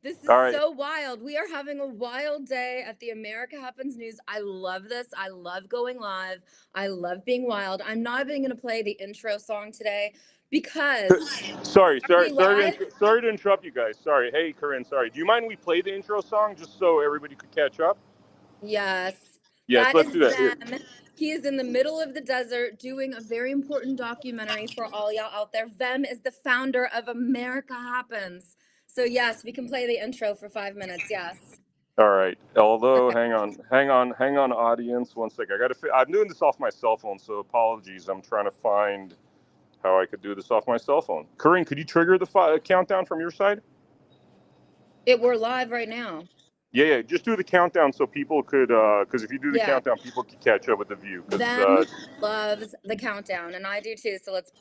This is All right. so wild. We are having a wild day at the America Happens News. I love this. I love going live. I love being wild. I'm not even going to play the intro song today because Sorry are we live? sorry to interrupt you guys. Sorry. Hey, Corinne, sorry. Do you mind we play the intro song just so everybody could catch up? Yes. Yes, That let's is do that. Vem. He is in the middle of the desert doing a very important documentary for all y'all out there. Vem is the founder of America Happens. So yes, we can play the intro for 5 minutes. Yes. All right. Although, Okay. hang on, audience. One sec. I'm doing this off my cell phone, so apologies. I'm trying to find how I could do this off my cell phone. Corinne, could you trigger the countdown from your side? We're live right now. Yeah. Just do the countdown so people could, because if you do the countdown, people could catch up with the view. Vem loves the countdown, and I do too. So let's.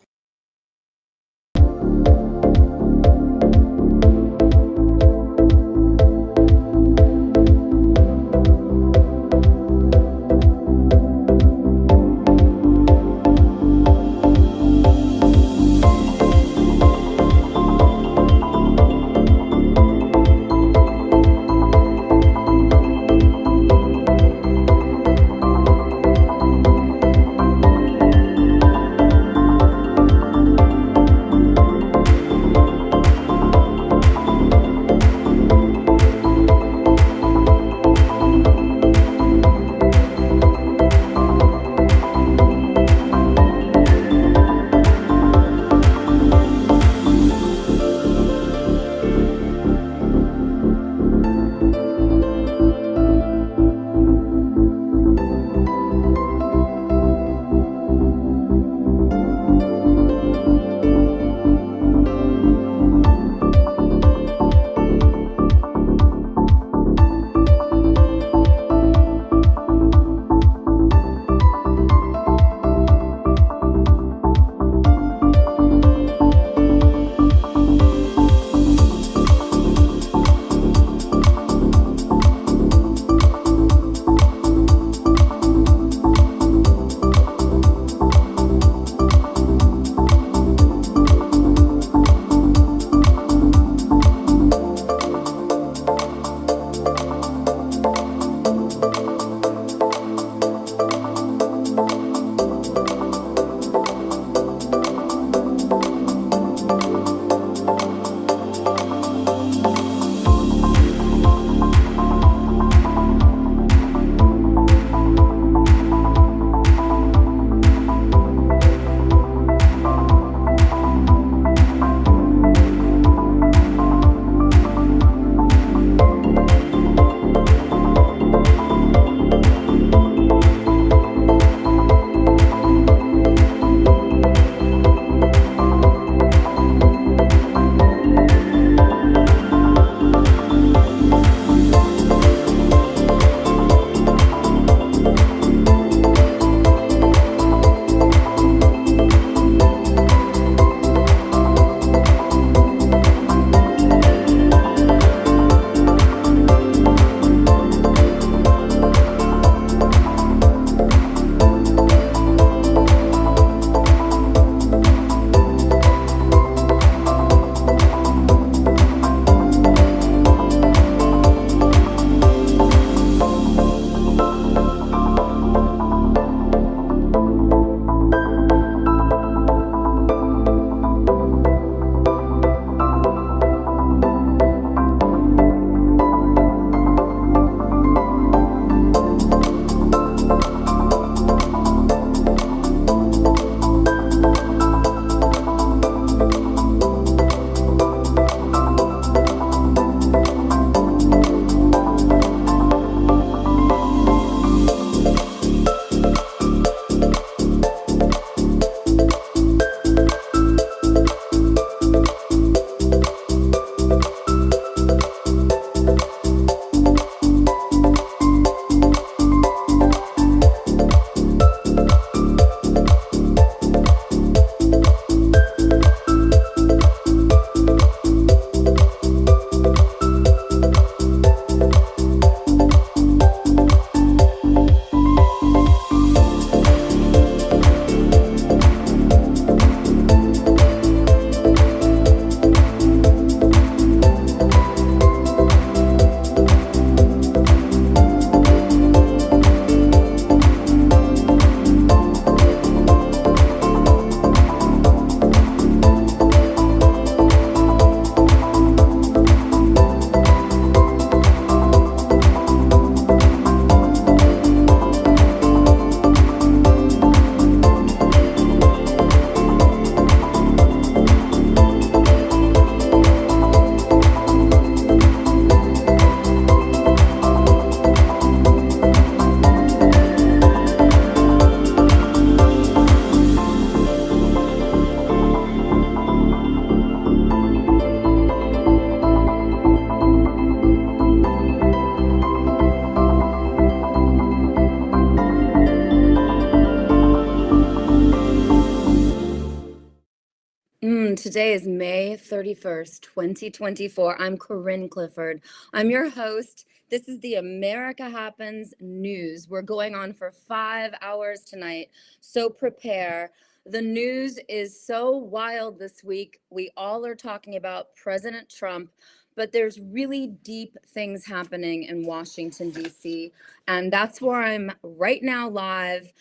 Today is May 31st, 2024. I'm Corinne Clifford. I'm your host. This is the America Happens News. We're going on for 5 hours tonight, so prepare. The news is so wild this week. We all are talking about President Trump, but there's really deep things happening in Washington, D.C., and that's where I'm right now live.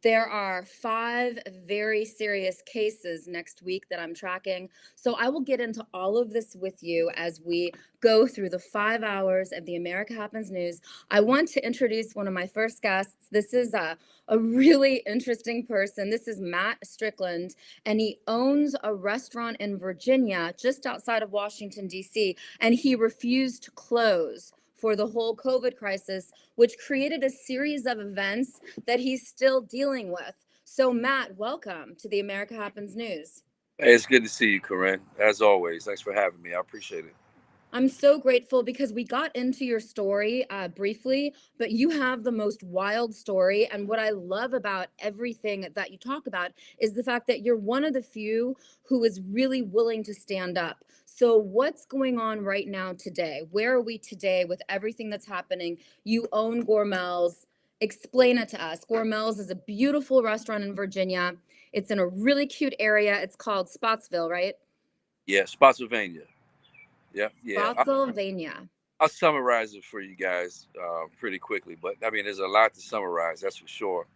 There are 5 very serious cases next week that I'm tracking. So I will get into all of this with you as we go through the 5 hours of the America Happens News. I want to introduce one of my first guests. This is a really interesting person. This is Matt Strickland, and he owns a restaurant in Virginia, just outside of Washington, D.C., and he refused to close for the whole COVID crisis, which created a series of events that he's still dealing with. So, Matt, welcome to the America Happens News. Hey, it's good to see you, Corinne. As always, thanks for having me. I appreciate it. I'm so grateful because we got into your story briefly, but you have the most wild story. And what I love about everything that you talk about is the fact that you're one of the few who is really willing to stand up. So what's going on right now today? Where are we today with everything that's happening? You own Gourmel's. Explain it to us. Gourmel's is a beautiful restaurant in Virginia. It's in a really cute area. It's called Spotsville, right? Yeah, Spotsylvania. Yeah. Spotsylvania. I'll summarize it for you guys pretty quickly, but I mean, there's a lot to summarize, that's for sure.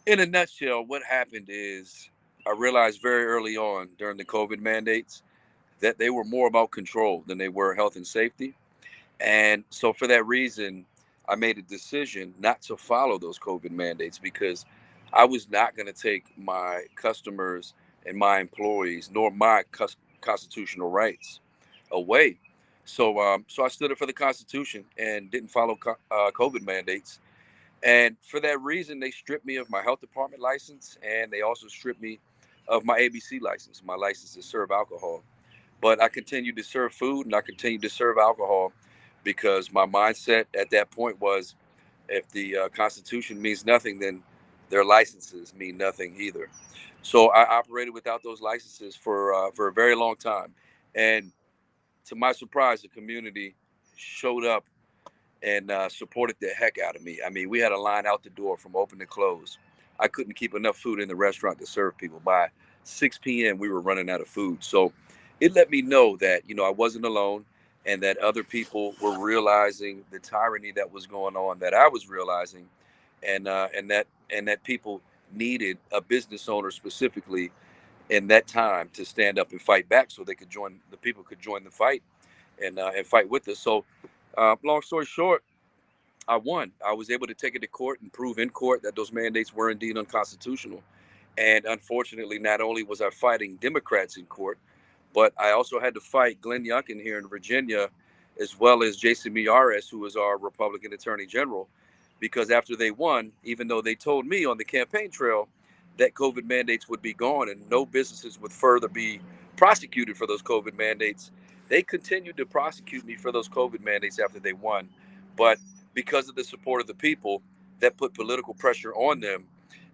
In a nutshell, what happened is I realized very early on during the COVID mandates that they were more about control than they were health and safety. And so for that reason, I made a decision not to follow those COVID mandates because I was not going to take my customers and my employees nor my constitutional rights away. So I stood up for the Constitution and didn't follow COVID mandates. And for that reason, they stripped me of my health department license, and they also stripped me of my ABC license, my license to serve alcohol. But I continued to serve food and I continued to serve alcohol because my mindset at that point was if the Constitution means nothing, then their licenses mean nothing either. So I operated without those licenses for a very long time. And to my surprise, the community showed up and supported the heck out of me. I mean, we had a line out the door from open to close. I couldn't keep enough food in the restaurant to serve people. By 6 p.m., we were running out of food. So it let me know that, I wasn't alone and that other people were realizing the tyranny that was going on, that I was realizing, and that people needed a business owner specifically in that time to stand up and fight back so the people could join the fight and fight with us. So long story short, I won. I was able to take it to court and prove in court that those mandates were indeed unconstitutional. And unfortunately, not only was I fighting Democrats in court, but I also had to fight Glenn Youngkin here in Virginia, as well as Jason Miyares, who is our Republican Attorney General, because after they won, even though they told me on the campaign trail that COVID mandates would be gone and no businesses would further be prosecuted for those COVID mandates, they continued to prosecute me for those COVID mandates after they won. But because of the support of the people that put political pressure on them,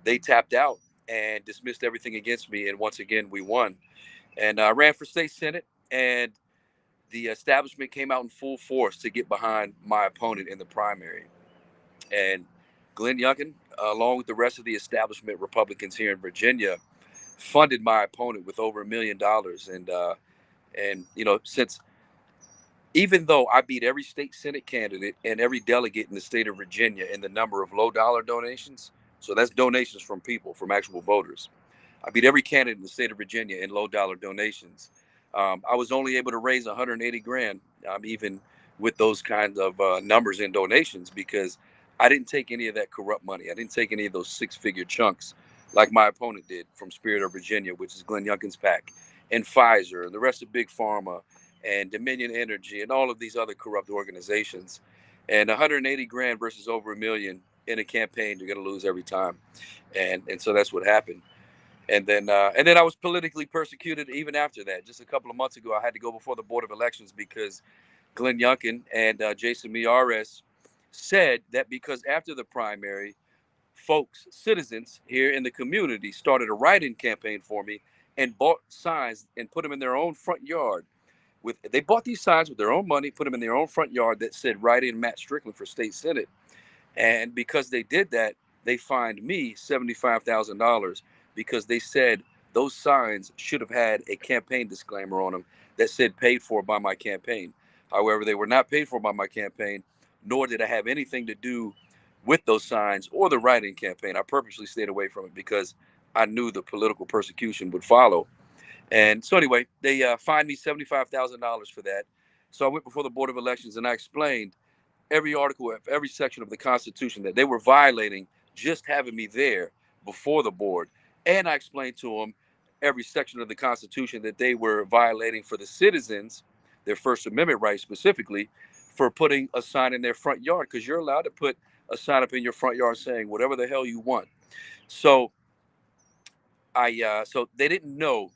they tapped out and dismissed everything against me. And once again, we won. And I ran for state senate, and the establishment came out in full force to get behind my opponent in the primary. And Glenn Youngkin, along with the rest of the establishment Republicans here in Virginia, funded my opponent with over $1 million. And since even though I beat every state senate candidate and every delegate in the state of Virginia in the number of low dollar donations, so that's donations from people, from actual voters. I beat every candidate in the state of Virginia in low dollar donations. I was only able to raise 180 grand, even with those kinds of numbers in donations, because I didn't take any of that corrupt money. I didn't take any of those 6-figure chunks like my opponent did from Spirit of Virginia, which is Glenn Youngkin's PAC, and Pfizer, and the rest of Big Pharma, and Dominion Energy, and all of these other corrupt organizations. And 180 grand versus over $1 million in a campaign, you're going to lose every time. And so that's what happened. And then I was politically persecuted even after that. Just a couple of months ago, I had to go before the Board of Elections because Glenn Youngkin and Jason Miyares said that because after the primary, folks, citizens here in the community started a write-in campaign for me, and bought signs and put them in their own front yard. They bought these signs with their own money, put them in their own front yard that said "Write in Matt Strickland for state senate." And because they did that, they fined me $75,000 because they said those signs should have had a campaign disclaimer on them that said "paid for by my campaign." However, they were not paid for by my campaign, nor did I have anything to do with those signs or the write-in campaign. I purposely stayed away from it because I knew the political persecution would follow. And so anyway, they fined me $75,000 for that. So I went before the Board of Elections and I explained every article of every section of the Constitution that they were violating just having me there before the board. And I explained to them every section of the Constitution that they were violating for the citizens, their First Amendment rights specifically, for putting a sign in their front yard, because you're allowed to put a sign up in your front yard saying whatever the hell you want. So so they didn't know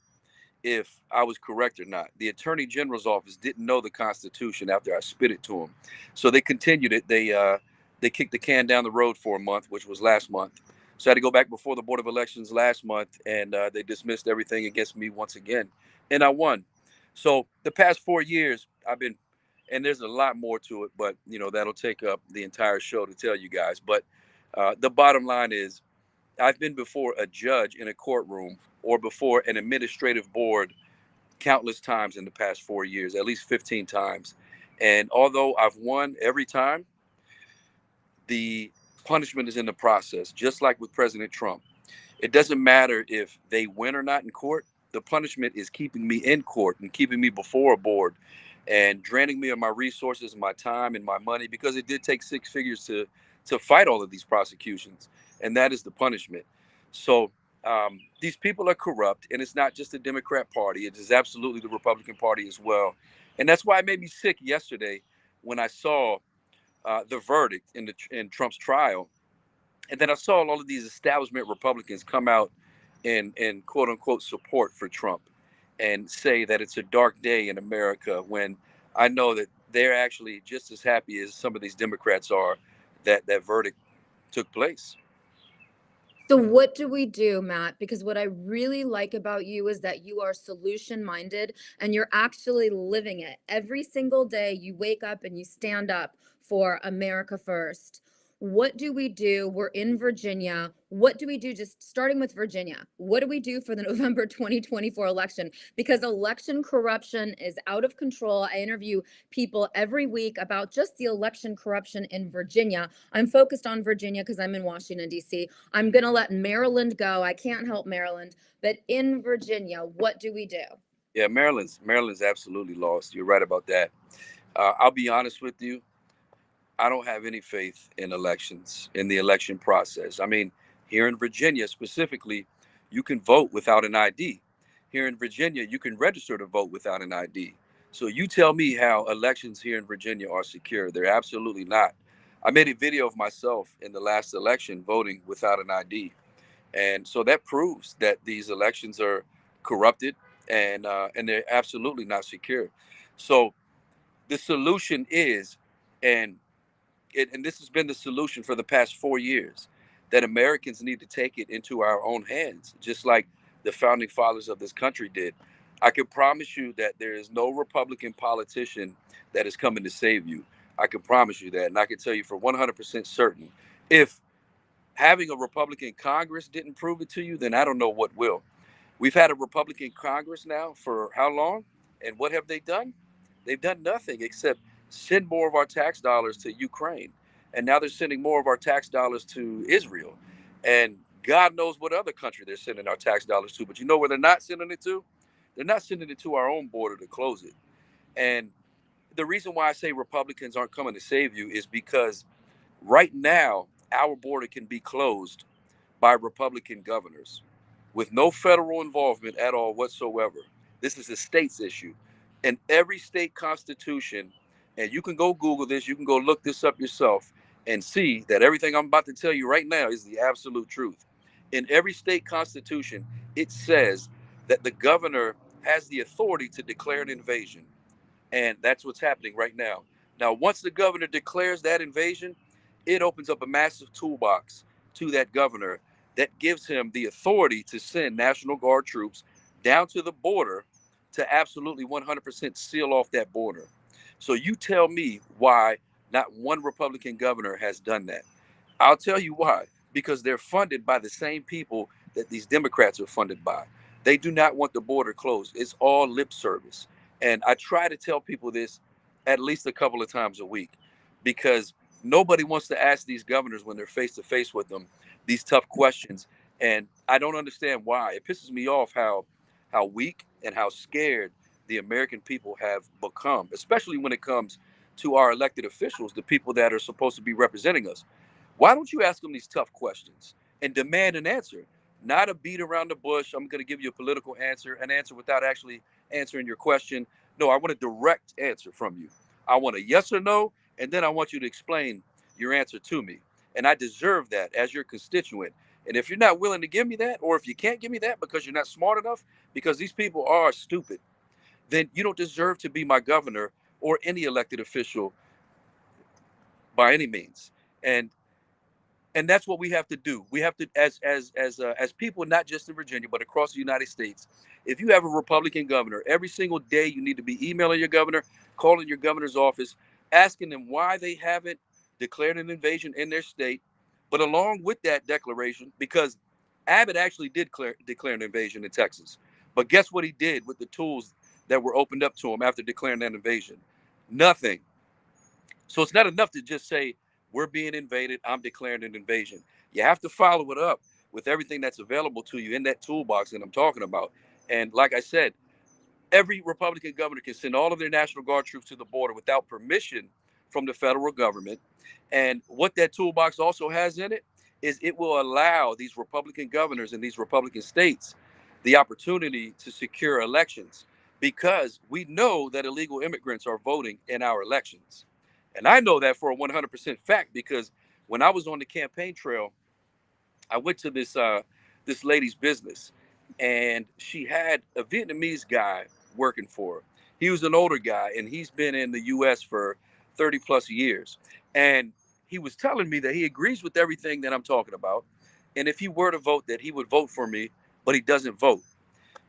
if I was correct or not. The Attorney General's office didn't know the Constitution after I spit it to them, so they continued it. They kicked the can down the road for a month, which was last month. So I had to go back before the Board of Elections last month, and they dismissed everything against me once again, and I won. So the past 4 years, I've been, and there's a lot more to it, but that'll take up the entire show to tell you guys. But the bottom line is, I've been before a judge in a courtroom or before an administrative board countless times in the past 4 years, at least 15 times. And although I've won every time, the punishment is in the process, just like with President Trump. It doesn't matter if they win or not in court. The punishment is keeping me in court and keeping me before a board and draining me of my resources, my time, and my money, because it did take six figures to fight all of these prosecutions. And that is the punishment. So these people are corrupt, and it's not just the Democrat Party. It is absolutely the Republican Party as well. And that's why it made me sick yesterday when I saw the verdict in Trump's trial. And then I saw all of these establishment Republicans come out in quote unquote support for Trump and say that it's a dark day in America, when I know that they're actually just as happy as some of these Democrats are that that verdict took place. So what do we do, Matt? Because what I really like about you is that you are solution minded and you're actually living it. Every single day you wake up and you stand up for America first. What do we do? We're in Virginia. What do we do? Just starting with Virginia. What do we do for the November 2024 election? Because election corruption is out of control. I interview people every week about just the election corruption in Virginia. I'm focused on Virginia because I'm in Washington, D.C. I'm going to let Maryland go. I can't help Maryland. But in Virginia, what do we do? Yeah, Maryland's absolutely lost. You're right about that. I'll be honest with you. I don't have any faith in elections, in the election process. I mean, here in Virginia specifically, you can vote without an ID. Here in Virginia, you can register to vote without an ID. So you tell me how elections here in Virginia are secure. They're absolutely not. I made a video of myself in the last election voting without an ID. And so that proves that these elections are corrupted, and they're absolutely not secure. So the solution is, and and this has been the solution for the past 4 years, that Americans need to take it into our own hands, just like the founding fathers of this country did. I can promise you that there is no Republican politician that is coming to save you. I can promise you that. And I can tell you for 100% certain, if having a Republican Congress didn't prove it to you, then I don't know what will. We've had a Republican Congress now for how long? And what have they done? They've done nothing except send more of our tax dollars to Ukraine. And now they're sending more of our tax dollars to Israel. And God knows what other country they're sending our tax dollars to. But you know where they're not sending it to? They're not sending it to our own border to close it. And the reason why I say Republicans aren't coming to save you is because right now, our border can be closed by Republican governors with no federal involvement at all whatsoever. This is a state's issue. And every state constitution, and you can go Google this, you can go look this up yourself and see that everything I'm about to tell you right now is the absolute truth. In every state constitution, it says that the governor has the authority to declare an invasion. And that's what's happening right now. Now, once the governor declares that invasion, it opens up a massive toolbox to that governor that gives him the authority to send National Guard troops down to the border to absolutely 100% seal off that border. So you tell me why not one Republican governor has done that. I'll tell you why. Because they're funded by the same people that these Democrats are funded by. They do not want the border closed. It's all lip service. And I try to tell people this at least a couple of times a week, because nobody wants to ask these governors when they're face to face with them these tough questions. And I don't understand why. It pisses me off how weak and how scared the American people have become, especially when it comes to our elected officials, the people that are supposed to be representing us. Why don't you ask them these tough questions and demand an answer? Not a beat around the bush. I'm going to give you a political answer, an answer without actually answering your question. No, I want a direct answer from you. I want a yes or no, and then I want you to explain your answer to me. And I deserve that as your constituent. And if you're not willing to give me that, or if you can't give me that because you're not smart enough, because these people are stupid, then you don't deserve to be my governor or any elected official by any means. And that's what we have to do. We have to, as people, not just in Virginia, but across the United States. If you have a Republican governor, every single day you need to be emailing your governor, calling your governor's office, asking them why they haven't declared an invasion in their state. But along with that declaration, because Abbott actually did declare an invasion in Texas, but guess what he did with the tools that were opened up to him after declaring that invasion? Nothing. So it's not enough to just say, we're being invaded, I'm declaring an invasion. You have to follow it up with everything that's available to you in that toolbox that I'm talking about. And like I said, every Republican governor can send all of their National Guard troops to the border without permission from the federal government. And what that toolbox also has in it is it will allow these Republican governors in these Republican states the opportunity to secure elections, because we know that illegal immigrants are voting in our elections. And I know that for a 100% fact, because when I was on the campaign trail, I went to this lady's business, and she had a Vietnamese guy working for her. He was an older guy, and he's been in the U.S. for 30 plus years. And he was telling me that he agrees with everything that I'm talking about. And if he were to vote, that he would vote for me, but he doesn't vote.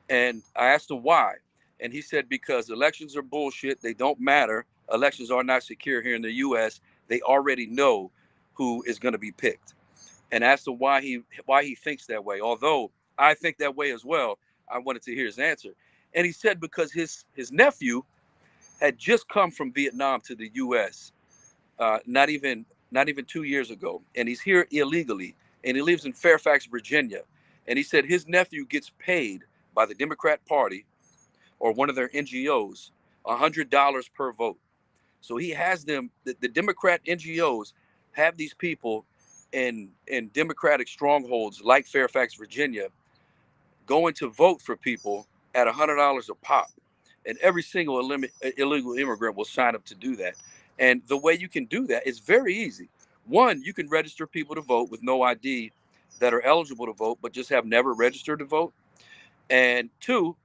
And I asked him why. And he said, because elections are bullshit. They don't matter. Elections are not secure here in the U.S. They already know who is going to be picked. And asked him why he thinks that way. Although I think that way as well, I wanted to hear his answer. And he said because his nephew had just come from Vietnam to the U.S. Not even 2 years ago, and he's here illegally, and he lives in Fairfax, Virginia. And he said his nephew gets paid by the Democrat Party or one of their NGOs $100 per vote. So he has them. The Democrat NGOs have these people in Democratic strongholds like Fairfax, Virginia, going to vote for people at $100 a pop, and every single illegal immigrant will sign up to do that. And the way you can do that is very easy. One, you can register people to vote with no ID that are eligible to vote, but just have never registered to vote. And two,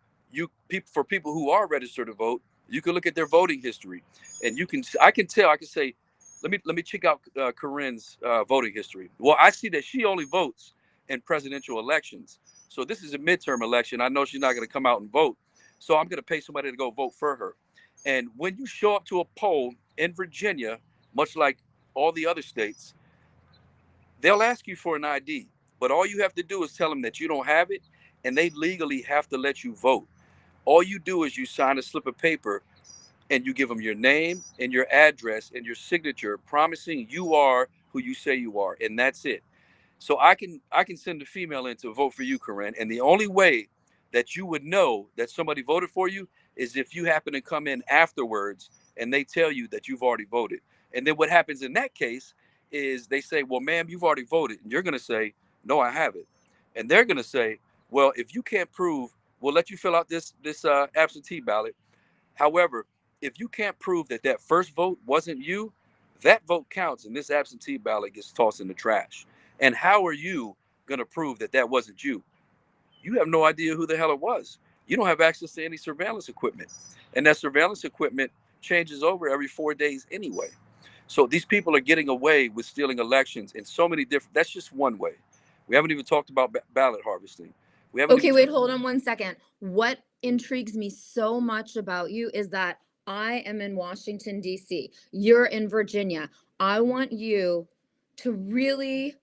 for people who are registered to vote, you can look at their voting history, and I can say, let me check out Corinne's voting history. Well, I see that she only votes in presidential elections. So this is a midterm election. I know she's not going to come out and vote. So I'm going to pay somebody to go vote for her. And when you show up to a poll in Virginia, much like all the other states, they'll ask you for an ID. But all you have to do is tell them that you don't have it, and they legally have to let you vote. All you do is you sign a slip of paper, and you give them your name and your address and your signature promising you are who you say you are, and that's it. So I can send a female in to vote for you, Corinne, and the only way that you would know that somebody voted for you is if you happen to come in afterwards and they tell you that you've already voted. And then what happens in that case is they say, well, ma'am, you've already voted. And you're going to say, no, I haven't. And they're going to say, well, if you can't prove, we'll let you fill out this absentee ballot. However, if you can't prove that that first vote wasn't you, that vote counts, and this absentee ballot gets tossed in the trash. And how are you going to prove that that wasn't you? You have no idea who the hell it was. You don't have access to any surveillance equipment. And that surveillance equipment changes over every 4 days anyway. So these people are getting away with stealing elections in so many different, that's just one way. We haven't even talked about ballot harvesting. We haven't Okay, even. wait, hold on one second. What intrigues me so much about you is that I am in Washington, D.C. You're in Virginia. I want you to really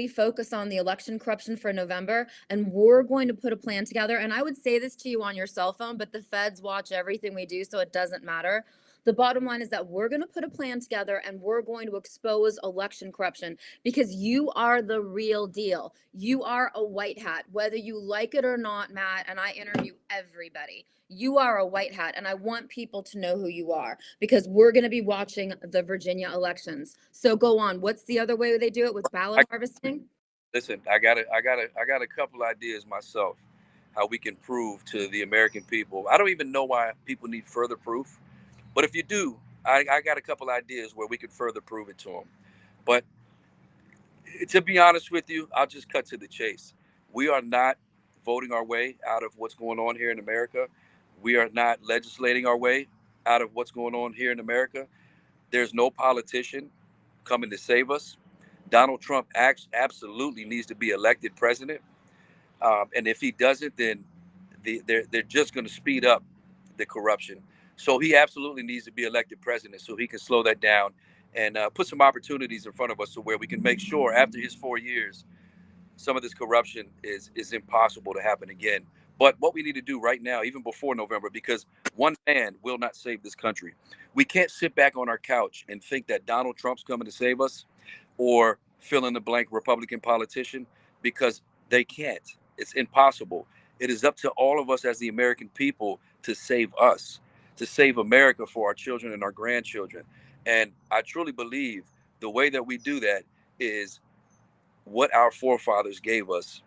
focus on the election corruption for November, and we're going to put a plan together. And I would say this to you on your cell phone, but the feds watch everything we do, so it doesn't matter. The bottom line is that we're going to put a plan together and we're going to expose election corruption because you are the real deal. You are a white hat, whether you like it or not, Matt, and I interview everybody. You are a white hat, and I want people to know who you are because we're going to be watching the Virginia elections. So go on. What's the other way they do it with ballot harvesting? Listen, I got a couple ideas myself how we can prove to the American people. I don't even know why people need further proof, but if you do, I got a couple ideas where we can further prove it to them. But to be honest with you, I'll just cut to the chase. We are not voting our way out of what's going on here in America. We are not legislating our way out of what's going on here in America. There's no politician coming to save us. Donald Trump absolutely needs to be elected president. And if he doesn't, then they're just going to speed up the corruption. So he absolutely needs to be elected president so he can slow that down and put some opportunities in front of us to where we can make sure after his 4 years, some of this corruption is impossible to happen again. But what we need to do right now, even before November, because one man will not save this country. We can't sit back on our couch and think that Donald Trump's coming to save us or fill in the blank Republican politician because they can't. It's impossible. It is up to all of us as the American people to save us, to save America for our children and our grandchildren. And I truly believe the way that we do that is what our forefathers gave us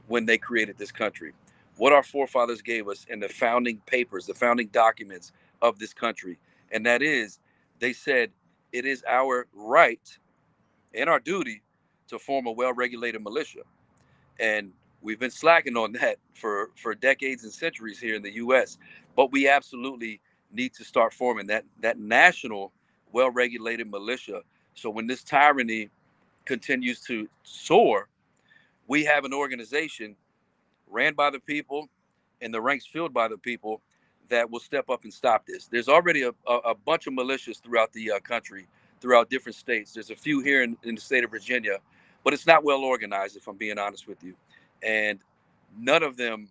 when they created this country, what our forefathers gave us in the founding papers, the founding documents of this country. And that is, they said, it is our right and our duty to form a well-regulated militia. And we've been slacking on that for decades and centuries here in the US. But we absolutely need to start forming that national well-regulated militia. So when this tyranny continues to soar, we have an organization ran by the people and the ranks filled by the people that will step up and stop this. There's already a bunch of militias throughout the country, throughout different states. There's a few here in the state of Virginia, but it's not well organized, if I'm being honest with you. And none of them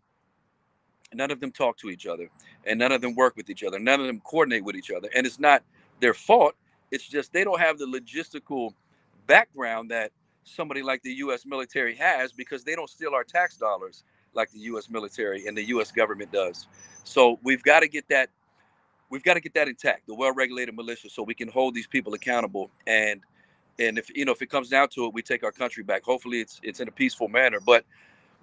talk to each other, and none of them work with each other. None of them coordinate with each other. And it's not their fault. It's just they don't have the logistical background that somebody like the U.S. military has, because they don't steal our tax dollars like the U.S. military and the U.S. government does. So we've got to get that. We've got to get that intact, the well-regulated militia, so we can hold these people accountable. And if it comes down to it, we take our country back. Hopefully, it's in a peaceful manner. But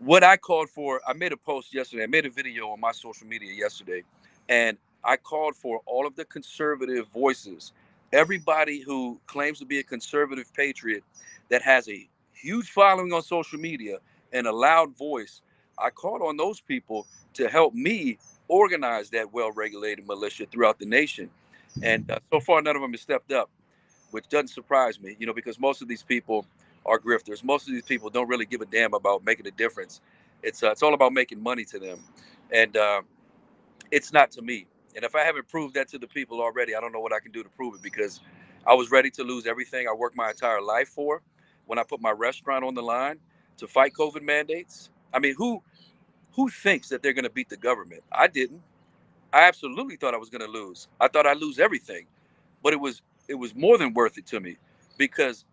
what I called for, I made a post yesterday. I made a video on my social media yesterday, and I called for all of the conservative voices, everybody who claims to be a conservative patriot that has a huge following on social media and a loud voice. I called on those people to help me organize that well-regulated militia throughout the nation. And so far, none of them have stepped up, which doesn't surprise me, because most of these people are grifters. Most of these people don't really give a damn about making a difference. It's all about making money to them, and it's not to me. And if I haven't proved that to the people already, I don't know what I can do to prove it, because I was ready to lose everything I worked my entire life for when I put my restaurant on the line to fight COVID mandates. I mean, who thinks that they're going to beat the government? I didn't. I absolutely thought I was going to lose. I thought I'd lose everything, but it was more than worth it to me, because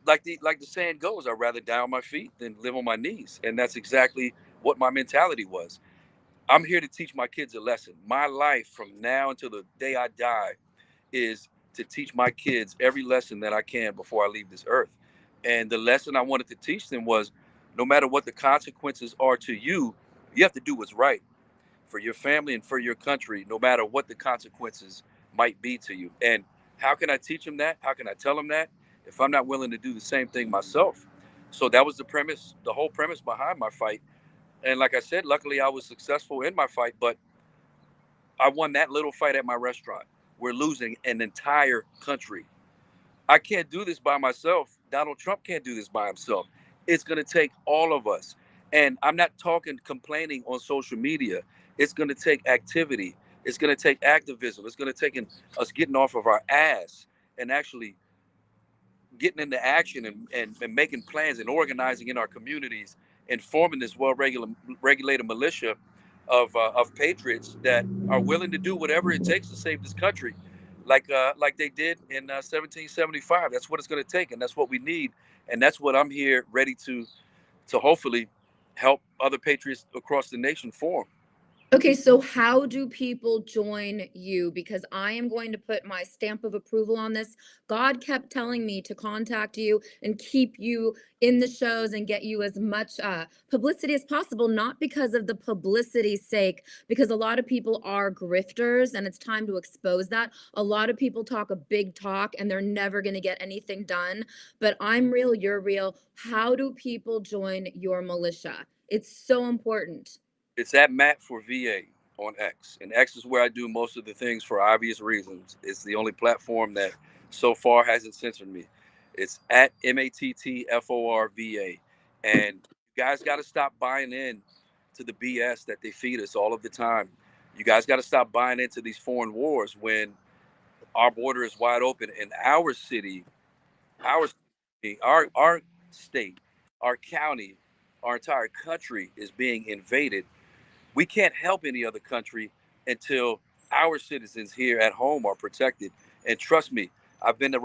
like the saying goes, I'd rather die on my feet than live on my knees. And that's exactly what my mentality was. I'm here to teach my kids a lesson. My life from now until the day I die is to teach my kids every lesson that I can before I leave this earth. And the lesson I wanted to teach them was, no matter what the consequences are to you, you have to do what's right for your family and for your country, no matter what the consequences might be to you. And how can I teach them that? How can I tell them that if I'm not willing to do the same thing myself? So that was the premise, the whole premise behind my fight. And like I said, luckily I was successful in my fight, but I won that little fight at my restaurant. We're losing an entire country. I can't do this by myself. Donald Trump can't do this by himself. It's going to take all of us. And I'm not talking complaining on social media. It's going to take activity. It's going to take activism. It's going to take us getting off of our ass and actually getting into action and making plans and organizing in our communities and forming this regulated militia of patriots that are willing to do whatever it takes to save this country, like they did in 1775. That's what it's going to take, and that's what we need, and that's what I'm here ready to hopefully help other patriots across the nation form. Okay, so how do people join you? Because I am going to put my stamp of approval on this. God kept telling me to contact you and keep you in the shows and get you as much publicity as possible, not because of the publicity's sake, because a lot of people are grifters and it's time to expose that. A lot of people talk a big talk and they're never going to get anything done. But I'm real, you're real. How do people join your militia? It's so important. It's at Matt for VA on X, and X is where I do most of the things for obvious reasons. It's the only platform that so far hasn't censored me. It's at MATTFORVA, and you guys got to stop buying in to the BS that they feed us all of the time. You guys got to stop buying into these foreign wars when our border is wide open in our city, our our state, our county, our entire country is being invaded. We can't help any other country until our citizens here at home are protected. And trust me, I've been to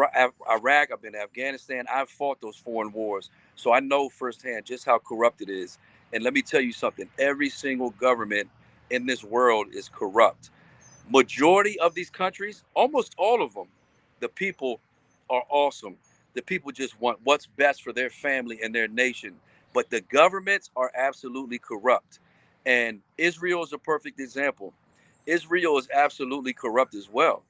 Iraq, I've been to Afghanistan, I've fought those foreign wars. So I know firsthand just how corrupt it is. And let me tell you something, every single government in this world is corrupt. Majority of these countries, almost all of them, the people are awesome. The people just want what's best for their family and their nation. But the governments are absolutely corrupt. And Israel is a perfect example. Israel is absolutely corrupt as well.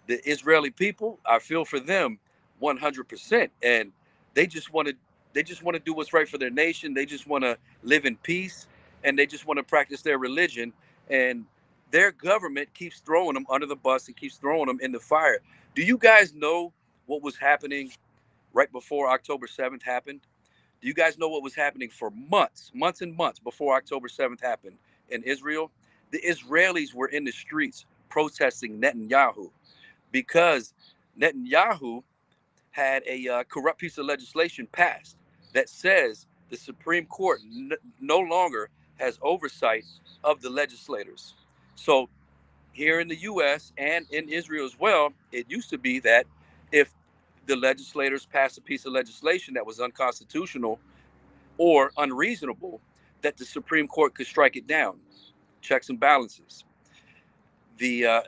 The Israeli people, I feel for them 100%. And they just want to do what's right for their nation. They just want to live in peace and they just want to practice their religion. And their government keeps throwing them under the bus and keeps throwing them in the fire. Do you guys know what was happening right before October 7th happened? Do you guys know what was happening for months and months before October 7th happened in Israel? The Israelis were in the streets protesting Netanyahu because Netanyahu had a corrupt piece of legislation passed that says the Supreme Court no longer has oversight of the legislators. So here in the U.S. and in Israel as well, it used to be that if the legislators passed a piece of legislation that was unconstitutional or unreasonable, that the Supreme Court could strike it down. Checks and balances. The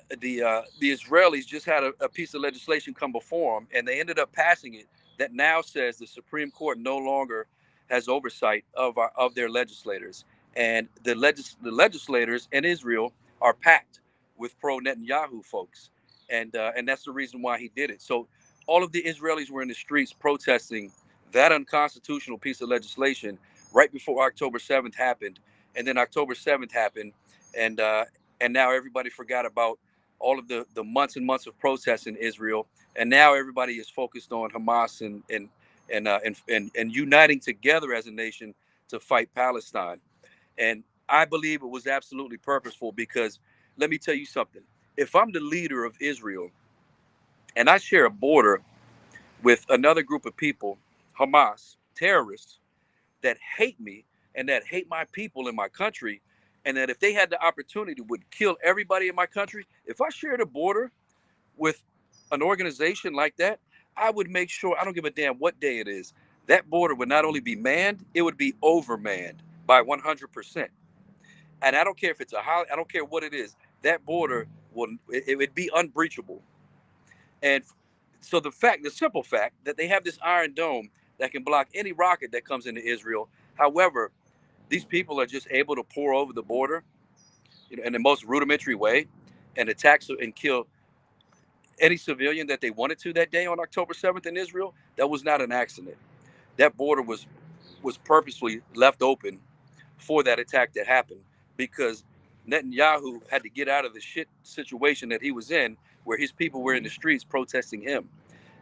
Israelis just had a piece of legislation come before them, and they ended up passing it that now says the Supreme Court no longer has oversight of their legislators, and the legislators in Israel are packed with pro Netanyahu folks, and that's the reason why he did it. So all of the Israelis were in the streets protesting that unconstitutional piece of legislation right before October 7th happened, and then October 7th happened, and now everybody forgot about all of the months and months of protests in Israel, and now everybody is focused on Hamas and uniting together as a nation to fight Palestine. And I believe it was absolutely purposeful because let me tell you something. If I'm the leader of Israel and I share a border with another group of people, Hamas, terrorists, that hate me and that hate my people in my country, and that if they had the opportunity would kill everybody in my country, if I shared a border with an organization like that, I would make sure, I don't give a damn what day it is, that border would not only be manned, it would be overmanned by 100%. And I don't care if it's I don't care what it is, that border it would be unbreachable. And so the simple fact that they have this Iron Dome that can block any rocket that comes into Israel. However, these people are just able to pour over the border, in the most rudimentary way, and attack and kill any civilian that they wanted to that day on October 7th in Israel. That was not an accident. That border was purposely left open for that attack that happened because Netanyahu had to get out of the shit situation that he was in, where his people were in the streets protesting him.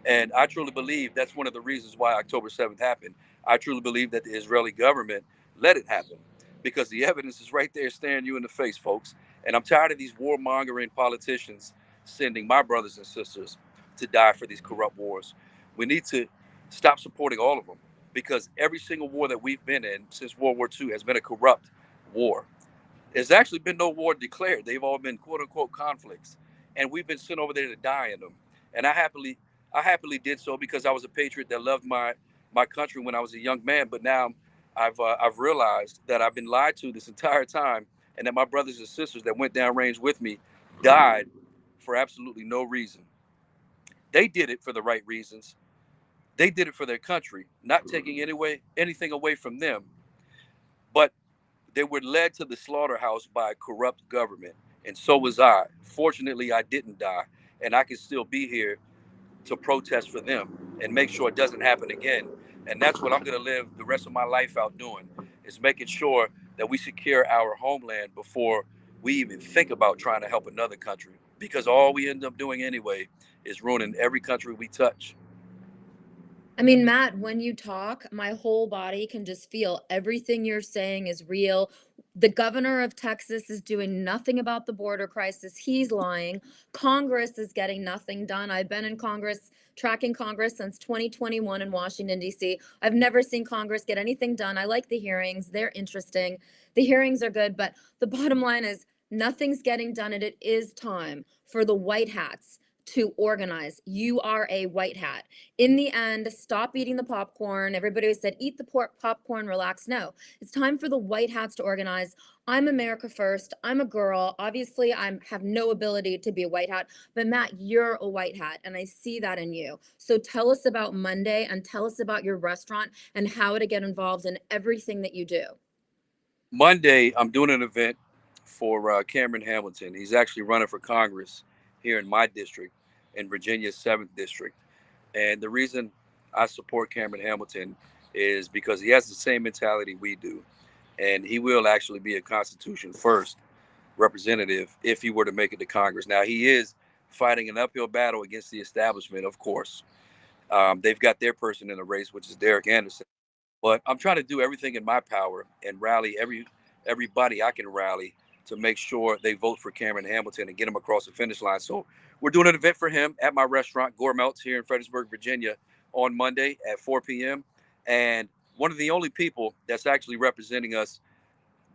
And I truly believe that's one of the reasons why October 7th happened. I truly believe that the Israeli government let it happen, because the evidence is right there staring you in the face, folks. And I'm tired of these warmongering politicians sending my brothers and sisters to die for these corrupt wars. We need to stop supporting all of them, because every single war that we've been in since World War II has been a corrupt war. There's actually been no war declared. They've all been quote unquote conflicts, and we've been sent over there to die in them. And I happily did so, because I was a patriot that loved my country when I was a young man. But now I've realized that I've been lied to this entire time, and that my brothers and sisters that went downrange with me died for absolutely no reason. They did it for the right reasons. They did it for their country, not taking anything away from them. But they were led to the slaughterhouse by a corrupt government, and so was I. Fortunately, I didn't die, and I can still be here to protest for them and make sure it doesn't happen again. And that's what I'm going to live the rest of my life out doing, is making sure that we secure our homeland before we even think about trying to help another country, because all we end up doing anyway is ruining every country we touch. I mean, Matt, when you talk, my whole body can just feel everything you're saying is real. The governor of Texas is doing nothing about the border crisis. He's lying. Congress is getting nothing done. I've been in Congress, tracking Congress since 2021 in Washington, D.C. I've never seen Congress get anything done. I like the hearings, they're interesting. The hearings are good, but the bottom line is nothing's getting done, and it is time for the white hats to organize. You are a white hat. In the end, stop eating the popcorn. Everybody always said, eat the popcorn, relax. No, it's time for the white hats to organize. I'm America first. I'm a girl. Obviously, I have no ability to be a white hat, but Matt, you're a white hat, and I see that in you. So tell us about Monday, and tell us about your restaurant and how to get involved in everything that you do. Monday, I'm doing an event for Cameron Hamilton. He's actually running for Congress here in my district, in Virginia's 7th district. And the reason I support Cameron Hamilton is because he has the same mentality we do. And he will actually be a Constitution first representative if he were to make it to Congress. Now, he is fighting an uphill battle against the establishment, of course. They've got their person in the race, which is Derek Anderson. But I'm trying to do everything in my power and rally everybody I can rally to make sure they vote for Cameron Hamilton and get him across the finish line. So we're doing an event for him at my restaurant, Gourmelts, here in Fredericksburg, Virginia, on Monday at 4 p.m. And one of the only people that's actually representing us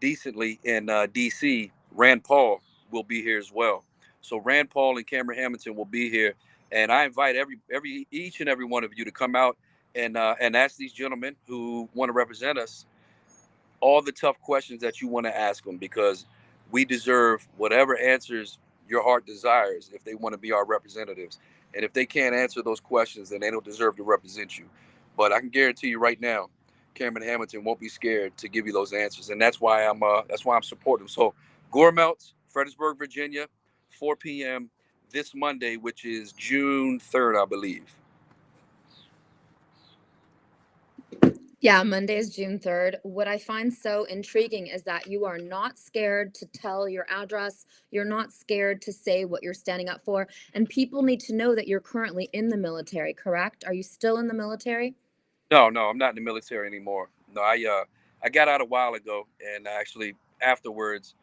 decently in D.C., Rand Paul, will be here as well. So Rand Paul and Cameron Hamilton will be here, and I invite each and every one of you to come out and ask these gentlemen who want to represent us all the tough questions that you want to ask them, because we deserve whatever answers your heart desires if they want to be our representatives. And if they can't answer those questions, then they don't deserve to represent you. But I can guarantee you right now, Cameron Hamilton won't be scared to give you those answers, and that's why I'm supporting him. So, Gourmelts, Fredericksburg, Virginia, 4 p.m. this Monday, which is June 3rd, I believe. Yeah, Monday is June 3rd. What I find so intriguing is that you are not scared to tell your address. You're not scared to say what you're standing up for. And people need to know that you're currently in the military, correct? Are you still in the military? No, I'm not in the military anymore. No, I got out a while ago, and actually afterwards,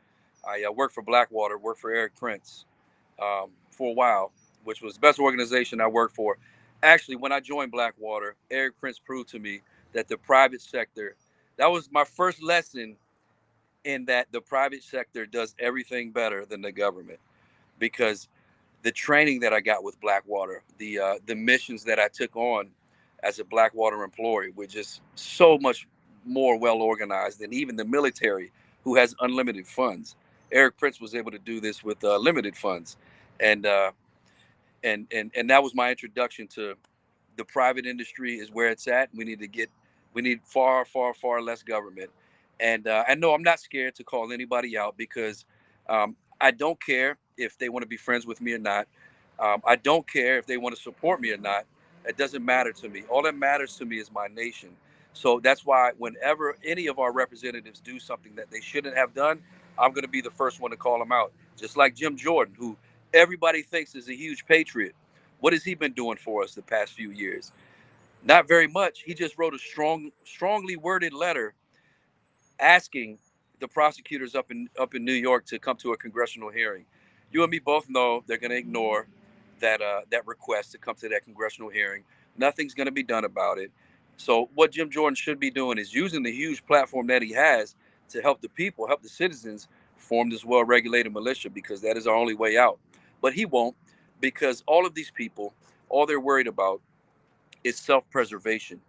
I worked for Blackwater, worked for Eric Prince for a while, which was the best organization I worked for. Actually, when I joined Blackwater, Eric Prince proved to me that the private sector, that was my first lesson in that the private sector does everything better than the government, because the training that I got with Blackwater, the missions that I took on as a Blackwater employee were just so much more well organized than even the military, who has unlimited funds. Eric Prince was able to do this with limited funds, and and that was my introduction to the private industry. Is where it's at. We need far, far, far less government. And no, I'm not scared to call anybody out, because I don't care if they want to be friends with me or not. I don't care if they want to support me or not. It doesn't matter to me. All that matters to me is my nation. So that's why whenever any of our representatives do something that they shouldn't have done, I'm going to be the first one to call them out. Just like Jim Jordan, who everybody thinks is a huge patriot. What has he been doing for us the past few years? Not very much. He just wrote a strongly worded letter asking the prosecutors up in New York to come to a congressional hearing. You and me both know they're going to ignore that request to come to that congressional hearing. Nothing's going to be done about it. So what Jim Jordan should be doing is using the huge platform that he has to help the people, help the citizens form this well-regulated militia, because that is our only way out. But he won't, because all of these people, all they're worried about is self-preservation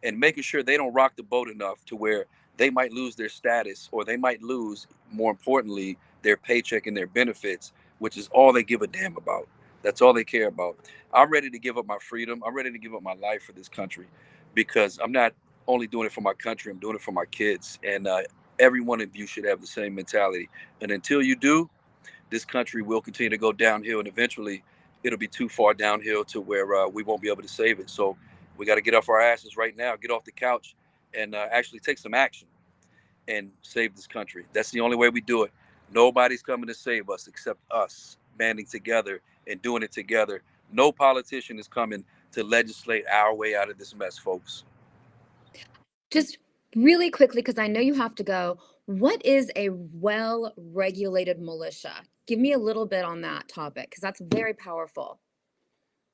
and making sure they don't rock the boat enough to where they might lose their status, or they might lose, more importantly, their paycheck and their benefits, which is all they give a damn about. That's all they care about. I'm ready to give up my freedom. I'm ready to give up my life for this country, because I'm not only doing it for my country, I'm doing it for my kids. And every one of you should have the same mentality. And until you do, this country will continue to go downhill, and eventually it'll be too far downhill to where we won't be able to save it. So we got to get off our asses right now, get off the couch, and actually take some action and save this country. That's the only way we do it. Nobody's coming to save us except us banding together and doing it together. No politician is coming to legislate our way out of this mess, folks. Just really quickly, because I know you have to go, what is a well-regulated militia? Give me a little bit on that topic, because that's very powerful.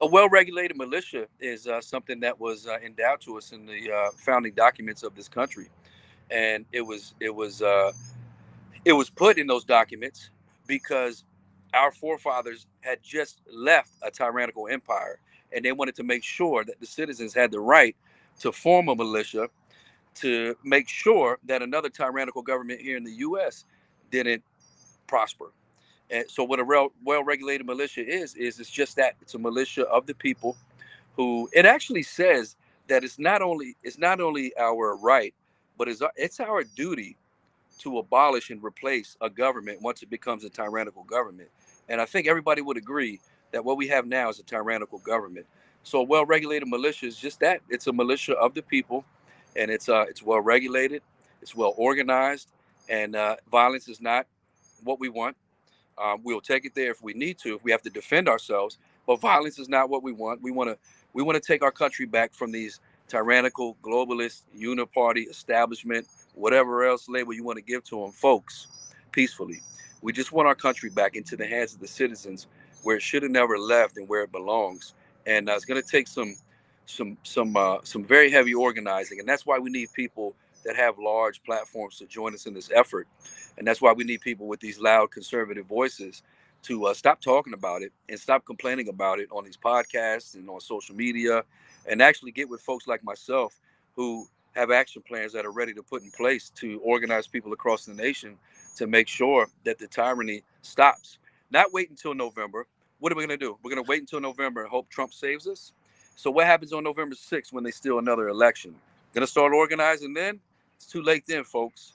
A well-regulated militia is something that was endowed to us in the founding documents of this country, and it was put in those documents because our forefathers had just left a tyrannical empire, and they wanted to make sure that the citizens had the right to form a militia to make sure that another tyrannical government here in the U.S. didn't prosper. And so, what a well-regulated militia is it's just that. It's a militia of the people, who, it actually says that it's not only our right, but it's our duty to abolish and replace a government once it becomes a tyrannical government. And I think everybody would agree that what we have now is a tyrannical government. So a well-regulated militia is just that. It's a militia of the people, and it's well-regulated, it's well-organized, and violence is not what we want. We'll take it there if we need to, if we have to defend ourselves. But violence is not what we want. We want to take our country back from these tyrannical, globalist, uniparty establishment, whatever else label you want to give to them, folks, peacefully. We just want our country back into the hands of the citizens, where it should have never left and where it belongs. And it's going to take some very heavy organizing, and that's why we need people that have large platforms to join us in this effort. And that's why we need people with these loud conservative voices to stop talking about it and stop complaining about it on these podcasts and on social media, and actually get with folks like myself who have action plans that are ready to put in place to organize people across the nation to make sure that the tyranny stops. Not wait until November. What are we going to do? We're going to wait until November and hope Trump saves us? So what happens on November 6th when they steal another election? Going to start organizing then? It's too late then, folks.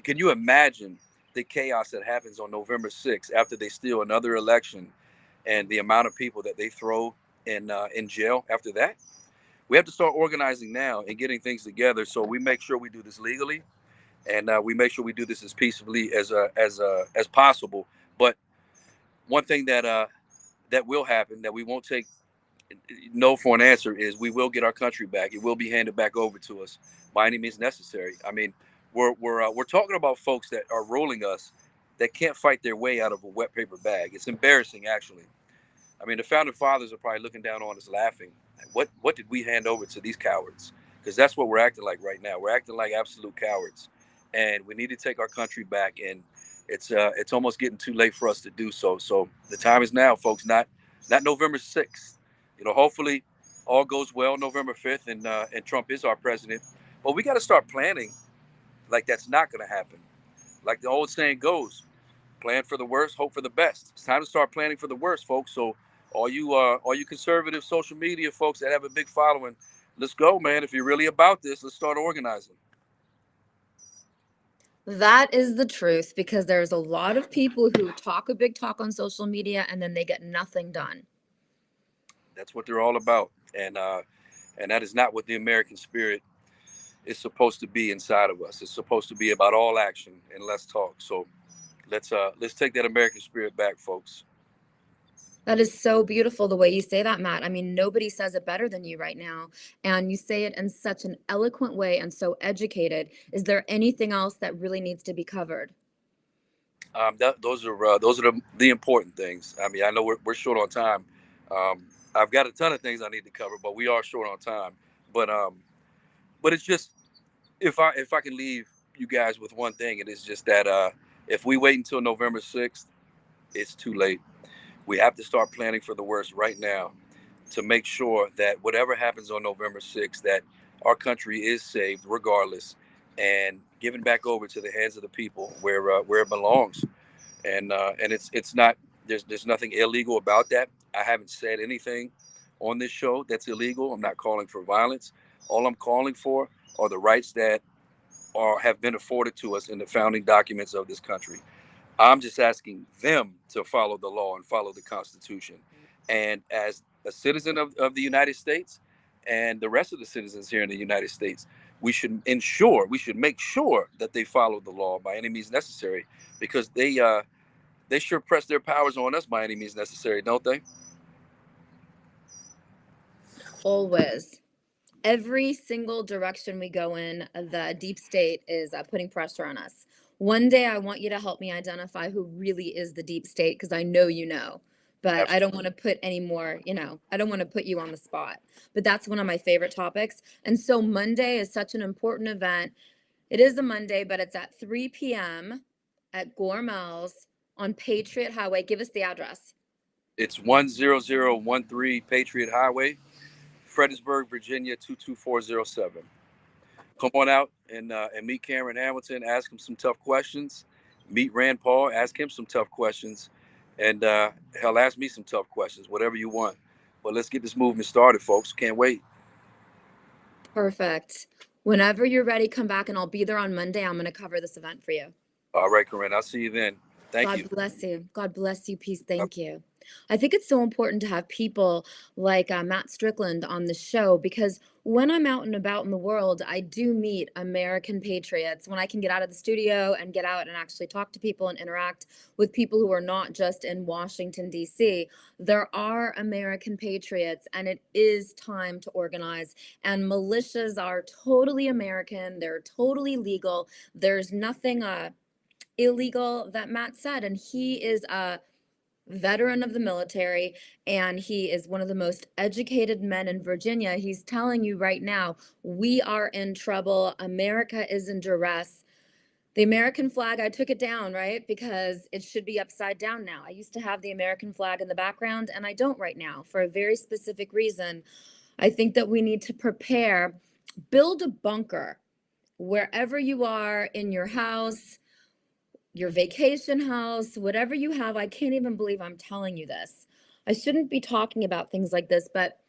Can you imagine the chaos that happens on November 6th after they steal another election, and the amount of people that they throw in jail after that? We have to start organizing now and getting things together, so we make sure we do this legally, and we make sure we do this as peacefully as possible. But one thing that will happen, that we won't take no for an answer, is we will get our country back. It will be handed back over to us by any means necessary. I mean, we're talking about folks that are ruling us that can't fight their way out of a wet paper bag. It's embarrassing, actually. I mean, the founding fathers are probably looking down on us, laughing. What did we hand over to these cowards? Because that's what we're acting like right now. We're acting like absolute cowards, and we need to take our country back. And it's almost getting too late for us to do so. So the time is now, folks. Not November 6th. Hopefully all goes well November 5th, and Trump is our president. But we got to start planning like that's not going to happen. Like the old saying goes, plan for the worst, hope for the best. It's time to start planning for the worst, folks. So all you conservative social media folks that have a big following, let's go, man. If you're really about this, let's start organizing. That is the truth, because there's a lot of people who talk a big talk on social media and then they get nothing done. That's what they're all about. And that is not what the American spirit is supposed to be inside of us. It's supposed to be about all action and less talk. So let's take that American spirit back, folks. That is so beautiful the way you say that, Matt. I mean, nobody says it better than you right now. And you say it in such an eloquent way and so educated. Is there anything else that really needs to be covered? Those are the important things. I mean, I know we're short on time. I've got a ton of things I need to cover, but we are short on time. But but it's just, if I can leave you guys with one thing, it is just that if we wait until November 6th, it's too late. We have to start planning for the worst right now to make sure that whatever happens on November 6th, that our country is saved regardless, and given back over to the hands of the people where it belongs. And it's not, there's nothing illegal about that. I haven't said anything on this show that's illegal. I'm not calling for violence. All I'm calling for are the rights that have been afforded to us in the founding documents of this country. I'm just asking them to follow the law and follow the Constitution. And as a citizen of the United States and the rest of the citizens here in the United States, we should make sure that they follow the law by any means necessary, because they sure press their powers on us by any means necessary, don't they? Always. Every single direction we go in, the deep state is putting pressure on us. One day, I want you to help me identify who really is the deep state, because I know you know, but I don't want to put any more, I don't want to put you on the spot. But that's one of my favorite topics. And so Monday is such an important event. It is a Monday, but it's at 3 p.m. at Gormel's on Patriot Highway. Give us the address. It's 10013 Patriot Highway, Fredericksburg, Virginia 22407. Come on out and meet Cameron Hamilton. Ask him some tough questions. Meet Rand Paul. Ask him some tough questions, and hell, ask me some tough questions. Whatever you want. But let's get this movement started, folks. Can't wait. Perfect. Whenever you're ready, come back and I'll be there on Monday. I'm going to cover this event for you. All right, Corinne. I'll see you then. Thank you. God bless you. God bless you. Peace. Thank you. I think it's so important to have people like Matt Strickland on the show, because when I'm out and about in the world, I do meet American patriots. When I can get out of the studio and get out and actually talk to people and interact with people who are not just in Washington, D.C., there are American patriots, and it is time to organize. And militias are totally American. They're totally legal. There's nothing illegal that Matt said, and he is a veteran of the military, and he is one of the most educated men in Virginia. He's telling you right now, we are in trouble. America is in duress. The American flag, I took it down, right? Because it should be upside down now. I used to have the American flag in the background, and I don't right now for a very specific reason. I think that we need to prepare, build a bunker wherever you are, in your house, your vacation house, whatever you have. I can't even believe I'm telling you this. I shouldn't be talking about things like this, but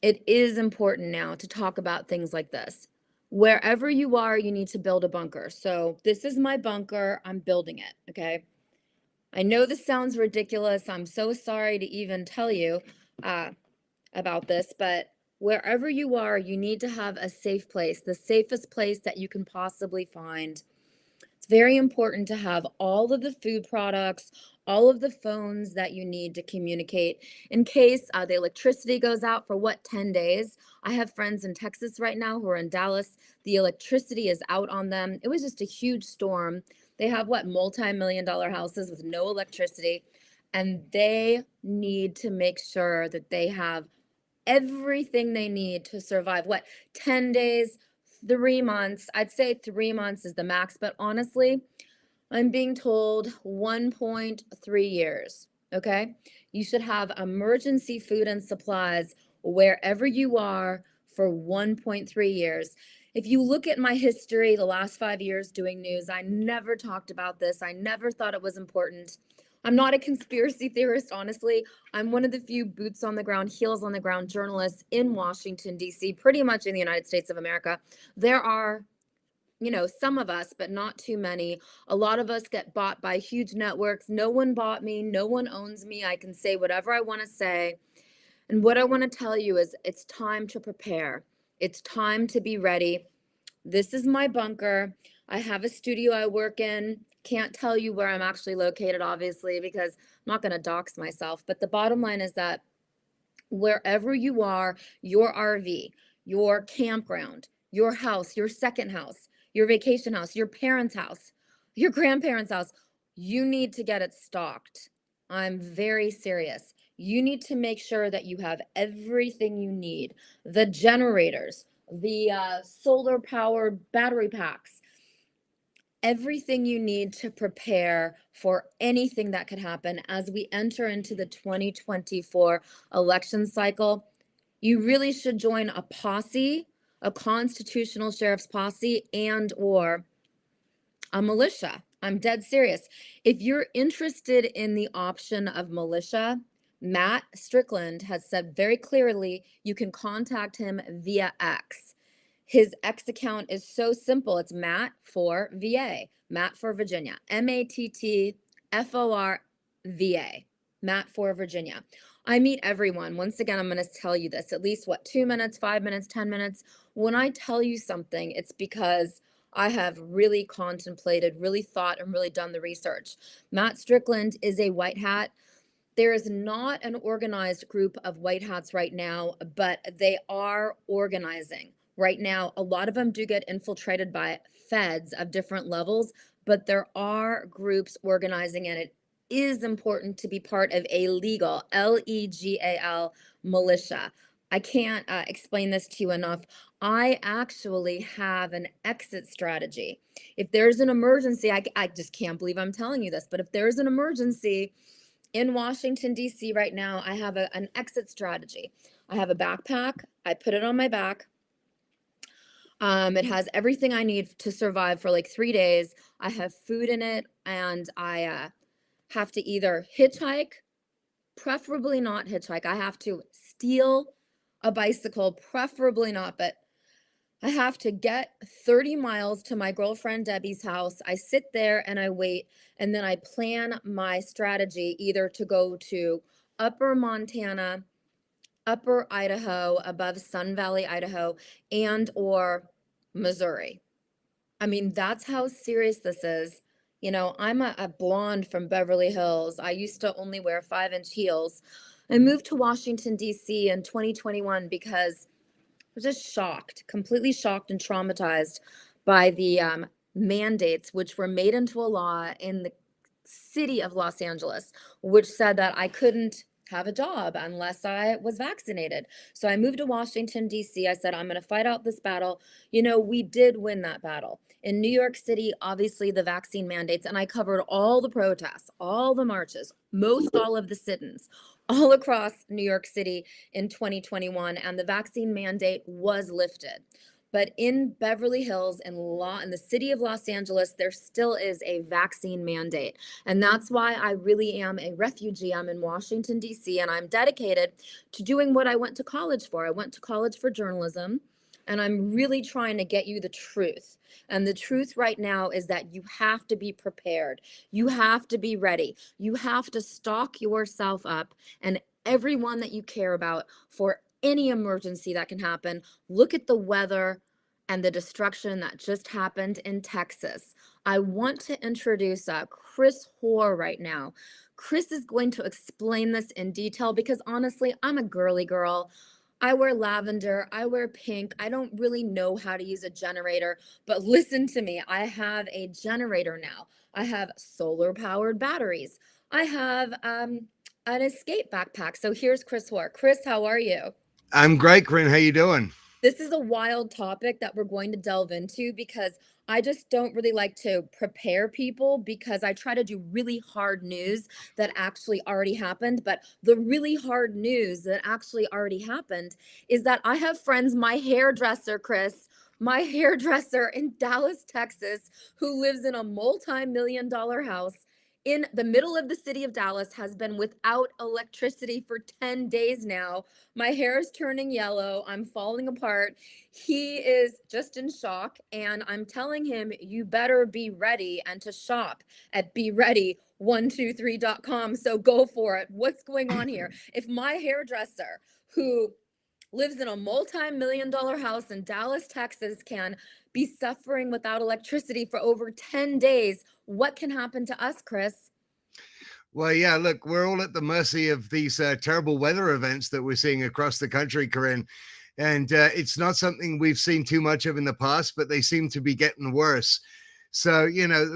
it is important now to talk about things like this. Wherever you are, you need to build a bunker. So this is my bunker. I'm building it. Okay. I know this sounds ridiculous. I'm so sorry to even tell you about this, but wherever you are, you need to have a safe place, the safest place that you can possibly find. Very important to have all of the food products, all of the phones that you need to communicate in case the electricity goes out for 10 days. I have friends in Texas right now who are in Dallas. The electricity is out on them. It was just a huge storm. They have multi-million-dollar houses with no electricity, and they need to make sure that they have everything they need to survive. 10 days? 3 months. I'd say 3 months is the max, but honestly, I'm being told 1.3 years. Okay. You should have emergency food and supplies wherever you are for 1.3 years. If you look at my history, the last 5 years doing news, I never talked about this. I never thought it was important. I'm not a conspiracy theorist, honestly. I'm one of the few boots on the ground, heels on the ground journalists in Washington, D.C., pretty much in the United States of America. There are, some of us, but not too many. A lot of us get bought by huge networks. No one bought me. No one owns me. I can say whatever I want to say. And what I want to tell you is it's time to prepare. It's time to be ready. This is my bunker. I have a studio I work in. Can't tell you where I'm actually located, obviously, because I'm not going to dox myself. But the bottom line is that wherever you are, your RV, your campground, your house, your second house, your vacation house, your parents' house, your grandparents' house, you need to get it stocked. I'm very serious. You need to make sure that you have everything you need, the generators, the solar powered battery packs, everything you need to prepare for anything that could happen as we enter into the 2024 election cycle. You really should join a posse, a constitutional sheriff's posse, and or a militia. I'm dead serious. If you're interested in the option of militia, Matt Strickland has said very clearly you can contact him via X. His X account is so simple. It's Matt for VA, Matt for Virginia, MATTFORVA, Matt for Virginia. I meet everyone. Once again, I'm going to tell you this at least 2 minutes, 5 minutes, 10 minutes. When I tell you something, it's because I have really contemplated, really thought, and really done the research. Matt Strickland is a white hat. There is not an organized group of white hats right now, but they are organizing. Right now, a lot of them do get infiltrated by feds of different levels, but there are groups organizing, and it is important to be part of a legal, legal militia. I can't explain this to you enough. I actually have an exit strategy. If there's an emergency, I just can't believe I'm telling you this, but if there's an emergency in Washington, D.C. right now, I have an exit strategy. I have a backpack. I put it on my back. It has everything I need to survive for like 3 days. I have food in it, and I have to either hitchhike, preferably not hitchhike. I have to steal a bicycle, preferably not, but I have to get 30 miles to my girlfriend Debbie's house. I sit there and I wait, and then I plan my strategy either to go to Upper Montana, Upper Idaho, above Sun Valley, Idaho, and or Missouri. I mean, that's how serious this is. You know, I'm a blonde from Beverly Hills. I used to only wear 5-inch heels. I moved to Washington, D.C. in 2021 because I was just shocked, completely shocked and traumatized by the mandates, which were made into a law in the city of Los Angeles, which said that I couldn't have a job unless I was vaccinated. So I moved to Washington, D.C. I said, I'm going to fight out this battle. You know, we did win that battle. In New York City, obviously the vaccine mandates, and I covered all the protests, all the marches, most all of the sit-ins, all across New York City in 2021, and the vaccine mandate was lifted. But in Beverly Hills and in the city of Los Angeles, there still is a vaccine mandate. And that's why I really am a refugee. I'm in Washington, D.C., and I'm dedicated to doing what I went to college for. I went to college for journalism, and I'm really trying to get you the truth. And the truth right now is that you have to be prepared. You have to be ready. You have to stock yourself up and everyone that you care about for any emergency that can happen. Look at the weather and the destruction that just happened in Texas. I want to introduce Chris Hoare right now. Chris is going to explain this in detail because honestly, I'm a girly girl. I wear lavender, I wear pink. I don't really know how to use a generator, but listen to me. I have a generator now. I have solar powered batteries. I have an escape backpack. So here's Chris Hoare. Chris, how are you? I'm great, Corinne. How you doing? This is a wild topic that we're going to delve into because I just don't really like to prepare people because I try to do really hard news that actually already happened. But the really hard news that actually already happened is that I have friends, my hairdresser, Chris, my hairdresser in Dallas, Texas, who lives in a multi-million-dollar house in the middle of the city of Dallas, has been without electricity for 10 days now. My hair is turning yellow. I'm falling apart. He is just in shock. And I'm telling him, you better be ready and to shop at beready123.com. So go for it. What's going on here? If my hairdresser, who lives in a multi-million-dollar house in Dallas, Texas, can be suffering without electricity for over 10 days. What can happen to us, Chris? Well, yeah, look, we're all at the mercy of these terrible weather events that we're seeing across the country, Corinne. And it's not something we've seen too much of in the past, but they seem to be getting worse. So,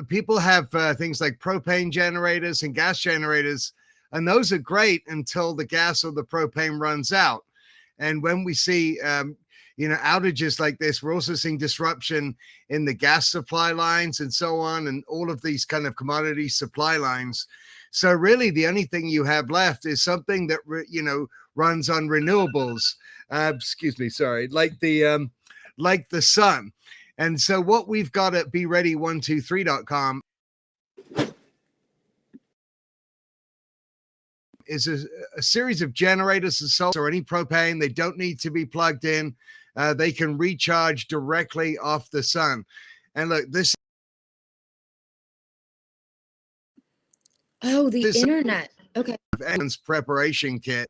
people have things like propane generators and gas generators, and those are great until the gas or the propane runs out. And when we see, outages like this, we're also seeing disruption in the gas supply lines and so on, and all of these kind of commodity supply lines. So really, the only thing you have left is something that runs on renewables. Like the sun. And so what we've got at beready123.com is a series of generators and solar or any propane. They don't need to be plugged in. They can recharge directly off the sun. And look, this The internet. Okay. is preparation kit.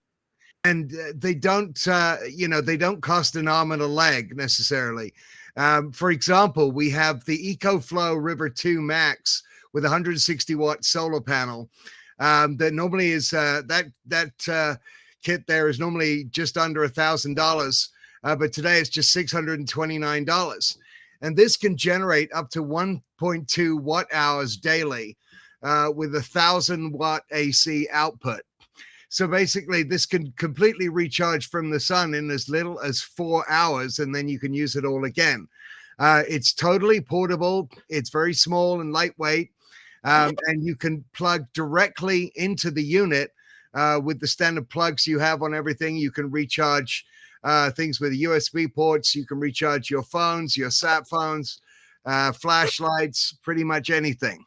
And they don't cost an arm and a leg necessarily. For example, we have the EcoFlow River 2 Max with 160 watt solar panel. That normally is that kit there is normally just under $1,000, but today it's just $629. And this can generate up to 1.2 watt hours daily with 1,000 watt AC output. So basically, this can completely recharge from the sun in as little as 4 hours, and then you can use it all again. It's totally portable. It's very small and lightweight, and you can plug directly into the unit with the standard plugs you have on everything. You can recharge things with USB ports. You can recharge your phones, your sat phones, flashlights, pretty much anything.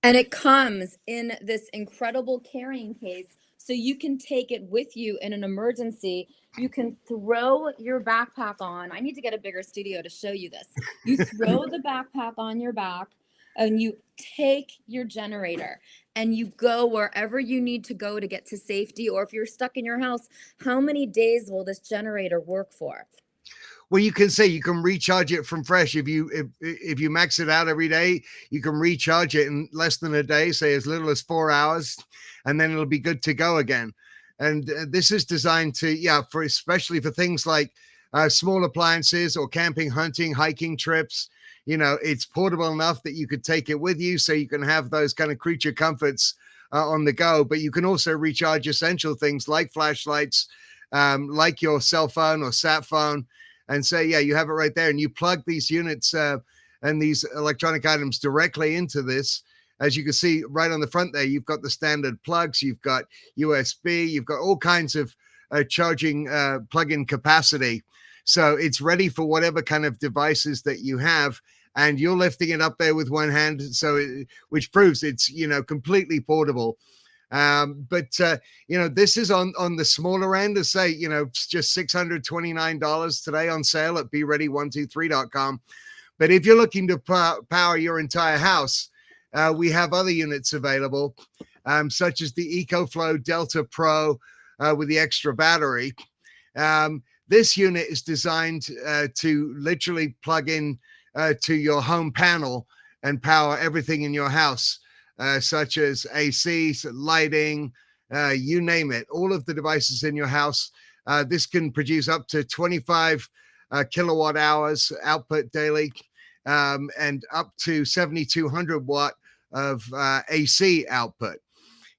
And it comes in this incredible carrying case, so you can take it with you in an emergency. You can throw your backpack on. I need to get a bigger studio to show you this. You throw the backpack on your back, and you take your generator, and you go wherever you need to go to get to safety. Or if you're stuck in your house, how many days will this generator work for? Well, you can say you can recharge it from fresh. If you max it out every day, you can recharge it in less than a day, say as little as 4 hours, and then it'll be good to go again. And this is designed to, for especially for things like small appliances or camping, hunting, hiking trips. It's portable enough that you could take it with you, so you can have those kind of creature comforts on the go. But you can also recharge essential things like flashlights, like your cell phone or sat phone. And say, you have it right there, and you plug these units and these electronic items directly into this. As you can see right on the front there, you've got the standard plugs, you've got USB, you've got all kinds of charging plug-in capacity. So it's ready for whatever kind of devices that you have, and you're lifting it up there with one hand, which proves it's completely portable. But this is on the smaller end to say, it's just $629 today on sale at beready123.com. But if you're looking to power your entire house, we have other units available, such as the EcoFlow Delta Pro with the extra battery. This unit is designed to literally plug in to your home panel and power everything in your house. Such as AC, lighting, you name it, all of the devices in your house. This can produce up to 25 kilowatt hours output daily, and up to 7,200 watt of AC output.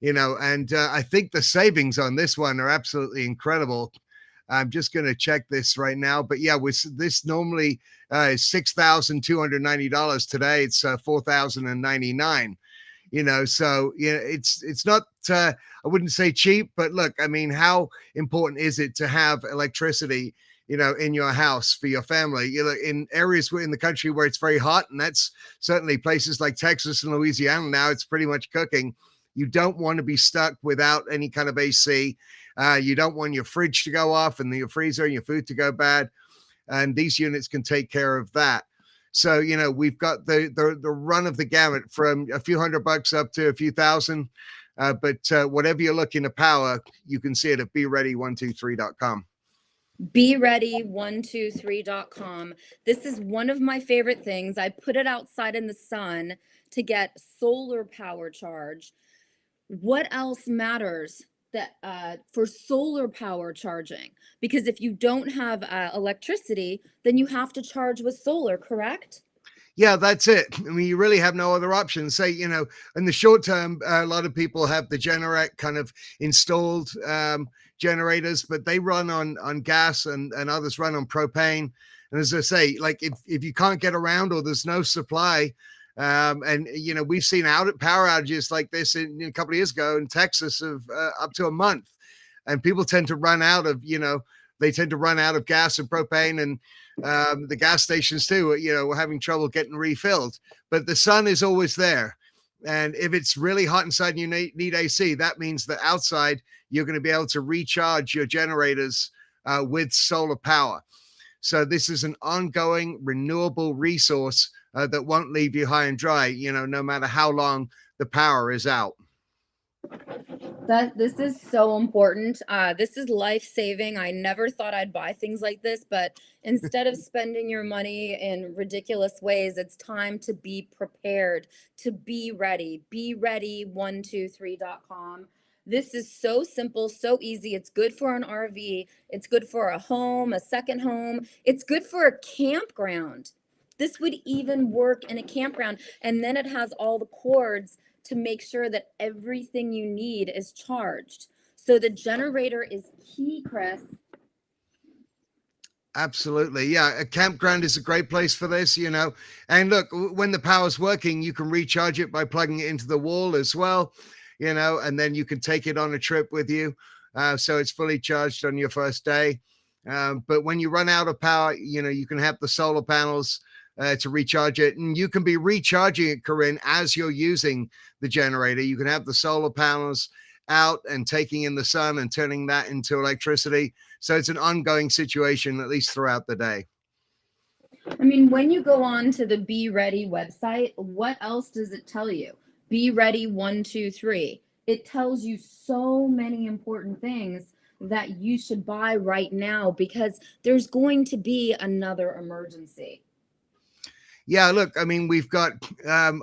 And I think the savings on this one are absolutely incredible. I'm just going to check this right now. But this normally is $6,290 today. It's $4,099. So it's not I wouldn't say cheap, but look, I mean, how important is it to have electricity in your house for your family? In areas in the country where it's very hot, and that's certainly places like Texas and Louisiana now, it's pretty much cooking. You don't want to be stuck without any kind of AC. You don't want your fridge to go off and your freezer and your food to go bad, and these units can take care of that. So, we've got the run of the gamut from a few $100 up to a few thousand. But whatever you're looking to power, you can see it at beready123.com. beready123.com. This is one of my favorite things. I put it outside in the sun to get solar power charge. What else matters that for solar power charging? Because if you don't have electricity, then you have to charge with solar, correct? Yeah, that's it. I mean, you really have no other options. Say, in the short term, a lot of people have the Generac kind of installed generators, but they run on gas, and others run on propane. And as I say, like if you can't get around or there's no supply, and we've seen power outages like this in a couple of years ago in Texas of up to a month, and people tend to run out of they tend to run out of gas and propane, and the gas stations too, we're having trouble getting refilled. But the sun is always there. And if it's really hot inside and you need AC, that means that outside you're going to be able to recharge your generators with solar power. So this is an ongoing renewable resource that won't leave you high and dry, no matter how long the power is out. This is so important. This is life-saving. I never thought I'd buy things like this, but instead of spending your money in ridiculous ways, it's time to be prepared, to be ready. beready123.com. This is so simple, so easy. It's good for an RV. It's good for a home, a second home. It's good for a campground. This would even work in a campground. And then it has all the cords to make sure that everything you need is charged. So the generator is key, Chris. Absolutely. Yeah. A campground is a great place for this, and look, when the power's working, you can recharge it by plugging it into the wall as well, and then you can take it on a trip with you. So it's fully charged on your first day. But when you run out of power, you can have the solar panels to recharge it, and you can be recharging it, Corinne, as you're using the generator. You can have the solar panels out and taking in the sun and turning that into electricity. So it's an ongoing situation, at least throughout the day. I mean, when you go on to the Be Ready website, what else does it tell you? Be Ready 123. It tells you so many important things that you should buy right now because there's going to be another emergency. Yeah, look, I mean, we've got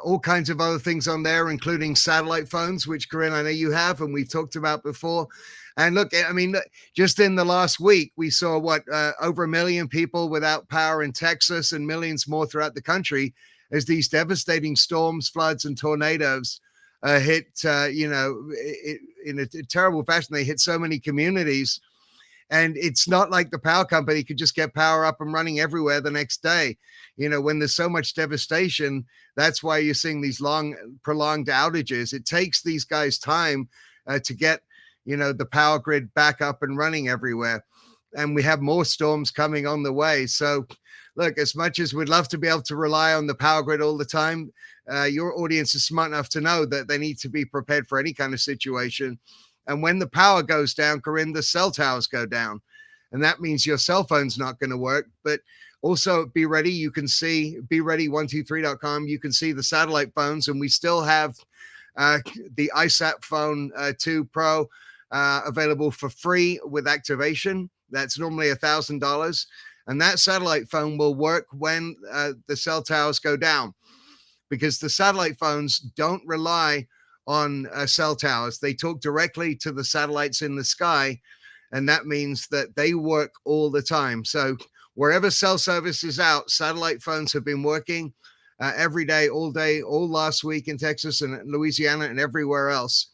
all kinds of other things on there, including satellite phones, which, Corinne, I know you have, and we've talked about before. And look, I mean, just in the last week, we saw over 1 million people without power in Texas and millions more throughout the country as these devastating storms, floods, and tornadoes hit, in a terrible fashion. They hit so many communities. And it's not like the power company could just get power up and running everywhere the next day. When there's so much devastation, that's why you're seeing these long, prolonged outages. It takes these guys time to get, the power grid back up and running everywhere. And we have more storms coming on the way. So, look, as much as we'd love to be able to rely on the power grid all the time, your audience is smart enough to know that they need to be prepared for any kind of situation. And when the power goes down, Corinne, the cell towers go down. And that means your cell phone's not going to work. But also, Be Ready, you can see beready123.com. You can see the satellite phones. And we still have the iSat phone 2 Pro available for free with activation. That's normally $1,000. And that satellite phone will work when the cell towers go down, because the satellite phones don't rely on cell towers. They talk directly to the satellites in the sky, and that means that they work all the time. So wherever cell service is out, satellite phones have been working every day, all last week in Texas and Louisiana and everywhere else.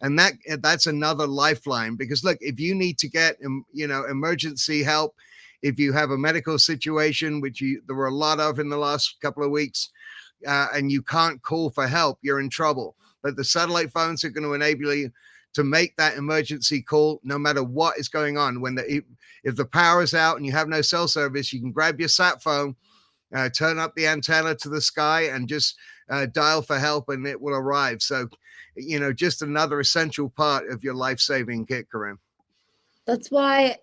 And that's another lifeline, because look, if you need to get emergency help, if you have a medical situation, which there were a lot of in the last couple of weeks, and you can't call for help, you're in trouble. But the satellite phones are going to enable you to make that emergency call no matter what is going on. If the power is out and you have no cell service, you can grab your sat phone, turn up the antenna to the sky, and just dial for help, and it will arrive. So, just another essential part of your life-saving kit, Corinne. That's why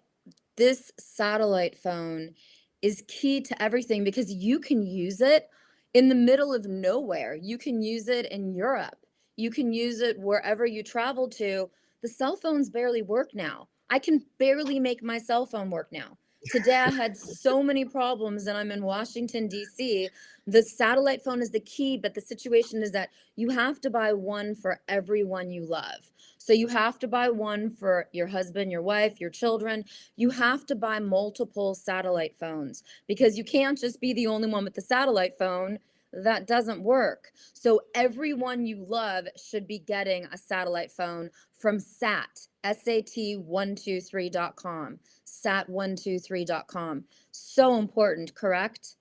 this satellite phone is key to everything, because you can use it in the middle of nowhere. You can use it in Europe. You can use it wherever you travel to. The cell phones barely work now. I can barely make my cell phone work now. Today I had so many problems, and I'm in Washington, D.C. The satellite phone is the key, but the situation is that you have to buy one for everyone you love. So you have to buy one for your husband, your wife, your children. You have to buy multiple satellite phones because you can't just be the only one with the satellite phone. That doesn't work. So everyone you love should be getting a satellite phone from SAT, SAT123.com, SAT123.com. So important, correct?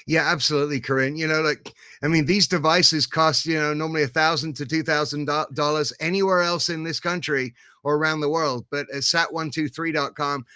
Yeah, absolutely, Corinne. Like, I mean, these devices cost, normally $1,000 to $2,000 anywhere else in this country or around the world. But at sat123.com,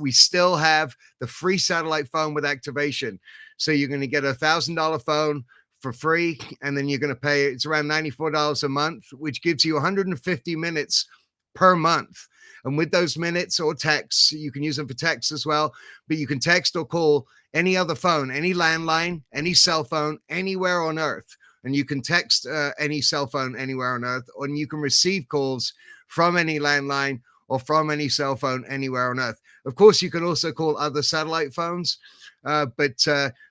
we still have the free satellite phone with activation. So you're going to get $1,000 phone for free, and then you're going to pay, it's around $94 a month, which gives you 150 minutes per month. And with those minutes or texts, you can use them for text as well, but you can text or call any other phone, any landline, any cell phone, anywhere on earth. And you can text any cell phone anywhere on earth, and you can receive calls from any landline or from any cell phone anywhere on earth. Of course, you can also call other satellite phones, but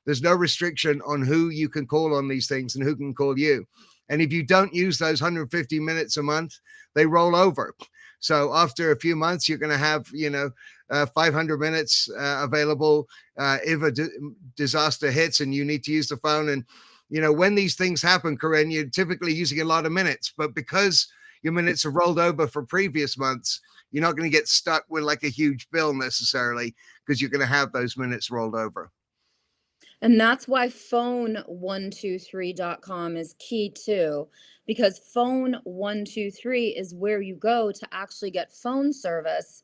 there's no restriction on who you can call on these things and who can call you. And if you don't use those 150 minutes a month, they roll over. So after a few months, you're going to have, 500 minutes available if a disaster hits and you need to use the phone. And, when these things happen, Corinne, you're typically using a lot of minutes, but because your minutes are rolled over for previous months, you're not going to get stuck with like a huge bill necessarily because you're going to have those minutes rolled over. And that's why phone123.com is key too, because phone123 is where you go to actually get phone service.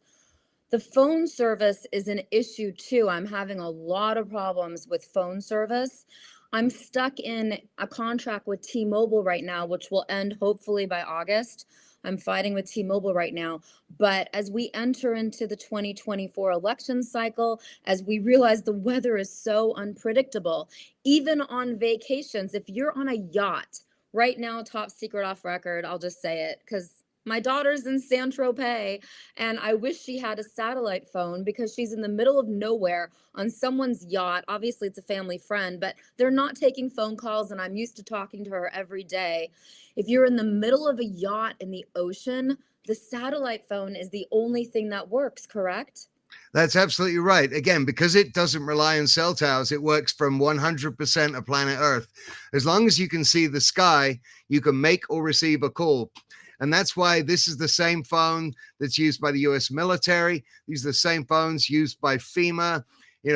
The phone service is an issue too. I'm having a lot of problems with phone service. I'm stuck in a contract with T-Mobile right now, which will end hopefully by August. I'm fighting with T-Mobile right now. But as we enter into the 2024 election cycle, as we realize the weather is so unpredictable, even on vacations, if you're on a yacht right now, top secret off record, I'll just say it because my daughter's in Saint-Tropez, and I wish she had a satellite phone because she's in the middle of nowhere on someone's yacht. Obviously, it's a family friend, but they're not taking phone calls, and I'm used to talking to her every day. If you're in the middle of a yacht in the ocean, the satellite phone is the only thing that works, correct? That's absolutely right. Again, because it doesn't rely on cell towers, it works from 100% of planet Earth. As long as you can see the sky, you can make or receive a call. And that's why this is the same phone that's used by the US military. These are the same phones used by FEMA,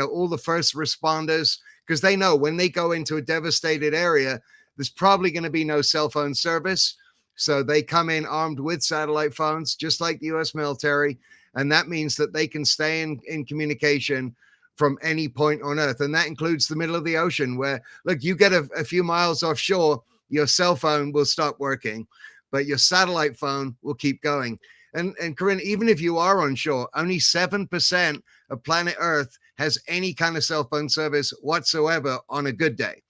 all the first responders, because they know when they go into a devastated area, there's probably going to be no cell phone service. So they come in armed with satellite phones, just like the US military. And that means that they can stay in communication from any point on Earth. And that includes the middle of the ocean where, look, you get a few miles offshore, your cell phone will stop working, but your satellite phone will keep going. And Corinne, even if you are on shore, only 7% of planet Earth has any kind of cell phone service whatsoever on a good day.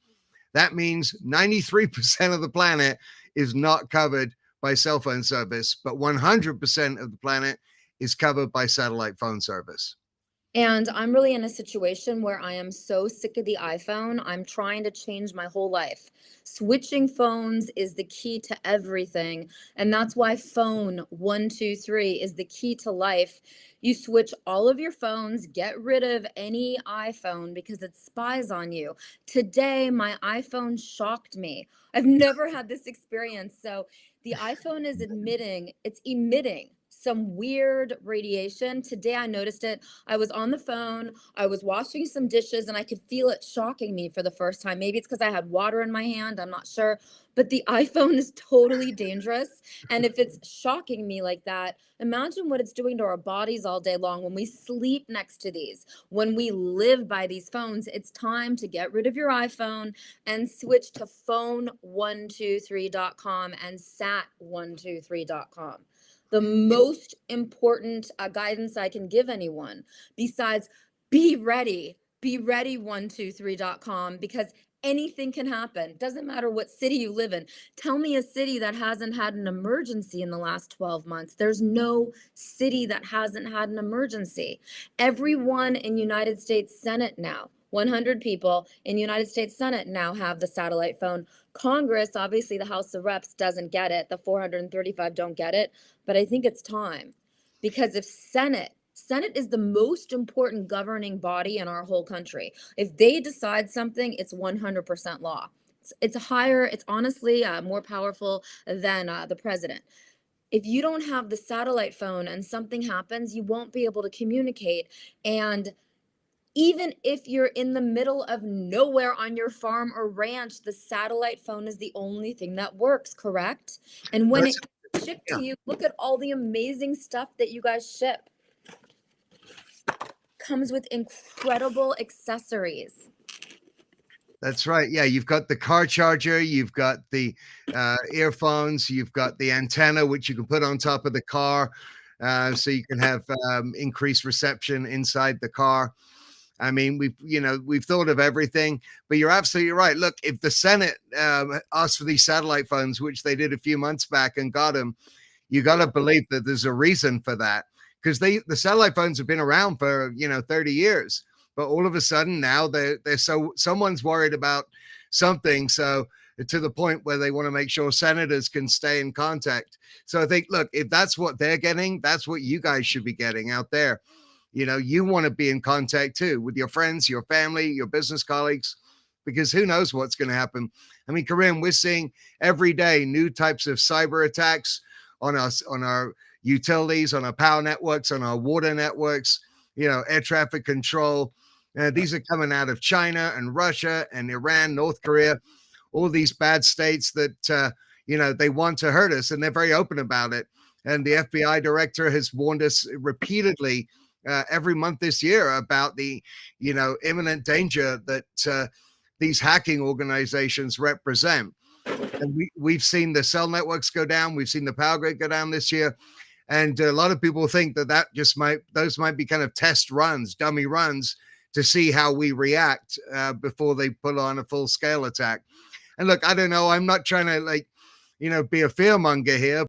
That means 93% of the planet is not covered by cell phone service, but 100% of the planet is covered by satellite phone service. And I'm really in a situation where I am so sick of the iPhone. I'm trying to change my whole life. Switching phones is the key to everything. And that's why phone 123 is the key to life. You switch all of your phones, get rid of any iPhone because it spies on you. Today, my iPhone shocked me. I've never had this experience. So the iPhone is emitting some weird radiation. Today I noticed it. I was on the phone, I was washing some dishes, and I could feel it shocking me for the first time. Maybe it's because I had water in my hand, I'm not sure. But the iPhone is totally dangerous. And if it's shocking me like that, imagine what it's doing to our bodies all day long when we sleep next to these, when we live by these phones. It's time to get rid of your iPhone and switch to phone123.com and sat123.com. The most important guidance I can give anyone, besides be ready 123.com, because anything can happen. Doesn't matter what city you live in. Tell me a city that hasn't had an emergency in the last 12 months. There's no city that hasn't had an emergency. Everyone in United States Senate now, 100 people in United States Senate now have the satellite phone. Congress, obviously the House of Reps doesn't get it. The 435 don't get it, but I think it's time. Because if Senate is the most important governing body in our whole country. If they decide something, it's 100% law. It's higher, it's honestly more powerful than the president. If you don't have the satellite phone and something happens, you won't be able to communicate. And even if you're in the middle of nowhere on your farm or ranch, the satellite phone is the only thing that works, correct? And when it gets shipped to you, look at all the amazing stuff that you guys ship. Comes with incredible accessories. That's right. Yeah, you've got the car charger, you've got the earphones, you've got the antenna, which you can put on top of the car, so you can have increased reception inside the car. I mean, we've thought of everything, but you're absolutely right. Look, if the Senate asked for these satellite phones, which they did a few months back and got them, you got to believe that there's a reason for that, because the satellite phones have been around for 30 years. But all of a sudden now someone's worried about something. So to the point where they want to make sure senators can stay in contact. So I think, look, if that's what they're getting, that's what you guys should be getting out there. You want to be in contact too with your friends, your family, your business colleagues, because who knows what's going to happen. I mean, Corinne, we're seeing every day new types of cyber attacks on us, on our utilities, on our power networks, on our water networks, air traffic control. These are coming out of China and Russia and Iran, North Korea, all these bad states that, they want to hurt us, and they're very open about it. And the FBI director has warned us repeatedly every month this year about the, imminent danger that these hacking organizations represent. And we've seen the cell networks go down. We've seen the power grid go down this year. And a lot of people think those might be kind of test runs, dummy runs, to see how we react before they put on a full scale attack. And look, I don't know. I'm not trying to be a fearmonger here.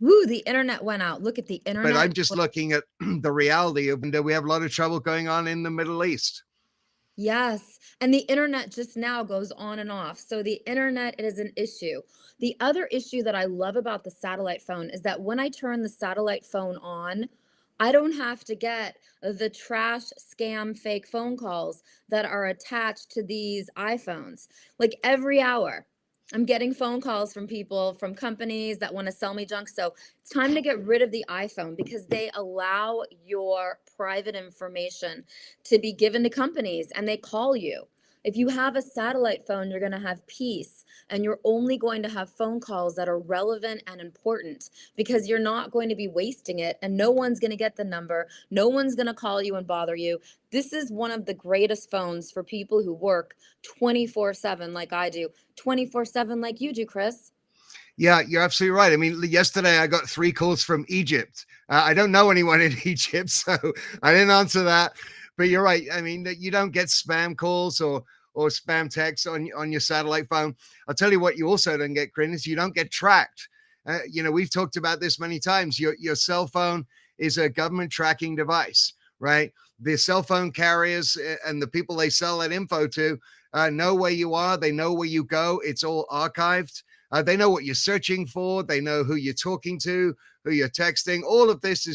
Woo, the internet went out. Look at the internet. But I'm just looking at the reality of, we have a lot of trouble going on in the Middle East. Yes. And the internet just now goes on and off. So the internet is an issue. The other issue that I love about the satellite phone is that when I turn the satellite phone on, I don't have to get the trash, scam, fake phone calls that are attached to these iPhones. Like every hour, I'm getting phone calls from people, from companies that want to sell me junk. So it's time to get rid of the iPhone, because they allow your private information to be given to companies and they call you. If you have a satellite phone, you're going to have peace, and you're only going to have phone calls that are relevant and important, because you're not going to be wasting it, and no one's going to get the number. No one's going to call you and bother you. This is one of the greatest phones for people who work 24/7 like I do, 24/7 like you do, Chris. Yeah, you're absolutely right. I mean, yesterday I got 3 calls from Egypt. I don't know anyone in Egypt, so I didn't answer that. But you're right. I mean, you don't get spam calls or spam texts on your satellite phone. I'll tell you what you also don't get, Corinne, is you don't get tracked. We've talked about this many times. Your cell phone is a government tracking device, right? The cell phone carriers and the people they sell that info to know where you are. They know where you go. It's all archived. They know what you're searching for. They know who you're talking to, who you're texting. All of this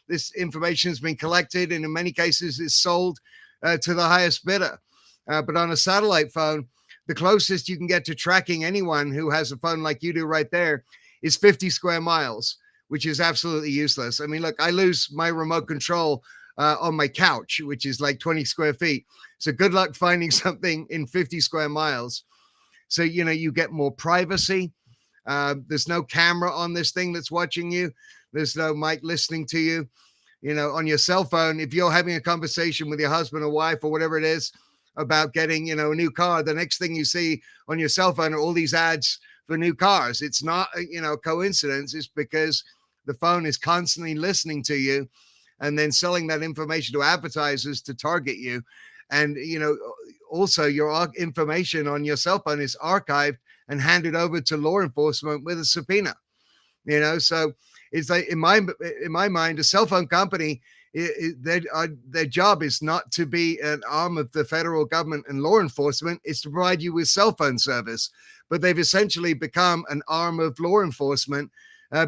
this information has been collected, and in many cases is sold to the highest bidder. But on a satellite phone, the closest you can get to tracking anyone who has a phone like you do right there is 50 square miles, which is absolutely useless. I mean, look, I lose my remote control on my couch, which is like 20 square feet. So good luck finding something in 50 square miles. So, you get more privacy. There's no camera on this thing that's watching you. There's no mic listening to you. On your cell phone, if you're having a conversation with your husband or wife or whatever it is about getting, a new car, the next thing you see on your cell phone are all these ads for new cars. It's not, coincidence. It's because the phone is constantly listening to you and then selling that information to advertisers to target you. And, also your information on your cell phone is archived and handed over to law enforcement with a subpoena. So it's like in my mind, a cell phone company, their job is not to be an arm of the federal government and law enforcement. It's to provide you with cell phone service. But they've essentially become an arm of law enforcement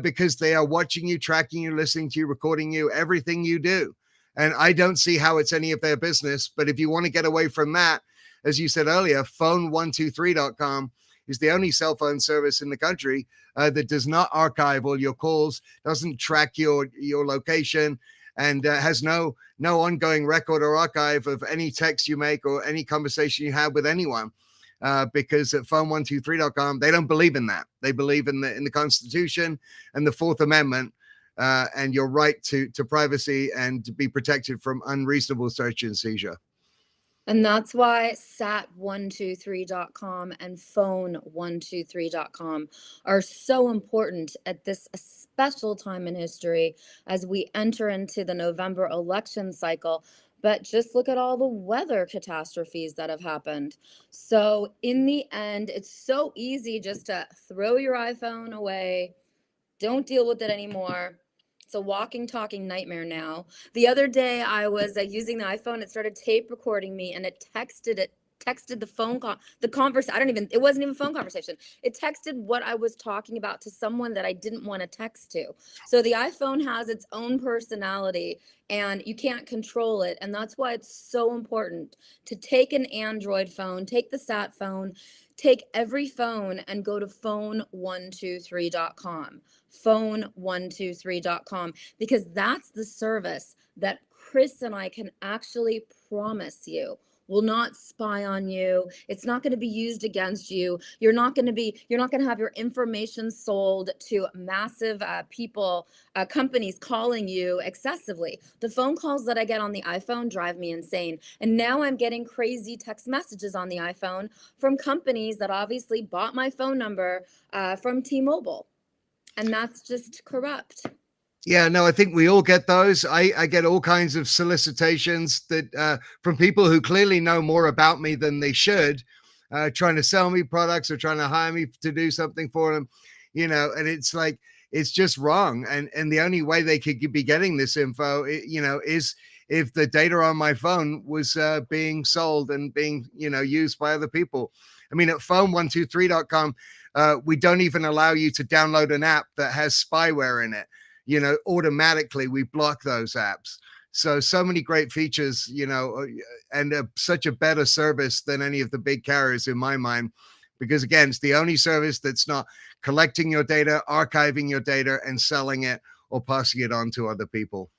because they are watching you, tracking you, listening to you, recording you, everything you do. And I don't see how it's any of their business. But if you want to get away from that, as you said earlier, phone123.com is the only cell phone service in the country that does not archive all your calls, doesn't track your location, and has no ongoing record or archive of any text you make or any conversation you have with anyone. Because at phone123.com, they don't believe in that. They believe in the Constitution and the Fourth Amendment and your right to privacy and to be protected from unreasonable search and seizure. And that's why sat123.com and phone123.com are so important at this special time in history as we enter into the November election cycle. But just look at all the weather catastrophes that have happened. So in the end, it's so easy just to throw your iPhone away. Don't deal with it anymore. It's a walking, talking nightmare now. The other day I was using the iPhone. It started tape recording me, and it texted the phone call, the converse. It wasn't even a phone conversation. It texted what I was talking about to someone that I didn't want to text to. So the iPhone has its own personality and you can't control it. And that's why it's so important to take an Android phone, take the sat phone, take every phone and go to phone123.com. phone123.com, because that's the service that Chris and I can actually promise you will not spy on you. It's not going to be used against you. You're not going to have your information sold to massive companies calling you excessively. The phone calls that I get on the iPhone drive me insane. And now I'm getting crazy text messages on the iPhone from companies that obviously bought my phone number from T-Mobile. And that's just corrupt. Yeah, no, I think we all get those. I get all kinds of solicitations that from people who clearly know more about me than they should, trying to sell me products or trying to hire me to do something for them, and it's like, it's just wrong. And the only way they could be getting this info, is if the data on my phone was being sold and being, used by other people. I mean, at phone123.com, we don't even allow you to download an app that has spyware in it. Automatically we block those apps. So many great features, and such a better service than any of the big carriers in my mind, because again, it's the only service that's not collecting your data, archiving your data and selling it or passing it on to other people.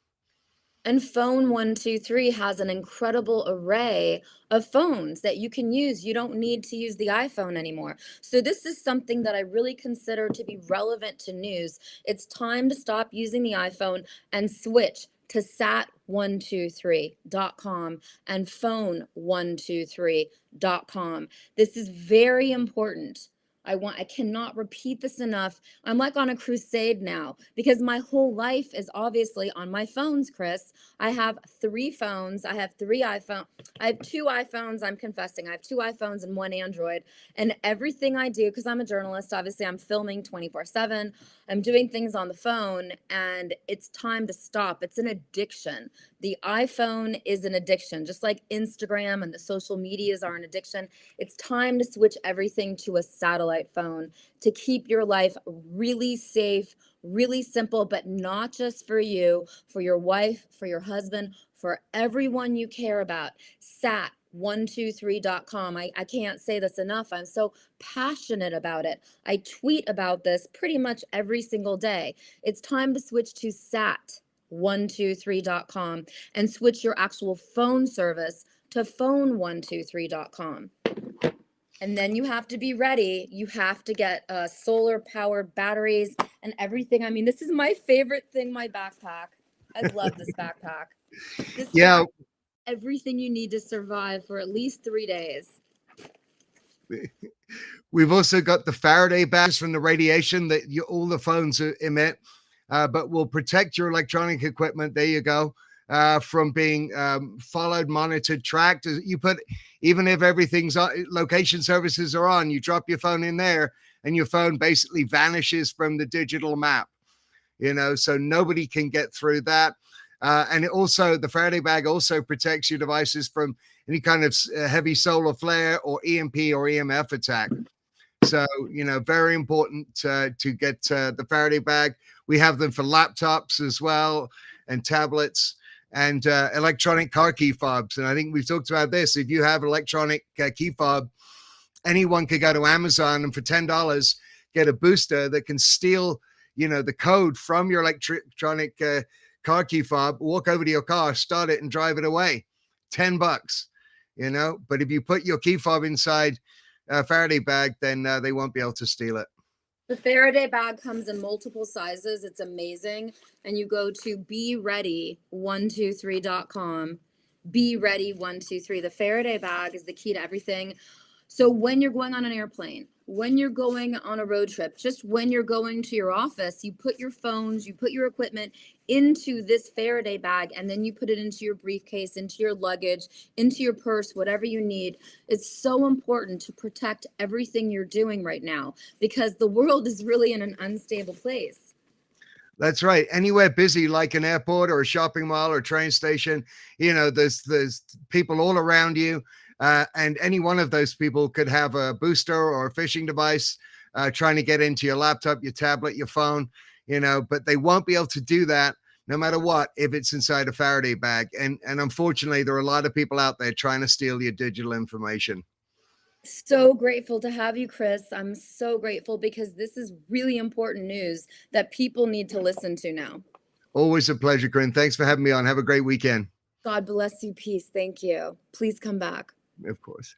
And Phone123 has an incredible array of phones that you can use. You don't need to use the iPhone anymore. So this is something that I really consider to be relevant to news. It's time to stop using the iPhone and switch to sat123.com and phone123.com. This is very important. I cannot repeat this enough. I'm like on a crusade now because my whole life is obviously on my phones, Chris. I have 3 phones. I have 3 iPhones. I have 2 iPhones. I'm confessing. I have 2 iPhones and 1 Android. And everything I do, because I'm a journalist, obviously I'm filming 24/7. I'm doing things on the phone, and it's time to stop. It's an addiction. The iPhone is an addiction, just like Instagram and the social medias are an addiction. It's time to switch everything to a satellite phone to keep your life really safe, really simple, but not just for you, for your wife, for your husband, for everyone you care about. Sat123.com. I can't say this enough. I'm so passionate about it. I tweet about this pretty much every single day. It's time to switch to sat123.com and switch your actual phone service to phone123.com. And then you have to be ready. You have to get solar powered batteries and everything. I mean, this is my favorite thing, my backpack. I love this backpack. This Yeah. Everything you need to survive for at least 3 days. We've also got the Faraday bags from the radiation that all the phones emit, but will protect your electronic equipment. There you go. from being followed, monitored, tracked. You put, even if everything's on, location services are on, you drop your phone in there and your phone basically vanishes from the digital map, so nobody can get through that. And it also, the Faraday bag also protects your devices from any kind of heavy solar flare or EMP or EMF attack. So, very important to get the Faraday bag. We have them for laptops as well, and tablets, and electronic car key fobs. And I think we've talked about this. If you have electronic key fob, anyone could go to Amazon and for $10 get a booster that can steal, the code from your electronic car key fob, walk over to your car, start it, and drive it away. $10, But if you put your key fob inside a Faraday bag, then they won't be able to steal it. The Faraday bag comes in multiple sizes. It's amazing. And you go to beready123.com. Beready123. The Faraday bag is the key to everything. So when you're going on an airplane, when you're going on a road trip, just when you're going to your office, you put your phones, you put your equipment into this Faraday bag, and then you put it into your briefcase, into your luggage, into your purse, whatever you need. It's so important to protect everything you're doing right now, because the world is really in an unstable place. That's right. Anywhere busy, like an airport or a shopping mall or train station, there's people all around you. And any one of those people could have a booster or a phishing device trying to get into your laptop, your tablet, your phone, but they won't be able to do that no matter what if it's inside a Faraday bag. And unfortunately, there are a lot of people out there trying to steal your digital information. So grateful to have you, Chris. I'm so grateful, because this is really important news that people need to listen to now. Always a pleasure, Corinne. Thanks for having me on. Have a great weekend. God bless you. Peace. Thank you. Please come back. Of course.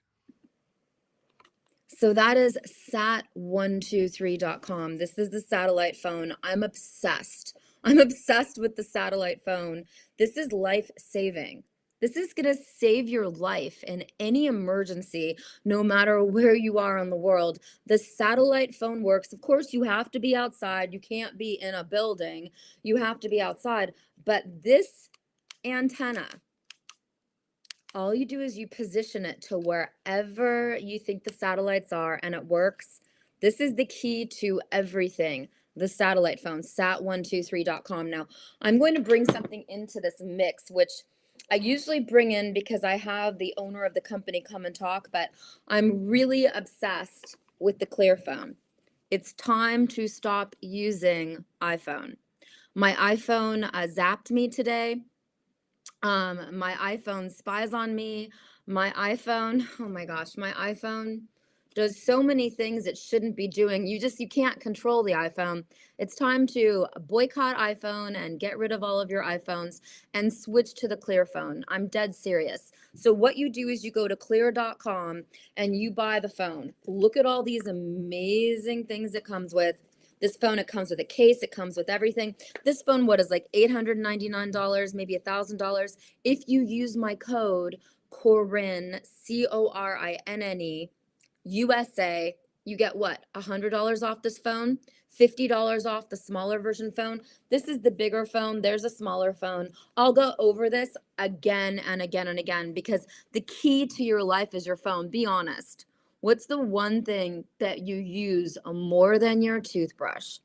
So that is sat123.com. This is the satellite phone. I'm obsessed. I'm obsessed with the satellite phone. This is life-saving. This is going to save your life in any emergency, no matter where you are in the world. The satellite phone works. Of course, you have to be outside. You can't be in a building. You have to be outside. But this antenna, all you do is you position it to wherever you think the satellites are, and it works. This is the key to everything. The satellite phone, sat123.com. Now, I'm going to bring something into this mix, which I usually bring in because I have the owner of the company come and talk, but I'm really obsessed with the Clear phone. It's time to stop using iPhone. My iPhone zapped me today. My iPhone spies on me. My iPhone, oh my gosh, my iPhone does so many things it shouldn't be doing. You can't control the iPhone. It's time to boycott iPhone and get rid of all of your iPhones and switch to the Clear phone. I'm dead serious. So what you do is you go to clear.com and you buy the phone. Look at all these amazing things it comes with. This phone, it comes with a case, it comes with everything. This phone, what is like $899, maybe $1,000. If you use my code Corinne, CORINNE, USA, you get what? $100 off this phone, $50 off the smaller version phone. This is the bigger phone. There's a smaller phone. I'll go over this again and again and again, because the key to your life is your phone. Be honest. What's the one thing that you use more than your toothbrush?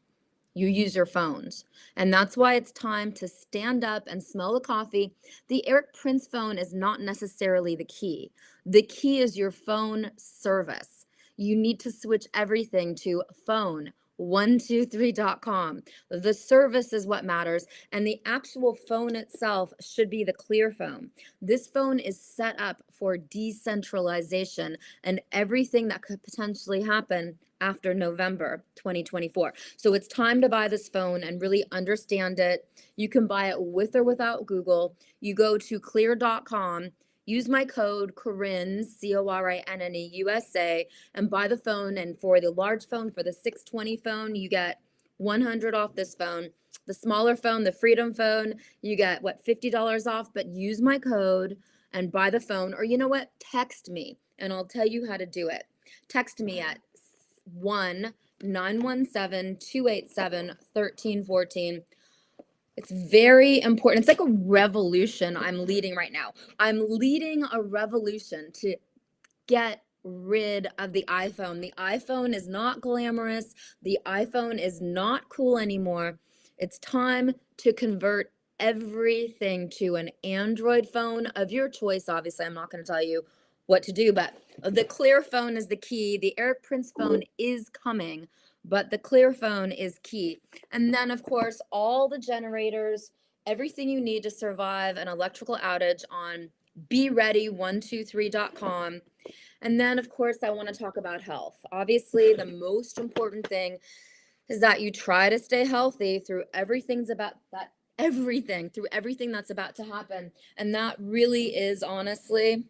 You use your phones. And that's why it's time to stand up and smell the coffee. The Eric Prince phone is not necessarily the key. The key is your phone service. You need to switch everything to phone123.com. The service is what matters, and the actual phone itself should be the Clear phone. This phone is set up for decentralization and everything that could potentially happen after November 2024. So it's time to buy this phone and really understand it. You can buy it with or without Google. You go to clear.com, use my code Corinne, CORINNE, USA, and buy the phone. And for the large phone, for the 620 phone, you get $100 off this phone. The smaller phone, the Freedom phone, you get $50 off, but use my code and buy the phone. Or you know what? Text me and I'll tell you how to do it. Text me at 1-917-287-1314. It's very important. It's like a revolution I'm leading right now. I'm leading a revolution to get rid of the iPhone. The iPhone is not glamorous. The iPhone is not cool anymore. It's time to convert everything to an Android phone of your choice. Obviously, I'm not going to tell you what to do, but the Clear phone is the key. The Eric Prince phone is coming, but the Clear phone is key. And then, of course, all the generators, everything you need to survive an electrical outage on beready123.com. And then, of course, I want to talk about health. Obviously, the most important thing is that you try to stay healthy through everything that's about to happen. And that really is honestly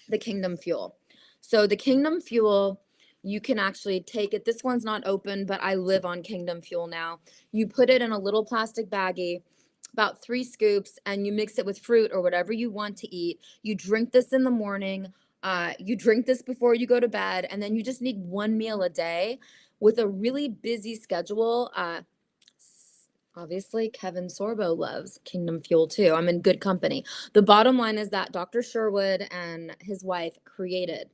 the Kingdom Fuel. So the Kingdom Fuel, you can actually take it. This one's not open, but I live on Kingdom Fuel now. You put it in a little plastic baggie, about 3 scoops, and you mix it with fruit or whatever you want to eat. You drink this in the morning. You drink this before you go to bed, and then you just need 1 meal a day with a really busy schedule. Obviously, Kevin Sorbo loves Kingdom Fuel too. I'm in good company. The bottom line is that Dr. Sherwood and his wife created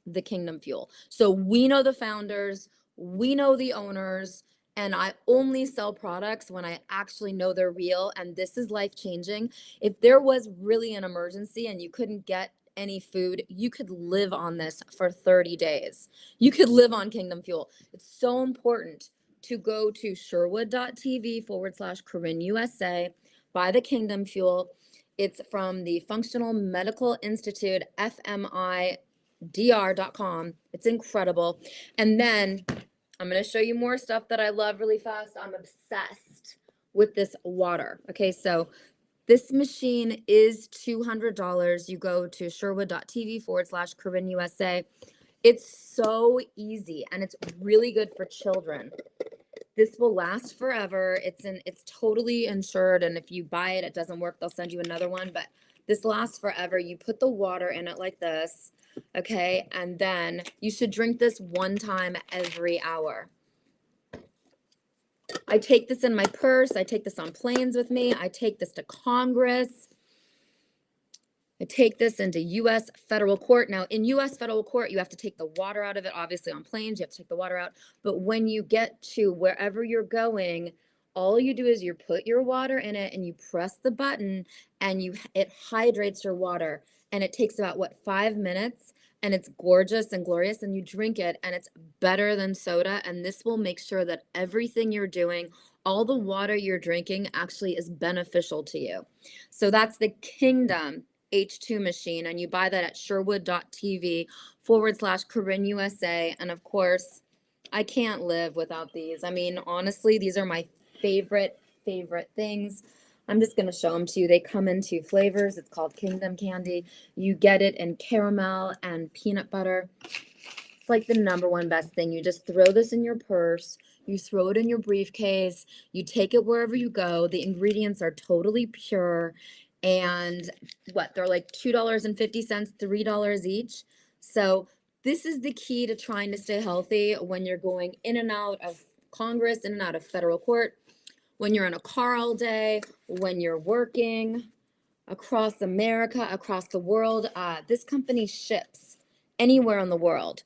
the Kingdom Fuel. So we know the founders, we know the owners, and I only sell products when I actually know they're real, and this is life-changing. If there was really an emergency and you couldn't get any food, you could live on this for 30 days. You could live on Kingdom Fuel. It's so important to go to sherwood.tv/Corinne USA, buy the Kingdom Fuel. It's from the Functional Medical Institute, FMIDR.com. It's incredible. And then I'm going to show you more stuff that I love really fast. I'm obsessed with this water. Okay, so this machine is $200. You go to sherwood.tv/Corinne USA. It's so easy and it's really good for children. This will last forever. It's totally insured, and if you buy it, it doesn't work, they'll send you another one, but this lasts forever. You put the water in it like this, okay? And then you should drink this 1 time every hour. I take this in my purse. I take this on planes with me. I take this to Congress. I take this into U.S. federal court. Now, in U.S. federal court, you have to take the water out of it. Obviously, on planes, you have to take the water out. But when you get to wherever you're going, all you do is you put your water in it and you press the button and it hydrates your water. And it takes about, 5 minutes? And it's gorgeous and glorious, and you drink it, and it's better than soda. And this will make sure that everything you're doing, all the water you're drinking actually is beneficial to you. So that's the Kingdom H2 machine, and you buy that at sherwood.tv/Corinne USA. And of course, I can't live without these. I mean, honestly, these are my favorite things. I'm just going to show them to you. They come in 2 flavors. It's called Kingdom Candy. You get it in caramel and peanut butter. It's like the #1 best thing. You just throw this in your purse. You throw it in your briefcase. You take it wherever you go. The ingredients are totally pure. And they're like $2.50, $3 each. So this is the key to trying to stay healthy when you're going in and out of Congress, in and out of federal court, when you're in a car all day, when you're working across America, across the world. This company ships anywhere in the world.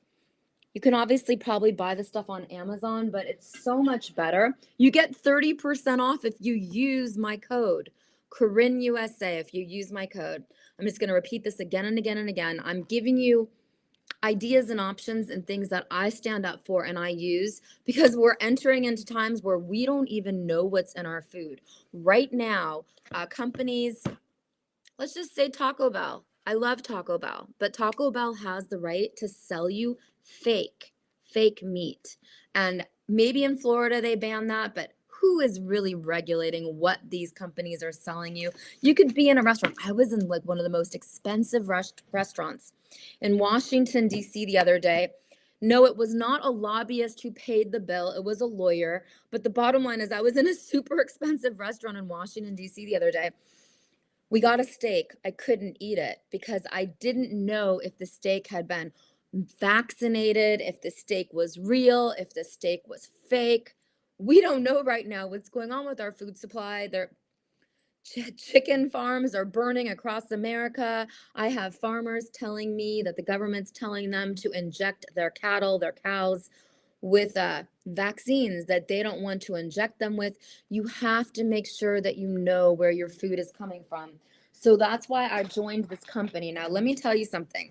You can obviously probably buy the stuff on Amazon, but it's so much better. You get 30% off if you use my code, Corinne USA, if you use my code. I'm just going to repeat this again and again and again. I'm giving you ideas and options and things that I stand up for and I use, because we're entering into times where we don't even know what's in our food. Right now, companies, let's just say Taco Bell. I love Taco Bell, but Taco Bell has the right to sell you fake meat. And maybe in Florida they ban that, but who is really regulating what these companies are selling you? You could be in a restaurant. I was in like one of the most expensive restaurants in Washington, D.C. the other day. No, it was not a lobbyist who paid the bill. It was a lawyer. But the bottom line is I was in a super expensive restaurant in Washington, D.C. the other day. We got a steak. I couldn't eat it because I didn't know if the steak had been vaccinated, if the steak was real, if the steak was fake. We don't know right now what's going on with our food supply. Chicken farms are burning across America. I have farmers telling me that the government's telling them to inject their cattle, their cows, with vaccines that they don't want to inject them with. You have to make sure that you know where your food is coming from. So that's why I joined this company. Now, let me tell you something.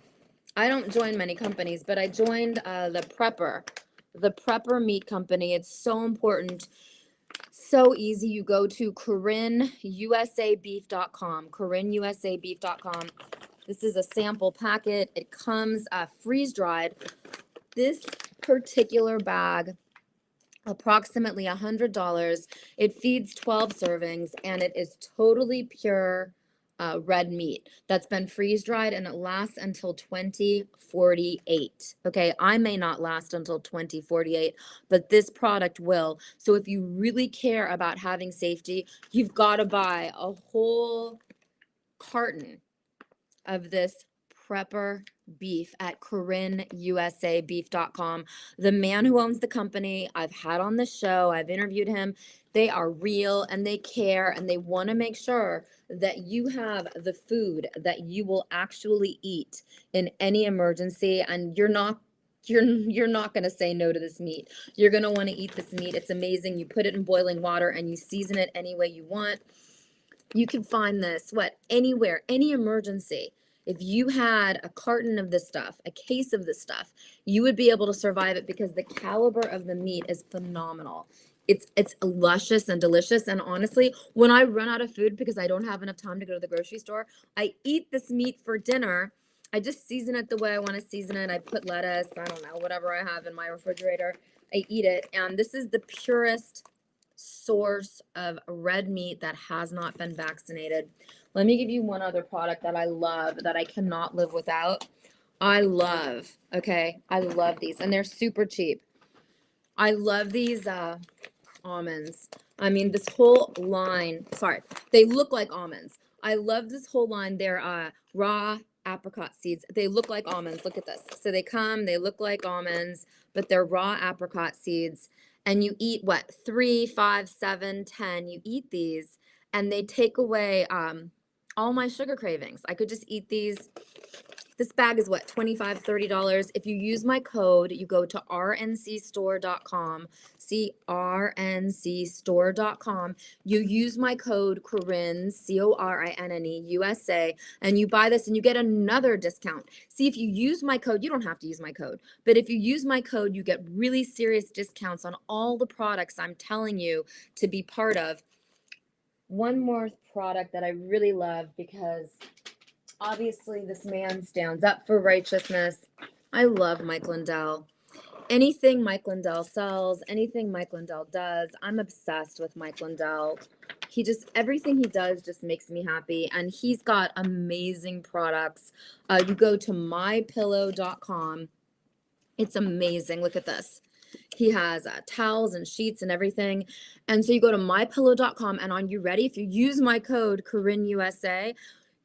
I don't join many companies, but I joined the Prepper Meat Company. It's so important. So easy. You go to CorinneUSABeef.com, CorinneUSABeef.com. This is a sample packet. It comes freeze dried. This particular bag, approximately $100. It feeds 12 servings, and it is totally pure red meat that's been freeze dried, and it lasts until 2048. Okay, I may not last until 2048, but this product will. So if you really care about having safety, you've got to buy a whole carton of this Prepper beef at CorinneUSABeef.com. The man who owns the company, I've had on the show, I've interviewed him. They are real and they care, and they want to make sure that you have the food that you will actually eat in any emergency, and you're not going to say no to this meat. You're going to want to eat this meat. It's amazing. You put it in boiling water and you season it any way you want. You can find this anywhere, any emergency. If you had a carton of this stuff, a case of this stuff, you would be able to survive it because the caliber of the meat is phenomenal. It's luscious and delicious. And honestly, when I run out of food because I don't have enough time to go to the grocery store, I eat this meat for dinner. I just season it the way I want to season it. I put lettuce, I don't know, whatever I have in my refrigerator. I eat it. And this is the purest source of red meat that has not been vaccinated. Let me give you one other product that I love, that I cannot live without. I love these, and they're super cheap. I love these almonds. I mean, this whole line, they look like almonds. I love this whole line. They're raw apricot seeds. They look like almonds. Look at this. So they look like almonds, but they're raw apricot seeds. And you eat 3, 5, 7, 10. You eat these, and they take away all my sugar cravings. I could just eat these. This bag is $25, $30. If you use my code, you go to rncstore.com, rncstore.com. You use my code Corinne, CORINNE, USA, and you buy this and you get another discount. See, if you use my code, you don't have to use my code, but if you use my code, you get really serious discounts on all the products I'm telling you to be part of. One more product that I really love, because obviously this man stands up for righteousness. I love Mike Lindell. Anything Mike Lindell sells, anything Mike Lindell does, I'm obsessed with Mike Lindell. Everything he does just makes me happy, and he's got amazing products. You go to mypillow.com. It's amazing. Look at this. He has towels and sheets and everything. And so you go to mypillow.com, and on you ready? If you use my code CorinneUSA,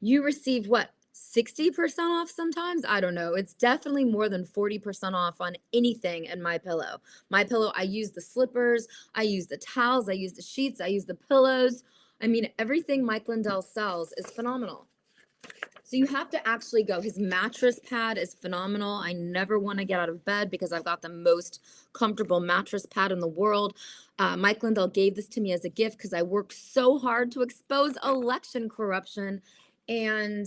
you receive 60% off sometimes? I don't know. It's definitely more than 40% off on anything in My Pillow. My Pillow, I use the slippers, I use the towels, I use the sheets, I use the pillows. I mean, everything Mike Lindell sells is phenomenal. So you have to actually go. His mattress pad is phenomenal. I never want to get out of bed because I've got the most comfortable mattress pad in the world. Mike Lindell gave this to me as a gift because I worked so hard to expose election corruption. And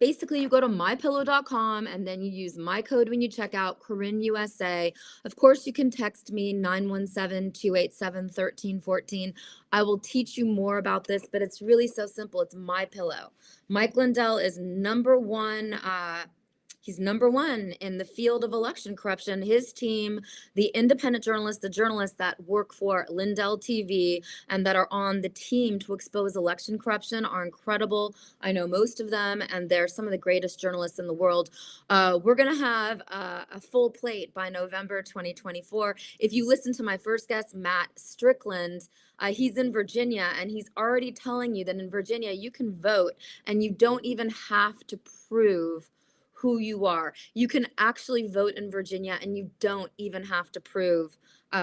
basically, you go to mypillow.com, and then you use my code when you check out, Corinne USA. Of course, you can text me 917-287-1314. I will teach you more about this, but it's really so simple. It's My Pillow. Mike Lindell is number one. He's number one in the field of election corruption. His team, the independent journalists, the journalists that work for Lindell TV and that are on the team to expose election corruption, are incredible. I know most of them, and they're some of the greatest journalists in the world. We're going to have a full plate by November 2024. If you listen to my first guest, Matt Strickland, he's in Virginia, and he's already telling you that in Virginia you can vote and you don't even have to prove who you are. You can actually vote in Virginia, and you don't even have to prove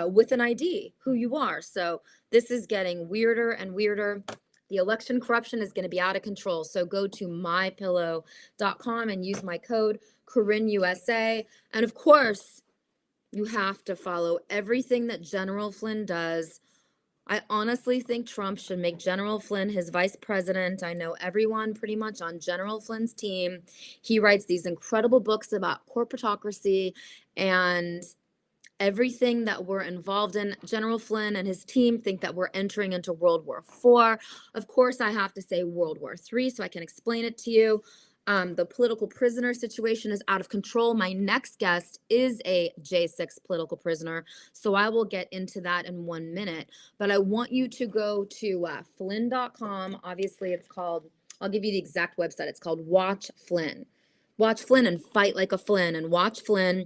with an ID who you are. So this is getting weirder and weirder. The election corruption is going to be out of control. So go to mypillow.com and use my code CorinneUSA. And of course, you have to follow everything that General Flynn does. I honestly think Trump should make General Flynn his vice president. I know everyone pretty much on General Flynn's team. He writes these incredible books about corporatocracy and everything that we're involved in. General Flynn and his team think that we're entering into World War IV. Of course, I have to say World War III so I can explain it to you. The political prisoner situation is out of control. My next guest is a J6 political prisoner, so I will get into that in 1 minute. But I want you to go to Flynn.com. Obviously, it's called, I'll give you the exact website. It's called Watch Flynn. Watch Flynn and fight like a Flynn and watch Flynn.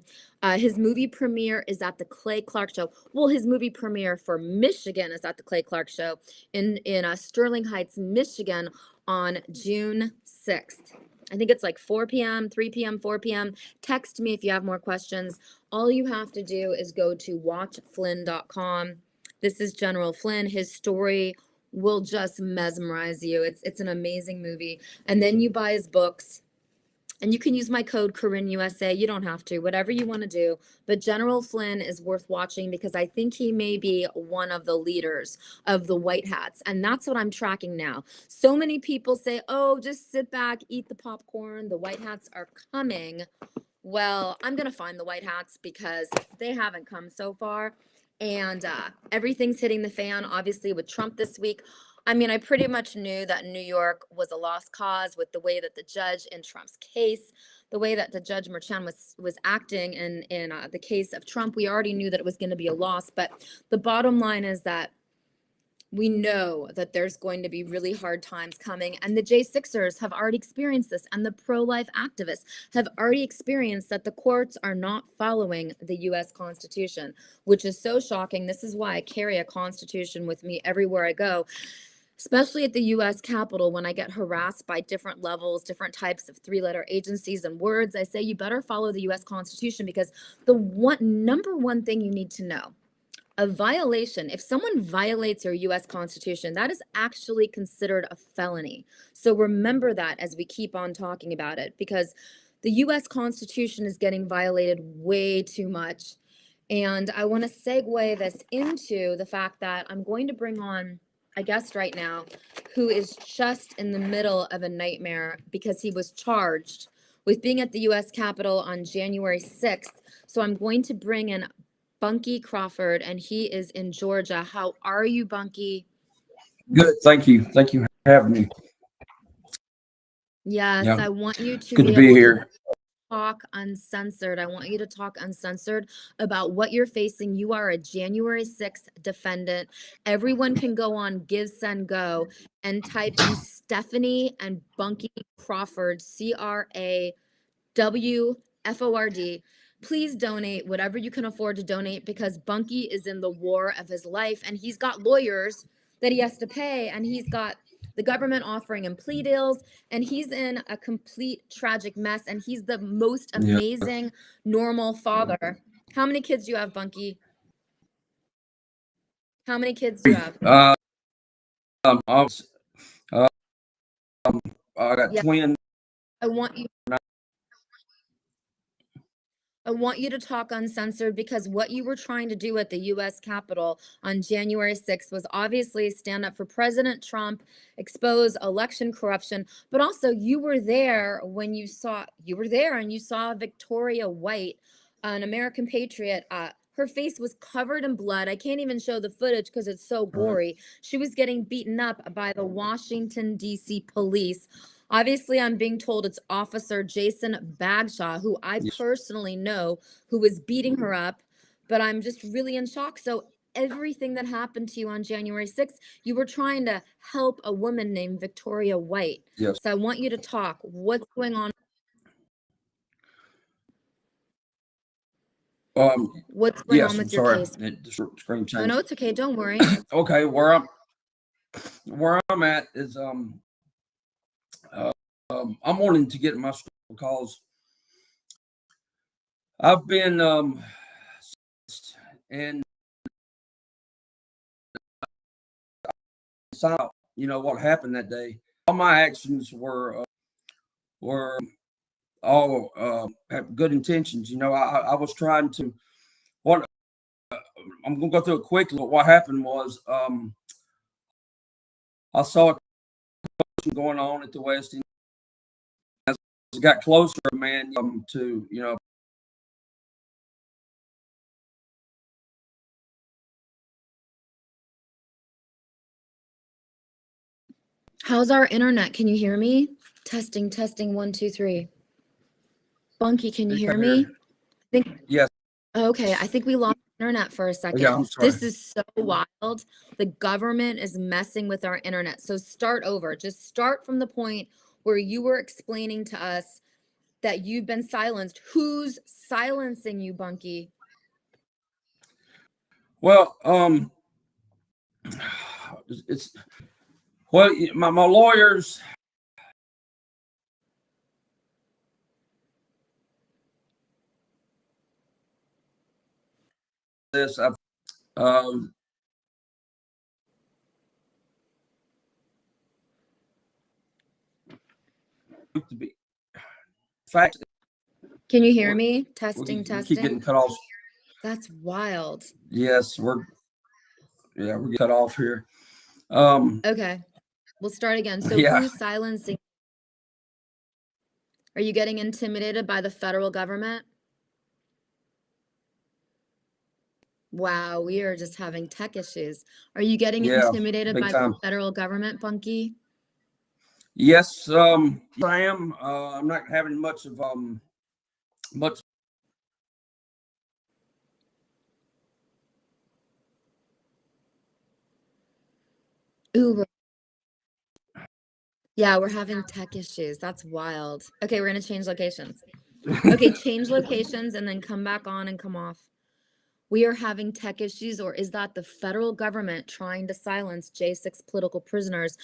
His movie premiere is at the Clay Clark Show. Well, his movie premiere for Michigan is at the Clay Clark Show in Sterling Heights, Michigan on June 6th. I think it's like 4 p.m., 3 p.m., 4 p.m. Text me if you have more questions. All you have to do is go to watchflynn.com. This is General Flynn. His story will just mesmerize you. It's an amazing movie. And then you buy his books. And you can use my code CorinneUSA. You don't have to, whatever you want to do. But General Flynn is worth watching because I think he may be one of the leaders of the White Hats. And that's what I'm tracking now. So many people say, oh, just sit back, eat the popcorn. The White Hats are coming. Well, I'm going to find the White Hats because they haven't come so far. And everything's hitting the fan, obviously, with Trump this week. I mean, I pretty much knew that New York was a lost cause with the way that the judge in Trump's case, the way that the Judge Merchan was acting in the case of Trump. We already knew that it was going to be a loss. But the bottom line is that we know that there's going to be really hard times coming. And the J6ers have already experienced this. And the pro-life activists have already experienced that the courts are not following the U.S. Constitution, which is so shocking. This is why I carry a Constitution with me everywhere I go. Especially at the U.S. Capitol, when I get harassed by different levels, different types of three-letter agencies and words, I say you better follow the U.S. Constitution because the number one thing you need to know, a violation, if someone violates your U.S. Constitution, that is actually considered a felony. So remember that as we keep on talking about it, because the U.S. Constitution is getting violated way too much. And I want to segue this into the fact that I'm going to bring on a guest right now who is just in the middle of a nightmare because he was charged with being at the U.S. Capitol on January 6th. So I'm going to bring in Bunky Crawford, and he is in Georgia. How are you, Bunky? Good. Thank you. Thank you for having me. Yes, Yeah. I want you to Good to be be here. talk uncensored. I want you to talk uncensored about what you're facing. You are a January 6th defendant. Everyone can go on Give, Send, Go and type in Stephanie and Bunky Crawford, CRAWFORD. Please donate whatever you can afford to donate because Bunky is in the war of his life and he's got lawyers that he has to pay and he's got the government offering him plea deals, and he's in a complete tragic mess, and he's the most amazing, normal father. How many kids do you have, Bunky? How many kids do you have? I got twins. I want you to talk uncensored because what you were trying to do at the U.S. Capitol on January 6th was obviously stand up for President Trump, expose election corruption, but also you were there when you saw Victoria White, an American patriot. Her face was covered in blood. I can't even show the footage because it's so gory. She was getting beaten up by the Washington, D.C. police. Obviously, I'm being told it's Officer Jason Bagshaw, who I personally know, who was beating her up, but I'm just really in shock. So everything that happened to you on January 6th, you were trying to help a woman named Victoria White. Yes. So I want you to talk. What's going on? What's going on with your case? The screen changed. Oh, no, it's okay. Don't worry. Okay, where I'm at is I'm wanting to get my story because I've been and saw what happened that day. All my actions were all have good intentions. I was trying to what I'm gonna go through it quickly. But what happened was I saw a commotion going on at the West End. As it got closer, man, to How's our internet? Can you hear me? Testing, testing, 1, 2, 3. Bunky, can you hear me? I think. Yes. Okay, I think we lost internet for a second. Yeah, I'm sorry. This is so wild. The government is messing with our internet. So start over. Just start from the point where you were explaining to us that you've been silenced. Who's silencing you, Bunky? Well, it's my lawyers. This I've to be fact. Can you hear me? We Testing, keep testing. getting cut off. That's wild. Yes, we're getting cut off here. Okay, we'll start again. So Yeah. who's silencing? Are you getting intimidated by the federal government? Wow, we are just having tech issues. Are you getting Yeah, intimidated big by time. the federal government, Bunky? Yes, I am. I'm not having much of much. Ooh, yeah, we're having tech issues. That's wild. Okay, we're gonna change locations. Okay, change locations and then come back on and come off. We are having tech issues, or is that the federal government trying to silence J6 political prisoners?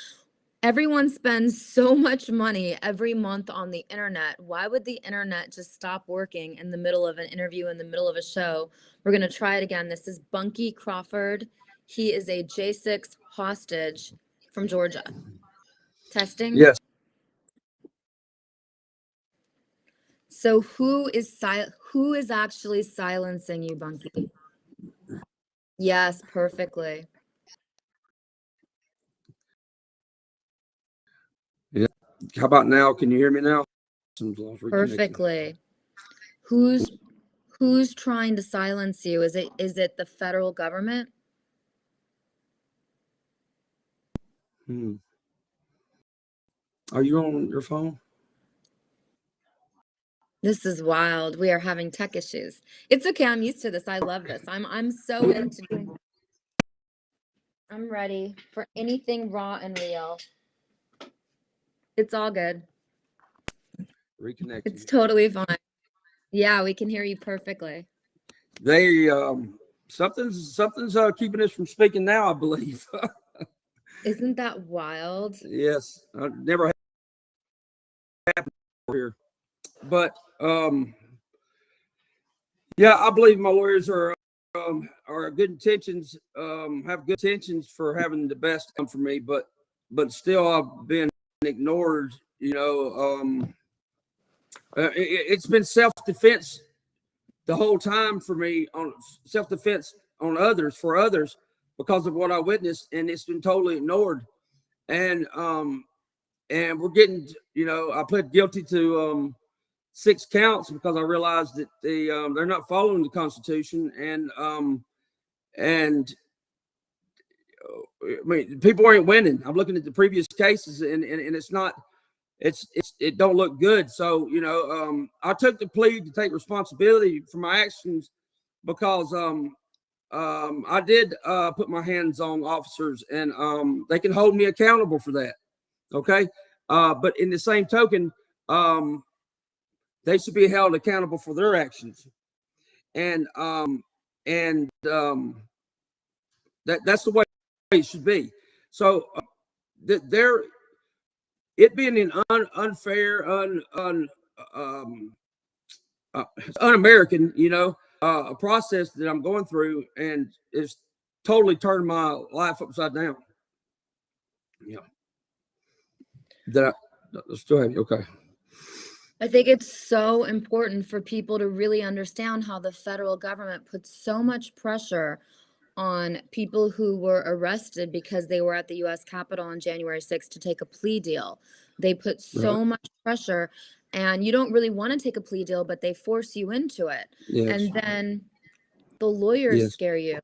Everyone spends so much money every month on the internet. Why would the internet just stop working in the middle of an interview, in the middle of a show? We're going to try it again. This is Bunky Crawford. He is a J6 hostage from Georgia. Testing? Yes. So who is actually silencing you, Bunky? Yes, perfectly. Yeah. How about now? Can you hear me now? Perfectly. Who's trying to silence you? Is it the federal government? Are you on your phone? This is wild. We are having tech issues. It's okay. I'm used to this. I love this. I'm so into doing. I'm ready for anything raw and real. It's all good. Reconnect. It's totally fine. Yeah, we can hear you perfectly. They something's keeping us from speaking now, I believe. Isn't that wild? Yes, I never happened here, but yeah, I believe my lawyers are good intentions, have good intentions for having the best come for me, but still I've been ignored. It's been self-defense the whole time for me, on self-defense on others, for others, because of what I witnessed, and it's been totally ignored. And we're getting, I pled guilty to 6 counts because I realized that they're not following the Constitution, and I mean, people ain't winning. I'm looking at the previous cases, and it's not. It don't look good. So, I took the plea to take responsibility for my actions because I did put my hands on officers, and they can hold me accountable for that. Okay. But in the same token, they should be held accountable for their actions. And that's the way it should be. So there, it being an unfair, it's un-American, a process that I'm going through, and it's totally turned my life upside down. Yeah. Let's go ahead. Okay. I think it's so important for people to really understand how the federal government puts so much pressure on people who were arrested because they were at the U.S. Capitol on January 6th to take a plea deal. They put so much pressure, and you don't really want to take a plea deal, but they force you into it. Yes. And then the lawyers scare you.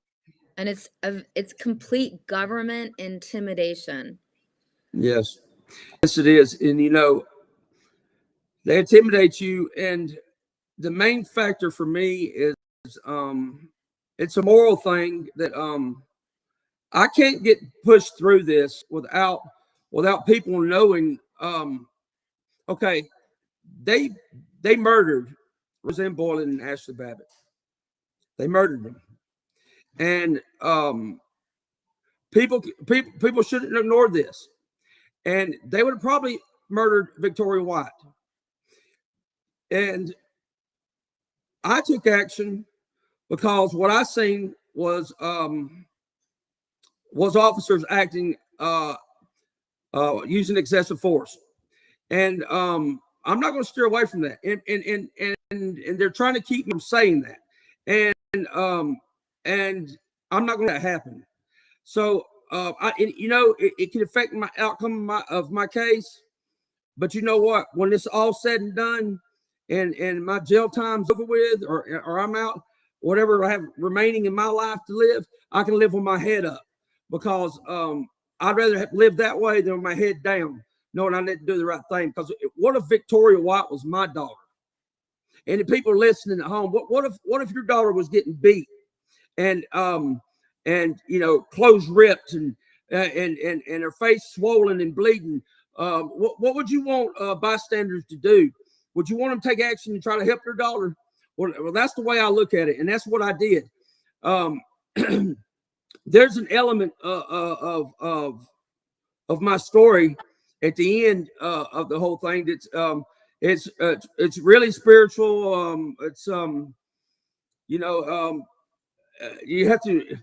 And it's complete government intimidation. Yes. Yes, it is. And, they intimidate you. And the main factor for me is it's a moral thing that I can't get pushed through this without people knowing, okay, they murdered Roseanne Boylan and Ashley Babbitt. They murdered them. And people shouldn't ignore this. And they would have probably murdered Victoria White. And I took action because what I seen was officers acting using excessive force. And I'm not going to steer away from that. And they're trying to keep me from saying that. And I'm not going to let that happen. So it can affect my outcome of my case. But you know what? When it's all said and done, and my jail time's over with, or I'm out, whatever I have remaining in my life to live, I can live with my head up, because I'd rather live that way than with my head down, knowing I need to do the right thing. Because what if Victoria White was my daughter? And the people listening at home, what if your daughter was getting beat and clothes ripped and her face swollen and bleeding? What would you want bystanders to do? Would you want them to take action and try to help their daughter? Well, that's the way I look at it, and that's what I did. There's an element of my story at the end of the whole thing that's it's really spiritual. You have to.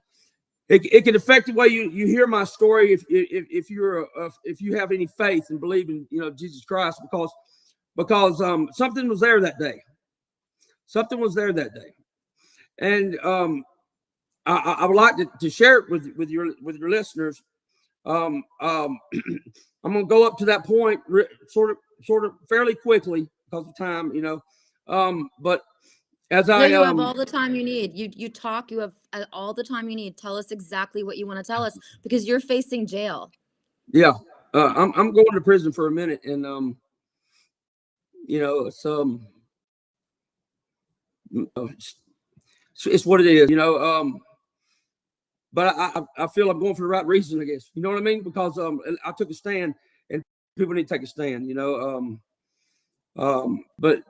It can affect the way you hear my story if you have any faith and believe in Jesus Christ, because something was there that day. Something was there that day, and I would like to share it with your listeners. I'm going to go up to that point sort of fairly quickly because of time, but. You have all the time you need. You talk. You have all the time you need. Tell us exactly what you want to tell us, because you're facing jail. Yeah, I'm going to prison for a minute, and it's what it is, But I feel I'm going for the right reason, I guess. You know what I mean? Because I took a stand, and people need to take a stand. But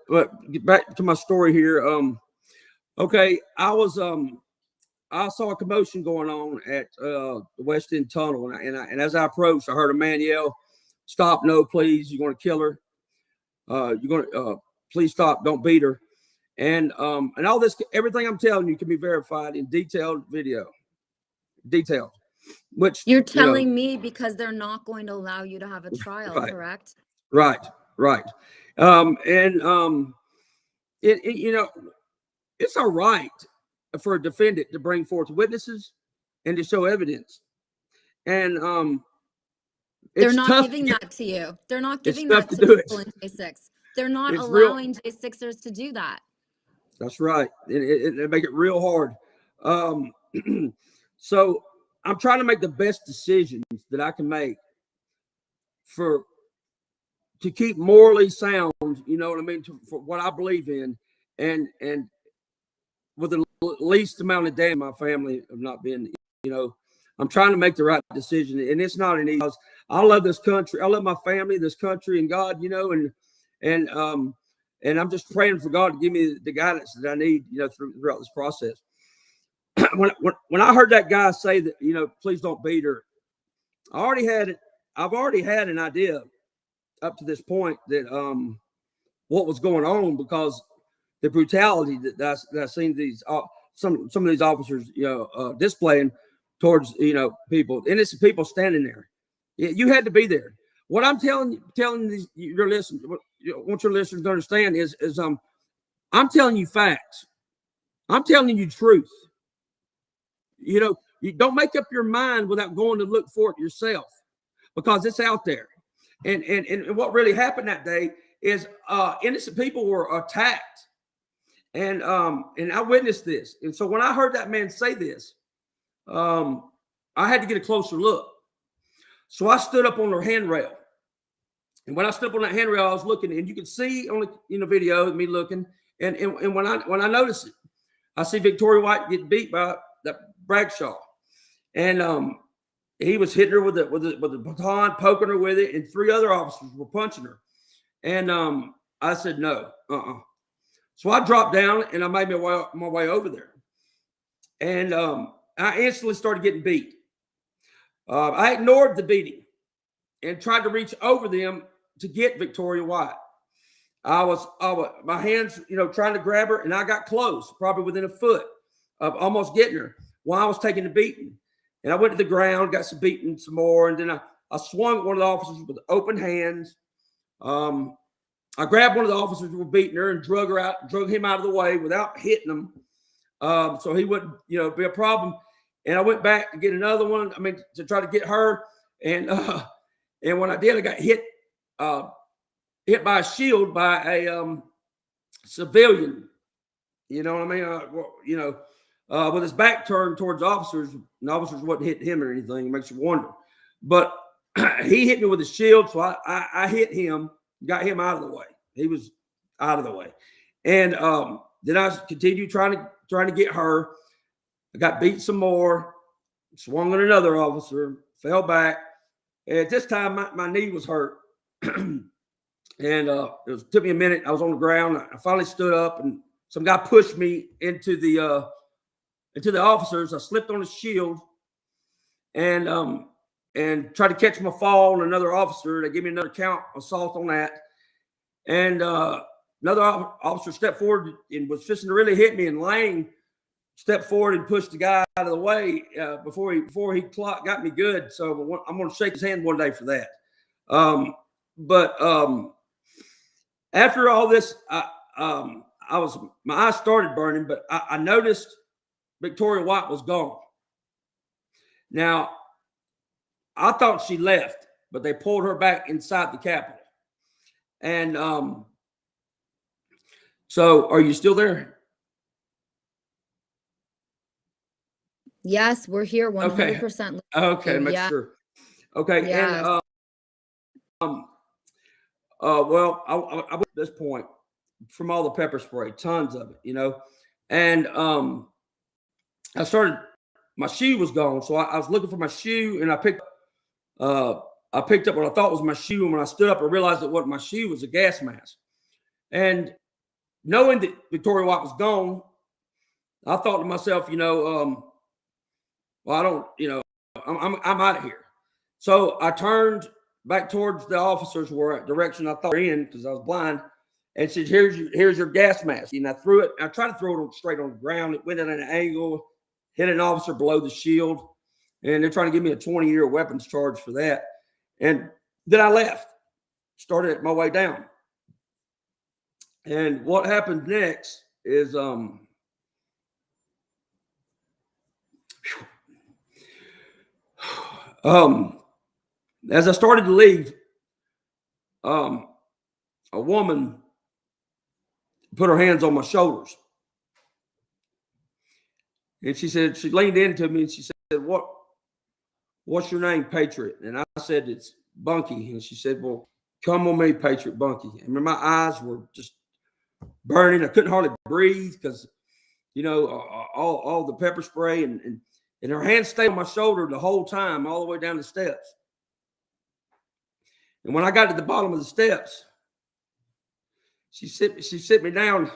get back to my story here. Okay, I saw a commotion going on at the West End Tunnel, and as I approached, I heard a man yell, "Stop! No, please! You're going to kill her. You're going to please stop! Don't beat her!" And all this, everything I'm telling you can be verified in detailed video. Detailed. Which you're telling me because they're not going to allow you to have a trial, right. Correct? Right. It's all right for a defendant to bring forth witnesses and to show evidence. And they're not giving that to you. They're not giving that to people in J6. They're not allowing J6ers to do that. That's right. It make it real hard. So I'm trying to make the best decisions that I can make to keep morally sound, you know what I mean, for what I believe in, and with the least amount of damage my family of not being, I'm trying to make the right decision, and it's not an easy. I love this country, I love my family, this country, and God, and I'm just praying for God to give me the guidance that I need, throughout this process. When I heard that guy say that, please don't beat her, I've already had an idea up to this point that what was going on, because the brutality that I've seen these some of these officers, displaying towards people, innocent people standing there. You had to be there. What I'm telling your listeners, what I want your listeners to understand is I'm telling you facts. I'm telling you truth. You don't make up your mind without going to look for it yourself, because it's out there. And what really happened that day is innocent people were attacked. And I witnessed this. And so when I heard that man say this, I had to get a closer look. So I stood up on the handrail. And when I stood up on that handrail, I was looking, and you can see on the video me looking. And when I noticed it, I see Victoria White get beat by that Bradshaw, and he was hitting her with a baton, poking her with it, and 3 other officers were punching her. And I said no, So I dropped down and I made my way over there, and I instantly started getting beat. I ignored the beating and tried to reach over them to get Victoria White. I was my hands, trying to grab her, and I got close, probably within a foot of almost getting her while I was taking the beating. And I went to the ground, got some beating some more, and then I swung at one of the officers with open hands. I grabbed one of the officers who were beating her and drug him out of the way without hitting him, so he wouldn't, be a problem. And I went back to get another one. To try to get her, and when I did, I got hit by a shield by a civilian. You know what I mean? With his back turned towards officers, and the officers wasn't hitting him or anything. It makes you wonder. But he hit me with his shield, so I hit him, got him out of the way. He was out of the way. And then I continued trying to get her. I got beat some more, swung at another officer, fell back. And at this time, my knee was hurt. And it took me a minute. I was on the ground. I finally stood up, and some guy pushed me into the officers. I slipped on his shield and tried to catch my fall. And another officer, they gave me another count assault on that. And another officer stepped forward and was fixing to really hit me, and Lang stepped forward and pushed the guy out of the way before he got me good. So I'm going to shake his hand one day for that. But after all this, my eyes started burning, but I noticed Victoria White was gone. Now, I thought she left, but they pulled her back inside the Capitol. And so are you still there? Yes, we're here 100%. Okay, make sure. Okay, yes. And well, I at this point from all the pepper spray, tons of it, and I started. My shoe was gone, so I was looking for my shoe, and I picked up what I thought was my shoe, and when I stood up, I realized that what my shoe was a gas mask. And knowing that Victoria White was gone, I thought to myself, well, I don't, I'm out of here. So I turned back towards the officers direction I thought they were in, because I was blind, and said, here's your gas mask. And I threw it. I tried to throw it straight on the ground. It went at an angle, hit an officer below the shield, and they're trying to give me a 20-year weapons charge for that. And then I left, started my way down. And what happened next is as I started to leave, a woman put her hands on my shoulders. And she leaned into me and she said, what's your name, Patriot? And I said, it's Bunky. And she said, well, come with me, Patriot Bunky. I mean, my eyes were just burning. I couldn't hardly breathe because, all the pepper spray, and her hands stayed on my shoulder the whole time, all the way down the steps. And when I got to the bottom of the steps, she sit me down.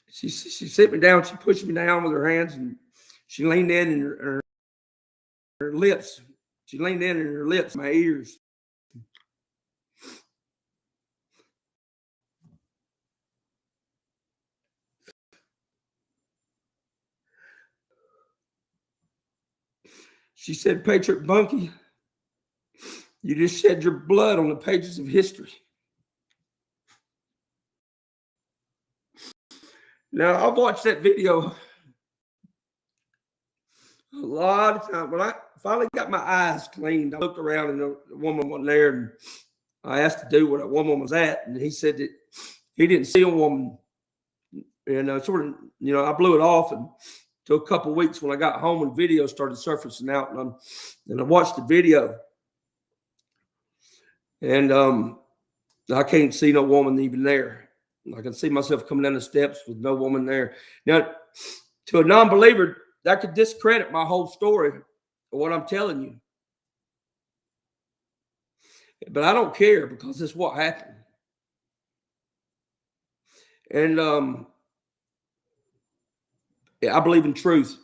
She sit me down. She pushed me down with her hands, and she leaned in, and her her lips. She leaned in and her lips, my ears. She said, Patriot Bunky, you just shed your blood on the pages of history. Now, I've watched that video a lot of times. When I finally got my eyes cleaned, I looked around and the woman wasn't there. And I asked the dude where that woman was at. And he said that he didn't see a woman. And sort of, I blew it off. And took a couple of weeks when I got home and video started surfacing out. And I watched the video. And I can't see no woman even there. I can see myself coming down the steps with no woman there. Now, to a non-believer, that could discredit my whole story of what I'm telling you. But I don't care because it's what happened. And I believe in truth.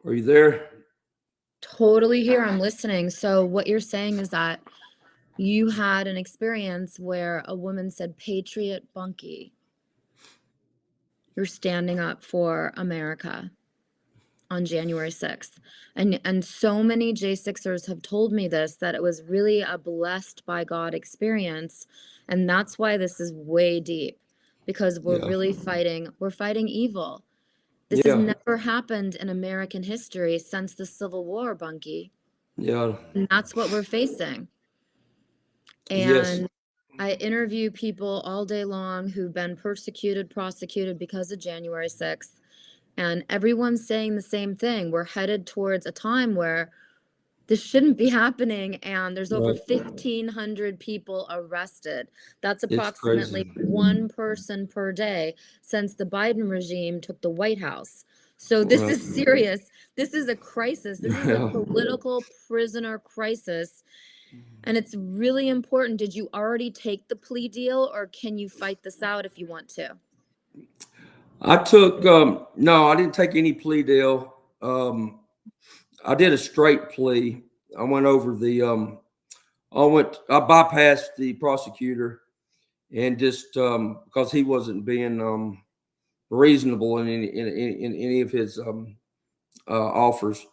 Are you there? Totally here. I'm listening. So what you're saying is that you had an experience where a woman said, Patriot Bunky, you're standing up for America on January 6th. And so many J6ers have told me this, that it was really a blessed by God experience. And that's why this is way deep, because we're really fighting evil. This has never happened in American history since the Civil War, Bunky. Yeah. And that's what we're facing. And I interview people all day long who've been persecuted, prosecuted because of January 6th. And everyone's saying the same thing. We're headed towards a time where this shouldn't be happening. And there's over 1,500 people arrested. That's approximately one person per day since the Biden regime took the White House. So this is serious. This is a crisis. This is a political prisoner crisis. And it's really important. Did you already take the plea deal, or can you fight this out if you want to? I took, no, I didn't take any plea deal. I did a straight plea. I went over I bypassed the prosecutor and just, because he wasn't being, reasonable in any of his, offers.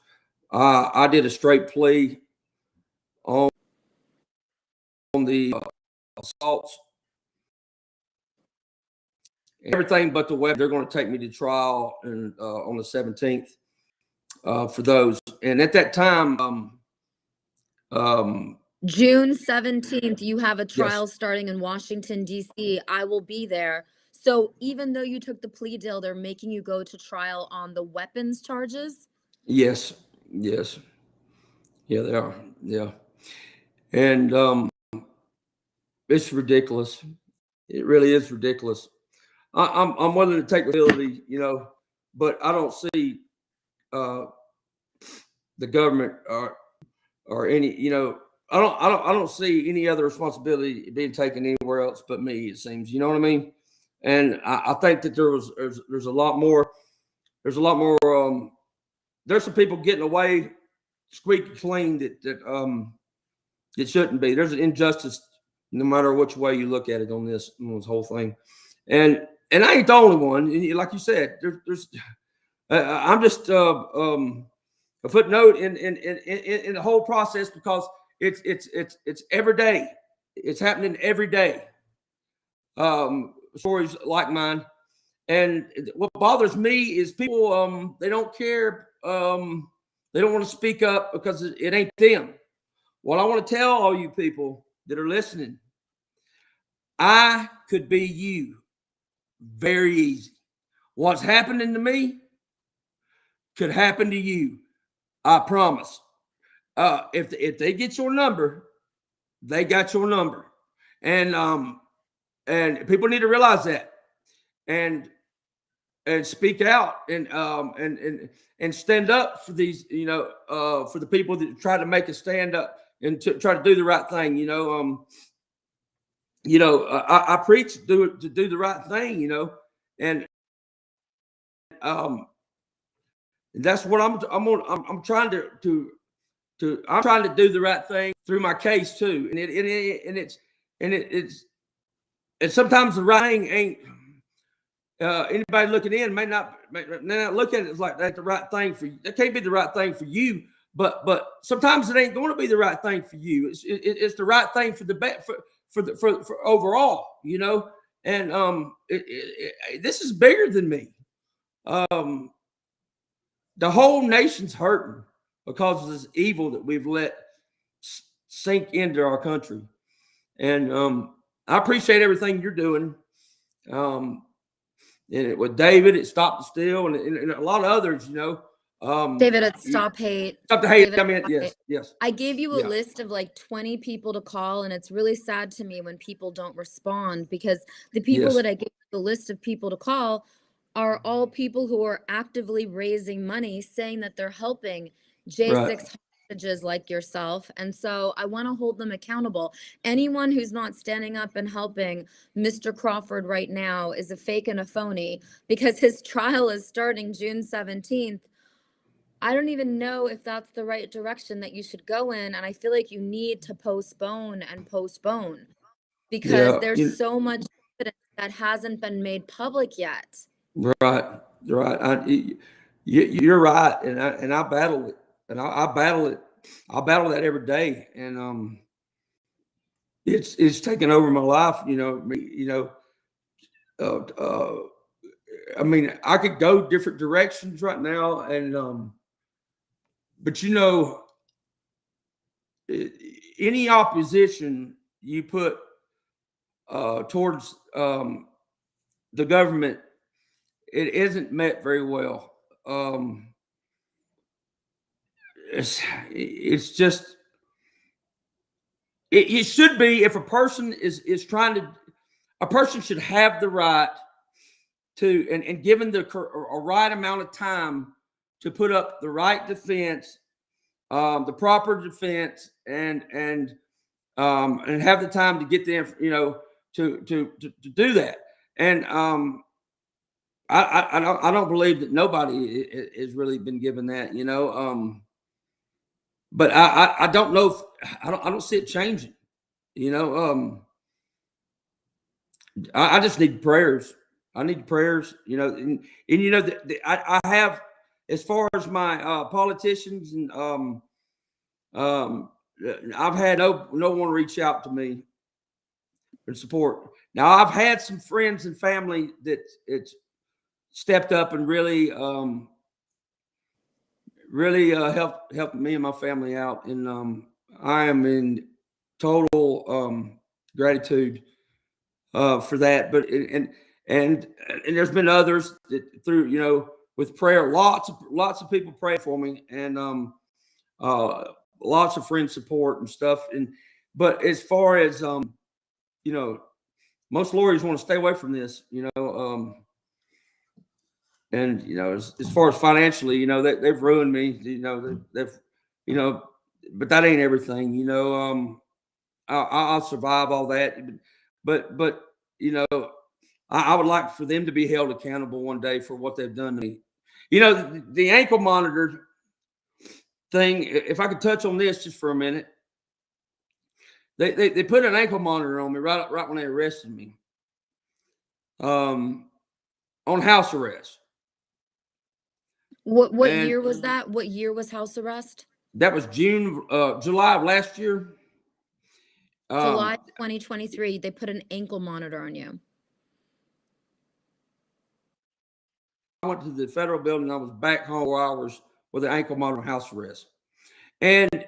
I did a straight plea on the assaults, everything but the weapon. They're going to take me to trial and on the 17th for those. And at that time, June 17th, you have a trial starting in Washington, D.C. I will be there. So even though you took the plea deal, they're making you go to trial on the weapons charges? Yes. Yeah, they are. Yeah. And it's ridiculous. It really is ridiculous. I'm willing to take responsibility, but I don't see the government or any, I don't see any other responsibility being taken anywhere else but me, it seems. You know what I mean? And I think that there's a lot more. There's some people getting away squeaky clean that it shouldn't be. There's an injustice no matter which way you look at it on this whole thing. And I ain't the only one. Like you said, I'm just a footnote in the whole process, because it's every day. It's happening every day. Stories like mine. And what bothers me is people, they don't care. They don't want to speak up because it ain't them. Well, I want to tell all you people that are listening, I could be you very easy. What's happening to me could happen to you. I promise. If they get your number, they got your number. And people need to realize that and speak out and stand up for these, for the people that try to make a stand up and to try to do the right thing. I preach to do the right thing, and that's what I'm trying to I'm trying to do the right thing through my case too. And sometimes the right thing ain't, anybody looking in may not look at it as like that's the right thing for you. That can't be the right thing for you, but sometimes it ain't going to be the right thing for you. It's the right thing for for overall, you know. And this is bigger than me. The whole nation's hurting because of this evil that we've let sink into our country. And I appreciate everything you're doing. And with David, it Stop the Steal, and a lot of others, you know. David at Stop Hate. Stop the Hate. David, I mean, yes. I gave you a Yeah. list of like 20 people to call, and it's really sad to me when people don't respond, because the people Yes. that I gave the list of people to call are all people who are actively raising money, saying that they're helping J6 hostages like yourself. And so I want to hold them accountable. Anyone who's not standing up and helping Mr. Crawford right now is a fake and a phony, because his trial is starting June 17th. I don't even know if that's the right direction that you should go in. And I feel like you need to postpone because there's so much evidence that hasn't been made public yet. Right. You're right. And I battle it. And I battle it. I battle that every day. And it's taken over my life, you know. I mean, I could go different directions right now, and but you know, any opposition you put towards the government, it isn't met very well. It's just it should be, if a person is trying to, a person should have the right to, and given a right amount of time to put up the right defense, the proper defense, and have the time to get them, you know, to do that. And I don't believe that nobody has really been given that, you know. But I don't know if I don't see it changing, you know. I just need prayers. I need prayers, you know, and you know, I have, as far as my politicians, and I've had no one reach out to me and support. Now, I've had some friends and family that it's stepped up and really helped me and my family out, and I am in total gratitude for that. But and there's been others that, through, you know, with prayer, lots of people pray for me, and lots of friend support and stuff. But as far as you know, most lawyers want to stay away from this, you know. And you know, as far as financially, you know, they've ruined me, you know. They've you know, but that ain't everything, you know. I'll survive all that, but you know, I would like for them to be held accountable one day for what they've done to me. You know, the ankle monitor thing, if I could touch on this just for a minute. They put an ankle monitor on me right when they arrested me, on house arrest. What year was that? What year was house arrest? That was July of last year. July 2023. They put an ankle monitor on you. I went to the federal building. I was back home 4 hours with an ankle monitor on house arrest. And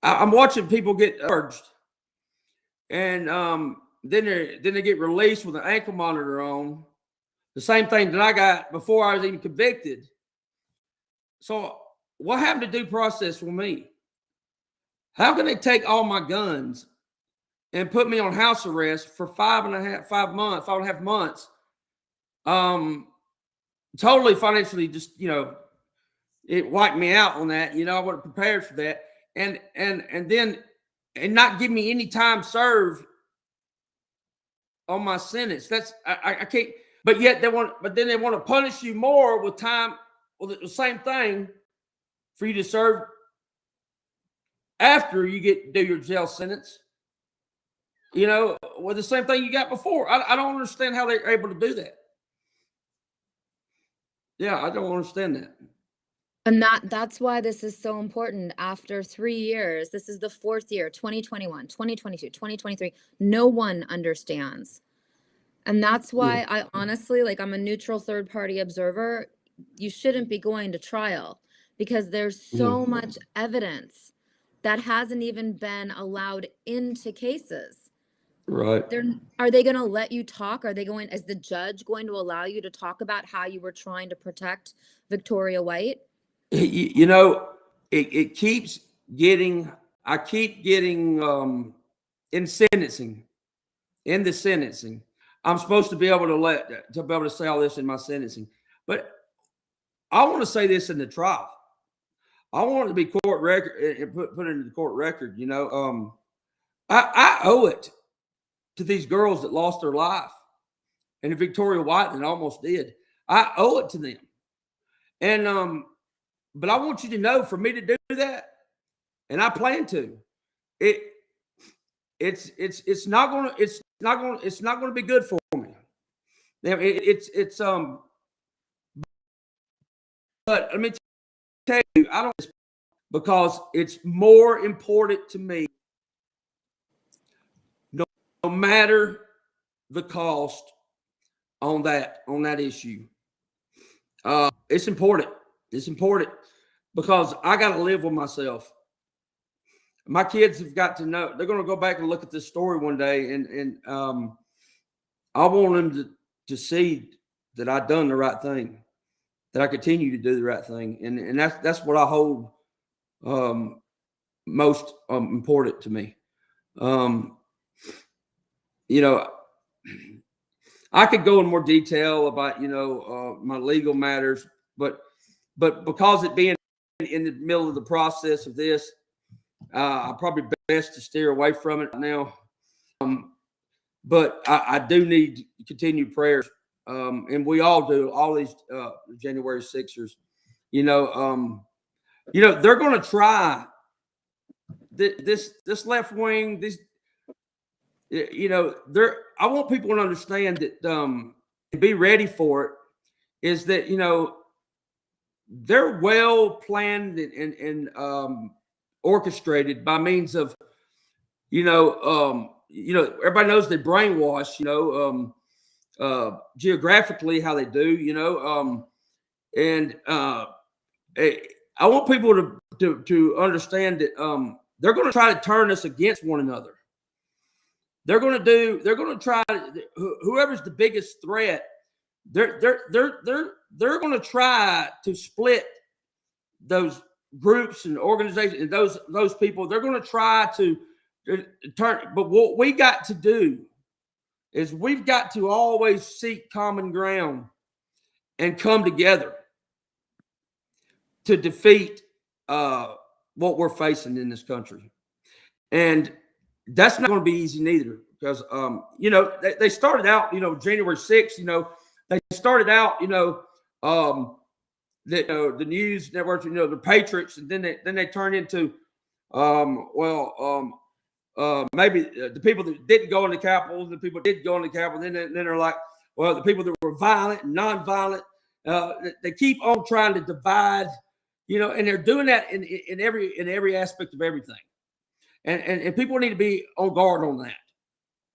I'm watching people get urged. And then they get released with an ankle monitor on. The same thing that I got before I was even convicted. So what happened to due process with me? How can they take all my guns and put me on house arrest for 5.5 months? Totally financially, just, you know, it wiped me out on that. You know, I wasn't prepared for that. And then not give me any time served on my sentence. That's I can't. but then they want to punish you more with time. Well, the same thing for you to serve after you do your jail sentence. You know, with the same thing you got before. I don't understand how they're able to do that. Yeah, I don't understand that. And that's why this is so important. After 3 years, this is the 4th year, 2021, 2022, 2023. No one understands. And that's why I honestly, like, I'm a neutral third party observer. You shouldn't be going to trial because there's so much evidence that hasn't even been allowed into cases. Right. Are they going to let you talk? Is the judge going to allow you to talk about how you were trying to protect Victoria White? You know, it keeps getting, I keep getting in the sentencing. I'm supposed to be able to say all this in my sentencing, but I want to say this in the trial. I want it to be court record and put it into the court record. You know, I owe it to these girls that lost their life, and to Victoria White that almost did. I owe it to them, and but I want you to know, for me to do that, and I plan to, it's not gonna be good for me. But let me tell you, I don't, because it's more important to me, no matter the cost on that issue. It's important. It's important because I got to live with myself. My kids have got to know. They're going to go back and look at this story one day, and I want them to see that I've done the right thing, that I continue to do the right thing, and that's what I hold most important to me. You know, I could go in more detail about my legal matters, but because it being in the middle of the process of this, I'm probably best to steer away from it now. But I do need continued prayers, and we all do. All these January 6ers, they're going to try this left wing. I want people to understand that, and be ready for it. Is that they're well planned and orchestrated by means of everybody knows they brainwash geographically how they do and I want people to understand that they're going to try to turn us against one another. They're going to try, whoever's the biggest threat, they're going to try to split those groups and organizations and those people. They're going to try to turn. But what we got to do is we've got to always seek common ground and come together to defeat what we're facing in this country. And that's not going to be easy neither, because they started out, January 6th, they started out, the news networks, the Patriots, and then they turned into maybe the people that didn't go in the Capitol, the people that did go in the Capitol, then they're like, well, the people that were violent and non-violent, they keep on trying to divide, and they're doing that in every aspect of everything. And people need to be on guard on that.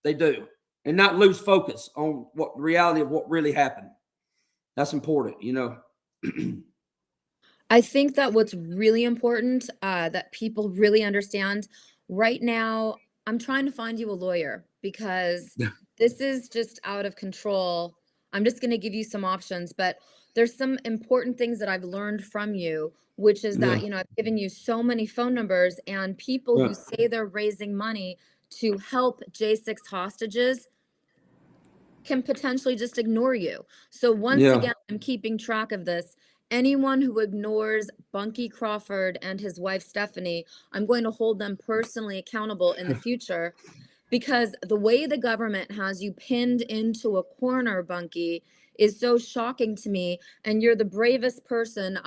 They do. And not lose focus on what the reality of what really happened. That's important, I think that what's really important, that people really understand right now, I'm trying to find you a lawyer because this is just out of control. I'm just going to give you some options, but there's some important things that I've learned from you, which is that, I've given you so many phone numbers, and people who say they're raising money to help J6 hostages can potentially just ignore you. So once again, I'm keeping track of this. Anyone who ignores Bunky Crawford and his wife, Stephanie, I'm going to hold them personally accountable in the future. because the way the government has you pinned into a corner, Bunky, is so shocking to me. And you're the bravest person.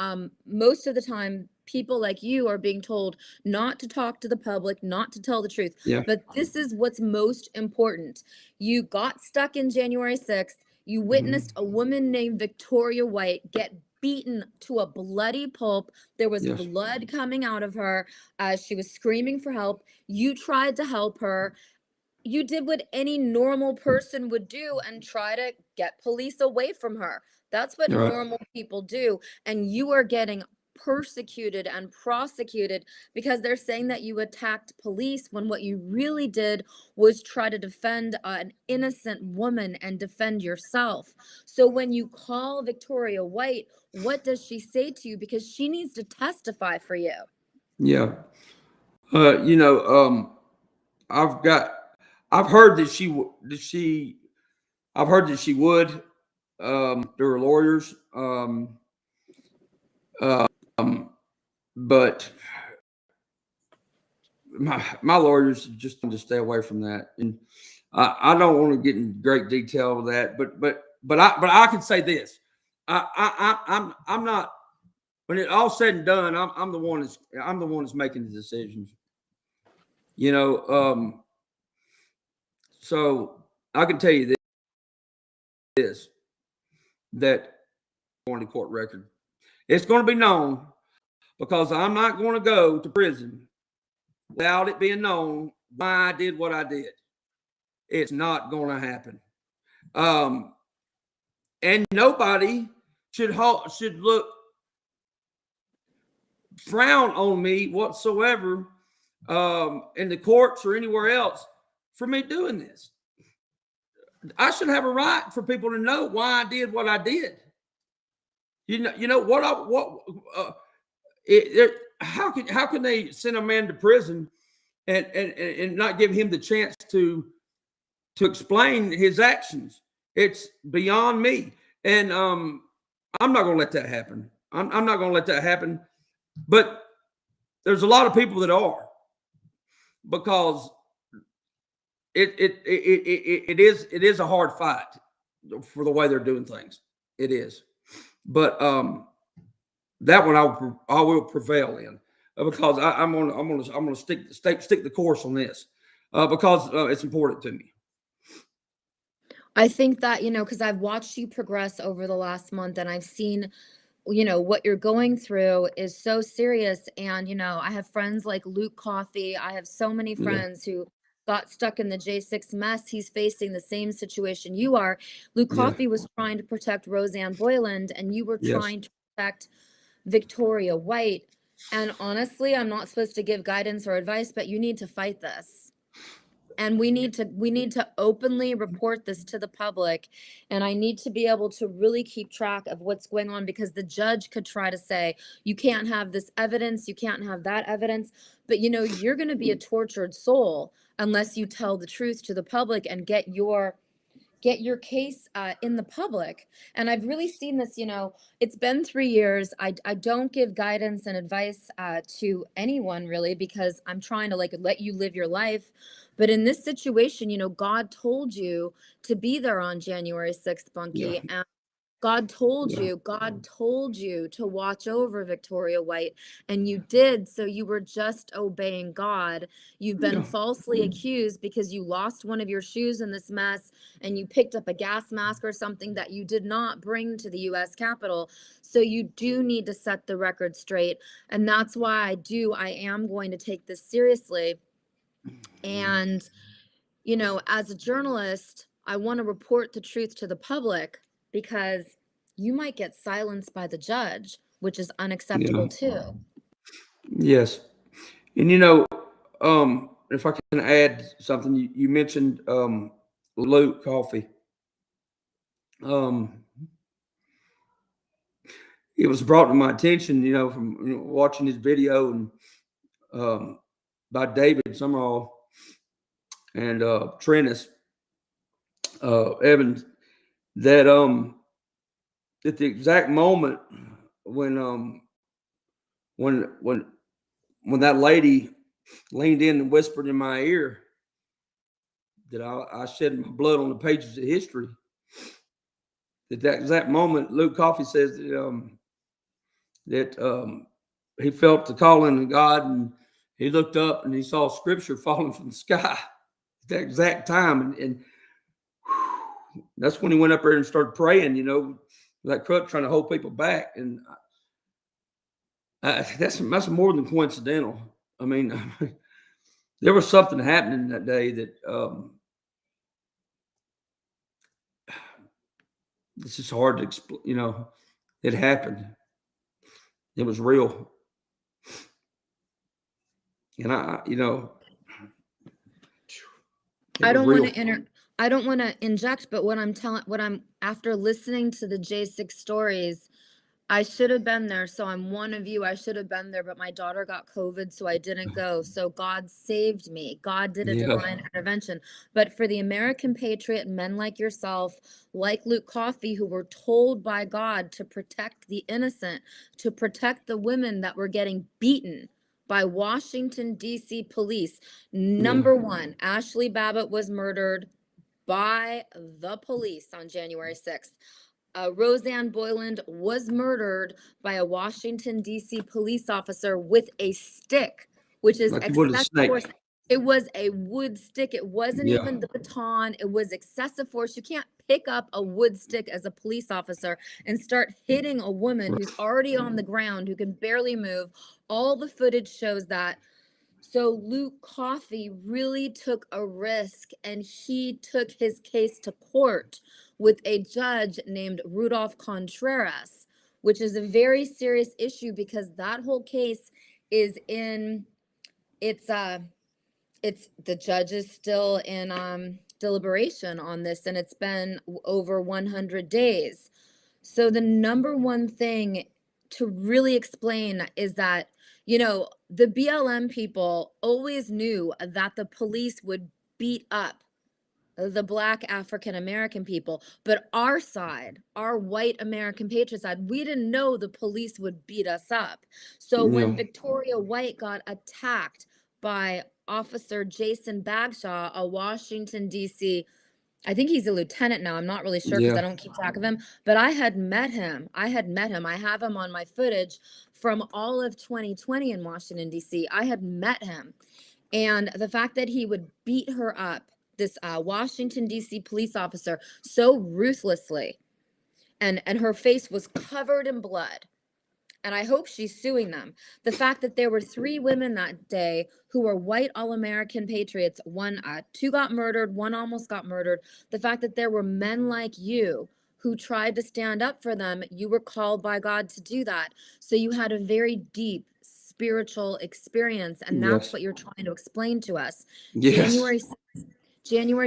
Most of the time, people like you are being told not to talk to the public, not to tell the truth. Yeah. But this is what's most important. You got stuck in January 6th. You witnessed a woman named Victoria White get beaten to a bloody pulp. There was Yes. blood coming out of her as she was screaming for help. You tried to help her. You did what any normal person would do and try to get police away from her. That's what Right. normal people do. And you are getting persecuted and prosecuted because they're saying that you attacked police when what you really did was try to defend an innocent woman and defend yourself. So when you call Victoria White, what does she say to you? Because she needs to testify for you. Yeah. I've heard that she would, through her lawyers. But my lawyers just want to stay away from that. And I don't want to get in great detail with that, but I can say this. I'm not, when it all said and done, I'm the one that's making the decisions. So I can tell you this, that going to court record, it's going to be known, because I'm not going to go to prison without it being known why I did what I did. It's not going to happen. And nobody should frown on me whatsoever, in the courts or anywhere else, for me doing this. I should have a right for people to know why I did what I did. How can they send a man to prison and not give him the chance to explain his actions? It's beyond me, and I'm not going to let that happen. I'm not going to let that happen. But there's a lot of people that are, because it is a hard fight for the way they're doing things. It is, but that one I will prevail in, because I'm gonna stick the course on this, because it's important to me. I think that, because I've watched you progress over the last month, and I've seen, what you're going through is so serious. And, I have friends like Luke Coffey. I have so many friends who got stuck in the J6 mess. He's facing the same situation you are. Luke Coffey was trying to protect Roseanne Boyland, and you were trying to protect Victoria White. And honestly, I'm not supposed to give guidance or advice, but you need to fight this. And we need to openly report this to the public. And I need to be able to really keep track of what's going on, because the judge could try to say, you can't have this evidence, you can't have that evidence. But you're going to be a tortured soul unless you tell the truth to the public and get your case in the public. And I've really seen this. It's been 3 years. I don't give guidance and advice to anyone, really, because I'm trying to let you live your life. But in this situation, God told you to be there on January 6th, Bunky. And God told you to watch over Victoria White, and you did. So you were just obeying God. You've been falsely accused because you lost one of your shoes in this mess, and you picked up a gas mask or something that you did not bring to the U.S. Capitol. So you do need to set the record straight. And that's why I am going to take this seriously. And, as a journalist, I want to report the truth to the public, because you might get silenced by the judge, which is unacceptable too. Yes. And, if I can add something, you mentioned Luke Coffey. It was brought to my attention, from watching his video, and by David Summerall and Trennis Evans, that at the exact moment when that lady leaned in and whispered in my ear, that I shed my blood on the pages of history. At that exact moment, Luke Coffey says that he felt the calling of God, and he looked up and he saw scripture falling from the sky at that exact time. And that's when he went up there and started praying, that crutch trying to hold people back. And that's more than coincidental. I mean, there was something happening that day that this is hard to explain. It happened. It was real. And I don't want to I don't want to inject, but what I'm after listening to the J6 stories, I should have been there. So I'm one of you. I should have been there, but my daughter got COVID, so I didn't go. So God saved me. God did a divine intervention. But for the American patriot, men like yourself, like Luke Coffey, who were told by God to protect the innocent, to protect the women that were getting beaten by Washington, D.C. police. Number one, Ashley Babbitt was murdered by the police on January 6th. Roseanne Boyland was murdered by a Washington, D.C. police officer with a stick, which is excessive force. It was a wood stick. It wasn't even the baton. It was excessive force. You can't pick up a wood stick as a police officer and start hitting a woman who's already on the ground, who can barely move. All the footage shows that. So Luke Coffey really took a risk, and he took his case to court with a judge named Rudolph Contreras, which is a very serious issue because that whole case is in the judge is still in deliberation on this, and it's been over 100 days. So the number one thing to really explain is that the BLM people always knew that the police would beat up the Black African American people, but our side, our white American patriot side, we didn't know the police would beat us up. So when Victoria White got attacked by Officer Jason Bagshaw, a Washington, D.C., I think he's a lieutenant now. I'm not really sure because I don't keep track of him, but I had met him. I have him on my footage from all of 2020 in Washington, D.C. I had met him. And the fact that he would beat her up, this Washington, D.C. police officer, so ruthlessly, and her face was covered in blood. And I hope she's suing them. The fact that there were 3 women that day who were white all-American patriots, two got murdered, one almost got murdered. The fact that there were men like you who tried to stand up for them, you were called by God to do that. So you had a very deep spiritual experience, and that's what you're trying to explain to us. January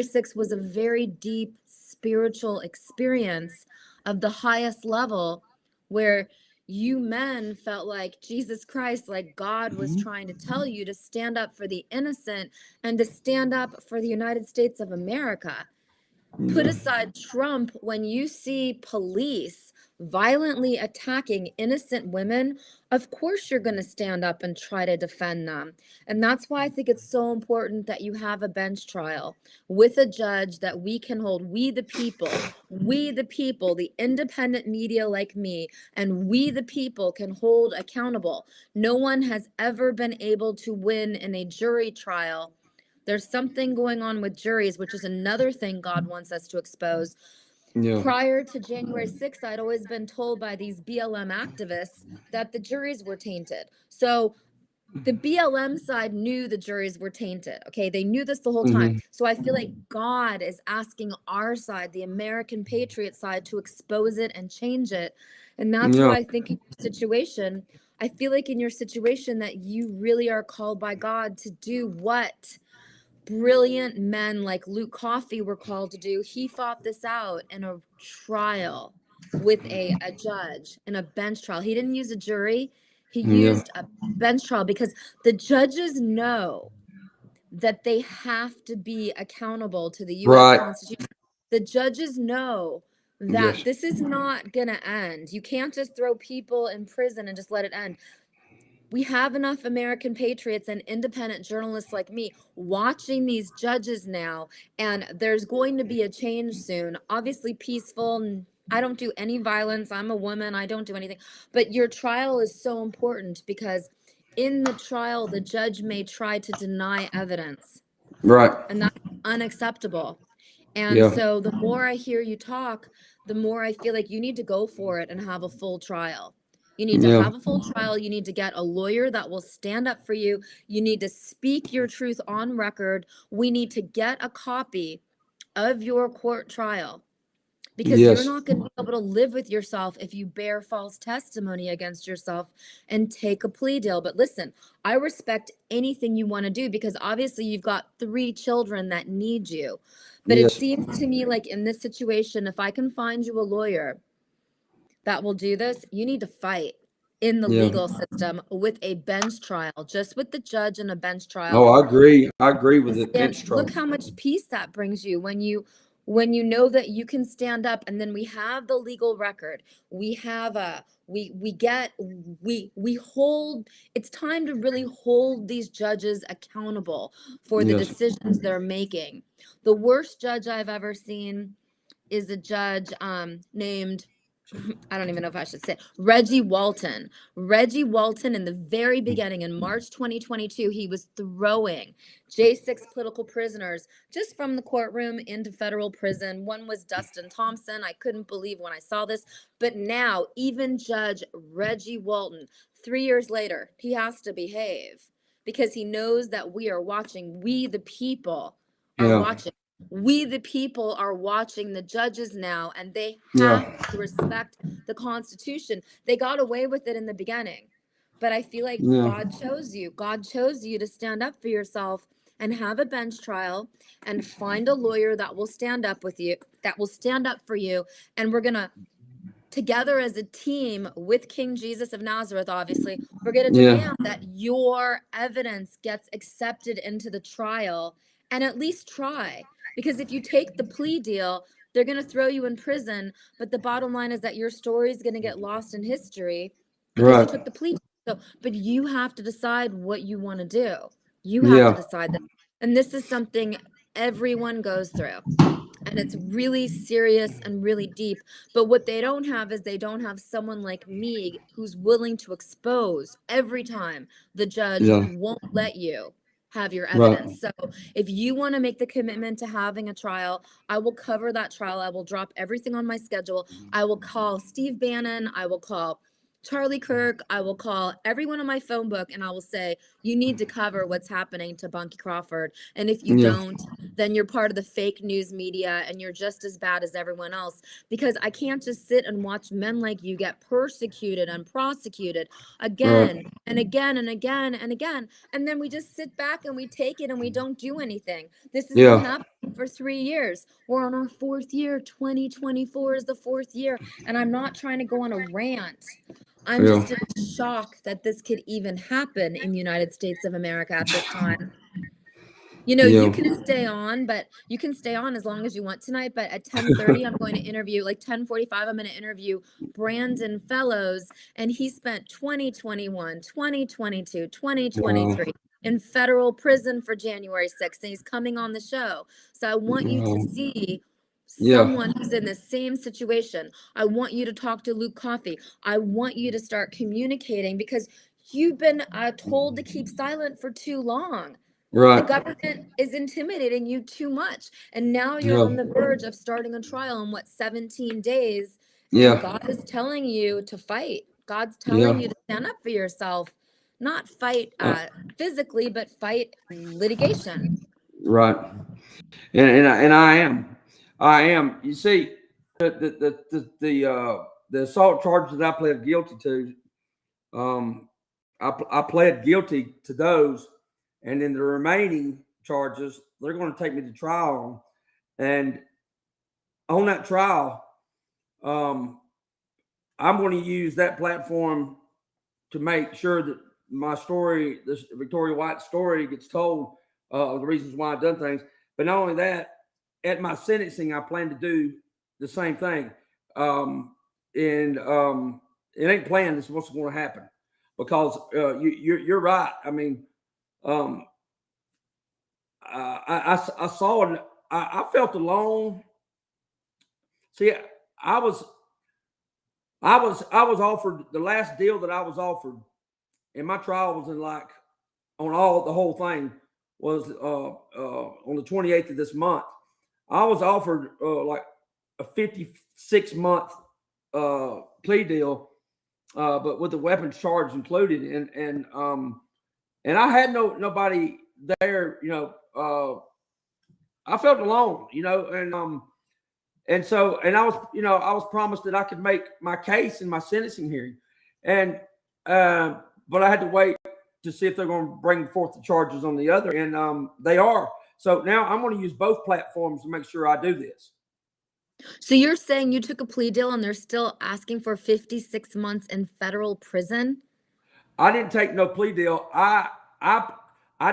6th was a very deep spiritual experience of the highest level, where you men felt like Jesus Christ, like God was trying to tell you to stand up for the innocent and to stand up for the United States of America. Put aside Trump, when you see police violently attacking innocent women, of course you're going to stand up and try to defend them. And that's why I think it's so important that you have a bench trial with a judge that we can hold. We the people, the independent media like me, and we the people can hold accountable. No one has ever been able to win in a jury trial. There's something going on with juries, which is another thing God wants us to expose. Prior to January 6th, I'd always been told by these BLM activists that the juries were tainted. So the BLM side knew the juries were tainted. Okay, they knew this the whole time. So I feel like God is asking our side, the American patriot side, to expose it and change it. And that's why I think in your situation, I feel like in your situation that you really are called by God to do what brilliant men like Luke Coffey were called to do. He fought this out in a trial with a judge, in a bench trial. He didn't use a jury. He used a bench trial because the judges know that they have to be accountable to the U.S. Constitution. The judges know that this is not going to end. You can't just throw people in prison and just let it end. We have enough American patriots and independent journalists like me watching these judges now, and there's going to be a change soon. Obviously peaceful. I don't do any violence. I'm a woman. I don't do anything. But your trial is so important because in the trial, the judge may try to deny evidence, Right. and that's unacceptable. And Yeah. so the more I hear you talk, the more I feel like you need to go for it and have a full trial. You need to Yeah. have a full trial. You need to get a lawyer that will stand up for you. You need to speak your truth on record. We need to get a copy of your court trial, because you're Yes. not going to be able to live with yourself if you bear false testimony against yourself and take a plea deal. But listen, I respect anything you want to do, because obviously you've got 3 children that need you. But it Yes. seems to me like in this situation, if I can find you a lawyer that will do this, you need to fight in the Yeah. legal system with a bench trial, just with the judge and a bench trial. Oh, I agree. I agree with it. And Bench trial. look how much peace that brings you when you know that you can stand up, and then we have the legal record. We have we hold, it's time to really hold these judges accountable for the Yes. decisions they're making. The worst judge I've ever seen is a judge named, I don't even know if I should say, Reggie Walton. Reggie Walton, in the very beginning, in March 2022, he was throwing J6 political prisoners just from the courtroom into federal prison. One was Dustin Thompson. I couldn't believe when I saw this. But now, even Judge Reggie Walton, 3 years later, he has to behave because he knows that we are watching. We, the people, are watching. We, the people, are watching the judges now, and they have to respect the Constitution. They got away with it in the beginning, but I feel like God chose you. God chose you to stand up for yourself and have a bench trial and find a lawyer that will stand up with you, that will stand up for you. And we're going to, together as a team with King Jesus of Nazareth, obviously, we're going to demand that your evidence gets accepted into the trial, and at least try. Because if you take the plea deal, they're going to throw you in prison. But the bottom line is that your story is going to get lost in history because you took the plea. So, but you have to decide what you want to do. You have to decide that. And this is something everyone goes through. And it's really serious and really deep. But what they don't have is they don't have someone like me who's willing to expose every time the judge won't let you have your evidence. So if you want to make the commitment to having a trial, I will cover that trial. I will drop everything on my schedule. I will call Steve Bannon. I will call Charlie Kirk. I will call everyone on my phone book, and I will say, you need to cover what's happening to Bunky Crawford. And if you don't, then you're part of the fake news media and you're just as bad as everyone else. Because I can't just sit and watch men like you get persecuted and prosecuted again and again and again and again. And then we just sit back and we take it and we don't do anything. This has been happening for 3 years. We're on our 4th year. 2024 is the 4th year. And I'm not trying to go on a rant. I'm just in shock that this could even happen in the United States of America at this time. You know, you can stay on, but you can stay on as long as you want tonight. But at 10:30, I'm going to interview, like 10:45, I'm going to interview Brandon Fellows. And he spent 2021, 2022, 2023 in federal prison for January 6th. And he's coming on the show. So I want you to see someone who's in the same situation. I want you to talk to Luke Coffey. I want you to start communicating, because you've been told to keep silent for too long. The government is intimidating you too much. And now you're on the verge of starting a trial in 17 days. And God is telling you to fight. God's telling you to stand up for yourself, not fight physically, but fight litigation. Right. And I am. You see, the assault charges that I pled guilty to, I pled guilty to those, and then the remaining charges they're going to take me to trial on. And on that trial, I'm going to use that platform to make sure that my story, this Victoria White story, gets told of the reasons why I've done things. But not only that, at my sentencing, I plan to do the same thing. It ain't planned. This is what's going to happen. because you're right. I mean, I saw it. I felt alone. See, I was offered the last deal that I was offered, and my trial was in like on the whole thing was on the 28th of this month. I was offered like a 56-month plea deal, but with the weapons charge included, and I had nobody there. I felt alone, and so I was promised that I could make my case in my sentencing hearing, and but I had to wait to see if they're going to bring forth the charges on the other, and they are. So now I'm going to use both platforms to make sure I do this. So you're saying you took a plea deal and they're still asking for 56 months in federal prison? I didn't take no plea deal. I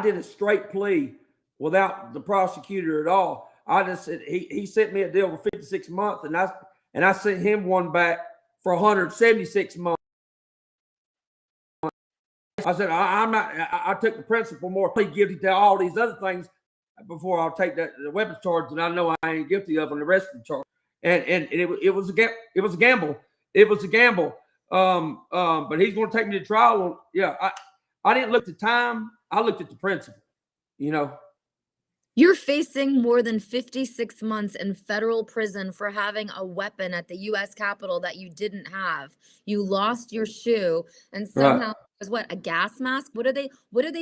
did a straight plea without the prosecutor at all. I just said he sent me a deal for 56 months, and I sent him one back for 176 months. I said I'm not. I took the principle more, plead guilty to all these other things before I'll take the weapons charge that I know I ain't guilty of on the rest of the charge. And it was a gamble. It was a gamble. But he's going to take me to trial. I didn't look at the time. I looked at the principle. You're facing more than 56 months in federal prison for having a weapon at the U.S. Capitol that you didn't have. You lost your shoe, and somehow Right. it was a gas mask? What are they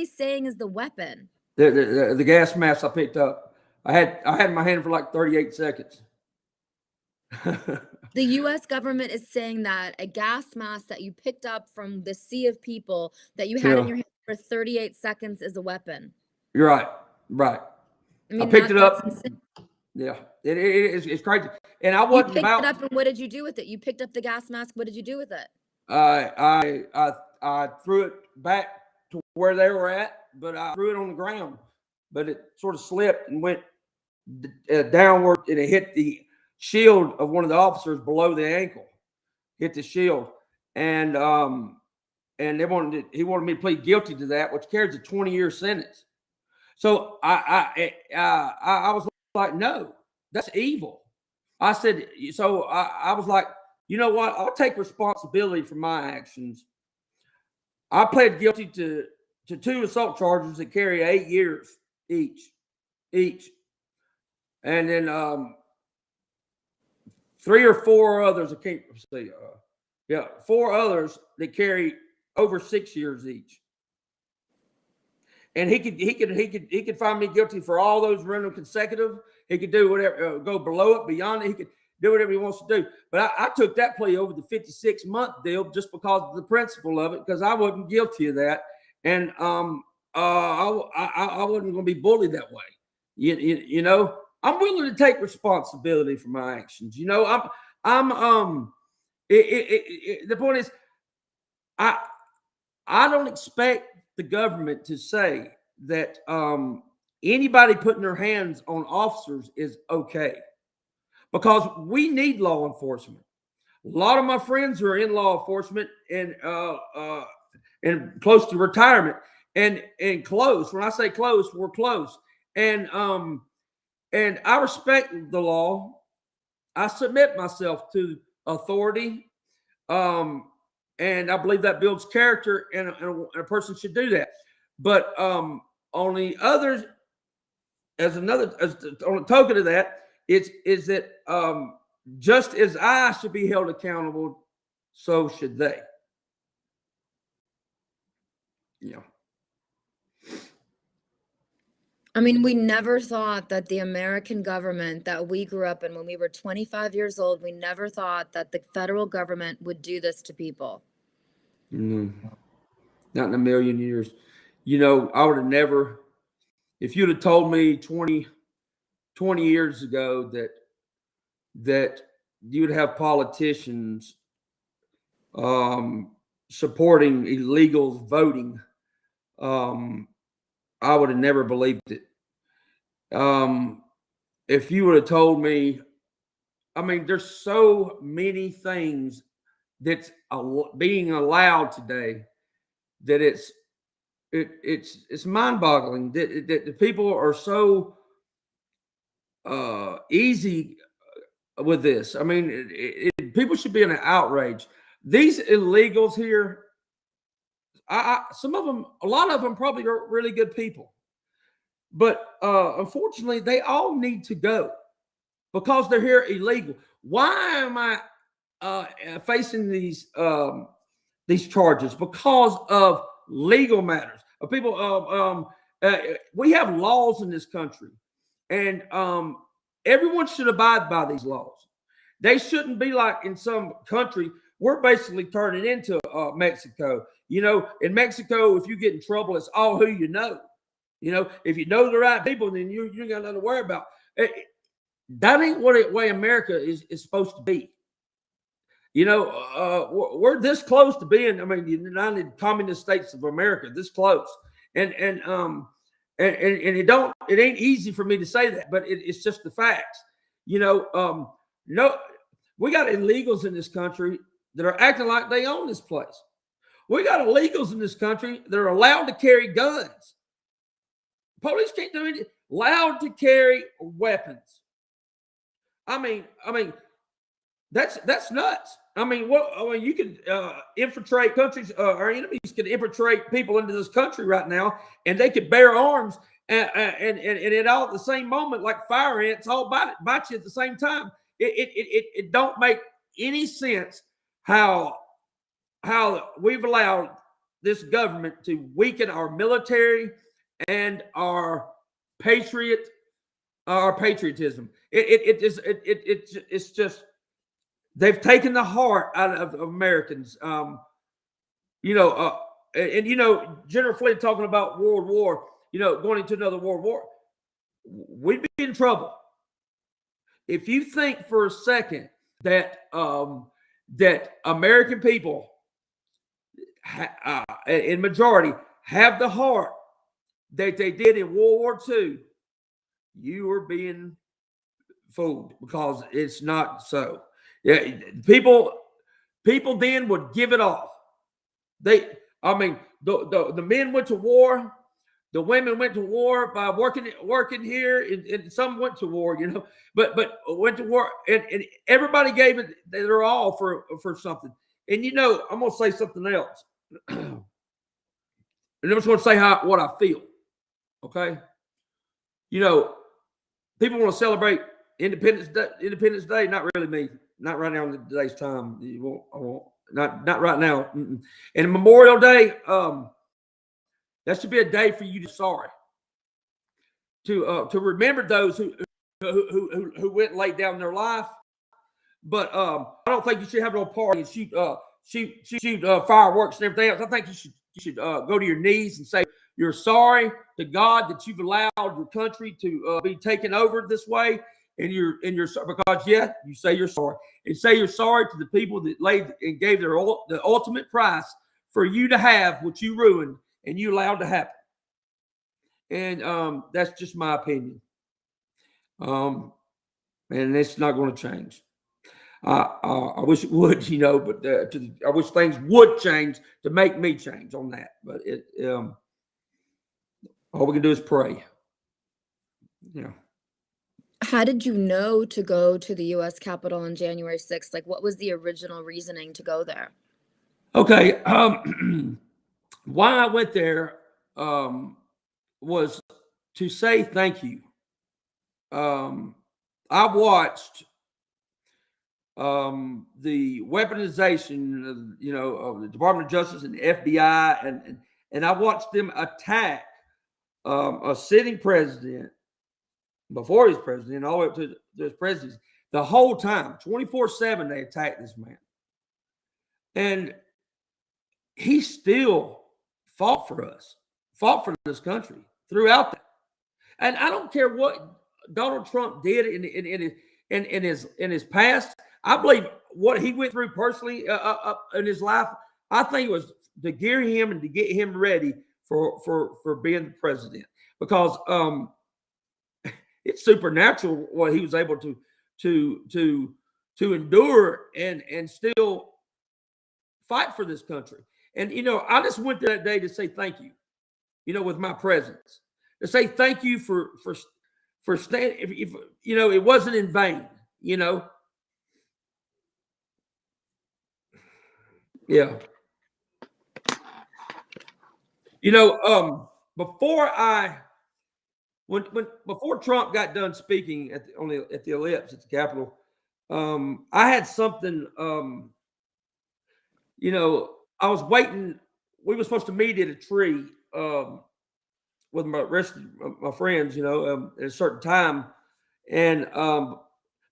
saying is the weapon? The gas mask I picked up, I had in my hand for like 38 seconds. The U.S. government is saying that a gas mask that you picked up from the sea of people that you had in your hand for 38 seconds is a weapon. You're right. I mean, I picked it up. Yeah, it's crazy. And I wasn't you picked it up, and what did you do with it? You picked up the gas mask. What did you do with it? I threw it back to where they were at, but I threw it on the ground. But it sort of slipped and went downward, and it hit the shield of one of the officers below the ankle. Hit the shield, and he wanted me to plead guilty to that, which carries a 20-year sentence. So I was like, no, that's evil. I said, so I was like, you know what? I'll take responsibility for my actions. I pled guilty to 2 assault charges that carry 8 years each. And then 3 or 4 others, I can't see. 4 others that carry over 6 years each. And he could find me guilty for all those random consecutive. He could do whatever, go below it, beyond it. He could do whatever he wants to do. But I took that plea over the 56-month deal just because of the principle of it, because I wasn't guilty of that, and I wasn't going to be bullied that way. I'm willing to take responsibility for my actions. The point is, I don't expect the government to say that anybody putting their hands on officers is okay, because we need law enforcement. A lot of my friends are in law enforcement and close to retirement and close. When I say close, we're close. And I respect the law. I submit myself to authority. And I believe that builds character, and a person should do that. But on the others, on a token of that, is that just as I should be held accountable, so should they. I mean, we never thought that the American government that we grew up in when we were 25 years old, we never thought that the federal government would do this to people. Not in a million years. I would have never, if you'd have told me 20 years ago that you would have politicians supporting illegals voting, I would have never believed it. If you would have told me, I mean, there's so many things that's being allowed today that it's mind-boggling that the people are so easy with this. I mean, people should be in an outrage. These illegals here, some of them, a lot of them probably are really good people, but unfortunately, they all need to go because they're here illegal. Why am I facing these charges? Because of legal matters. People, we have laws in this country, and everyone should abide by these laws. They shouldn't be like in some country. We're basically turning into Mexico. You know, in Mexico, if you get in trouble, it's all who you know. You know, if you know the right people, then you ain't got nothing to worry about. That ain't what the way America is supposed to be. You know, we're this close to being, I mean, the United Communist States of America, this close. And it ain't easy for me to say that, but it's just the facts. You know, no, we got illegals in this country that are acting like they own this place. We got illegals in this country that are allowed to carry guns. Police can't do anything. Allowed to carry weapons. I mean, that's nuts. I mean, you could infiltrate countries. Our enemies could infiltrate people into this country right now, and they could bear arms, and it all at the same moment, like fire ants, all bite you at the same time. It don't make any sense how we've allowed this government to weaken our military and our patriotism. It's just they've taken the heart out of Americans. You know, and you know, General Flynn talking about World War. You know, going into another World War, we'd be in trouble. If you think for a second that that American people, in majority, have the heart that they did in World War II, you are being fooled, because it's not so. Yeah, people then would give it all. The men went to war. The women went to war by working here, and some went to war, you know, but went to war, and everybody gave it their all for something. And you know, I'm gonna say something else, and I'm just gonna say what I feel. Okay, you know, people want to celebrate Independence Day. Not really me. Not right now in today's time. I won't. Not right now. And Memorial Day. That should be a day for you to sorry, to remember those who went and laid down their life. But I don't think you should have no party and shoot fireworks and everything else. I think you should go to your knees and say you're sorry to God that you've allowed your country to be taken over this way, and you're because you say you're sorry, and say you're sorry to the people that laid and gave the ultimate price for you to have what you ruined and you allowed to happen. And that's just my opinion. And it's not going to change. I wish it would, you know, but I wish things would change to make me change on that. But all we can do is pray. Yeah. How did you know to go to the U.S. Capitol on January 6th? Like, what was the original reasoning to go there? Okay. Why I went there was to say thank you. I watched the weaponization, you know, of the Department of Justice and the FBI, and I watched them attack a sitting president before he's president, all the way up to his presidency. The whole time, 24/7, they attacked this man, and he still fought for us, fought for this country throughout that. And I don't care what Donald Trump did in his past. I believe what he went through personally in his life, I think it was to gear him and to get him ready for being the president, because it's supernatural what he was able to endure and still fight for this country. And, I just went there that day to say thank you, with my presence, to say thank you for standing. If it wasn't in vain, Yeah. Before before Trump got done speaking at the Ellipse at the Capitol, I had something. I was waiting. We were supposed to meet at a tree with my rest of my friends, at a certain time, and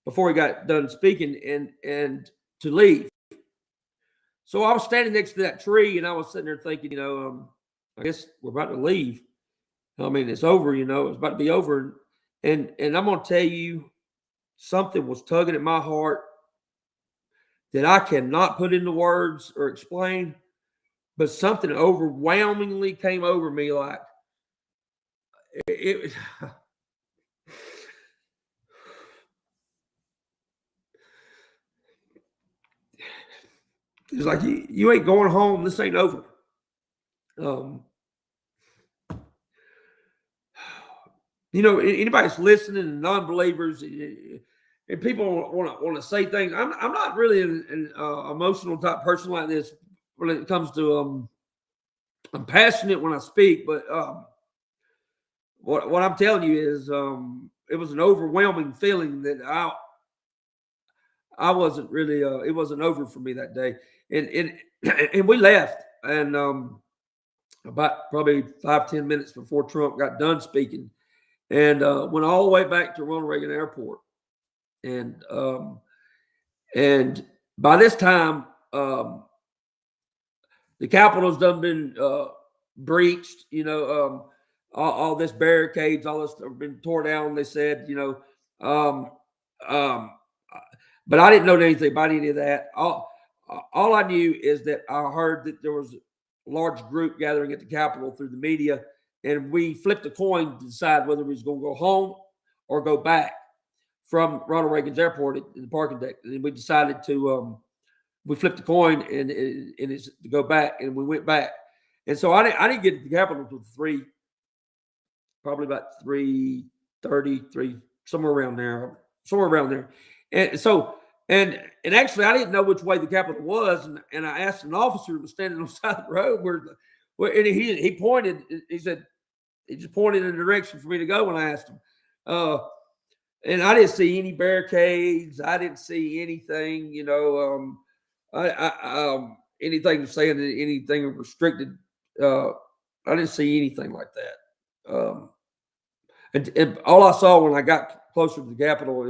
before he got done speaking, and to leave. So I was standing next to that tree, and I was sitting there thinking, I guess we're about to leave. I mean, it's over, it's about to be over. And I'm going to tell you, something was tugging at my heart that I cannot put into words or explain, but something overwhelmingly came over me. Like it was like, you ain't going home. This ain't over. Anybody's listening, and non-believers, and people want to say things. I'm not really an emotional type person like this when it comes to I'm passionate when I speak, but what I'm telling you is it was an overwhelming feeling that I wasn't really it wasn't over for me that day, and we left, and about probably 5-10 minutes before Trump got done speaking. And went all the way back to Ronald Reagan Airport, and by this time, the Capitol's done been breached. All this barricades, all this have been torn down. They said, but I didn't know anything about any of that. All I knew is that I heard that there was a large group gathering at the Capitol through the media. And we flipped a coin to decide whether we was going to go home or go back from Ronald Reagan's airport in the parking deck. And we decided to, we flipped the coin and it's to go back, and we went back. And so I didn't get to the Capitol until probably about 3:30, somewhere around there. And so, and actually I didn't know which way the Capitol was. And I asked an officer who was standing on the side of the road and he pointed. He said, he just pointed in the direction for me to go when I asked him. And I didn't see any barricades. I didn't see anything, anything saying that anything restricted. I didn't see anything like that. And all I saw when I got closer to the Capitol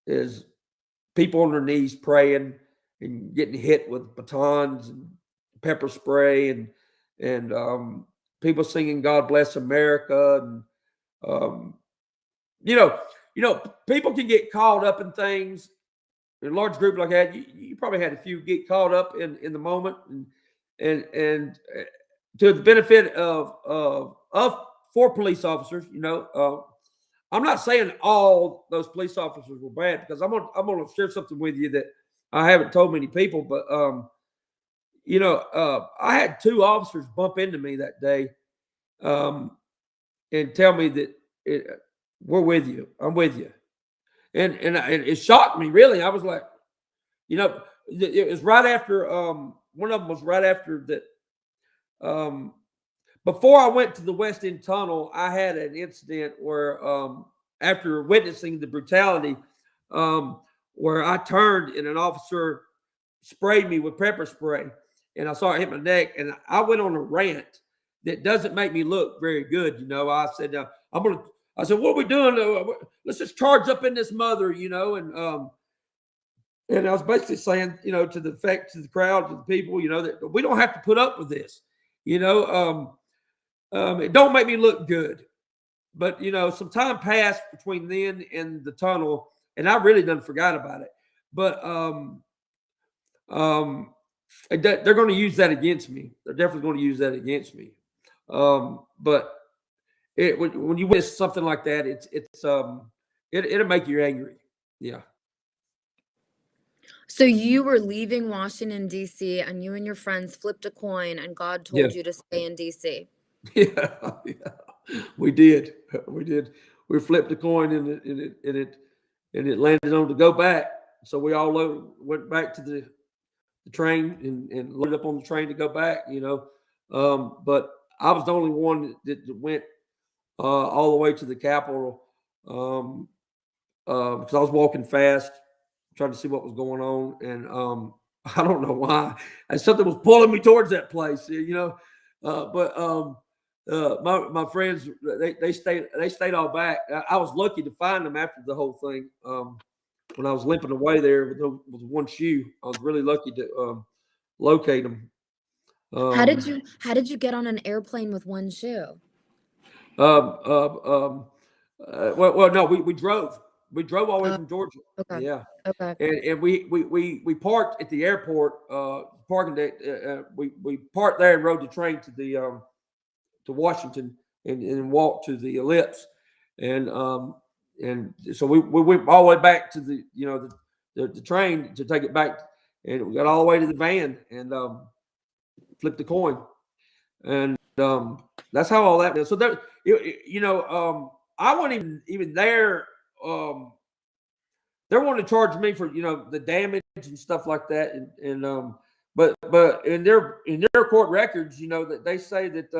is people on their knees praying and getting hit with batons and pepper spray and people singing "God Bless America," and people can get caught up in things. In a large group like that, you probably had a few get caught up in the moment, and to the benefit of 4 police officers. I'm not saying all those police officers were bad, because I'm gonna share something with you that I haven't told many people, but I had 2 officers bump into me that day and tell me that we're with you. I'm with you. And it shocked me, really. I was like, it was right after one of them was right after that. Before I went to the West End Tunnel, I had an incident where after witnessing the brutality, where I turned and an officer sprayed me with pepper spray, and I saw it hit my neck, and I went on a rant that doesn't make me look very good. I said, I said, what are we doing? Let's just charge up in this mother, and I was basically saying, to the crowd, to the people, that we don't have to put up with this, it don't make me look good. But, some time passed between then and the tunnel, and I really done forgot about it. But they're going to use that against me. They're definitely going to use that against me. But when you witness something like that, it'll make you angry. Yeah. So you were leaving Washington, D.C., and you and your friends flipped a coin, and God told Yeah. you to stay in D.C. Yeah, yeah, we did. We did. We flipped a coin and it landed on to go back. So we all went back to the train and loaded up on the train to go back. But I was the only one that went all the way to the Capitol because I was walking fast, trying to see what was going on, and I don't know why, and something was pulling me towards that place. But my friends they stayed all back. I was lucky to find them after the whole thing. When I was limping away there with one shoe, I was really lucky to locate them. How did you get on an airplane with one shoe? Well, no, we drove. We drove all the way from Georgia. Okay. Yeah. Okay. And we parked at the airport, parking deck. We parked there and rode the train to the to Washington and walked to the Ellipse, and so we went all the way back to the train to take it back, and we got all the way to the van and flipped the coin, and that's how all that is. So there, I wasn't even there. They want to charge me for the damage and stuff like that, but in their court records, that they say that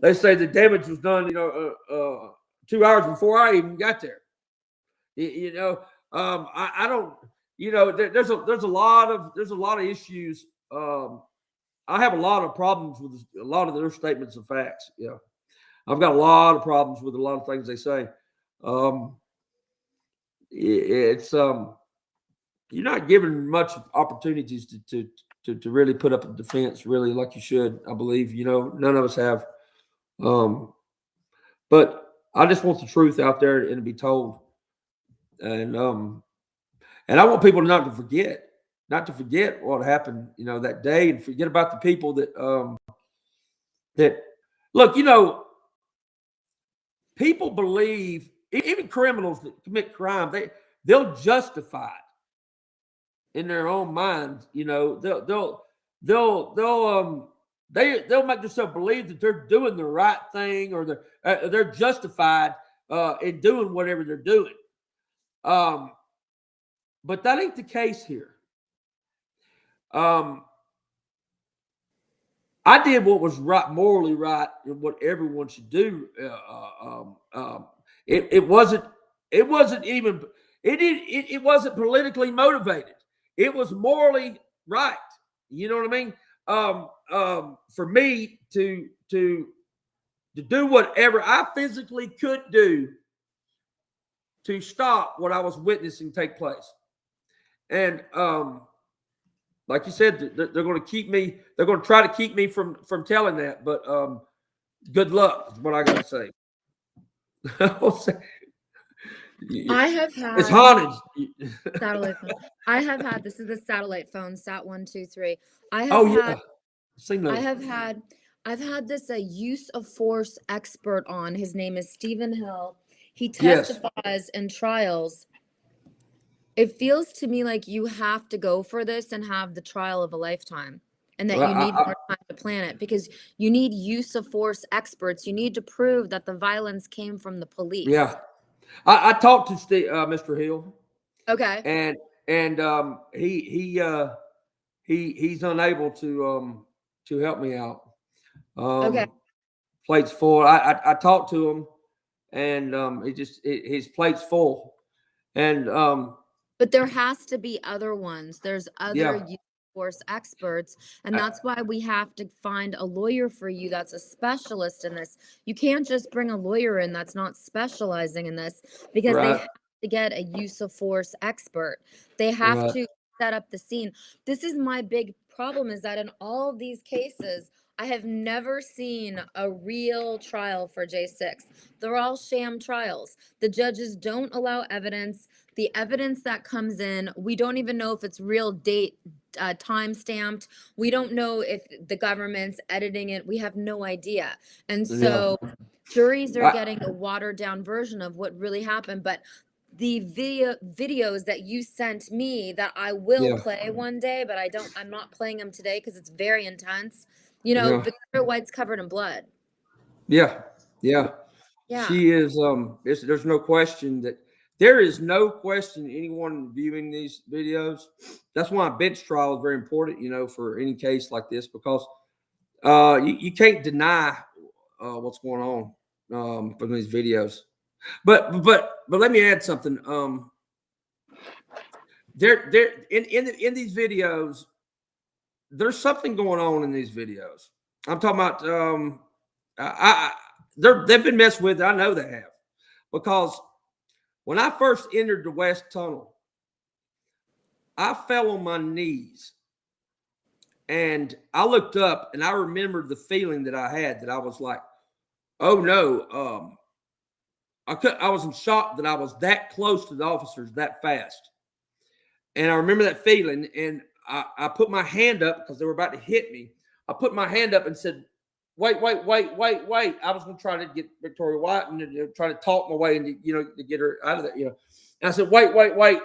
they say the damage was done 2 hours before I even got there. I don't. There's a lot of issues. I have a lot of problems with a lot of their statements of facts. Yeah, I've got a lot of problems with a lot of things they say. It's you're not given much opportunities to really put up a defense, really, like you should. I believe none of us have. But I just want the truth out there and to be told, and I want people not to forget what happened, that day, and forget about the people that look. People believe, even criminals that commit crime, they'll justify it in their own minds. They'll make themselves believe that they're doing the right thing, or they're justified in doing whatever they're doing. But that ain't the case here. I did what was right, morally right, and what everyone should do. It wasn't politically motivated. It was morally right. You know what I mean? For me to do whatever I physically could do to stop what I was witnessing take place. And like you said, they're going to keep me. They're going to try to keep me from telling that. But good luck is what I got to say. I have had it's haunted. satellite phone. I have had, this is the satellite phone, sat 123. Yeah. I've had this use of force expert on. His name is Stephen Hill. He Yes. testifies in trials. It feels to me like you have to go for this and have the trial of a lifetime, and that you need more time to plan it, because you need use of force experts. You need to prove that the violence came from the police. Yeah. I talked to Mr. Hill. Okay. And he's unable to help me out. Okay. Plate's full. I talked to him, and his plate's full. And but there has to be other ones. There's other use of force experts, and that's why we have to find a lawyer for you that's a specialist in this. You can't just bring a lawyer in that's not specializing in this, because they have to get a use of force expert. They have to set up the scene. This is my big problem, is that in all of these cases, I have never seen a real trial for J6. They're all sham trials. The judges don't allow evidence. The evidence that comes in, we don't even know if it's real date, time stamped. We don't know if the government's editing it. We have no idea. And so juries are getting a watered down version of what really happened. But the videos that you sent me that I will Yeah. play one day, but I'm not playing them today because it's very intense. You know, Yeah. Victoria White's covered in blood. Yeah. Yeah. Yeah. She is. There's no question that there is no question anyone viewing these videos. That's why a bench trial is very important, you know, for any case like this, because you can't deny what's going on from these videos. But let me add something. There in these videos, there's something going on in these videos. I'm talking about they've been messed with. I know they have, because when I first entered the West Tunnel, I fell on my knees and I looked up and I remembered the feeling that I had, that I was like, oh no, I was in shock that I was that close to the officers that fast. And I remember that feeling, and I put my hand up because they were about to hit me. I put my hand up and said, wait. I was going to try to get Victoria White and try to talk my way into, to get her out of there, And I said, wait.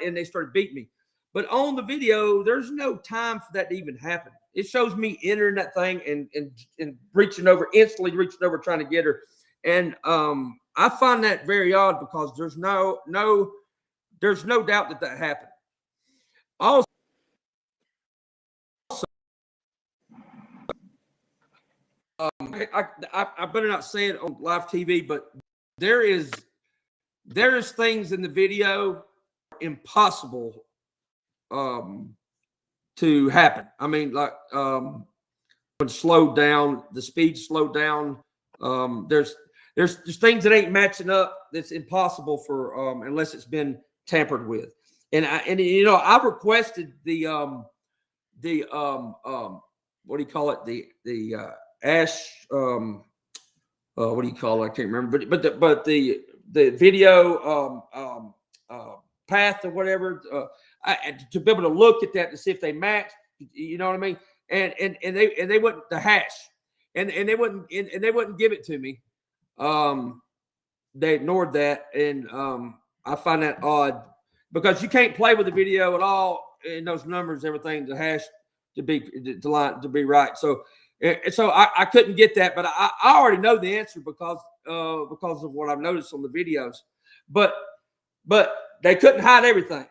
And they started beating me. But on the video, there's no time for that to even happen. It shows me entering that thing and instantly reaching over, trying to get her. And I find that very odd, because there's no doubt that happened. Also, I better not say it on live TV, but there is things in the video impossible to happen. I mean, like when slowed down, the speed slowed down. There's things that ain't matching up. That's impossible for unless it's been tampered with. And I've requested the what do you call it? The ASH what do you call it? I can't remember. But the video path or whatever to be able to look at that to see if they match. You know what I mean? And they wouldn't, the hash, and they wouldn't give it to me. They ignored that, and I find that odd, because you can't play with the video at all in those numbers, everything, the hash to be right. So I couldn't get that, but I already know the answer because of what I've noticed on the videos. But they couldn't hide everything,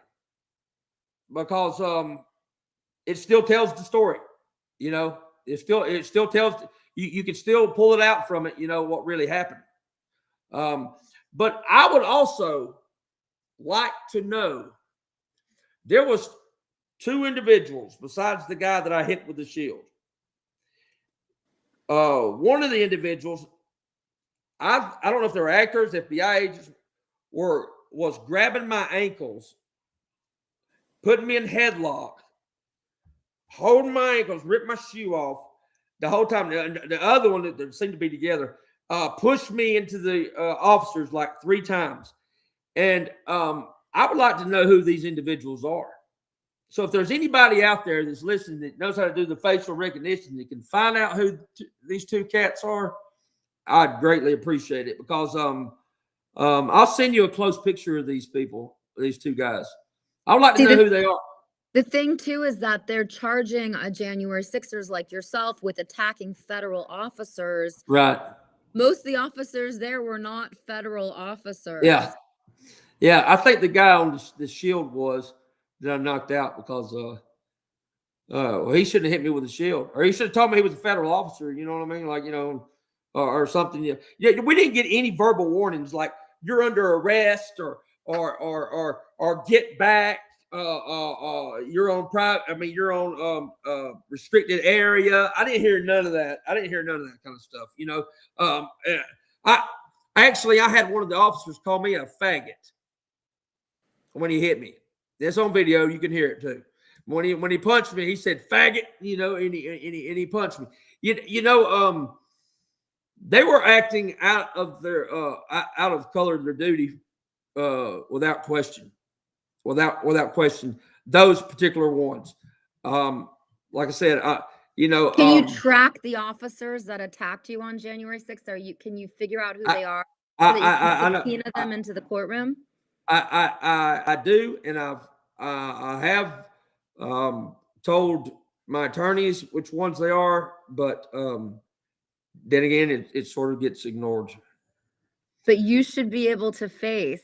because it still tells the story. It still tells you can still pull it out from it. What really happened. But I would also like to know, there was 2 individuals besides the guy that I hit with the shield. One of the individuals, I don't know if they were actors, FBI agents, was grabbing my ankles, putting me in headlock, holding my ankles, ripped my shoe off the whole time. The other one that seemed to be together pushed me into the officers like 3 times. And I would like to know who these individuals are. So if there's anybody out there that's listening that knows how to do the facial recognition, that can find out who these 2 cats are, I'd greatly appreciate it, because I'll send you a close picture of these people, these 2 guys. I would like to know who they are. The thing too is that they're charging January 6ers like yourself with attacking federal officers. Right. Most of the officers there were not federal officers. Yeah. I think the guy on the shield was that I knocked out, because well, he shouldn't have hit me with a shield, or he should have told me he was a federal officer. You know what I mean? Like, or something. Yeah. We didn't get any verbal warnings like you're under arrest or get back. You're on private. I mean, you're on restricted area. I didn't hear none of that. I didn't hear none of that kind of stuff. I had one of the officers call me a faggot when he hit me. That's on video. You can hear it too. When he punched me, he said faggot. And he punched me. They were acting out of their out of color of their duty without question. Without question, those particular ones. Like I said, Can you track the officers that attacked you on January 6th? Can you figure out who they are so that you can subpoena them into the courtroom? I do, and I have told my attorneys which ones they are, but then again, it sort of gets ignored. But you should be able to face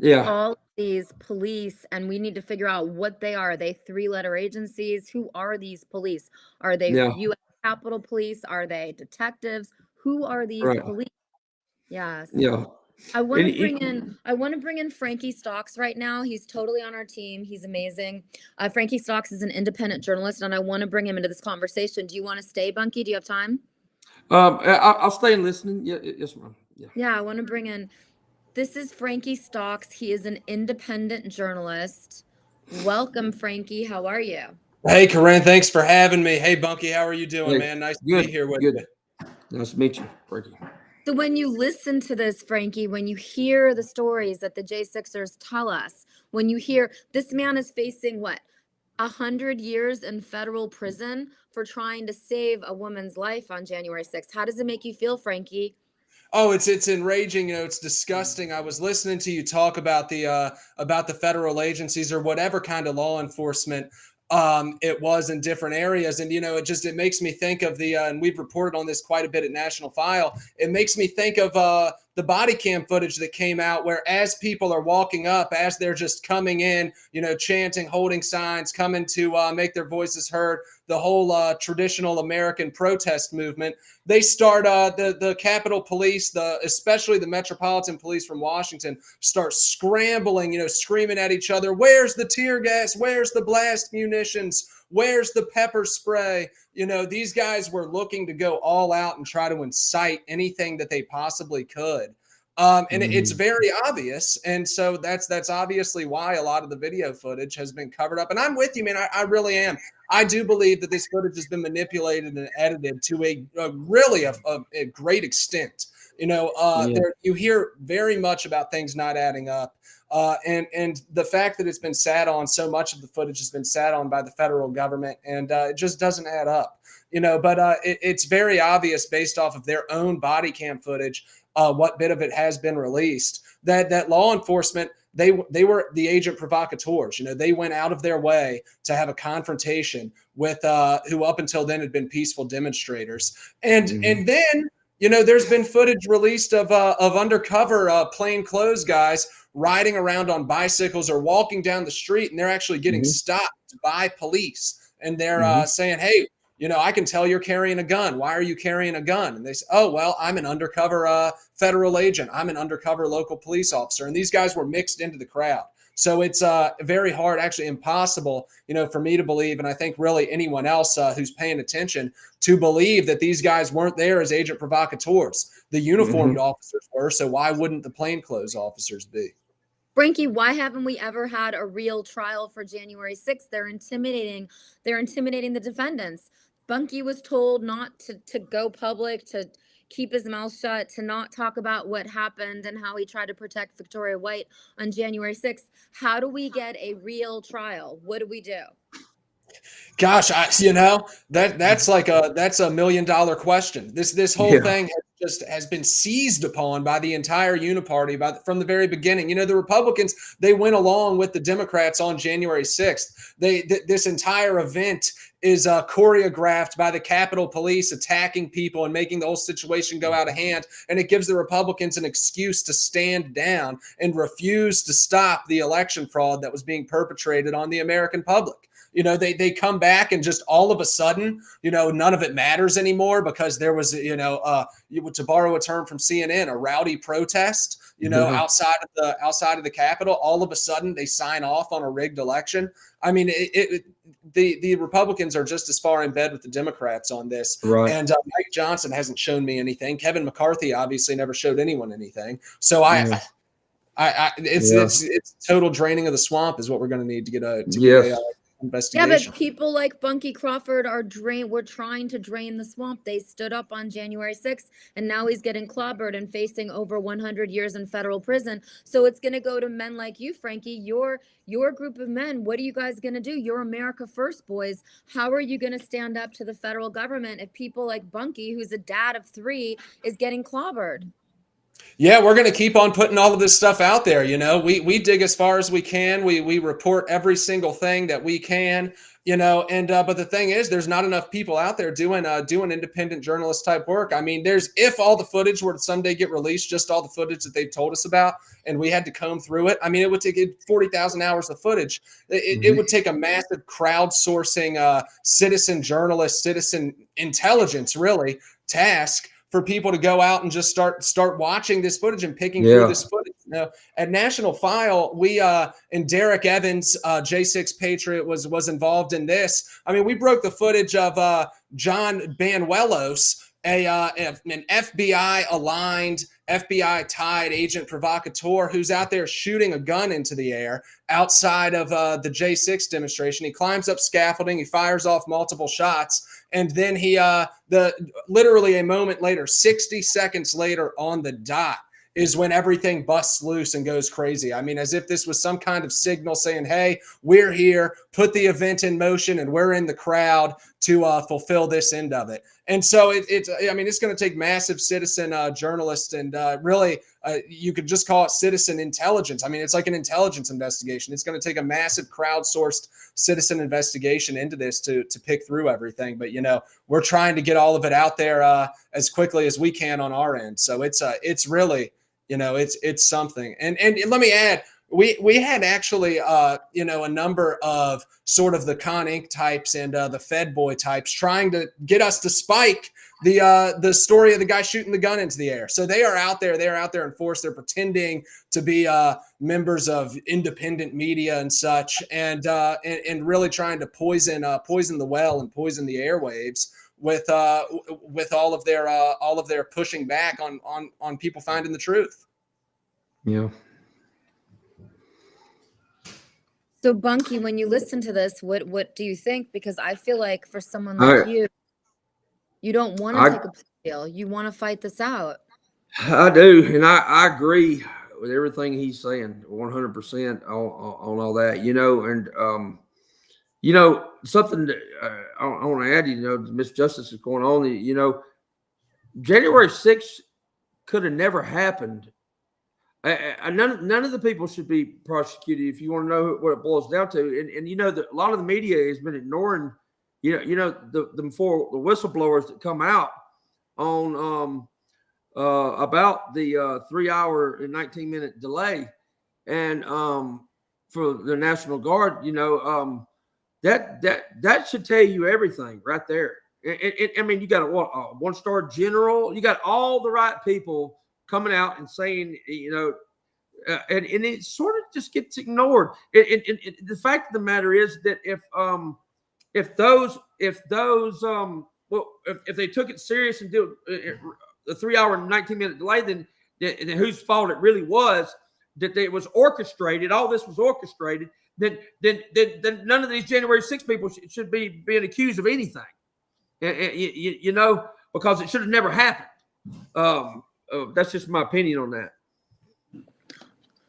Yeah, all of these police, and we need to figure out what they are. Are they three-letter agencies? Who are these police? Are they yeah, U.S. Capitol Police? Are they detectives? Who are these right, police? Yes. yeah. I want And to bring in Frankie Stocks right now. He's totally on our team. He's amazing. Frankie Stocks is an independent journalist, and I want to bring him into this conversation. Do you want to stay, Bunky? Do you have time? I'll stay and listen. Yeah, yes, ma'am. Yeah. Yeah, I want to bring in. This is Frankie Stocks. He is an independent journalist. Welcome, Frankie. How are you? Hey, Corinne, thanks for having me. Hey, Bunky, how are you doing, Hey, man? Nice to good, be here with good. you. Nice to meet you, Frankie. So when you listen to this, Frankie, when you hear the stories that the J6ers tell us, when you hear this man is facing what, 100 years in federal prison for trying to save a woman's life on January 6th. How does it make you feel, Frankie? Oh, it's enraging. You know, it's disgusting. I was listening to you talk about the federal agencies or whatever kind of law enforcement it was in different areas, and you know, it makes me think of and we've reported on this quite a bit at National File. It makes me think of the body cam footage that came out, where as people are walking up, as they're just coming in, you know, chanting, holding signs, coming to make their voices heard, the whole traditional American protest movement. They start the Capitol Police, especially the Metropolitan Police from Washington, start scrambling, you know, screaming at each other. Where's the tear gas? Where's the blast munitions? Where's the pepper spray? You know, these guys were looking to go all out and try to incite anything that they possibly could. And it's very obvious. And so that's obviously why a lot of the video footage has been covered up. And I'm with you, man. I really am. I do believe that this footage has been manipulated and edited to a great extent. You know, there you hear very much about things not adding up. And the fact that it's been sat on, so much of the footage has been sat on by the federal government, and it just doesn't add up. You know, but it's very obvious based off of their own body cam footage, what bit of it has been released, that law enforcement, they were the agent provocateurs. You know, they went out of their way to have a confrontation with who up until then had been peaceful demonstrators. And then, you know, there's been footage released of undercover plainclothes guys riding around on bicycles or walking down the street, and they're actually getting stopped by police, and they're saying, hey, you know, I can tell you're carrying a gun. Why are you carrying a gun? And they say, oh, well, I'm an undercover federal agent. I'm an undercover local police officer. And these guys were mixed into the crowd. So it's very hard, actually impossible, you know, for me to believe, and I think really anyone else who's paying attention, to believe that these guys weren't there as agent provocateurs. The uniformed officers were, so why wouldn't the plainclothes officers be? Frankie, why haven't we ever had a real trial for January 6th? They're intimidating the defendants. Bunky was told not to go public, to keep his mouth shut, to not talk about what happened and how he tried to protect Victoria White on January 6th. How do we get a real trial? What do we do? Gosh, that's a $1 million question. This whole thing has been seized upon by the entire uniparty from the very beginning. You know, the Republicans, they went along with the Democrats on January 6th. This entire event is choreographed by the Capitol Police attacking people and making the whole situation go out of hand. And it gives the Republicans an excuse to stand down and refuse to stop the election fraud that was being perpetrated on the American public. You know, they come back and just all of a sudden, you know, none of it matters anymore because there was, you know, to borrow a term from CNN, a rowdy protest, you know, outside of the Capitol. All of a sudden, they sign off on a rigged election. I mean, the Republicans are just as far in bed with the Democrats on this. Right. And Mike Johnson hasn't shown me anything. Kevin McCarthy obviously never showed anyone anything. So it's total draining of the swamp is what we're going to need to get a investigation. Yeah, but people like Bunky Crawford we're trying to drain the swamp. They stood up on January 6th, and now he's getting clobbered and facing over 100 years in federal prison. So it's going to go to men like you, Frankie, your group of men. What are you guys going to do? You're America First boys. How are you going to stand up to the federal government if people like Bunky, who's a dad of 3, is getting clobbered? Yeah, we're going to keep on putting all of this stuff out there. You know, we dig as far as we can. We report every single thing that we can. You know, and but the thing is, there's not enough people out there doing independent journalist type work. I mean, if all the footage were to someday get released, just all the footage that they've told us about, and we had to comb through it. I mean, it would take 40,000 hours of footage. It would take a massive crowdsourcing, citizen journalist, citizen intelligence, really task for people to go out and just start watching this footage and picking through this footage. You know, at National File, we and Derek Evans, J6 Patriot, was involved in this. I mean, we broke the footage of John Banuelos, an FBI aligned, FBI tied agent provocateur who's out there shooting a gun into the air outside of the J6 demonstration. He climbs up scaffolding, he fires off multiple shots, and then he literally a moment later, 60 seconds later on the dot, is when everything busts loose and goes crazy. I mean, as if this was some kind of signal saying, hey, we're here, put the event in motion, and we're in the crowd to fulfill this end of it. And so it's going to take massive citizen journalists and really you could just call it citizen intelligence. I mean, it's like an intelligence investigation. It's going to take a massive crowdsourced citizen investigation into this to pick through everything. But, you know, we're trying to get all of it out there as quickly as we can on our end. So it's really, you know, it's something. And let me add, we had actually, you know, a number of sort of the Con Inc. types and the Fed Boy types trying to get us to spike the story of the guy shooting the gun into the air. So they are out there. They're out there in force. They're pretending to be members of independent media and such, and really trying to poison the well and poison the airwaves with all of their pushing back on people finding the truth. Yeah. So Bunky, when you listen to this, what do you think? Because I feel like for someone like you don't want to take a plea deal. You want to fight this out. I do, and I agree with everything he's saying 100% on all that. You know, and you know, something that I want to add. You know, misjustice is going on. You know, January 6th could have never happened. None of the people should be prosecuted. If you want to know what it boils down to, and you know that a lot of the media has been ignoring, you know the whistleblowers that come out on about the 3 hour and 19-minute delay, and for the National Guard, you know, that should tell you everything right there. I mean, you got a 1-star general, you got all the right people coming out and saying, you know, and it sort of just gets ignored. The fact of the matter is that if they took it serious and did the 3 hour and 19-minute delay, then whose fault it really was, that it was orchestrated. All this was orchestrated. Then none of these January 6 people should be being accused of anything. You know, because it should have never happened. That's just my opinion on that.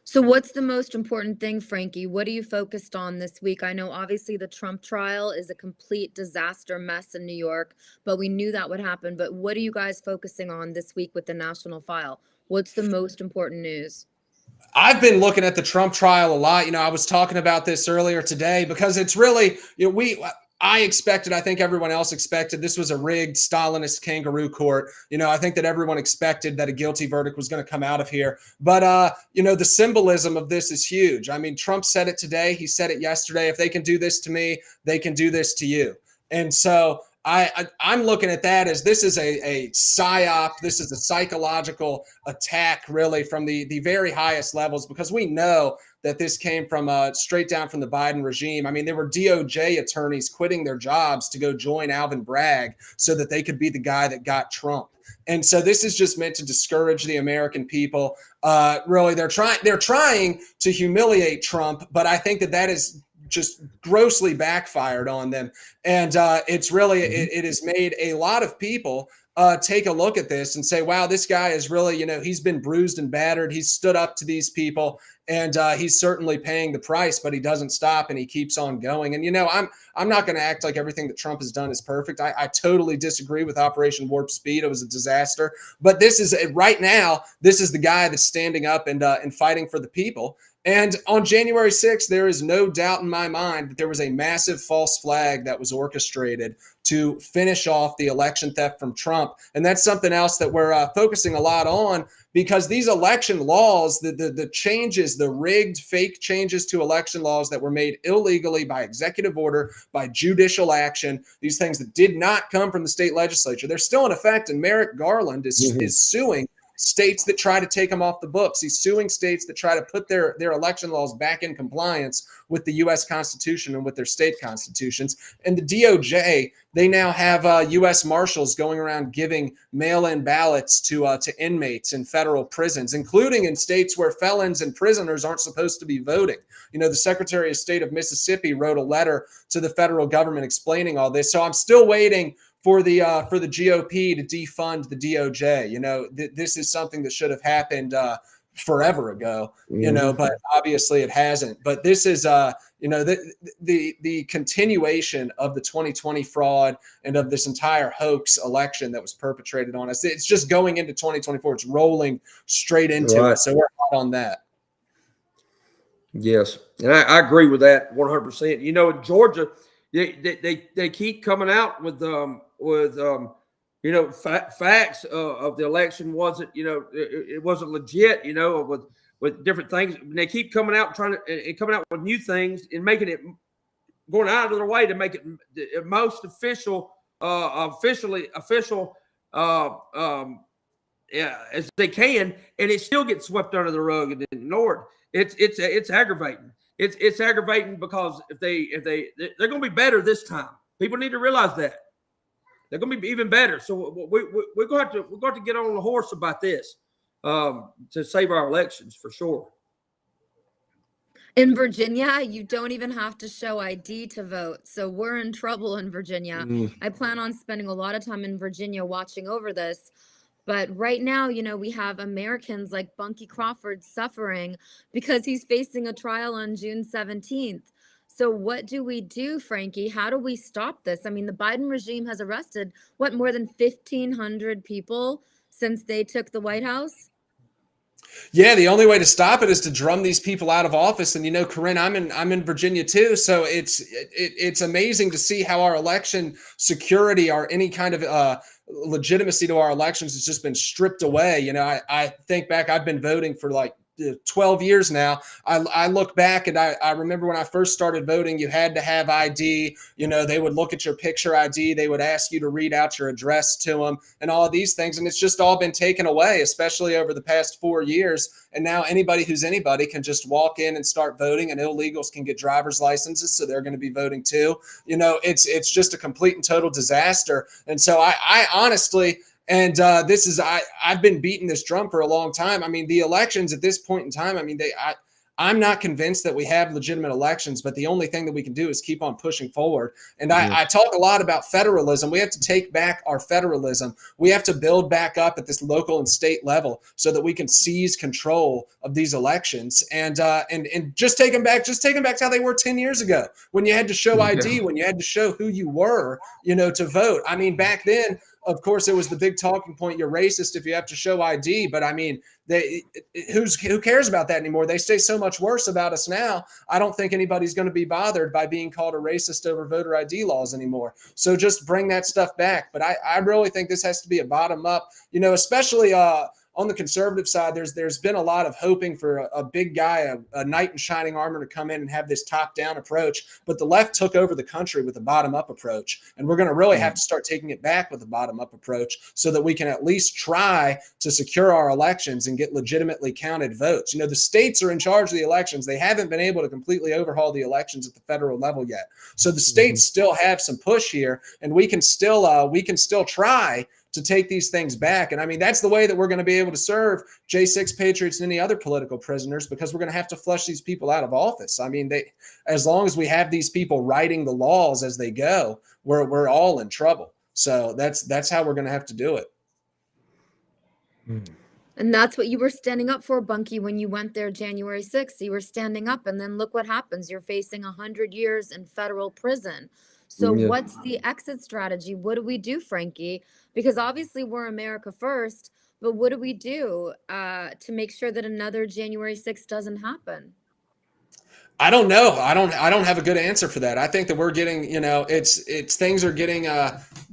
So what's the most important thing, Frankie? What are you focused on this week? I know obviously the Trump trial is a complete disaster mess in New York, but we knew that would happen. But what are you guys focusing on this week with the National File? What's the most important news? I've been looking at the Trump trial a lot. You know, I was talking about this earlier today because it's really, you know, I expected, I think everyone else expected, this was a rigged Stalinist kangaroo court. You know, I think that everyone expected that a guilty verdict was going to come out of here. But, you know, the symbolism of this is huge. I mean, Trump said it today. He said it yesterday. If they can do this to me, they can do this to you. And so I'm looking at that as this is a psyop. This is a psychological attack, really, from the very highest levels, because we know that this came from straight down from the Biden regime. I mean, there were DOJ attorneys quitting their jobs to go join Alvin Bragg so that they could be the guy that got Trump. And so this is just meant to discourage the American people. Really, they're trying to humiliate Trump, but I think that is just grossly backfired on them. And it's really, it has made a lot of people take a look at this and say, wow, this guy is really, you know, he's been bruised and battered. He's stood up to these people. And he's certainly paying the price, but he doesn't stop and he keeps on going. And, I'm not going to act like everything that Trump has done is perfect. I totally disagree with Operation Warp Speed. It was a disaster. But this is right now, this is the guy that's standing up and fighting for the people. And on January 6th, there is no doubt in my mind that there was a massive false flag that was orchestrated to finish off the election theft from Trump. And that's something else that we're focusing a lot on, because these election laws, the changes, the rigged fake changes to election laws that were made illegally by executive order, by judicial action, these things that did not come from the state legislature, they're still in effect. And Merrick Garland is suing states that try to take them off the books. He's suing states that try to put their election laws back in compliance with the U.S. Constitution and with their state constitutions. And the DOJ, they now have U.S. Marshals going around giving mail-in ballots to inmates in federal prisons, including in states where felons and prisoners aren't supposed to be voting. The Secretary of State of Mississippi wrote a letter to the federal government explaining all this. So I'm still waiting for the GOP to defund the DOJ. This is something that should have happened forever ago, but obviously it hasn't. But this is, the continuation of the 2020 fraud and of this entire hoax election that was perpetrated on us. It's just going into 2024. It's rolling straight into it. So we're hot on that. Yes, and I agree with that 100%. In Georgia, they keep coming out with facts of the election wasn't, it wasn't legit, with different things. And they keep coming out coming out with new things and making it, going out of their way to make it the most official as they can, and it still gets swept under the rug and ignored. It's aggravating. It's aggravating because if they're going to be better this time. People need to realize that they're going to be even better. So we're going to have to get on the horse about this to save our elections for sure. In Virginia, you don't even have to show ID to vote. So we're in trouble in Virginia. I plan on spending a lot of time in Virginia watching over this. But right now, we have Americans like Bunkie Crawford suffering because he's facing a trial on June 17th. So what do we do, Frankie? How do we stop this? I mean, the Biden regime has arrested, more than 1,500 people since they took the White House? Yeah, the only way to stop it is to drum these people out of office. And Corinne, I'm in Virginia too, so it's amazing to see how our election security or any kind of legitimacy to our elections has just been stripped away. I think back, I've been voting for like 12 years now. I look back and I remember when I first started voting, you had to have ID. They would look at your picture ID. They would ask you to read out your address to them and all of these things. And it's just all been taken away, especially over the past 4 years. And now anybody who's anybody can just walk in and start voting, and illegals can get driver's licenses. So they're going to be voting too. It's just a complete and total disaster. And so I honestly, and I've been beating this drum for a long time. I mean, the elections at this point in time, I'm not convinced that we have legitimate elections, but the only thing that we can do is keep on pushing forward. And I talk a lot about federalism. We have to take back our federalism. We have to build back up at this local and state level so that we can seize control of these elections and just take them back. Just take them back to how they were 10 years ago, when you had to show ID, when you had to show who you were, to vote. I mean, back then, of course, it was the big talking point. You're racist if you have to show ID. But I mean, who cares about that anymore? They say so much worse about us now. I don't think anybody's going to be bothered by being called a racist over voter ID laws anymore. So just bring that stuff back. But I really think this has to be a bottom up, especially on the conservative side. There's been a lot of hoping for a big guy, a knight in shining armor, to come in and have this top down approach. But the left took over the country with a bottom up approach. And we're going to really have to start taking it back with a bottom up approach so that we can at least try to secure our elections and get legitimately counted votes. The states are in charge of the elections. They haven't been able to completely overhaul the elections at the federal level yet. So the states still have some push here, and we can still try to take these things back. And I mean, that's the way that we're going to be able to serve J6 patriots and any other political prisoners, because we're going to have to flush these people out of office. I mean, as long as we have these people writing the laws as they go, we're all in trouble. So that's how we're going to have to do it. And that's what you were standing up for, Bunky, when you went there January 6th. You were standing up, and then look what happens. You're facing 100 years in federal prison. So Yeah. what's the exit strategy? What do we do, Frankie? Because obviously we're America first, but what do we do to make sure that another January 6th doesn't happen? I don't know. I don't have a good answer for that. I think that we're getting, it's things are getting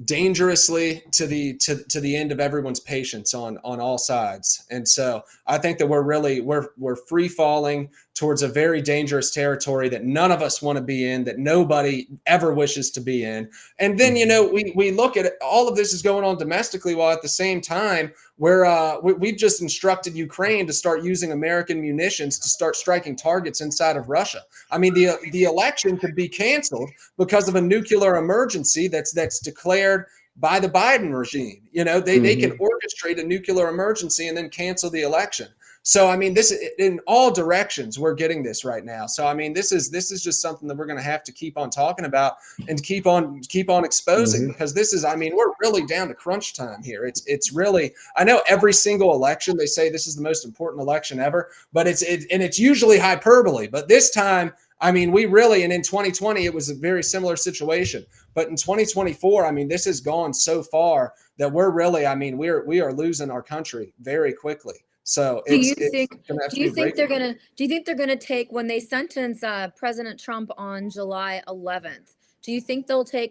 dangerously to the end of everyone's patience on all sides. And so I think that we're free falling towards a very dangerous territory that none of us want to be in, that nobody ever wishes to be in. And then, we look at it, all of this is going on domestically, while at the same time we've just instructed Ukraine to start using American munitions to start striking targets inside of Russia. I mean, the election could be canceled because of a nuclear emergency that's declared by the Biden regime. They can orchestrate a nuclear emergency and then cancel the election. So, I mean, this in all directions, we're getting this right now. So, I mean, this is just something that we're going to have to keep on talking about and keep on exposing, because this is, I mean, we're really down to crunch time here. It's really, I know every single election, they say this is the most important election ever, but it's usually hyperbole. But this time, I mean, and in 2020, it was a very similar situation. But in 2024, I mean, this has gone so far that we're really, I mean, we are losing our country very quickly. So do you think they're gonna take, when they sentence President Trump on July 11th, do you think they'll try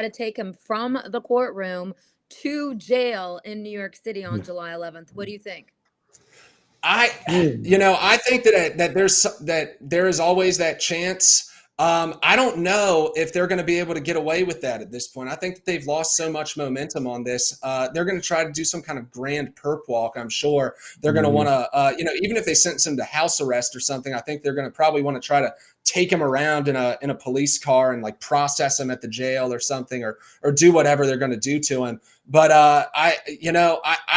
to take him from the courtroom to jail in New York City on July 11th? What do you think? I think that there is always that chance. I don't know if they're going to be able to get away with that at this point. I think that they've lost so much momentum on this. They're going to try to do some kind of grand perp walk. I'm sure they're going to want to, even if they sentence him to house arrest or something, I think they're going to probably want to try to take him around in a police car and like process him at the jail or something, or do whatever they're going to do to him. But I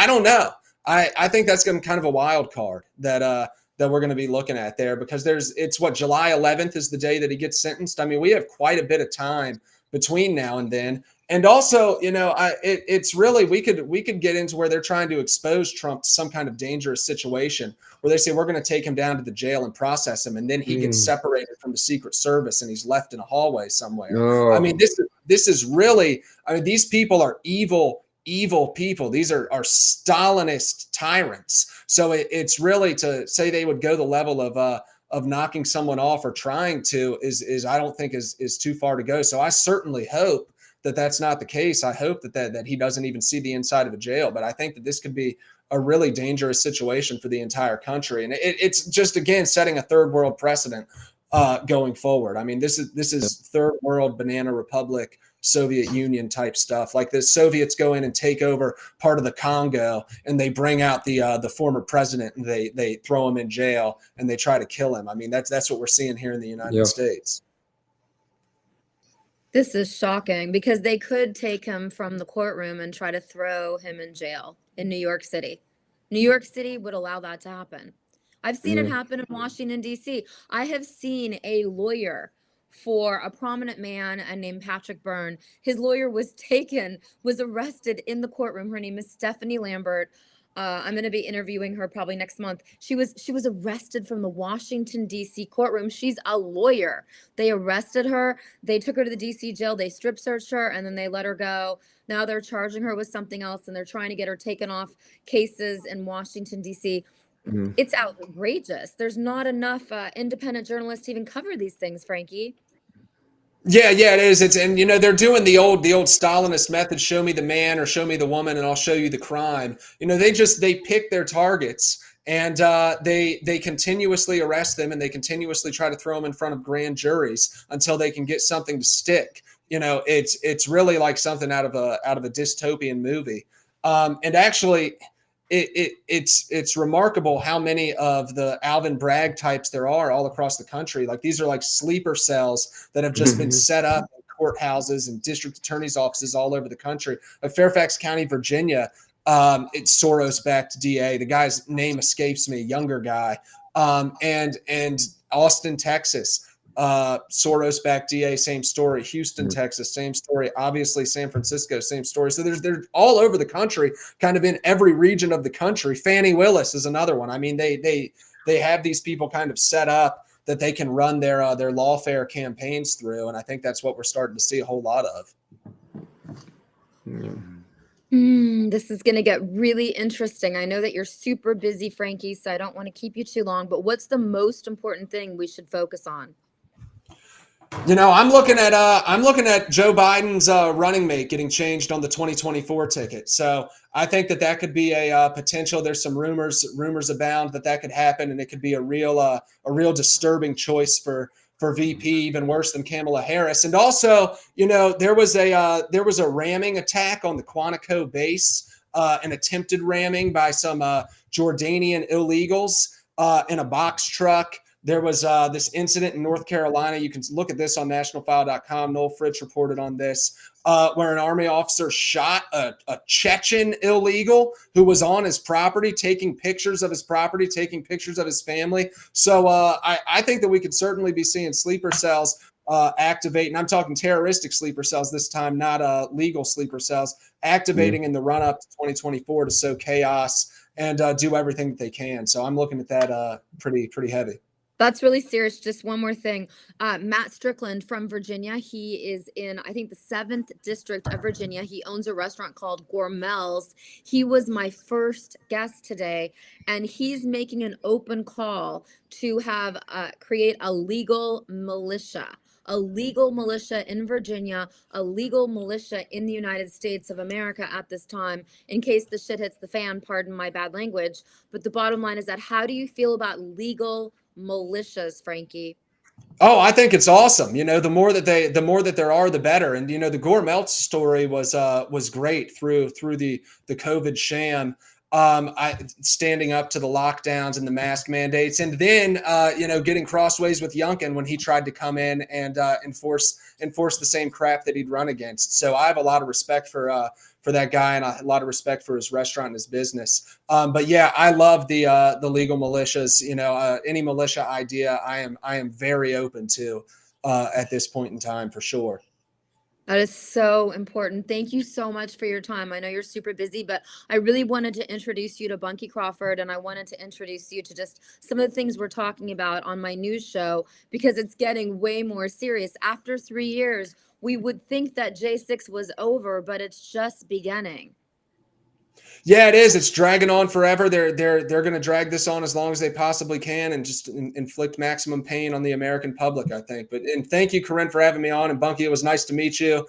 don't know. I think that's going to be kind of a wild card that we're going to be looking at there, because July 11th is the day that he gets sentenced. I mean, we have quite a bit of time between now and then. And also, it's really, we could get into where they're trying to expose Trump to some kind of dangerous situation where they say, we're going to take him down to the jail and process him. And then he gets separated from the Secret Service and he's left in a hallway somewhere. Oh. I mean, this is really, I mean, these people are evil people. These are Stalinist tyrants. So it's really, to say they would go the level of knocking someone off or trying to is I don't think is too far to go. So I certainly hope that that's not the case. I hope that he doesn't even see the inside of a jail. But I think that this could be a really dangerous situation for the entire country. And it's just, again, setting a third world precedent going forward. I mean, this is third world banana republic, Soviet Union type stuff. Like the Soviets go in and take over part of the Congo, and they bring out the former president, and they throw him in jail and they try to kill him. I mean, that's what we're seeing here in the United States. This is shocking, because they could take him from the courtroom and try to throw him in jail in New York City. New York City would allow that to happen. I've seen it happen in Washington, D.C. I have seen a lawyer for a prominent man named Patrick Byrne. His lawyer was arrested in the courtroom. Her name is Stephanie Lambert. I'm going to be interviewing her probably next month. She was arrested from the Washington, D.C. courtroom. She's a lawyer. They arrested her. They took her to the D.C. jail. They strip searched her, and then they let her go. Now they're charging her with something else, and they're trying to get her taken off cases in Washington, D.C. It's outrageous. There's not enough independent journalists to even cover these things, Frankie. Yeah, it is. And they're doing the old Stalinist method: show me the man or show me the woman, and I'll show you the crime. They pick their targets, and they continuously arrest them, and they continuously try to throw them in front of grand juries until they can get something to stick. It's really like something out of a dystopian movie. And actually, it's remarkable how many of the Alvin Bragg types there are all across the country. Like, these are like sleeper cells that have just been set up in courthouses and district attorney's offices all over the country. Like Fairfax County, Virginia, it's Soros-backed DA. The guy's name escapes me, younger guy. And Austin, Texas. Soros-backed DA, same story. Houston, Texas, same story. Obviously, San Francisco, same story. So they're all over the country, kind of in every region of the country. Fannie Willis is another one. I mean, they have these people kind of set up that they can run their lawfare campaigns through, and I think that's what we're starting to see a whole lot of. This is going to get really interesting. I know that you're super busy, Frankie, so I don't want to keep you too long, but what's the most important thing we should focus on? You know, I'm looking at Joe Biden's running mate getting changed on the 2024 ticket. So I think that could be a potential. There's some rumors abound that could happen, and it could be a real disturbing choice for VP, even worse than Kamala Harris. And also, you know, there was a ramming attack on the Quantico base, an attempted ramming by some Jordanian illegals in a box truck. There was this incident in North Carolina. You can look at this on nationalfile.com. Noel Fritz reported on this, where an Army officer shot a Chechen illegal who was on his property, taking pictures of his property, taking pictures of his family. So I think that we could certainly be seeing sleeper cells activate, and I'm talking terroristic sleeper cells this time, not legal sleeper cells, activating in the run-up to 2024 to sow chaos and do everything that they can. So I'm looking at that pretty heavy. That's really serious. Just one more thing. Matt Strickland from Virginia. He is in, I think, the 7th district of Virginia. He owns a restaurant called Gourmel's. He was my first guest today, and he's making an open call to have create a legal militia in Virginia, a legal militia in the United States of America at this time, in case the shit hits the fan, pardon my bad language. But the bottom line is that, how do you feel about legal militias, Frankie? Oh, I think it's awesome. You know, the more that there are, the better. And you know, the Gourmet story was great through the COVID sham. Standing up to the lockdowns and the mask mandates, and then you know, getting crossways with Youngkin when he tried to come in and enforce the same crap that he'd run against. So I have a lot of respect for that guy, and a lot of respect for his restaurant and his business. But yeah, I love the legal militias. You know, any militia idea, I am very open to at this point in time, for sure. That is so important. Thank you so much for your time. I know you're super busy, but I really wanted to introduce you to Bunky Crawford, and I wanted to introduce you to just some of the things we're talking about on my news show, because it's getting way more serious. After 3 years, we would think that J6 was over, but it's just beginning. Yeah, it is. It's dragging on forever. They're going to drag this on as long as they possibly can, and just inflict maximum pain on the American public, I think. And thank you, Corinne, for having me on. And Bunky, it was nice to meet you.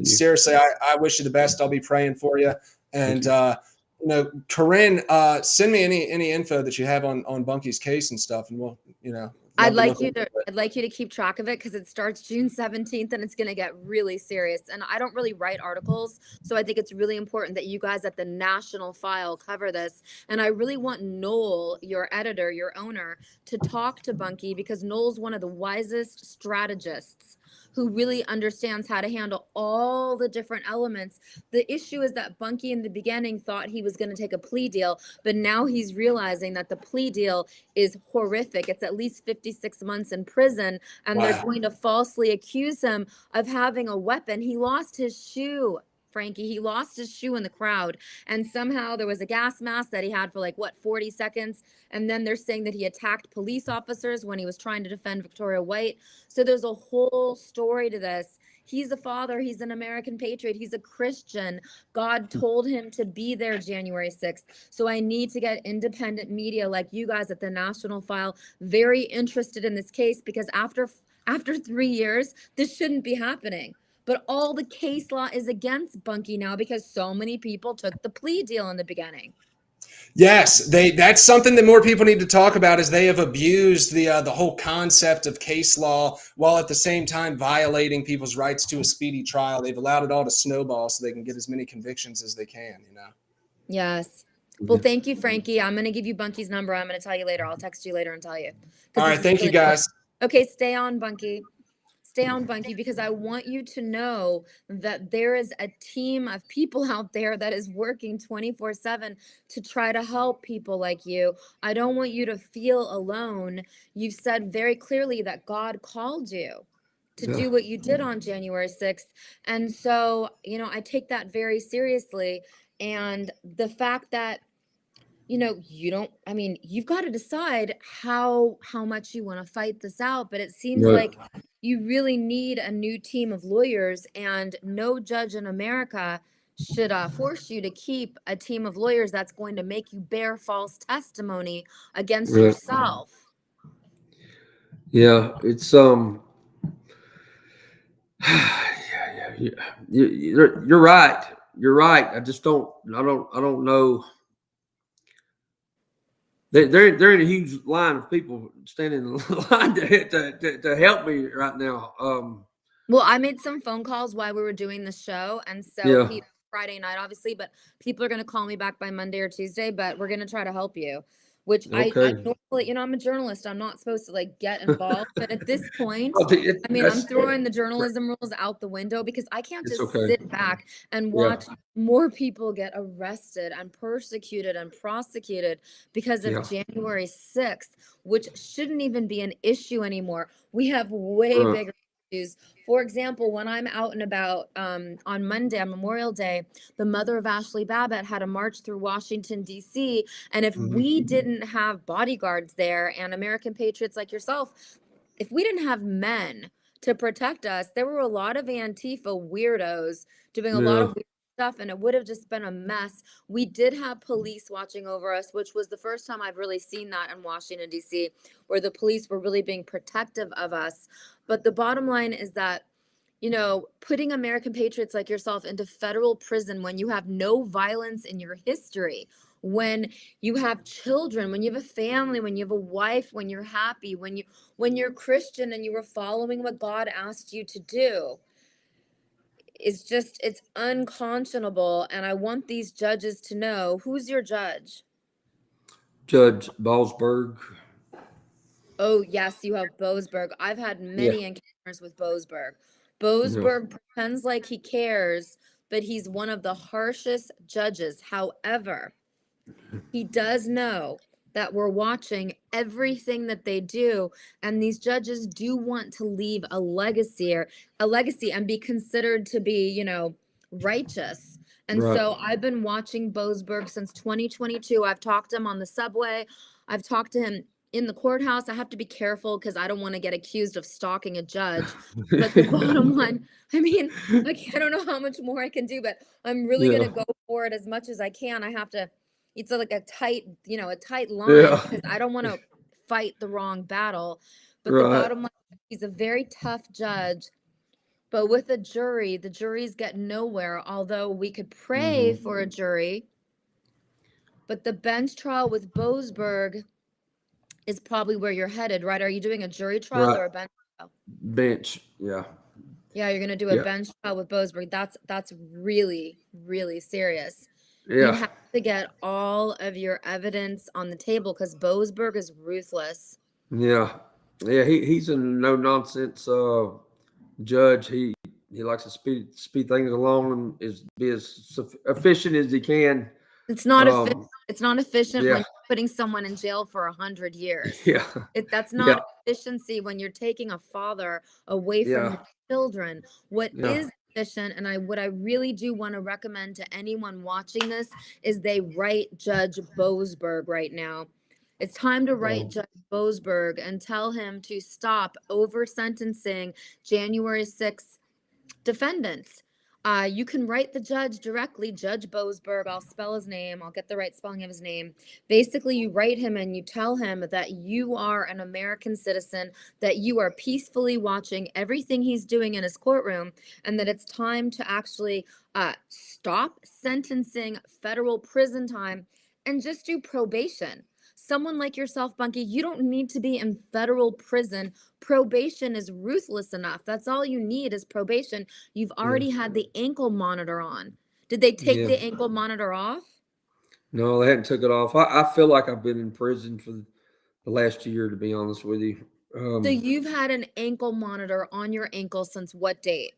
Seriously, I wish you the best. I'll be praying for you. And you know, Corinne, send me any info that you have on Bunky's case and stuff, and we'll, you know. I'd like you to keep track of it, because it starts June 17th and it's going to get really serious. And I don't really write articles, so I think it's really important that you guys at the National File cover this. And I really want Noel, your editor, your owner, to talk to Bunky, because Noel's one of the wisest strategists who really understands how to handle all the different elements. The issue is that Bunky in the beginning thought he was going to take a plea deal, but now he's realizing that the plea deal is horrific. It's at least 56 months in prison, and they're going to falsely accuse him of having a weapon. He lost his shoe, Frankie. He lost his shoe in the crowd, and somehow there was a gas mask that he had for 40 seconds, and then they're saying that he attacked police officers when he was trying to defend Victoria White. So there's a whole story to this. He's a father. He's an American patriot. He's a Christian. God told him to be there January 6th. So I need to get independent media like you guys at the National File very interested in this case, because after 3 years, this shouldn't be happening. But all the case law is against Bunky now, because so many people took the plea deal in the beginning. Yes, that's something that more people need to talk about, is they have abused the whole concept of case law, while at the same time violating people's rights to a speedy trial. They've allowed it all to snowball so they can get as many convictions as they can, you know. Yes. Well, thank you, Frankie. I'm going to give you Bunky's number. I'm going to tell you later. I'll text you later and tell you. All right. Thank you, guys. Okay. Stay on, Bunky. down, Bunky, because I want you to know that there is a team of people out there that is working 24/7 to try to help people like you. I don't want you to feel alone. You've said very clearly that God called you to Yeah. do what you did on January 6th. And so, I take that very seriously. And the fact that you've got to decide how much you want to fight this out, but it seems Right. like you really need a new team of lawyers, and no judge in America should force you to keep a team of lawyers that's going to make you bear false testimony against Right. yourself. Yeah, it's yeah. You're right. You're right. I don't know. They're in a huge line of people standing in line to help me right now. Well, I made some phone calls while we were doing the show, and so Yeah. Friday night, obviously, but people are going to call me back by Monday or Tuesday, but we're going to try to help you, which I Okay. normally, I'm a journalist. I'm not supposed to get involved, but at this point, I'm That's throwing the journalism rules out the window because I can't it's just okay. sit back and Yeah. watch more people get arrested and persecuted and prosecuted because of Yeah. January 6th, which shouldn't even be an issue anymore. We have way Right. bigger issues. For example, when I'm out and about on Monday, on Memorial Day, the mother of Ashley Babbitt had a march through Washington, D.C. And if Mhm. we didn't have bodyguards there and American patriots like yourself, if we didn't have men to protect us, there were a lot of Antifa weirdos doing a lot Yeah. of weird stuff, and it would have just been a mess. We did have police watching over us, which was the first time I've really seen that in Washington, D.C., where the police were really being protective of us. But the bottom line is that, putting American patriots like yourself into federal prison when you have no violence in your history, when you have children, when you have a family, when you have a wife, when you're happy, when you're Christian and you were following what God asked you to do, it's unconscionable. And I want these judges to know, who's your judge? Judge Ballsberg. Oh, yes, you have Boasberg. I've had many encounters with Boasberg. Boasberg pretends like he cares, but he's one of the harshest judges. However, he does know that we're watching everything that they do, and these judges do want to leave a legacy and be considered to be, righteous. And Right. so I've been watching Boasberg since 2022. I've talked to him on the subway. I've talked to him in the courthouse. I have to be careful because I don't want to get accused of stalking a judge. But the bottom line, I don't know how much more I can do, but I'm really Yeah. going to go for it as much as I can. I have to, it's like a tight line Yeah. because I don't want to fight the wrong battle. But the Right. bottom line, he's a very tough judge. But with a jury, the juries get nowhere, although we could pray Mhm. for a jury. But the bench trial with Boasberg is probably where you're headed, right? Are you doing a jury trial Right. or a bench trial? Bench. Yeah. Yeah, you're going to do a Yeah. bench trial with Boasberg. That's really, really serious. You Yeah. have to get all of your evidence on the table because Boasberg is ruthless. Yeah. Yeah. He's a no nonsense judge. He likes to speed things along and be as efficient as he can. It's not efficient. Um. It's not efficient when Yeah. you're putting someone in jail for 100 years. Yeah. That's Yeah. not efficiency when you're taking a father away from Yeah. his children. What Yeah. is efficient, and what I really do want to recommend to anyone watching this, is they write Judge Boasberg right now. It's time to write Judge Boasberg and tell him to stop over sentencing January 6th defendants. You can write the judge directly, Judge Boasberg. I'll spell his name. I'll get the right spelling of his name. Basically, you write him and you tell him that you are an American citizen, that you are peacefully watching everything he's doing in his courtroom, and that it's time to actually stop sentencing federal prison time and just do probation. Someone like yourself, Bunky, you don't need to be in federal prison. Probation is ruthless enough. That's all you need is probation. You've already had the ankle monitor on. Did they take the ankle monitor off? No, they hadn't took it off. I feel like I've been in prison for the last year, to be honest with you. So you've had an ankle monitor on your ankle since what date?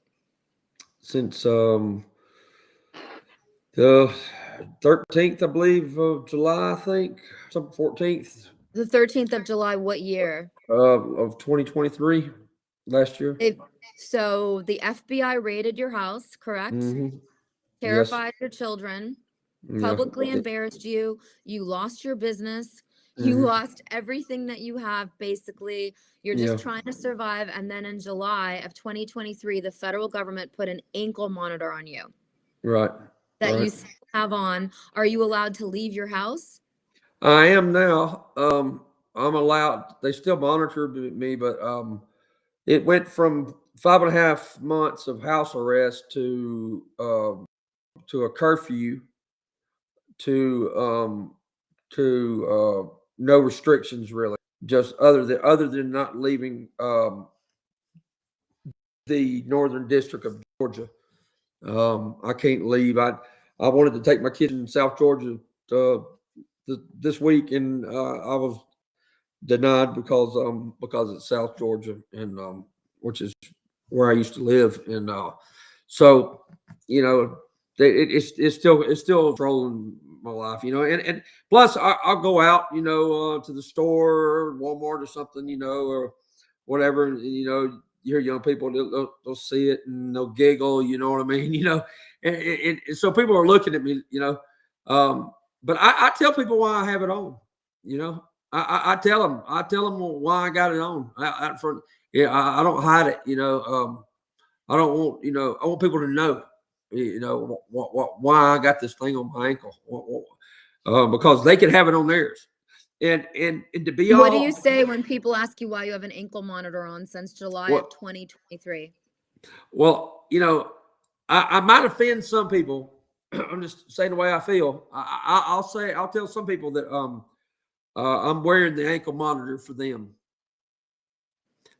Since the 13th, I believe, of July, I think, some 14th The 13th of July, what year? of 2023, last year. So the FBI raided your house, correct? Mm-hmm. Yes. Terrified your children, Yeah. publicly embarrassed you. You lost your business. You Mhm. lost everything that you have, basically. You're just Yeah. trying to survive. And then in July of 2023, the federal government put an ankle monitor on you Right. that you Right. still have on. Are you allowed to leave your house? I am now. I'm allowed. They still monitor me, but it went from 5.5 months of house arrest to a curfew to no restrictions really, just other than not leaving the Northern District of Georgia. I can't leave. I wanted to take my kids in South Georgia this week, and I was denied because it's South Georgia, and which is where I used to live, and so you know it's still controlling my life, and plus I'll go out, to the store or Walmart or something, or whatever, and you hear young people, they'll see it and they'll giggle, you know what I mean, and so people are looking at me, but I tell people why I have it on, you know. I tell them why I got it on. I don't hide it, I don't want, I want people to know, why I got this thing on my ankle, because they can have it on theirs, and to be What do all. you say when people ask you why you have an ankle monitor on since July of Well, 2023? well, I might offend some people. I'm just saying the way I feel. I'll tell some people that I'm wearing the ankle monitor for them.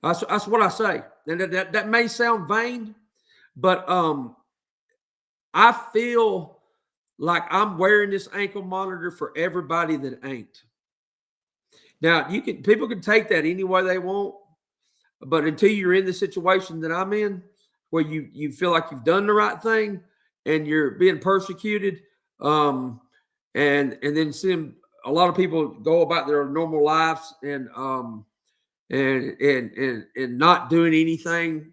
That's what I say, and that may sound vain, but I feel like I'm wearing this ankle monitor for everybody that ain't. Now people can take that any way they want, but until you're in the situation that I'm in, where you feel like you've done the right thing and you're being persecuted, and then seeing a lot of people go about their normal lives and not doing anything,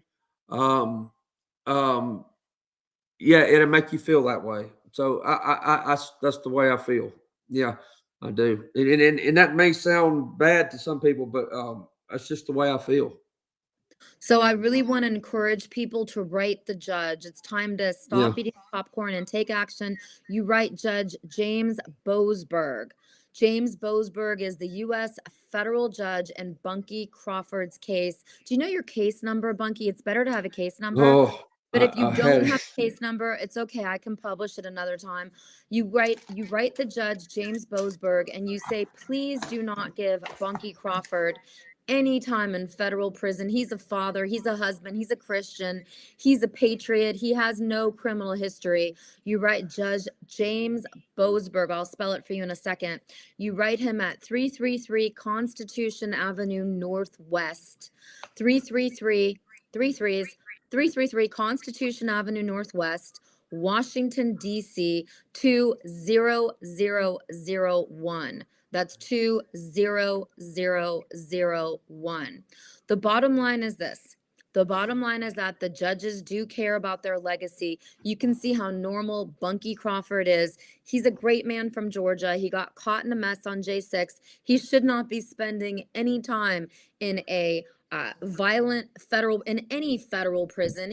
um, yeah, it'll make you feel that way. So I that's the way I feel. Yeah, I do. And that may sound bad to some people, but that's just the way I feel. So I really want to encourage people to write the judge. It's time to Yeah. stop eating popcorn and take action. You write Judge James Boasberg. James Boasberg is the U.S. federal judge in Bunky Crawford's case. Do you know your case number, Bunky? It's better to have a case number. Oh, But if you I don't had have a case number, it's okay. I can publish it another time. You write the judge, James Boasberg, and you say, please do not give Bunky Crawford any time in federal prison. He's a father, he's a husband, he's a Christian, he's a patriot, he has no criminal history. You write Judge James Boasberg, I'll spell it for you in a second. You write him at 333 Constitution Avenue Northwest, 333 Constitution Avenue Northwest, Washington, D.C. 20001. That's 20001. The bottom line is this. The bottom line is that the judges do care about their legacy. You can see how normal Bunky Crawford is. He's a great man from Georgia. He got caught in a mess on J6. He should not be spending any time in a in any federal prison.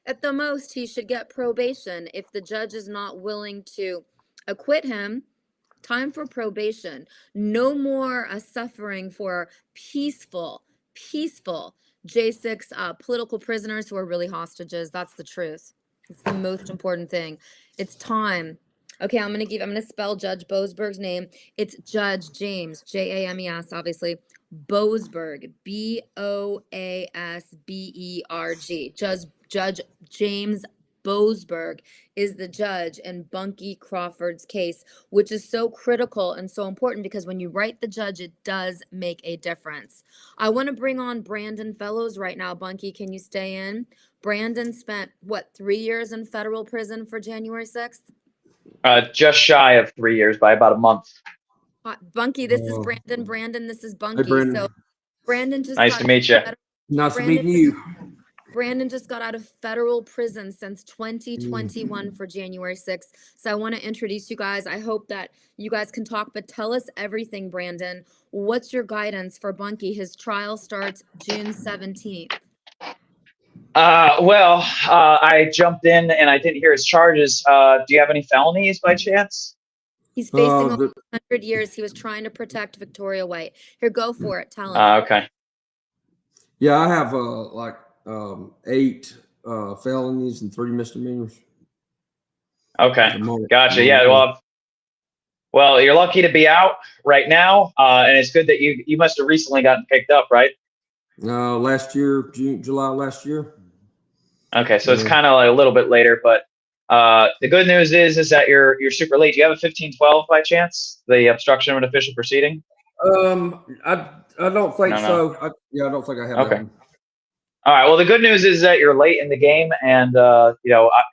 At the most, he should get probation. If the judge is not willing to acquit him, time for probation. No more suffering for peaceful J6 political prisoners who are really hostages. That's the truth. It's the most important thing. It's time. Okay, I'm gonna spell Judge Boasberg's name. It's Judge James, James, obviously. Boasberg, Boasberg. Judge James Boasberg is the judge in Bunkie Crawford's case, which is so critical and so important because when you write the judge, it does make a difference. I want to bring on Brandon Fellows right now. Bunkie, can you stay in? Brandon spent, 3 years in federal prison for January 6th? Just shy of 3 years by about a month. Bunkie, this is Brandon. Brandon, this is Bunkie. Hey, Brandon. So Brandon just Nice to meet you. Nice to meet you. Brandon just got out of federal prison since 2021 for January 6th. So I want to introduce you guys. I hope that you guys can talk, but tell us everything, Brandon. What's your guidance for Bunkie? His trial starts June 17th. I jumped in and I didn't hear his charges. Do you have any felonies by chance? He's facing 100 years. He was trying to protect Victoria White. Here, go for it. Tell him. Okay. Yeah, I have 8 felonies and 3 misdemeanors. Okay. Gotcha. Yeah. Well, you're lucky to be out right now. And it's good that you must have recently gotten picked up, right? Last year, July last year. Okay. So it's kind of like a little bit later, but the good news is that you're super late. Do you have a 1512 by chance? The obstruction of an official proceeding? I don't think so. I don't think I have. Okay. That one. All right. Well, the good news is that you're late in the game, and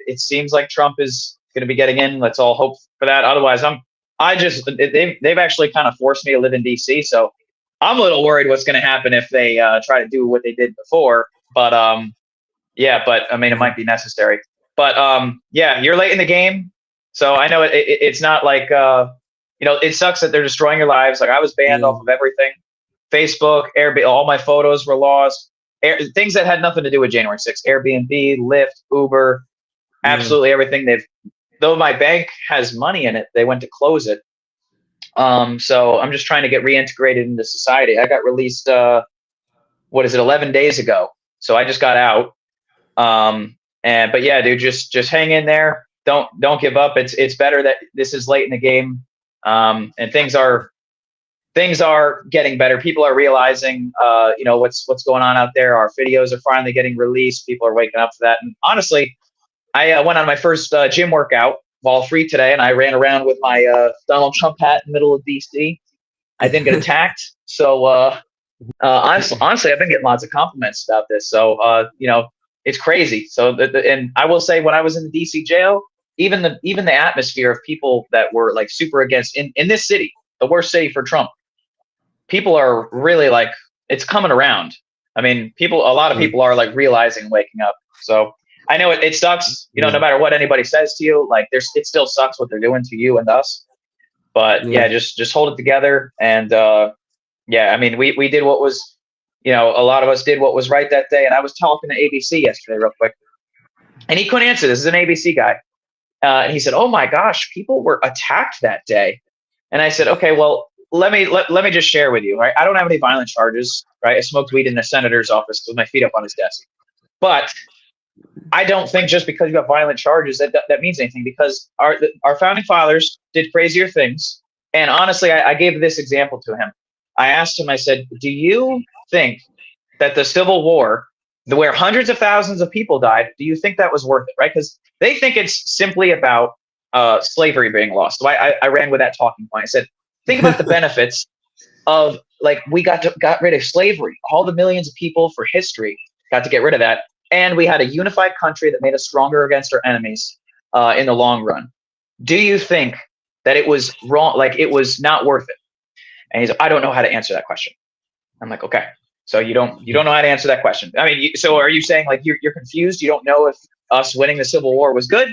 it seems like Trump is going to be getting in. Let's all hope for that. Otherwise, they've actually kind of forced me to live in D.C., so I'm a little worried what's going to happen if they try to do what they did before. But I mean, it might be necessary. But you're late in the game, so I know it's not like it sucks that they're destroying your lives. Like I was banned off of everything. Facebook, Airbnb, all my photos were lost. Things that had nothing to do with January 6th. Airbnb, Lyft, Uber, absolutely everything. Though my bank has money in it, they went to close it. So I'm just trying to get reintegrated into society. I got released 11 days ago. So I just got out. But yeah, dude, just hang in there. Don't give up. It's better that this is late in the game. And things are getting better. People are realizing, what's going on out there. Our videos are finally getting released. People are waking up to that. And honestly, I went on my first gym workout while free today, and I ran around with my Donald Trump hat in the middle of DC. I didn't get attacked. So honestly, I've been getting lots of compliments about this. So, it's crazy. So, and I will say when I was in the DC jail, even the atmosphere of people that were like super against in this city, the worst city for Trump, people are really like, it's coming around. I mean, a lot of people are like realizing, waking up. So I know it sucks, no matter what anybody says to you, like it still sucks what they're doing to you and us. But just hold it together. And I mean, we did what was, a lot of us did what was right that day. And I was talking to ABC yesterday real quick, and he couldn't answer. This is an ABC guy. And he said, "Oh my gosh, people were attacked that day." And I said, "Okay, well, let me just share with you, right? I don't have any violent charges, right? I smoked weed in the senator's office with my feet up on his desk. But I don't think just because you have violent charges that means anything, because our founding fathers did crazier things. And honestly, I gave this example to him. I asked him, I said, do you think that the Civil War, where hundreds of thousands of people died, do you think that was worth it, right? Because they think it's simply about slavery being lost. So I ran with that talking point. I said, think about the benefits of, like, we got rid of slavery. All the millions of people for history got to get rid of that. And we had a unified country that made us stronger against our enemies in the long run. Do you think that it was wrong? Like, it was not worth it? And he's like, I don't know how to answer that question. I'm like, okay. So you don't know how to answer that question. I mean, so are you saying like you're confused? You don't know if us winning the Civil War was good,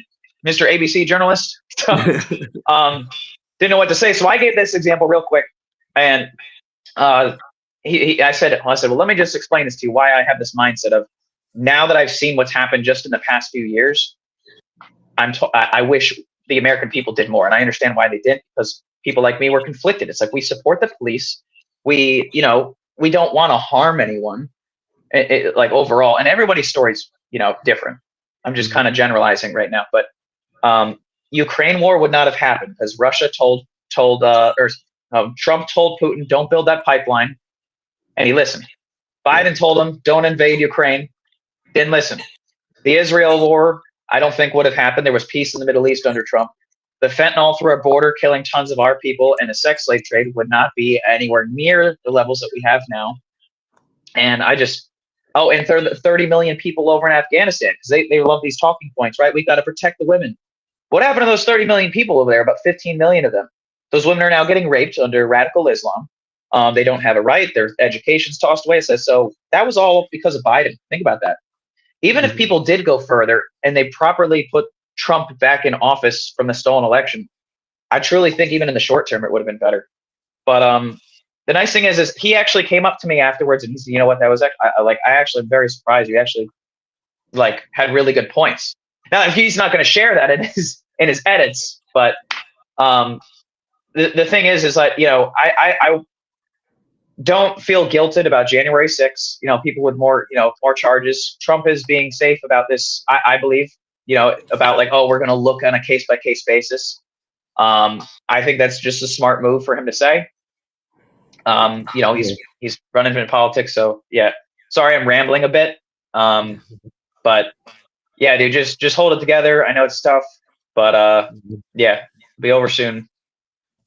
Mr. ABC journalist? Didn't know what to say. So I gave this example real quick, and I said, well, let me just explain this to you, why I have this mindset of, now that I've seen what's happened just in the past few years, I wish the American people did more, and I understand why they didn't, because people like me were conflicted. It's like, we support the police, we don't want to harm anyone, like overall, and everybody's story's different. I'm just kind of generalizing right now, but Ukraine war would not have happened because Russia told Trump told Putin, don't build that pipeline, and he listened. Biden told him, don't invade Ukraine, didn't listen. The Israel war, I don't think would have happened. There was peace in the Middle East under Trump. The fentanyl through our border killing tons of our people and the sex slave trade would not be anywhere near the levels that we have now. And I just, oh, and 30 million people over in Afghanistan, because they love these talking points, right? We've got to protect the women. What happened to those 30 million people over there? About 15 million of them. Those women are now getting raped under radical Islam. They don't have a right. Their education's tossed away. So that was all because of Biden. Think about that. Even if people did go further and they properly put Trump back in office from the stolen election, I truly think even in the short term, it would have been better. But the nice thing is he actually came up to me afterwards and he said, you know what, that was I actually am very surprised. You actually had really good points. Now, he's not going to share that in his edits, but the thing is like, I don't feel guilted about January 6th. People with more charges. Trump is being safe about this. I believe, about like, oh, we're going to look on a case by case basis. I think that's just a smart move for him to say. He's running in politics. So yeah, sorry, I'm rambling a bit. But yeah, dude, just hold it together. I know it's tough, but yeah, be over soon.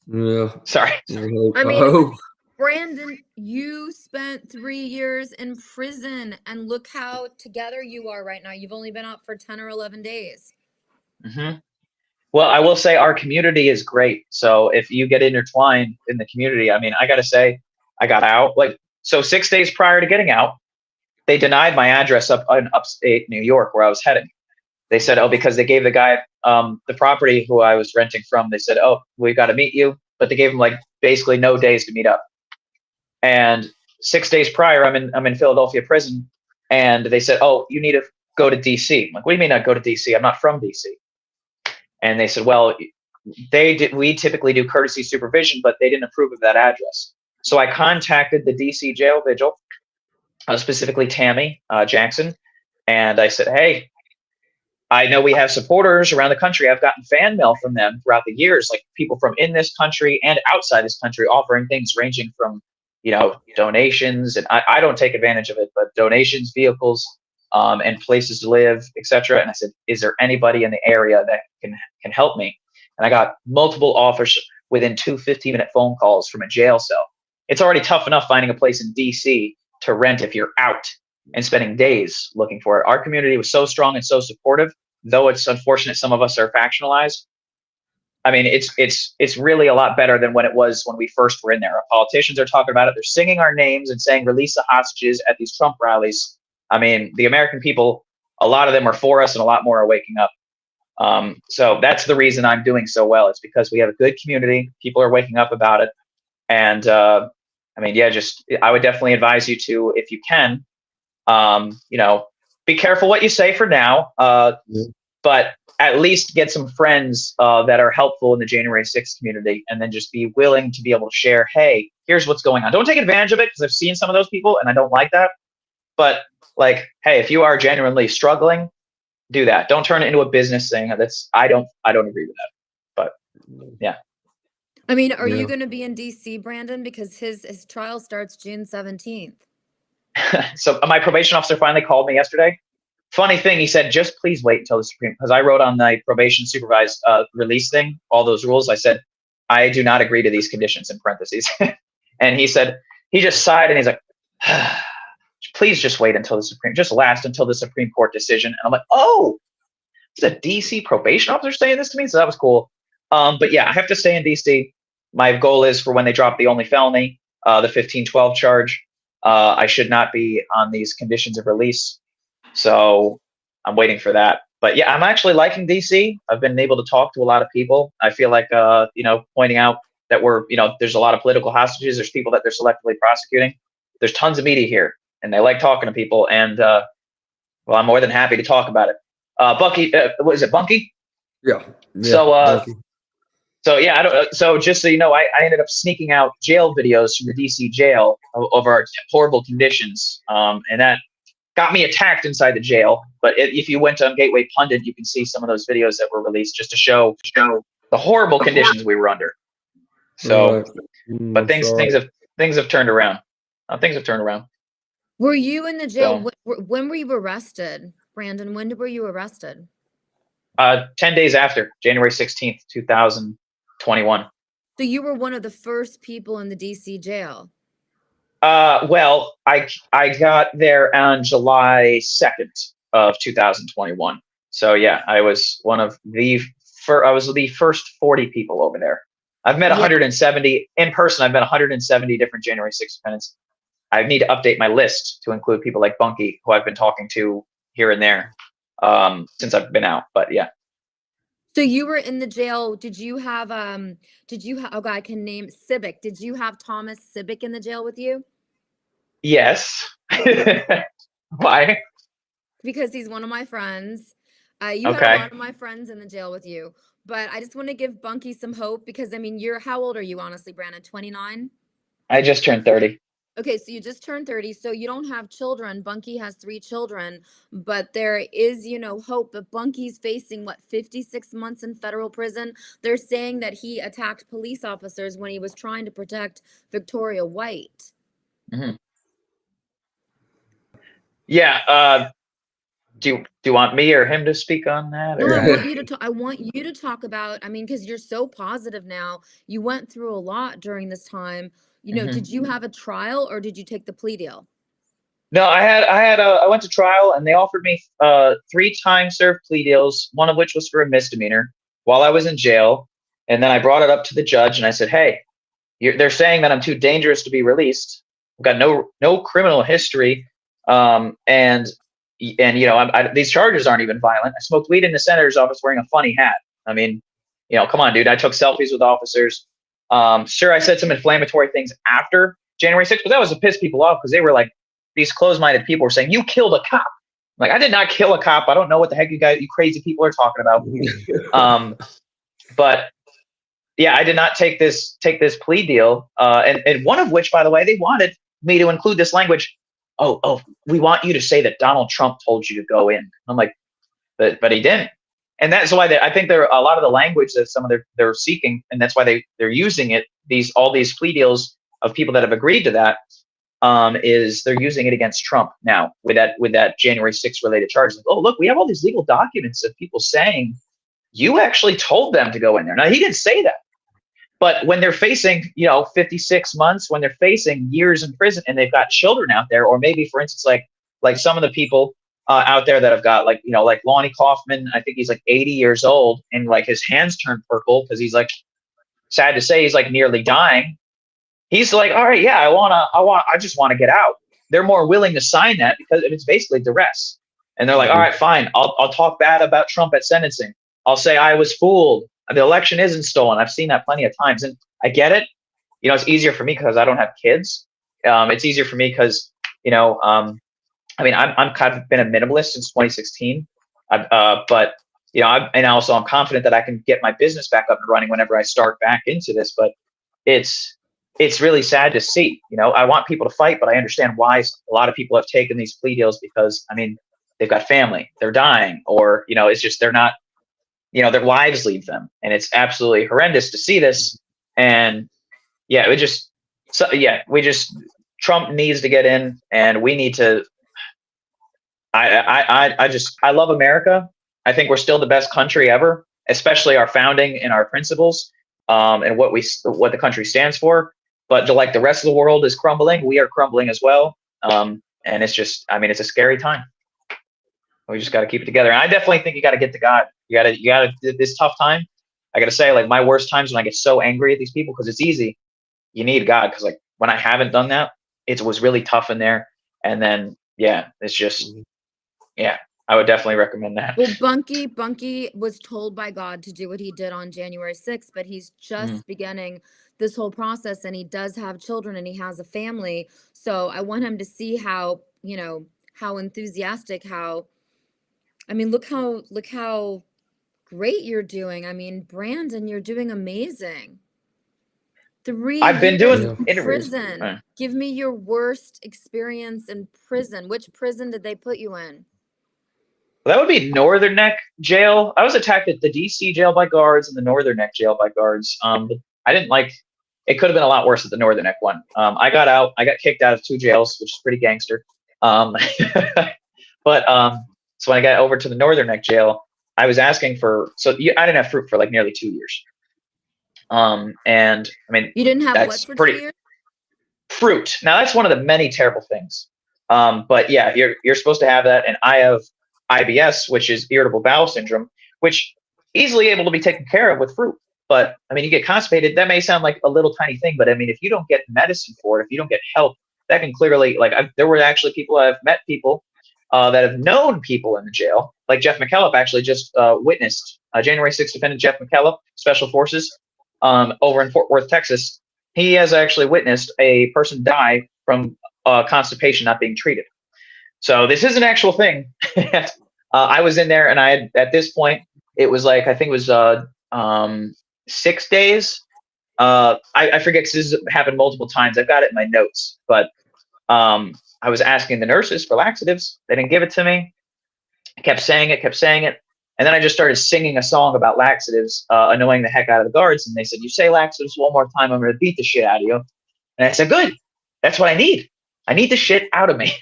Yeah. Sorry. I mean, Brandon, you spent 3 years in prison, and look how together you are right now. You've only been out for 10 or 11 days. Mm-hmm. Well, I will say our community is great. So if you get intertwined in the community, I mean, I got to say, I got out. 6 days prior to getting out, they denied my address up in upstate New York where I was heading. They said, oh, because they gave the guy the property who I was renting from. They said, oh, we've got to meet you. But they gave him basically no days to meet up. And 6 days prior, I'm in Philadelphia prison, and they said, "Oh, you need to go to DC." I'm like, "What do you mean not go to DC? I'm not from DC." And they said, "Well, we typically do courtesy supervision, but they didn't approve of that address." So I contacted the DC jail vigil, specifically Tammy Jackson, and I said, "Hey, I know we have supporters around the country. I've gotten fan mail from them throughout the years, like people from in this country and outside this country, offering things ranging from donations, and I don't take advantage of it, but donations, vehicles, and places to live, etc." And I said, "Is there anybody in the area that can help me?" And I got multiple offers within 2 15-minute phone calls from a jail cell. It's already tough enough finding a place in DC to rent if you're out and spending days looking for it. Our community was so strong and so supportive, though it's unfortunate some of us are factionalized. I mean, it's really a lot better than when it was when we first were in there. Our politicians are talking about it. They're singing our names and saying, release the hostages at these Trump rallies. I mean, the American people, a lot of them are for us and a lot more are waking up. So that's the reason I'm doing so well. It's because we have a good community. People are waking up about it. And I mean, yeah, I would definitely advise you to, if you can, be careful what you say for now. But at least get some friends that are helpful in the January 6th community, and then just be willing to be able to share, hey, here's what's going on. Don't take advantage of it, because I've seen some of those people and I don't like that. But hey, if you are genuinely struggling, do that. Don't turn it into a business thing. I don't agree with that. But yeah. I mean, are you going to be in DC, Brandon? Because his trial starts June 17th. So my probation officer finally called me yesterday. Funny thing, he said, just please wait until the Supreme, because I wrote on the probation supervised release thing, all those rules. I said, I do not agree to these conditions in parentheses. And he said, he just sighed and he's like, please just wait until just last until the Supreme Court decision. And I'm like, oh, is a DC probation officer saying this to me? So that was cool. But yeah, I have to stay in DC. My goal is for when they drop the only felony, the 1512 charge, I should not be on these conditions of release. So I'm waiting for that. But yeah, I'm actually liking DC. I've been able to talk to a lot of people. I feel like, pointing out that there's a lot of political hostages. There's people that they're selectively prosecuting. There's tons of media here, and they like talking to people. And well, I'm more than happy to talk about it. Bucky, what is it, Bunky? Yeah. So yeah, so just so you know, I ended up sneaking out jail videos from the DC jail of our horrible conditions, and that got me attacked inside the jail. But if you went on Gateway Pundit, you can see some of those videos that were released just to show the horrible conditions we were under. So, but things have turned around. Things have turned around. Were you in the jail? So, when were you arrested, Brandon? When were you arrested? 10 days after January 16th, 2021. So you were one of the first people in the DC jail. Well, I got there on July 2nd of 2021. So yeah, I was one of the I was the first 40 people over there. I've met 170 in person. I've met 170 different January 6th defendants. I need to update my list to include people like Bunky, who I've been talking to here and there since I've been out. But yeah. So you were in the jail. Did you have oh God, I can name Civic. Did you have Thomas Civic in the jail with you? Yes. Why? Because he's one of my friends. You had a lot of my friends in the jail with you. But I just want to give Bunky some hope because, I mean, how old are you, honestly, Brandon? 29? I just turned 30. Okay, so you just turned 30, so you don't have children. Bunky has 3 children, but there is, hope. But Bunky's facing, 56 months in federal prison? They're saying that he attacked police officers when he was trying to protect Victoria White. Mm-hmm. Yeah, do you want me or him to speak on that? No, or? I want you to talk about, because you're so positive now. You went through a lot during this time. Did you have a trial or did you take the plea deal? No, I went to trial and they offered me 3 time served plea deals, one of which was for a misdemeanor while I was in jail. And then I brought it up to the judge and I said, hey, they're saying that I'm too dangerous to be released. I've got no criminal history. And these charges aren't even violent. I smoked weed in the senator's office wearing a funny hat. I mean, come on, dude. I took selfies with officers. Sure, I said some inflammatory things after January 6th, but that was to piss people off because they were like, these closed-minded people were saying, you killed a cop. Like, I did not kill a cop. I don't know what the heck you crazy people are talking about. But yeah, I did not take this plea deal. And one of which, by the way, they wanted me to include this language. Oh, we want you to say that Donald Trump told you to go in. I'm like, but he didn't. And that's why I think there are a lot of the language that some of they're seeking, and that's why they're using it. All these plea deals of people that have agreed to that is they're using it against Trump now with that January 6th related charges. Like, oh, look, we have all these legal documents of people saying you actually told them to go in there. Now he didn't say that. But when they're facing, 56 months, when they're facing years in prison and they've got children out there, or maybe, for instance, like some of the people out there that have got like Lonnie Kaufman, I think he's like 80 years old and like his hands turned purple because he's like, sad to say, he's like nearly dying. He's like, all right, yeah, I just want to get out. They're more willing to sign that because it's basically duress. And they're like, all right, fine. I'll talk bad about Trump at sentencing. I'll say I was fooled. The election isn't stolen. I've seen that plenty of times, and I get it. It's easier for me because I don't have kids. It's easier for me because, I'm kind of been a minimalist since 2016. But and also I'm confident that I can get my business back up and running whenever I start back into this. But it's really sad to see. I want people to fight, but I understand why a lot of people have taken these plea deals because they've got family, they're dying, or it's just they're not. Their lives leave them, and it's absolutely horrendous to see this. And yeah, Trump needs to get in, and we need to. I love America. I think we're still the best country ever, especially our founding and our principles, and what the country stands for. But like the rest of the world is crumbling, we are crumbling as well. And it's just, it's a scary time. We just got to keep it together. And I definitely think you got to get to God. You got to this tough time. I got to say, like, my worst times when I get so angry at these people, because it's easy, you need God. Because like when I haven't done that, it was really tough in there. And then, yeah, it's just, yeah, I would definitely recommend that. Well, Bunky was told by God to do what he did on January 6th, but he's just beginning this whole process, and he does have children and he has a family. So I want him to see how enthusiastic, look how great you're doing. Brandon, you're doing amazing. 3 I've been years doing in interviews. prison. Give me your worst experience in prison. Which prison did they put you in? That would be Northern Neck Jail. I was attacked at the DC jail by guards and the Northern Neck Jail by guards. I didn't like. It could have been a lot worse at the Northern Neck one. I got out. I got kicked out of 2 jails, which is pretty gangster. But so when I got over to the Northern Neck Jail, I was asking for, I didn't have fruit for like nearly 2 years. And I mean, You didn't have what that's for 2 pretty years? fruit. Now that's one of the many terrible things. But yeah, you're supposed to have that. And I have IBS, which is irritable bowel syndrome, which easily able to be taken care of with fruit. But I mean, you get constipated. That may sound like a little tiny thing, but I mean, if you don't get medicine for it, if you don't get help, that can clearly, like, there were actually people, I've met people that have known people in the jail. Like Jeff McKellop actually just witnessed January 6th defendant Jeff McKellop, Special Forces, over in Fort Worth, Texas. He has actually witnessed a person die from constipation not being treated. So this is an actual thing. I was in there, and I had, at this point, it was like, I think it was 6 days. I forget, because this has happened multiple times. I've got it in my notes, but I was asking the nurses for laxatives. They didn't give it to me. I kept saying it. And then I just started singing a song about laxatives, annoying the heck out of the guards. And they said, "You say laxatives one more time, I'm going to beat the shit out of you." And I said, "Good. That's what I need. I need the shit out of me."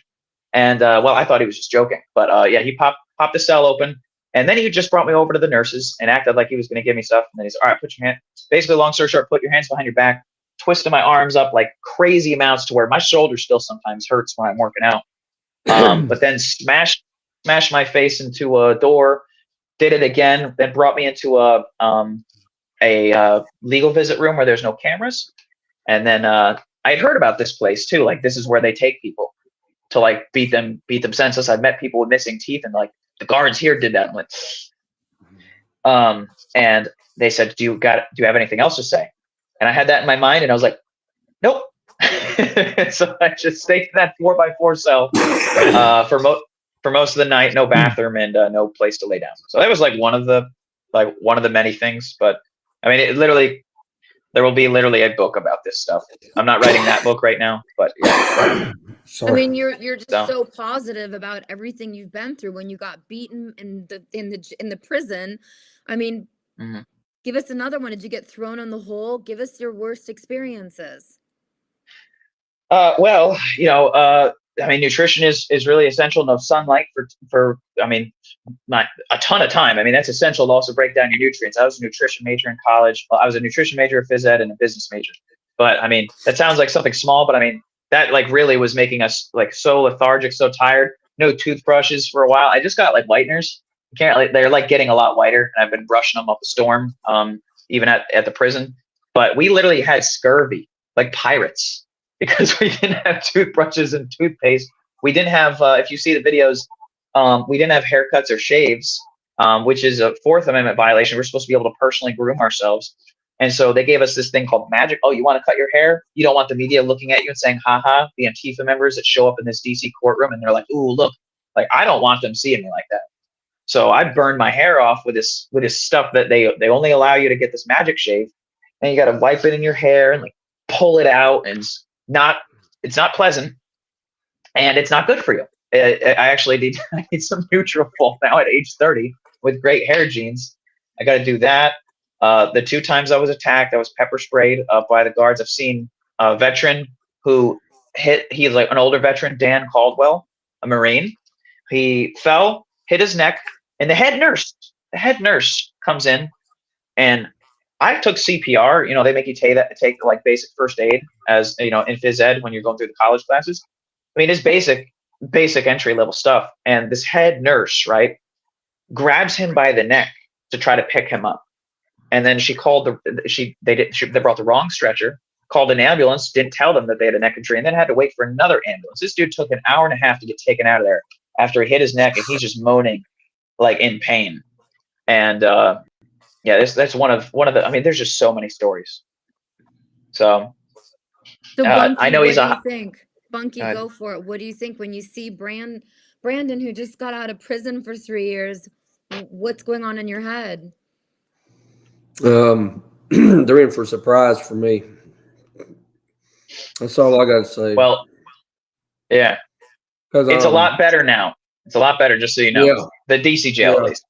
And well, I thought he was just joking, but yeah, he popped the cell open, and then he just brought me over to the nurses and acted like he was going to give me stuff. And then he's, "All right, put your hand." Basically, long story short, put your hands behind your back, twisting my arms up like crazy amounts to where my shoulder still sometimes hurts when I'm working out. But then smashed my face into a door. Did it again. Then brought me into a legal visit room where there's no cameras. And then I had heard about this place too. Like, this is where they take people to like beat them senseless. I've met people with missing teeth, and like, the guards here did that. I'm like, and they said, "Do you have anything else to say?" And I had that in my mind, and I was like, "Nope." So I just stayed in that 4x4 cell for most of the night. No bathroom, and no place to lay down. So that was like one of the many things. But I mean, there will be literally a book about this stuff. I'm not writing that book right now, but yeah. I mean, you're just so positive about everything you've been through when you got beaten in the prison. I mean, give us another one. Did you get thrown in the hole? Give us your worst experiences. Well, I mean, nutrition is really essential. No sunlight for I mean, not a ton of time. I mean, that's essential to also break down your nutrients. I was a nutrition major in college. Well, I was a nutrition major, phys ed, and a business major. But I mean, that sounds like something small, but I mean, that like really was making us like so lethargic, so tired. No toothbrushes for a while. I just got like whiteners. They're like getting a lot whiter, and I've been brushing them up a storm, even at the prison. But we literally had scurvy like pirates, because we didn't have toothbrushes and toothpaste. We didn't have, if you see the videos, we didn't have haircuts or shaves, which is a Fourth Amendment violation. We're supposed to be able to personally groom ourselves. And so they gave us this thing called magic. "Oh, you want to cut your hair? You don't want the media looking at you and saying, ha ha," the Antifa members that show up in this DC courtroom, and they're like, "Ooh, look," like, I don't want them seeing me like that. So I burned my hair off with this stuff that they only allow you to get this magic shave. And you got to wipe it in your hair and like pull it out, and it's not pleasant, and it's not good for you. I actually need some Nutrafol now at age 30 with great hair genes. I got to do that. The 2 times I was attacked, I was pepper sprayed by the guards. I've seen a veteran who he's like an older veteran, Dan Caldwell, a Marine. He fell, hit his neck, and the head nurse comes in, and I took CPR. They make you take like basic first aid, as in phys ed when you're going through the college classes. I mean, it's basic entry level stuff. And this head nurse, right, grabs him by the neck to try to pick him up. And then she called they brought the wrong stretcher, called an ambulance, didn't tell them that they had a neck injury, and then had to wait for another ambulance. This dude took an hour and a half to get taken out of there after he hit his neck, and he's just moaning like in pain. And yeah, that's one of the. I mean, there's just so many stories. So Bunky, I know what he's do you think? Bunky, God. go for it. What do you think when you see Brandon, who just got out of prison for 3 years? What's going on in your head? They're in for a surprise for me. That's all I got to say. Well, yeah, because it's a lot better now. It's a lot better, just so you know. Yeah. The DC jail, at least.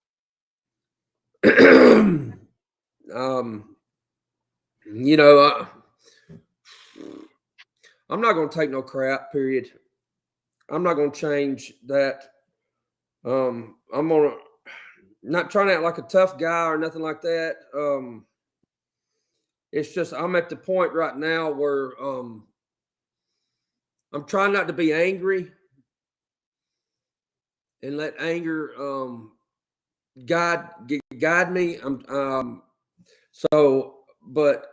I'm not going to take no crap, period. I'm not going to change that. I'm going to, not trying to act like a tough guy or nothing like that. It's just I'm at the point right now where I'm trying not to be angry and let anger guide me. But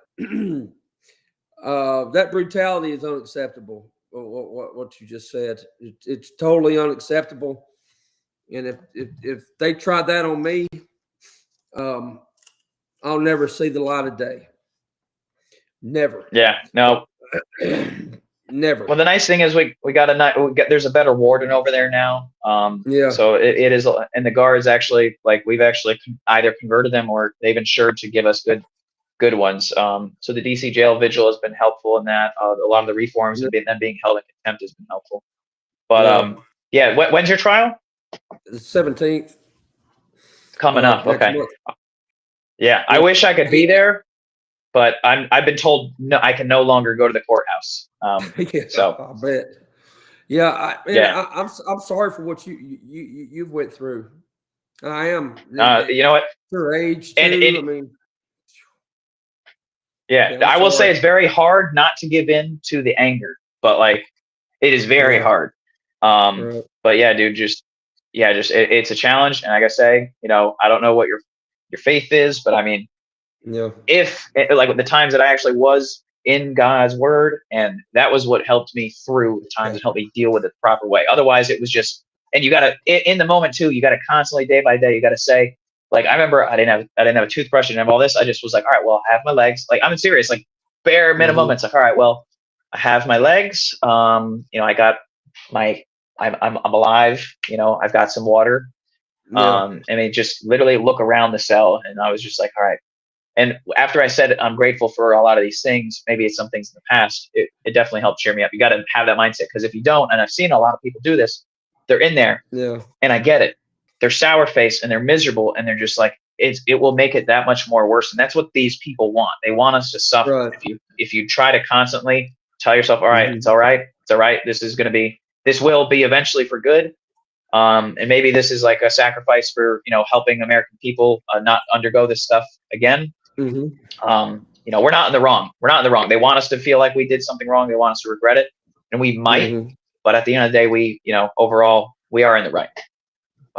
that brutality is unacceptable. What you just said, it's totally unacceptable. And if they try that on me, I'll never see the light of day. Never. Yeah. No. Never. Well, the nice thing is we got there's a better warden over there now. Yeah. So it is, and the guards actually, like, we've actually either converted them or they've ensured to give us good ones. So the DC jail vigil has been helpful in that. A lot of the reforms and them being held in contempt has been helpful. But when's your trial? The 17th. Coming up. Okay. Month. Yeah, I wish I could be there, but I've been told no, I can no longer go to the courthouse. So I bet. Yeah, I'm sorry for what you've went through. I am. You know what? Your age too. I mean. Yeah, I will say it's very hard not to give in to the anger, but like it is very hard. Right. But yeah, dude, it's a challenge. And like I say, I don't know what your faith is, but I mean, if like the times that I actually was in God's word, and that was what helped me through the times and helped me deal with it the proper way. Otherwise it was just, and you gotta, in the moment too, you gotta constantly, day by day, you gotta say, like, I remember I didn't have a toothbrush, I didn't have all this. I just was like, all right, well, I have my legs. Like, I'm serious, like bare minimum. It's like, all right, well, I have my legs. I got I'm alive. I've got some water. And they just literally look around the cell, and I was just like, all right. And after I said I'm grateful for a lot of these things, maybe it's some things in the past, it definitely helped cheer me up. You got to have that mindset, because if you don't, and I've seen a lot of people do this, they're in there, and I get it. They're sour faced and they're miserable, and they're just like, it will make it that much more worse. And that's what these people want. They want us to suffer. Right. If you try to constantly tell yourself, all right, it's all right, it's all right, this will be eventually for good. And maybe this is like a sacrifice for, helping American people not undergo this stuff again. We're not in the wrong. We're not in the wrong. They want us to feel like we did something wrong. They want us to regret it, and we might. But at the end of the day, we, overall, we are in the right.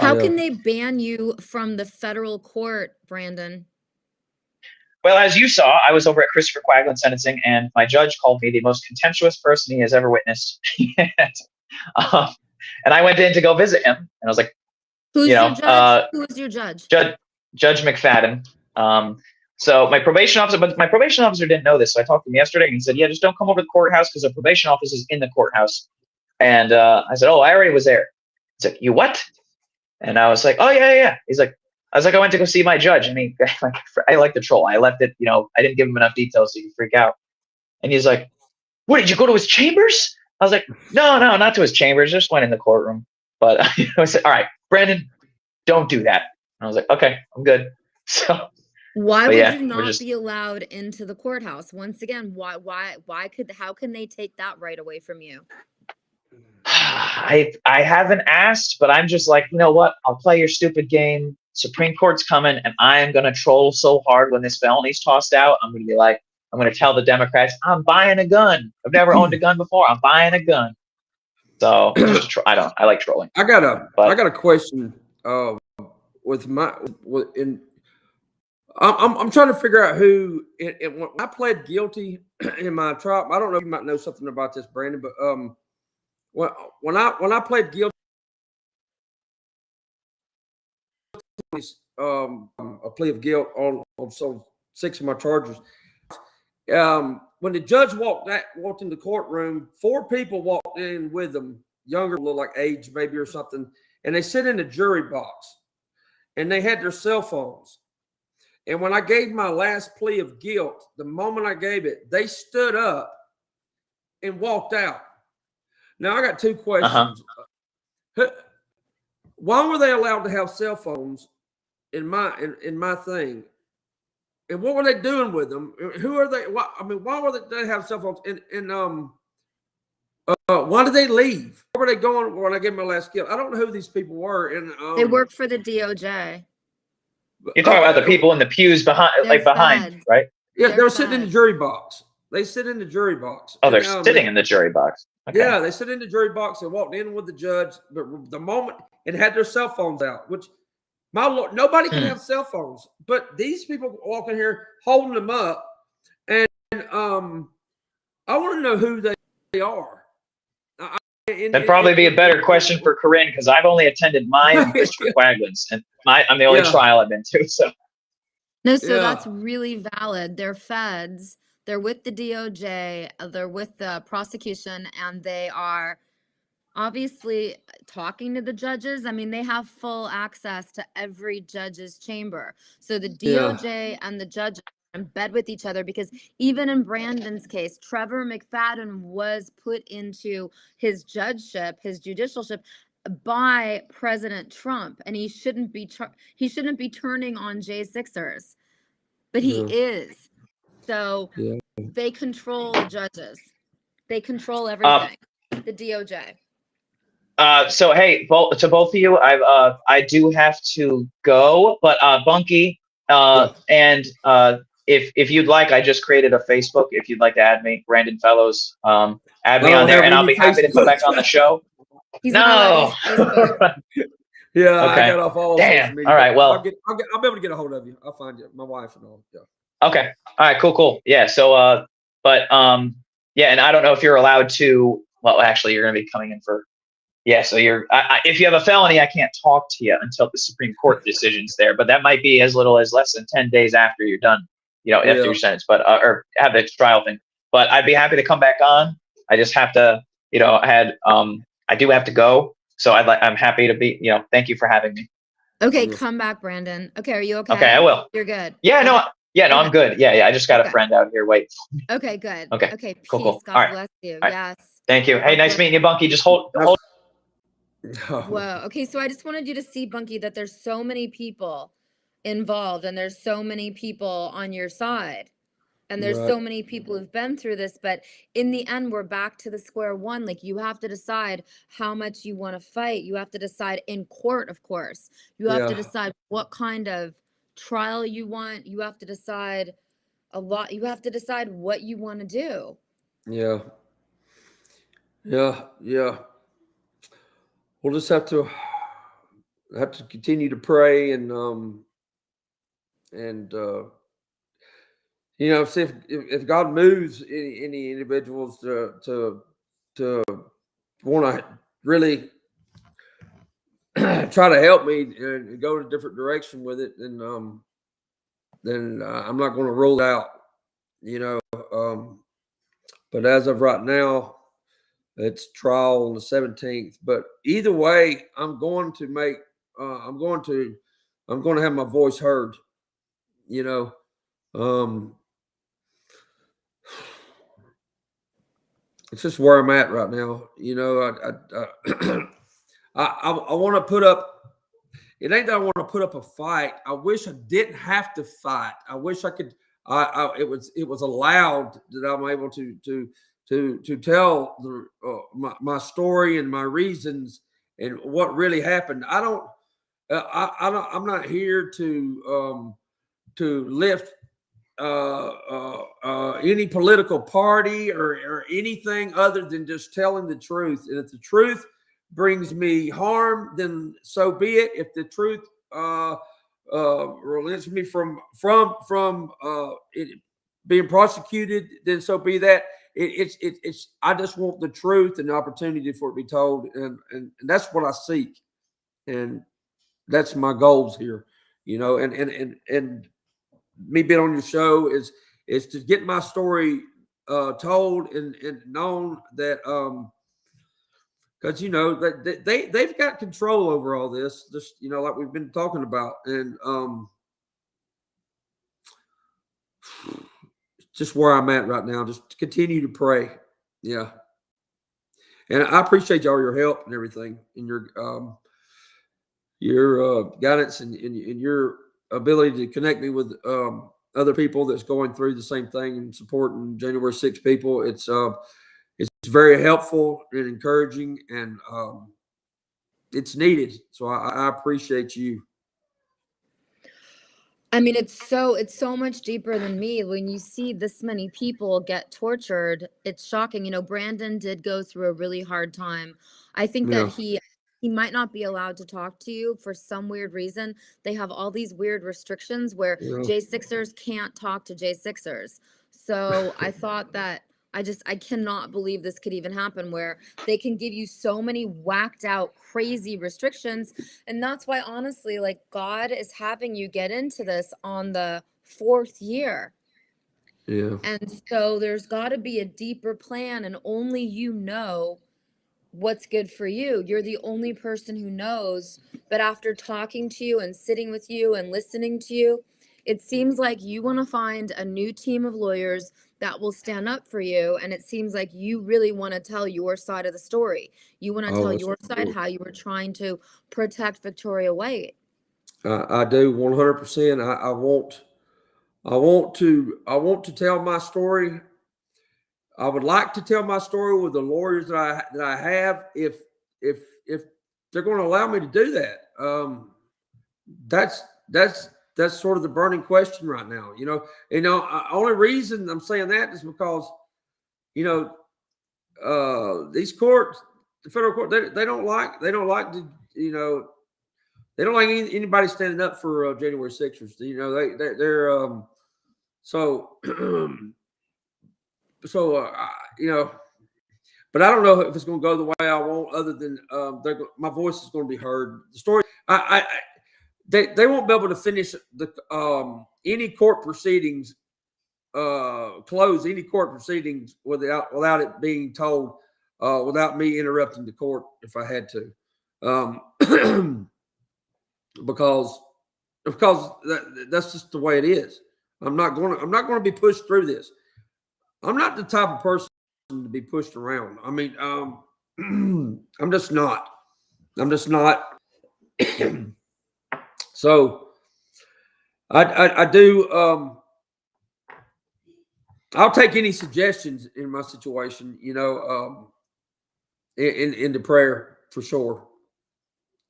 How can they ban you from the federal court, Brandon? Well, as you saw, I was over at Christopher Quaglin's sentencing, and my judge called me the most contemptuous person he has ever witnessed. And I went in to go visit him, and I was like, Who's your judge? Who is your judge? Judge McFadden. So my probation officer didn't know this. So I talked to him yesterday, and he said, yeah, just don't come over to the courthouse, because the probation office is in the courthouse. And I said, oh, I already was there. He's like, you what? And I was like, oh, yeah. He's like, I went to go see my judge. I mean, I like the troll. I left it, I didn't give him enough details so he could freak out. And he's like, what, did you go to his chambers? I was like, no, not to his chambers. Just went in the courtroom. But I said, all right, Brandon, don't do that. And I was like, okay, I'm good. So why would you not be allowed into the courthouse? Once again, how can they take that right away from you? I haven't asked, but I'm just like, you know what? I'll play your stupid game. Supreme Court's coming, and I am going to troll so hard when this felony's tossed out. I'm going to be like, I'm going to tell the Democrats, I'm buying a gun. I've never owned a gun before. I'm buying a gun. So I like trolling. I got a question. I'm trying to figure out who. When I pled guilty in my trial, I don't know if you might know something about this, Brandon, but when I pled guilty, a plea of guilt on so 6 of my charges. When the judge walked in the courtroom, 4 people walked in with them, younger, a little like age maybe or something, and they sit in the jury box, and they had their cell phones. And when I gave my last plea of guilt, the moment I gave it, they stood up and walked out. Now I got 2 questions. Why were they allowed to have cell phones in my thing? And what were they doing with them? Who are they? Why were they have cell phones? And why did they leave? Where were they going when I gave my last guilt? I don't know who these people were. And they work for the DOJ. You're talking about the people in the pews behind, They're behind, feds. right? Yeah, They're they were sitting in the feds. jury box. They sit in the jury box. Oh, And, they're sitting in the jury box. Okay. Yeah, they sit in the jury box. They walked in with the judge, but the moment and had their cell phones out, which my Lord, nobody can have cell phones, but these people walking here holding them up, and I want to know who they are. That'd probably be a better question for Corinne, because I've only attended mine and Christopher Quaglin's, and I'm the only trial I've been to. So No, so that's really valid. They're feds. They're with the DOJ. They're with the prosecution, and they are obviously talking to the judges. I mean, they have full access to every judge's chamber. So the DOJ and the judge are in bed with each other, because even in Brandon's case, Trevor McFadden was put into his judgeship, his judicialship, by President Trump, and he shouldn't be turning on J6ers, but he is. So they control the judges. They control everything. The DOJ. So hey, to both of you, I do have to go, but Bunky, and if you'd like, I just created a Facebook. If you'd like to add me, Brandon Fellows, add me on there, and I'll be happy to come back on the show. No. Yeah, okay. I got off all. Damn. All right. Well, I'll be able to get a hold of you. I'll find you, my wife and all. Yeah. Okay. All right. Cool. Yeah. So, yeah, and I don't know if you're allowed to. Well, actually, you're going to be coming in for. Yeah. So if you have a felony, I can't talk to you until the Supreme Court decision's there. But that might be as little as less than 10 days after you're done. After your sentence, but or have the trial thing. But I'd be happy to come back on. I just have to, I do have to go. So I'm happy to be, thank you for having me. Okay, come back, Brandon. Okay, are you okay? Okay, I will. You're good. Yeah, okay. I'm good. Yeah, I just got a friend out here. Wait. Okay, good. Okay. Okay, peace. Cool. God bless you. Right. Yes. Thank you. Hey, nice meeting you, Bunky. Just hold. Whoa. Okay, so I just wanted you to see, Bunky, that there's so many people involved, and there's so many people on your side. And there's so many people who've been through this, but in the end, we're back to the square one. Like, you have to decide how much you want to fight. You have to decide in court, of course. You have to decide what kind of trial you want. You have to decide a lot. You have to decide what you want to do. Yeah. We'll just have to continue to pray and see if God moves any individuals to want to really try to help me and go in a different direction with it, then I'm not going to rule it out, but as of right now, it's trial on the 17th. But either way, I'm going to have my voice heard, it's just where I'm at right now. I want to put up. It ain't that I want to put up a fight. I wish I didn't have to fight. I wish I could. It was allowed that I'm able to tell my story and my reasons and what really happened. I'm not here to lift any political party or anything other than just telling the truth. And if the truth brings me harm, then so be it. If the truth relents me from it being prosecuted, then so be that. It's I just want the truth and the opportunity for it to be told, and that's what I seek, and that's my goals here, and me being on your show is to get my story told and known, that because that they've got control over all this, just like we've been talking about, and just where I'm at right now. Just continue to pray, and I appreciate all your help and everything, and your guidance and your ability to connect me with other people that's going through the same thing and supporting January 6 people. It's very helpful and encouraging, and it's needed. So I appreciate you. I mean, it's so much deeper than me. When you see this many people get tortured, it's shocking. You know, Brandon did go through a really hard time. I think that Yeah. he might not be allowed to talk to you for some weird reason. They have all these weird restrictions where Yeah. J6ers can't talk to J6ers. So I thought that I cannot believe this could even happen where they can give you so many whacked out crazy restrictions. And that's why, honestly, like, God is having you get into this on the 4th year. Yeah. And so there's got to be a deeper plan, and only you know what's good for you. You're the only person who knows. But after talking to you and sitting with you and listening to you, it seems like you want to find a new team of lawyers that will stand up for you. And it seems like you really want to tell your side of the story. You want to Oh, tell that's your for side sure. how you were trying to protect Victoria White. I do 100%. I want to tell my story. I would like to tell my story with the lawyers that I have, if they're going to allow me to do that. That's that's sort of the burning question right now. Only reason I'm saying that is because you know these courts, the federal court, they don't like to they don't like anybody standing up for January 6ers. They're so so but I don't know if it's going to go the way I want. Other than my voice is going to be heard. The story, they won't be able to finish the any court proceedings, close any court proceedings without it being told, without me interrupting the court if I had to, because that's just the way it is. I'm not going to be pushed through this. I'm not the type of person to be pushed around. I mean, I'm just not. I'm just not. So I do. I'll take any suggestions in my situation. Into prayer for sure,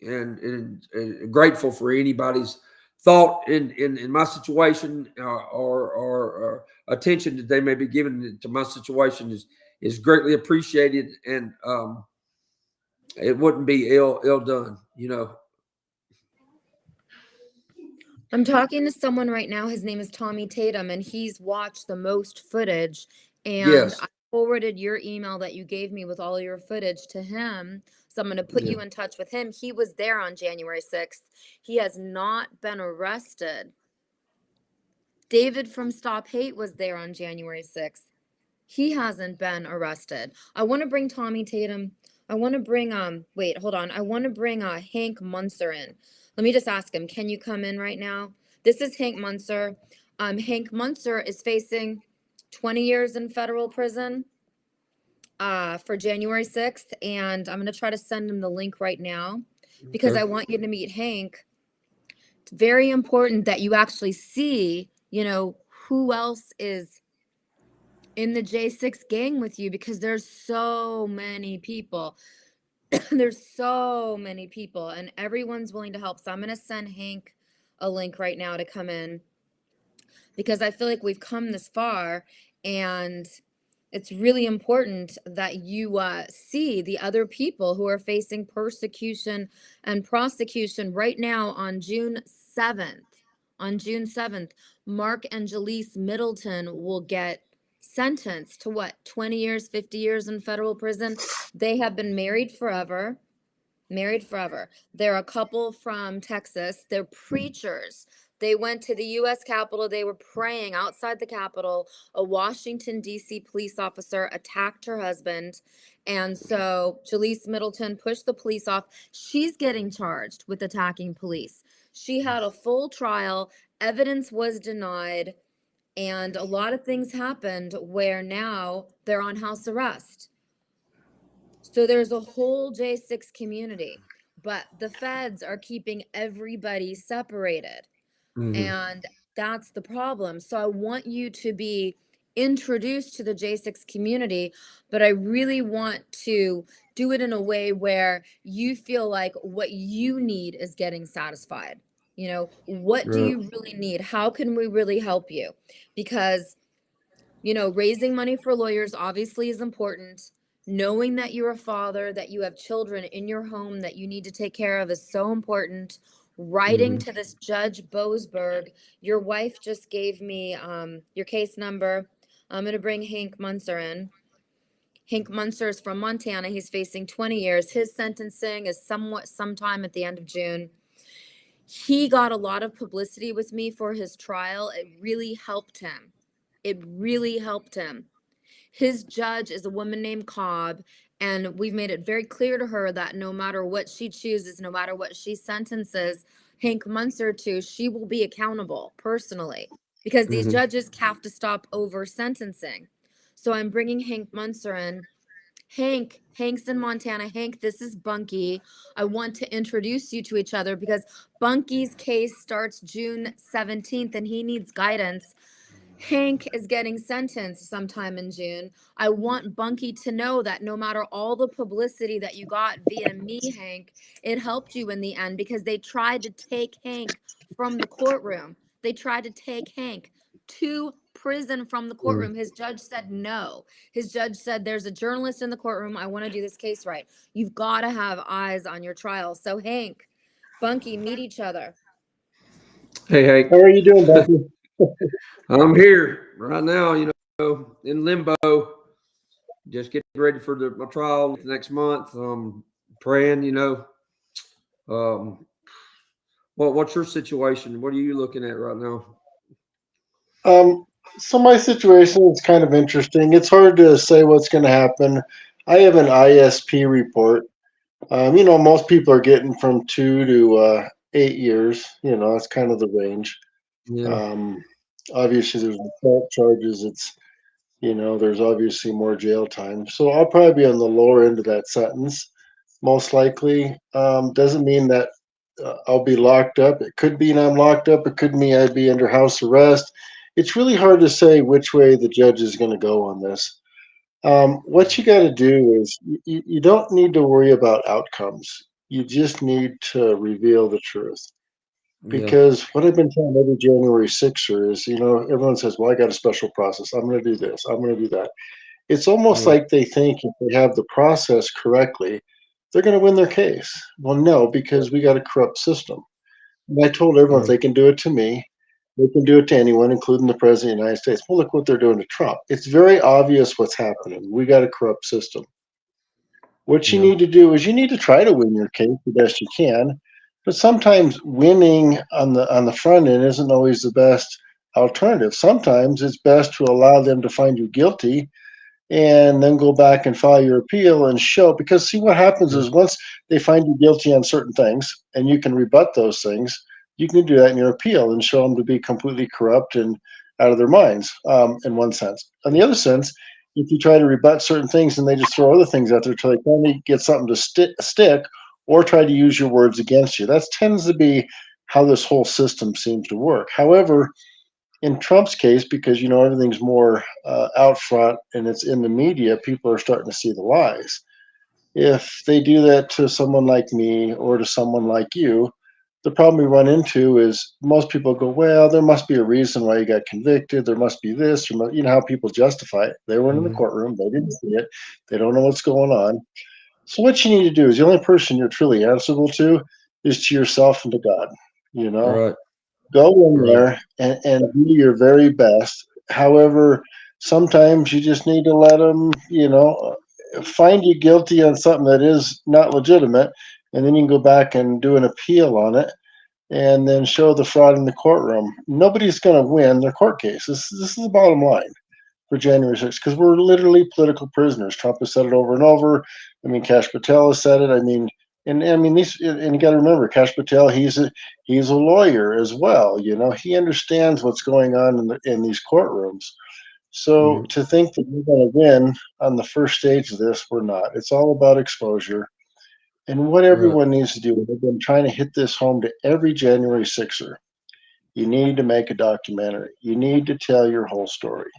and grateful for anybody's thought in my situation, or attention that they may be giving to my situation is greatly appreciated, and it wouldn't be ill done. I'm talking to someone right now. His name is Tommy Tatum, and he's watched the most footage. And Yes. I forwarded your email that you gave me with all your footage to him. So I'm going to put Yeah. you in touch with him. He was there on January 6th. He has not been arrested. David from Stop Hate was there on January 6th. He hasn't been arrested. I want to bring Tommy Tatum. I want to bring wait, hold on. I want to bring Hank Munzer in. Let me just ask him, can you come in right now? This is Hank Munzer. Hank Munzer is facing 20 years in federal prison for January 6th, and I'm going to try to send him the link right now because Okay. I want you to meet Hank. It's very important that you actually see, who else is in the J6 gang with you, because there's so many people. There's so many people, and everyone's willing to help. So I'm going to send Hank a link right now to come in, because I feel like we've come this far, and it's really important that you see the other people who are facing persecution and prosecution right now. On June 7th, Mark and Jaleese Middleton will get sentenced to what, 20 years, 50 years in federal prison. They have been married forever. They're a couple from Texas. They're preachers. They went to the U.S. Capitol. They were praying outside the Capitol. A Washington, D.C. police officer attacked her husband. And so Jaleese Middleton pushed the police off. She's getting charged with attacking police. She had a full trial. Evidence was denied. And a lot of things happened where now they're on house arrest. So there's a whole J6 community, but the feds are keeping everybody separated. Mhm. And that's the problem. So I want you to be introduced to the J6 community, but I really want to do it in a way where you feel like what you need is getting satisfied. You know, what do Right. you really need? How can we really help you? Because, you know, raising money for lawyers obviously is important. Knowing that you're a father, that you have children in your home that you need to take care of is so important. Writing Mhm. to this Judge Boasberg, your wife just gave me your case number. I'm going to bring Hank Munzer in. Hank Munzer is from Montana. He's facing 20 years. His sentencing is sometime at the end of June. He got a lot of publicity with me for his trial. It really helped him. It really helped him. His judge is a woman named Cobb, and we've made it very clear to her that no matter what she chooses, no matter what she sentences Hank Munzer to, she will be accountable personally, because these Mhm. judges have to stop over sentencing. So I'm bringing Hank Munzer in. Hank's in Montana. Hank, this is Bunky. I want to introduce you to each other because Bunky's case starts June 17th and he needs guidance. Hank is getting sentenced sometime in June. I want Bunky to know that no matter all the publicity that you got via me, Hank, it helped you in the end, because they tried to take Hank from the courtroom. They tried to take Hank to prison from the courtroom. His judge said no. His judge said, there's a journalist in the courtroom. I want to do this case right. You've got to have eyes on your trial. So Hank, Bunky, meet each other. Hey, Hank. How are you doing, Becky? I'm here right now, you know, in limbo. Just getting ready for my trial next month. Praying, you know. What's your situation? What are you looking at right now? So my situation is kind of interesting. It's hard to say what's going to happen. I have an ISP report. Most people are getting from 2 to 8 years. That's kind of the range. Yeah. Um, Obviously, there's assault charges. There's obviously more jail time. So I'll probably be on the lower end of that sentence, most likely. Doesn't mean that I'll be locked up. It could mean I'm locked up. It could mean I'd be under house arrest. It's really hard to say which way the judge is going to go on this. What you got to do is you don't need to worry about outcomes. You just need to reveal the truth. Yeah. Because what I've been telling every January 6er is, everyone says, well, I got a special process. I'm going to do this. I'm going to do that. It's almost Yeah. like they think if they have the process correctly, they're going to win their case. Well, no, because we got a corrupt system. And I told everyone if Yeah. they can do it to me, they can do it to anyone, including the president of the United States. Well, look what they're doing to Trump. It's very obvious what's happening. We got a corrupt system. What you Yeah. need to do is you need to try to win your case the best you can, but sometimes winning on the front end isn't always the best alternative. Sometimes it's best to allow them to find you guilty and then go back and file your appeal and show, because see what happens is once they find you guilty on certain things and you can rebut those things, you can do that in your appeal and show them to be completely corrupt and out of their minds, in one sense. On the other sense, if you try to rebut certain things and they just throw other things out there to like only get something to stick or try to use your words against you, that tends to be how this whole system seems to work. However, in Trump's case, because everything's more out front and it's in the media, people are starting to see the lies. If they do that to someone like me or to someone like you, the problem we run into is most people go, well, there must be a reason why you got convicted. There must be this. You know how people justify it. They weren't in the courtroom. They didn't see it. They don't know what's going on. So what you need to do is the only person you're truly answerable to is to yourself and to God. You know, Right. go in Right. there and do your very best. However, sometimes you just need to let them, find you guilty on something that is not legitimate, and then you can go back and do an appeal on it and then show the fraud in the courtroom. Nobody's going to win their court case. This is the bottom line for January 6th, because we're literally political prisoners. Trump has said it over and over. I mean, Kash Patel has said it. These, and you got to remember, Kash Patel, he's a lawyer as well. He understands what's going on in these courtrooms. So to think that we're going to win on the first stage of this, we're not. It's all about exposure. And what Right. everyone needs to do, they've been trying to hit this home to every January 6er. You need to make a documentary. You need to tell your whole story.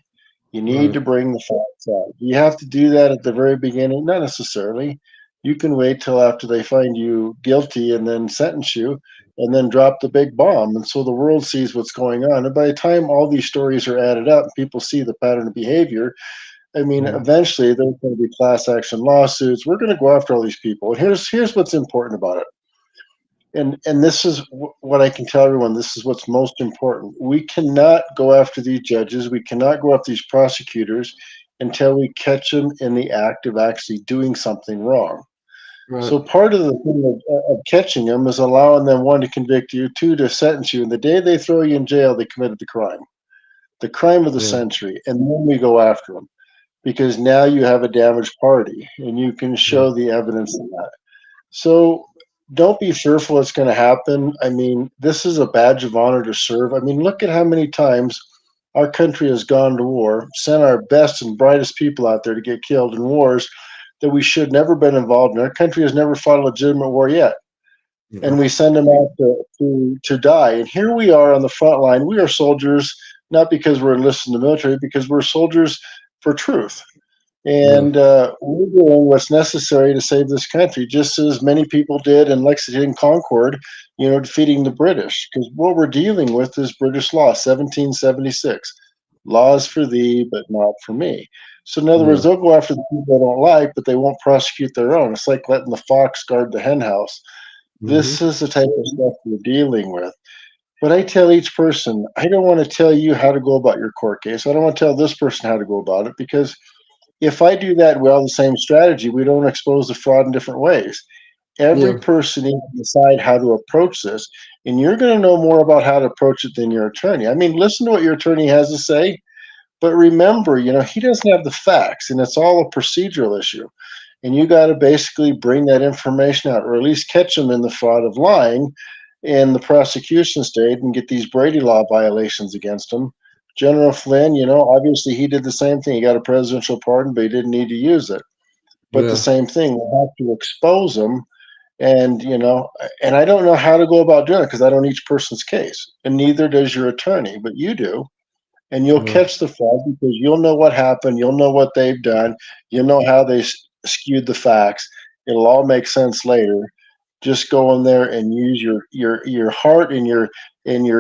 You need Right. to bring the facts out. You have to do that at the very beginning, not necessarily. You can wait till after they find you guilty and then sentence you and then drop the big bomb. And so the world sees what's going on. And by the time all these stories are added up, people see the pattern of behavior. I mean, eventually there's going to be class action lawsuits. We're going to go after all these people. And here's what's important about it. And this is what I can tell everyone. This is what's most important. We cannot go after these judges. We cannot go after these prosecutors until we catch them in the act of actually doing something wrong. Right. So part of the thing of catching them is allowing them, one, to convict you, two, to sentence you. And the day they throw you in jail, they committed the crime of the century. And then we go after them because now you have a damaged party and you can show the evidence of that. So don't be fearful it's going to happen. I mean, this is a badge of honor to serve. I mean, look at how many times our country has gone to war, sent our best and brightest people out there to get killed in wars that we should never been involved in. Our country has never fought a legitimate war yet. And we send them out to die. And here we are on the front line. We are soldiers, not because we're enlisted in the military, because we're soldiers for truth. And we're doing what's necessary to save this country, just as many people did in Lexington, Concord, defeating the British. Because what we're dealing with is British law, 1776. Laws for thee, but not for me. So in other words, they'll go after the people they don't like, but they won't prosecute their own. It's like letting the fox guard the hen house. This is the type of stuff we're dealing with. But I tell each person, I don't want to tell you how to go about your court case. I don't want to tell this person how to go about it, because if I do that, we all the same strategy. We don't expose the fraud in different ways. Every person needs to decide how to approach this, and you're going to know more about how to approach it than your attorney. I mean, listen to what your attorney has to say, but remember, he doesn't have the facts, and it's all a procedural issue. And you got to basically bring that information out, or at least catch them in the fraud of lying in the prosecution state and get these Brady Law violations against them. General Flynn, obviously he did the same thing. He got a presidential pardon, but he didn't need to use it. But the same thing, we have to expose them. And, and I don't know how to go about doing it because I don't know each person's case. And neither does your attorney, but you do. And you'll catch the fraud because you'll know what happened. You'll know what they've done. You'll know how they skewed the facts. It'll all make sense later. Just go in there and use your heart and your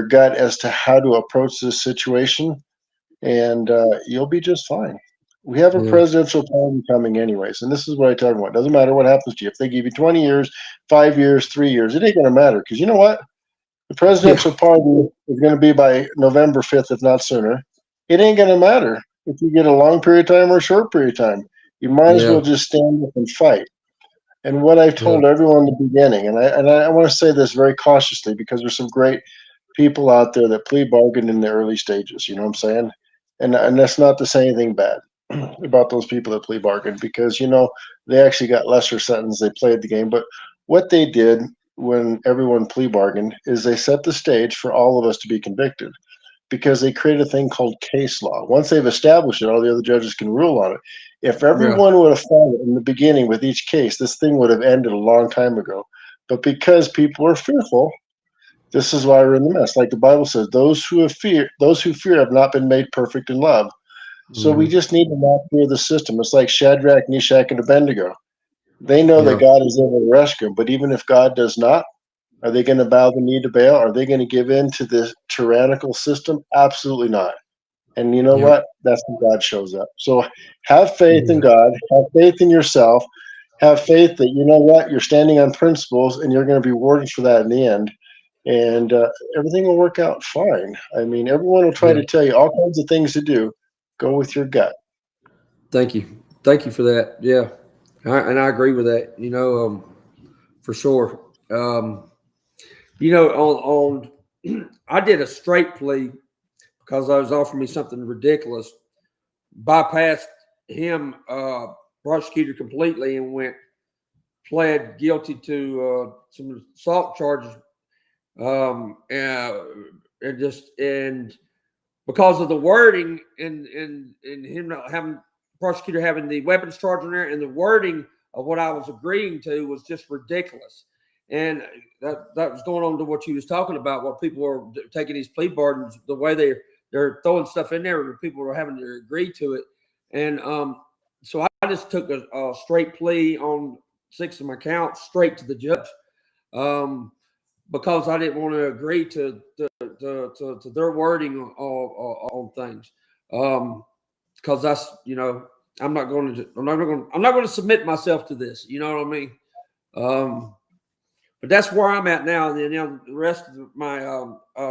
gut as to how to approach this situation, and you'll be just fine. We have a presidential pardon coming anyways, and this is what I tell everyone. It doesn't matter what happens to you. If they give you 20 years, 5 years, 3 years, it ain't going to matter, because you know what? The presidential pardon is going to be by November 5th, if not sooner. It ain't going to matter if you get a long period of time or a short period of time. You might as well just stand up and fight. And what I've told everyone in the beginning, and I want to say this very cautiously, because there's some great people out there that plea bargained in the early stages. You know what I'm saying? And that's not to say anything bad about those people that plea bargained, because they actually got lesser sentence. They played the game. But what they did when everyone plea bargained is they set the stage for all of us to be convicted, because they created a thing called case law. Once they've established it, all the other judges can rule on it. If everyone would have followed in the beginning with each case, this thing would have ended a long time ago. But because people are fearful, this is why we're in the mess. Like the Bible says, those who fear have not been made perfect in love. So we just need to not fear the system. It's like Shadrach, Meshach, and Abednego. They know that God is able to rescue them, but even if God does not, are they going to bow the knee to Baal? Are they going to give in to the tyrannical system? Absolutely not. And you know what? That's when God shows up. So have faith in God. Have faith in yourself. Have faith that, you know what, you're standing on principles and you're going to be rewarded for that in the end. And everything will work out fine. I mean, everyone will try to tell you all kinds of things to do. Go with your gut. Thank you for that. Yeah. And I agree with that, for sure. I did a straight plea because I was offering me something ridiculous, bypassed him, prosecutor completely, and pled guilty to some assault charges. And because of the wording and him not having, prosecutor having the weapons charge in there, and the wording of what I was agreeing to was just ridiculous. And that was going on to what you was talking about, what people are taking these plea bargains, the way they're throwing stuff in there, and people are having to agree to it. And so I just took a straight plea on 6 of my counts straight to the judge, because I didn't want to agree to their wording on things. Because that's, I'm not going to submit myself to this. You know what I mean? But that's where I'm at now. And then, the rest of my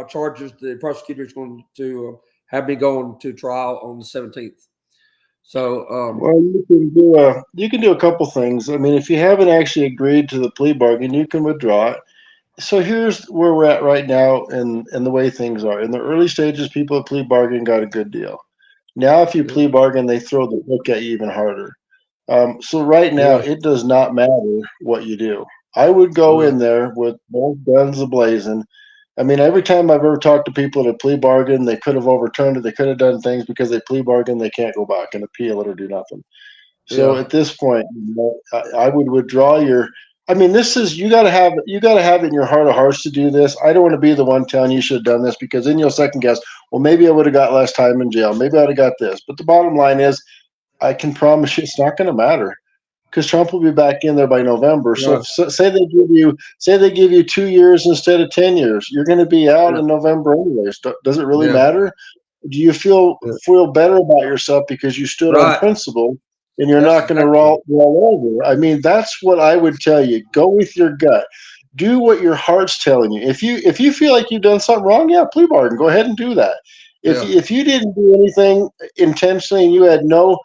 charges, the prosecutor is going to have me going to trial on the 17th. So, well, you can do a couple things. I mean, if you haven't actually agreed to the plea bargain, you can withdraw it. So here's where we're at right now, and the way things are. In the early stages, people at plea bargain got a good deal. Now, if you plea bargain, they throw the book at you even harder. So right now, it does not matter what you do. I would go in there with both guns ablazing. I mean, every time I've ever talked to people that plea bargain, they could have overturned it. They could have done things because they plea bargain. They can't go back and appeal it or do nothing. So at this point, I would withdraw your. I mean, this is you got to have it in your heart of hearts to do this. I don't want to be the one telling you should have done this, because then you'll second guess. Well, maybe I would have got less time in jail. Maybe I would have got this. But the bottom line is, I can promise you, it's not going to matter, because Trump will be back in there by November. So, say they give you 2 years instead of 10 years, you're going to be out in November anyways. Does it really matter? Do you feel better about yourself because you stood on principle, and you're not going to roll over? I mean, that's what I would tell you. Go with your gut. Do what your heart's telling you. If you feel like you've done something wrong, plea bargain. Go ahead and do that. If you didn't do anything intentionally and you had no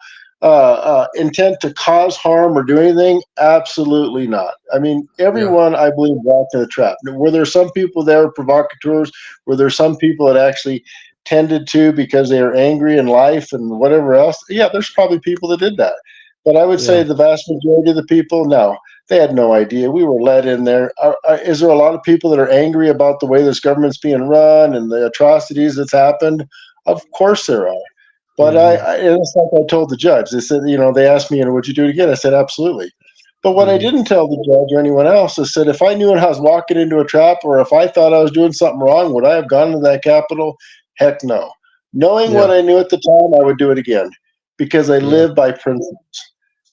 intent to cause harm or do anything, absolutely not. I mean, everyone, I believe, walked in the trap. Were there some people that were provocateurs? Were there some people that actually tended to because they were angry in life and whatever else? Yeah, there's probably people that did that. But I would say the vast majority of the people, no, they had no idea. We were let in there. Is there a lot of people that are angry about the way this government's being run and the atrocities that's happened? Of course there are. But it's like I told the judge. They said, they asked me, would you do it again? I said, absolutely. But what I didn't tell the judge or anyone else is said, if I knew I was walking into a trap, or if I thought I was doing something wrong, would I have gone to that Capitol? Heck no. Knowing what I knew at the time, I would do it again, because I live by principles.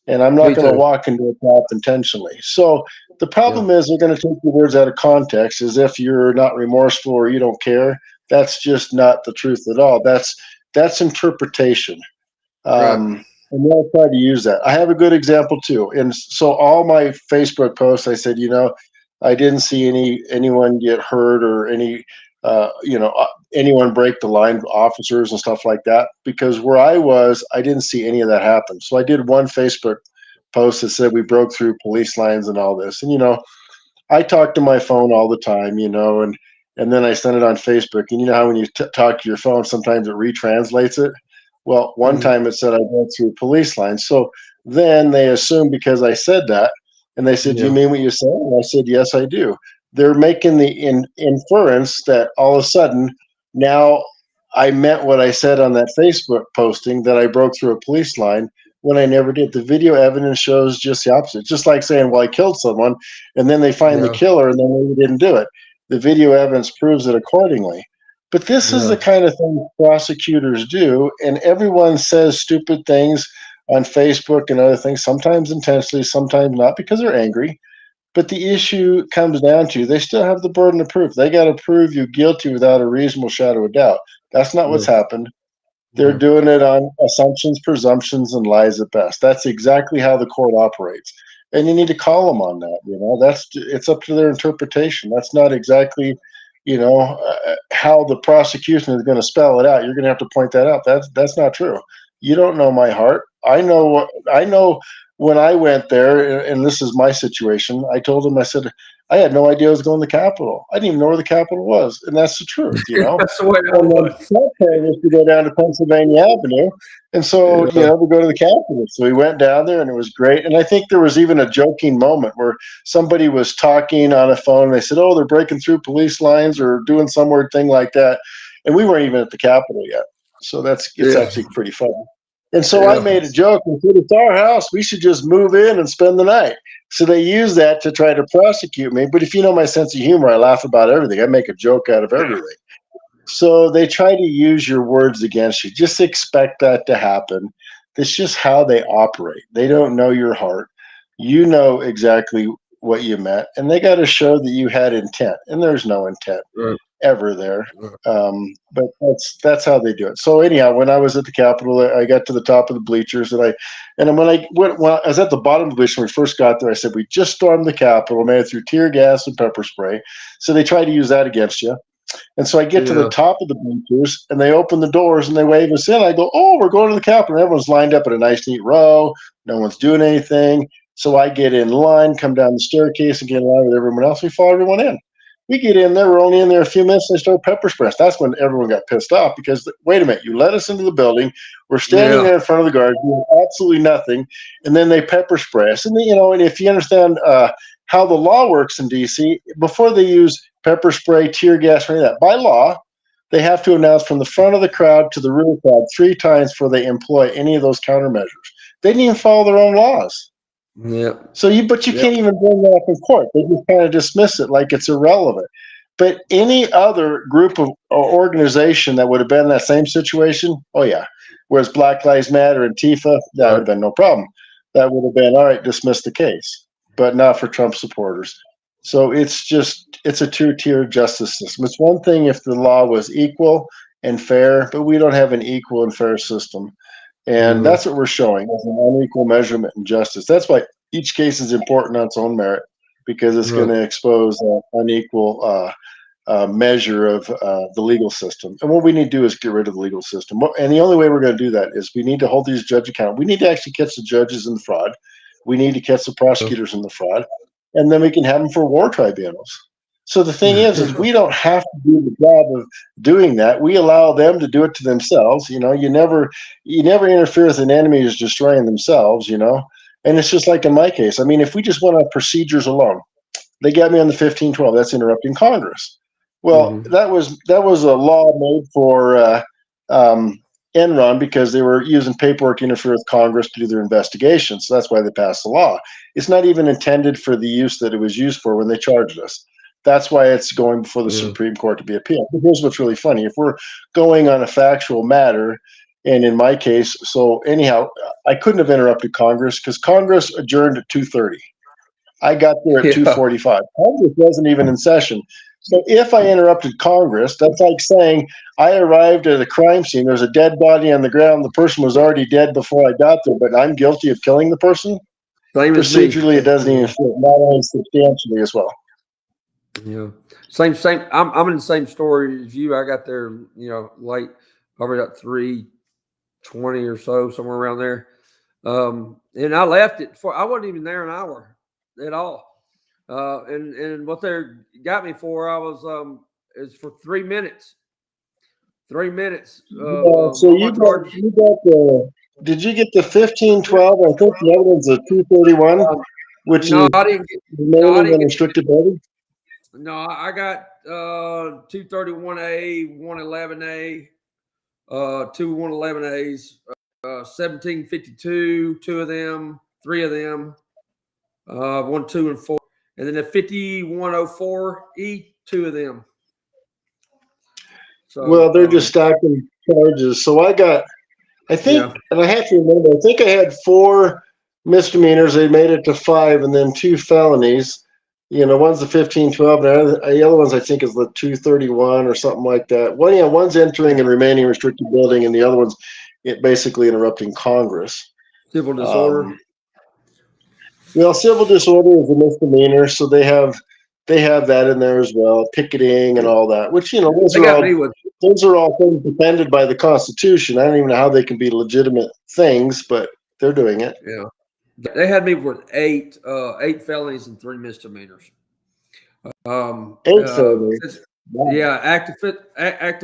And I'm not going to walk into a trap intentionally. So the problem is they're going to take the words out of context as if you're not remorseful or you don't care. That's just not the truth at all. That's interpretation. And they'll try to use that. I have a good example too. And so all my Facebook posts, I said, I didn't see anyone get hurt or anyone break the line, officers and stuff like that, because where I was, I didn't see any of that happen. So I did one Facebook post that said we broke through police lines and all this. And, I talk to my phone all the time, and then I send it on Facebook. And you know how when you talk to your phone, sometimes it retranslates it. Well, one time it said I went through police lines. So then they assumed because I said that, and they said, do you mean what you said? And I said, yes, I do. They're making the inference that all of a sudden now I meant what I said on that Facebook posting, that I broke through a police line, when I never did. The video evidence shows just the opposite. Just like saying, well, I killed someone, and then they find the killer and then they didn't do it. The video evidence proves it accordingly. But this is the kind of thing prosecutors do, and everyone says stupid things on Facebook and other things, sometimes intentionally, sometimes not, because they're angry. But the issue comes down to they still have the burden of proof. They got to prove you guilty without a reasonable shadow of doubt. That's not what's happened. They're doing it on assumptions, presumptions, and lies at best. That's exactly how the court operates. And you need to call them on that. It's up to their interpretation. That's not exactly, how the prosecution is going to spell it out. You're going to have to point that out. That's not true. You don't know my heart. I know when I went there, and this is my situation, I told him, I said, I had no idea I was going to the Capitol. I didn't even know where the Capitol was. And that's the truth, That's the way I was. Was to go down to Pennsylvania Avenue. And so, we go to the Capitol. So we went down there and it was great. And I think there was even a joking moment where somebody was talking on a phone. And they said, oh, they're breaking through police lines or doing some weird thing like that. And we weren't even at the Capitol yet. So it's actually pretty funny. And so I made a joke and said, it's our house. We should just move in and spend the night. So they use that to try to prosecute me. But if you know my sense of humor, I laugh about everything. I make a joke out of everything. So they try to use your words against you. Just expect that to happen. That's just how they operate. They don't know your heart. you know exactly what you meant, and they got to show that you had intent, and there's no intent Right. ever there. But that's how they do it. So anyhow, when I was at the Capitol, I got to the top of the bleachers, and when I was at the bottom of the bleachers when we first got there, I said, we just stormed the Capitol, made it through tear gas and pepper spray. So they try to use that against you. And so I get to the top of the bleachers, and they open the doors and they wave us in. I go, oh, we're going to the Capitol. And everyone's lined up in a nice, neat row. No one's doing anything. So I get in line, come down the staircase, and get in line with everyone else. We follow everyone in. We get in there. We're only in there a few minutes, and they start pepper spraying. That's when everyone got pissed off because, wait a minute, you let us into the building. We're standing there in front of the guard doing absolutely nothing, and then they pepper spray us. And and if you understand how the law works in D.C., before they use pepper spray, tear gas, or any of that, by law, they have to announce from the front of the crowd to the rear crowd 3 times before they employ any of those countermeasures. They didn't even follow their own laws. Yeah. So you can't even bring that up in court. They just kind of dismiss it like it's irrelevant. But any other group of organization that would have been in that same situation, oh yeah. Whereas Black Lives Matter and Tifa, that would have been no problem. That would have been all right, dismiss the case. But not for Trump supporters. So it's a two-tier justice system. It's one thing if the law was equal and fair, but we don't have an equal and fair system. And that's what we're showing, is an unequal measurement and justice. That's why each case is important on its own merit, because it's going to expose an unequal measure of the legal system. And what we need to do is get rid of the legal system. And the only way we're going to do that is we need to hold these judges accountable. We need to actually catch the judges in the fraud. We need to catch the prosecutors in the fraud. And then we can have them for war tribunals. So the thing is we don't have to do the job of doing that. We allow them to do it to themselves. You never interfere with an enemy who's destroying themselves, And it's just like in my case. I mean, if we just went on procedures alone, they got me on the 1512. That's interrupting Congress. Well, that was a law made for Enron because they were using paperwork to interfere with Congress to do their investigation. So that's why they passed the law. It's not even intended for the use that it was used for when they charged us. That's why it's going before the Supreme Court to be appealed. But here's what's really funny. If we're going on a factual matter, and in my case, so anyhow, I couldn't have interrupted Congress because Congress adjourned at 2:30. I got there at 2:45. Congress wasn't even in session. So if I interrupted Congress, that's like saying I arrived at a crime scene. There's a dead body on the ground. The person was already dead before I got there, but I'm guilty of killing the person. Same Procedurally, it doesn't even fit, not only substantially as well. Yeah, same. I'm in the same story as you. I got there, late, probably about 3:20 or so, somewhere around there. And I left it I wasn't even there an hour at all. And what they got me for, I was is for 3 minutes. 3 minutes. So you got did you get the 1512? I think the other one's a 231, which is I didn't get restricted building. No, I got 231A, 111A, 2 111As, 1752, 2 of them, 3 of them, 1, 2, and 4, and then the 5104E, 2 of them. So, well, they're just stacking charges. So I think, and I have to remember, I think I had 4 misdemeanors. They made it to 5, and then 2 felonies. One's the 1512, and the other one's I think is the 231 or something like that. One's entering and remaining restricted building, and the other one's basically interrupting Congress. Civil disorder. Civil disorder is a misdemeanor, so they have that in there as well. Picketing and all that, which those are all things defended by the Constitution. I don't even know how they can be legitimate things, but they're doing it. Yeah. They had me with 8 felonies and 3 misdemeanors. 8 felonies. Yeah, active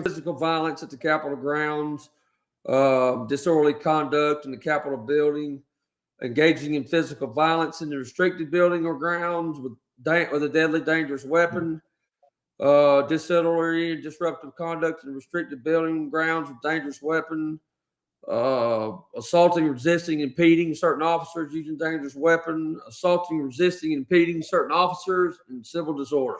physical violence at the Capitol grounds, disorderly conduct in the Capitol building, engaging in physical violence in the restricted building or grounds with a deadly dangerous weapon, disorderly and disruptive conduct in restricted building grounds with dangerous weapon, assaulting, resisting, impeding certain officers using dangerous weapon, assaulting, resisting, impeding certain officers, and civil disorder.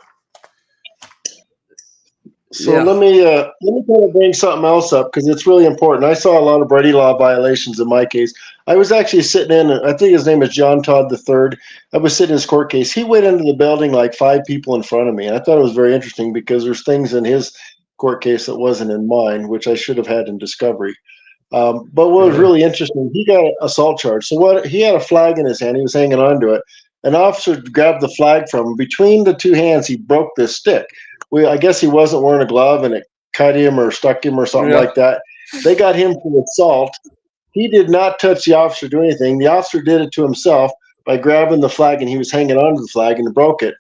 So Yeah. let me kind of bring something else up because it's really important. I saw a lot of Brady law violations in my case. I was actually sitting in, I think his name is John Todd III. I was sitting in his court case. He went into the building like 5 people in front of me. And I thought it was very interesting because there's things in his court case that wasn't in mine, which I should have had in discovery. But what was really interesting, he got an assault charge. So what he had a flag in his hand, he was hanging on to it. An officer grabbed the flag from him. Between the two hands, he broke this stick. I guess he wasn't wearing a glove and it cut him or stuck him or something Yeah. like that. They got him for assault. He did not touch the officer or do anything. The officer did it to himself by grabbing the flag, and he was hanging onto the flag and broke it.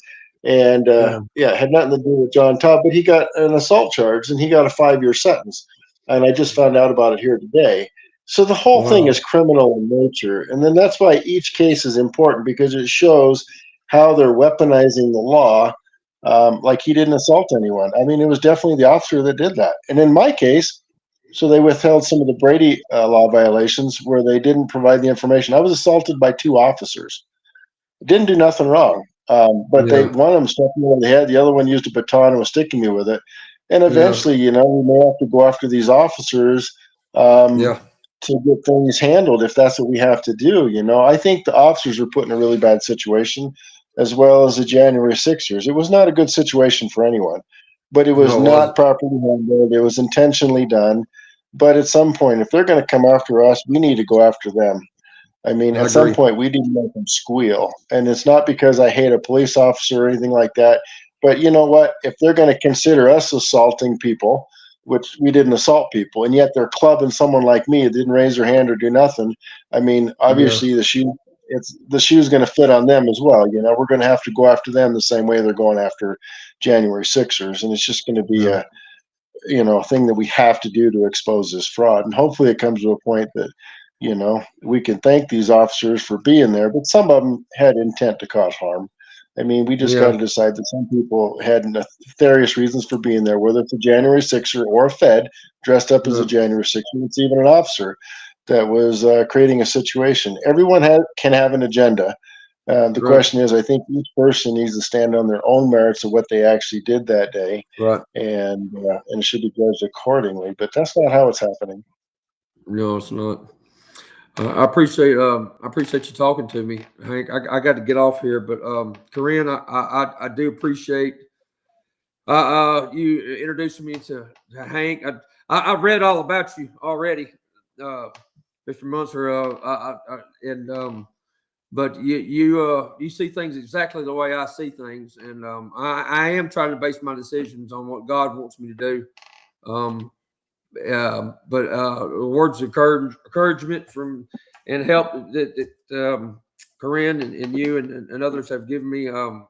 And yeah, it had nothing to do with John Todd, but he got an assault charge and he got a 5-year sentence. And I just found out about it here today. So the whole thing Wow. is criminal in nature. And then that's why each case is important because it shows how they're weaponizing the law. Like he didn't assault anyone. I mean, it was definitely the officer that did that. And in my case, so they withheld some of the Brady law violations where they didn't provide the information. I was assaulted by 2 officers. Didn't do nothing wrong. But Yeah. one of them struck me over the head. The other one used a baton and was sticking me with it. And eventually, we may have to go after these officers Yeah. to get things handled if that's what we have to do. I think the officers were put in a really bad situation, as well as the January 6ers. It was not a good situation for anyone, but it was No, it not wasn't. properly handled. It was intentionally done. But at some point, if they're going to come after us, we need to go after them. I mean, I at some agree. point, we didn't make them squeal. And it's not because I hate a police officer or anything like that. But you know what? If they're going to consider us assaulting people, which we didn't assault people, and yet they're clubbing someone like me that didn't raise their hand or do nothing, I mean, Yeah. obviously the shoe's going to fit on them as well. We're going to have to go after them the same way they're going after January Sixers, and it's just going to be Yeah. a thing that we have to do to expose this fraud. And hopefully it comes to a point that, we can thank these officers for being there, but some of them had intent to cause harm. I mean, we just got Yeah. to decide that some people had nefarious reasons for being there, whether it's a January 6er or a Fed dressed up as a Yeah. January 6er. It's even an officer that was creating a situation. Everyone can have an agenda. The Right. question is, I think each person needs to stand on their own merits of what they actually did that day, Right. and should be judged accordingly. But that's not how it's happening. No, it's not. I appreciate you talking to me, Hank. I got to get off here, but Corinne, I do appreciate you introducing me to Hank. I've read all about you already, Mr. Munster. But you see things exactly the way I see things, and I am trying to base my decisions on what God wants me to do. But words of encouragement from and help that Corinne and you and others have given me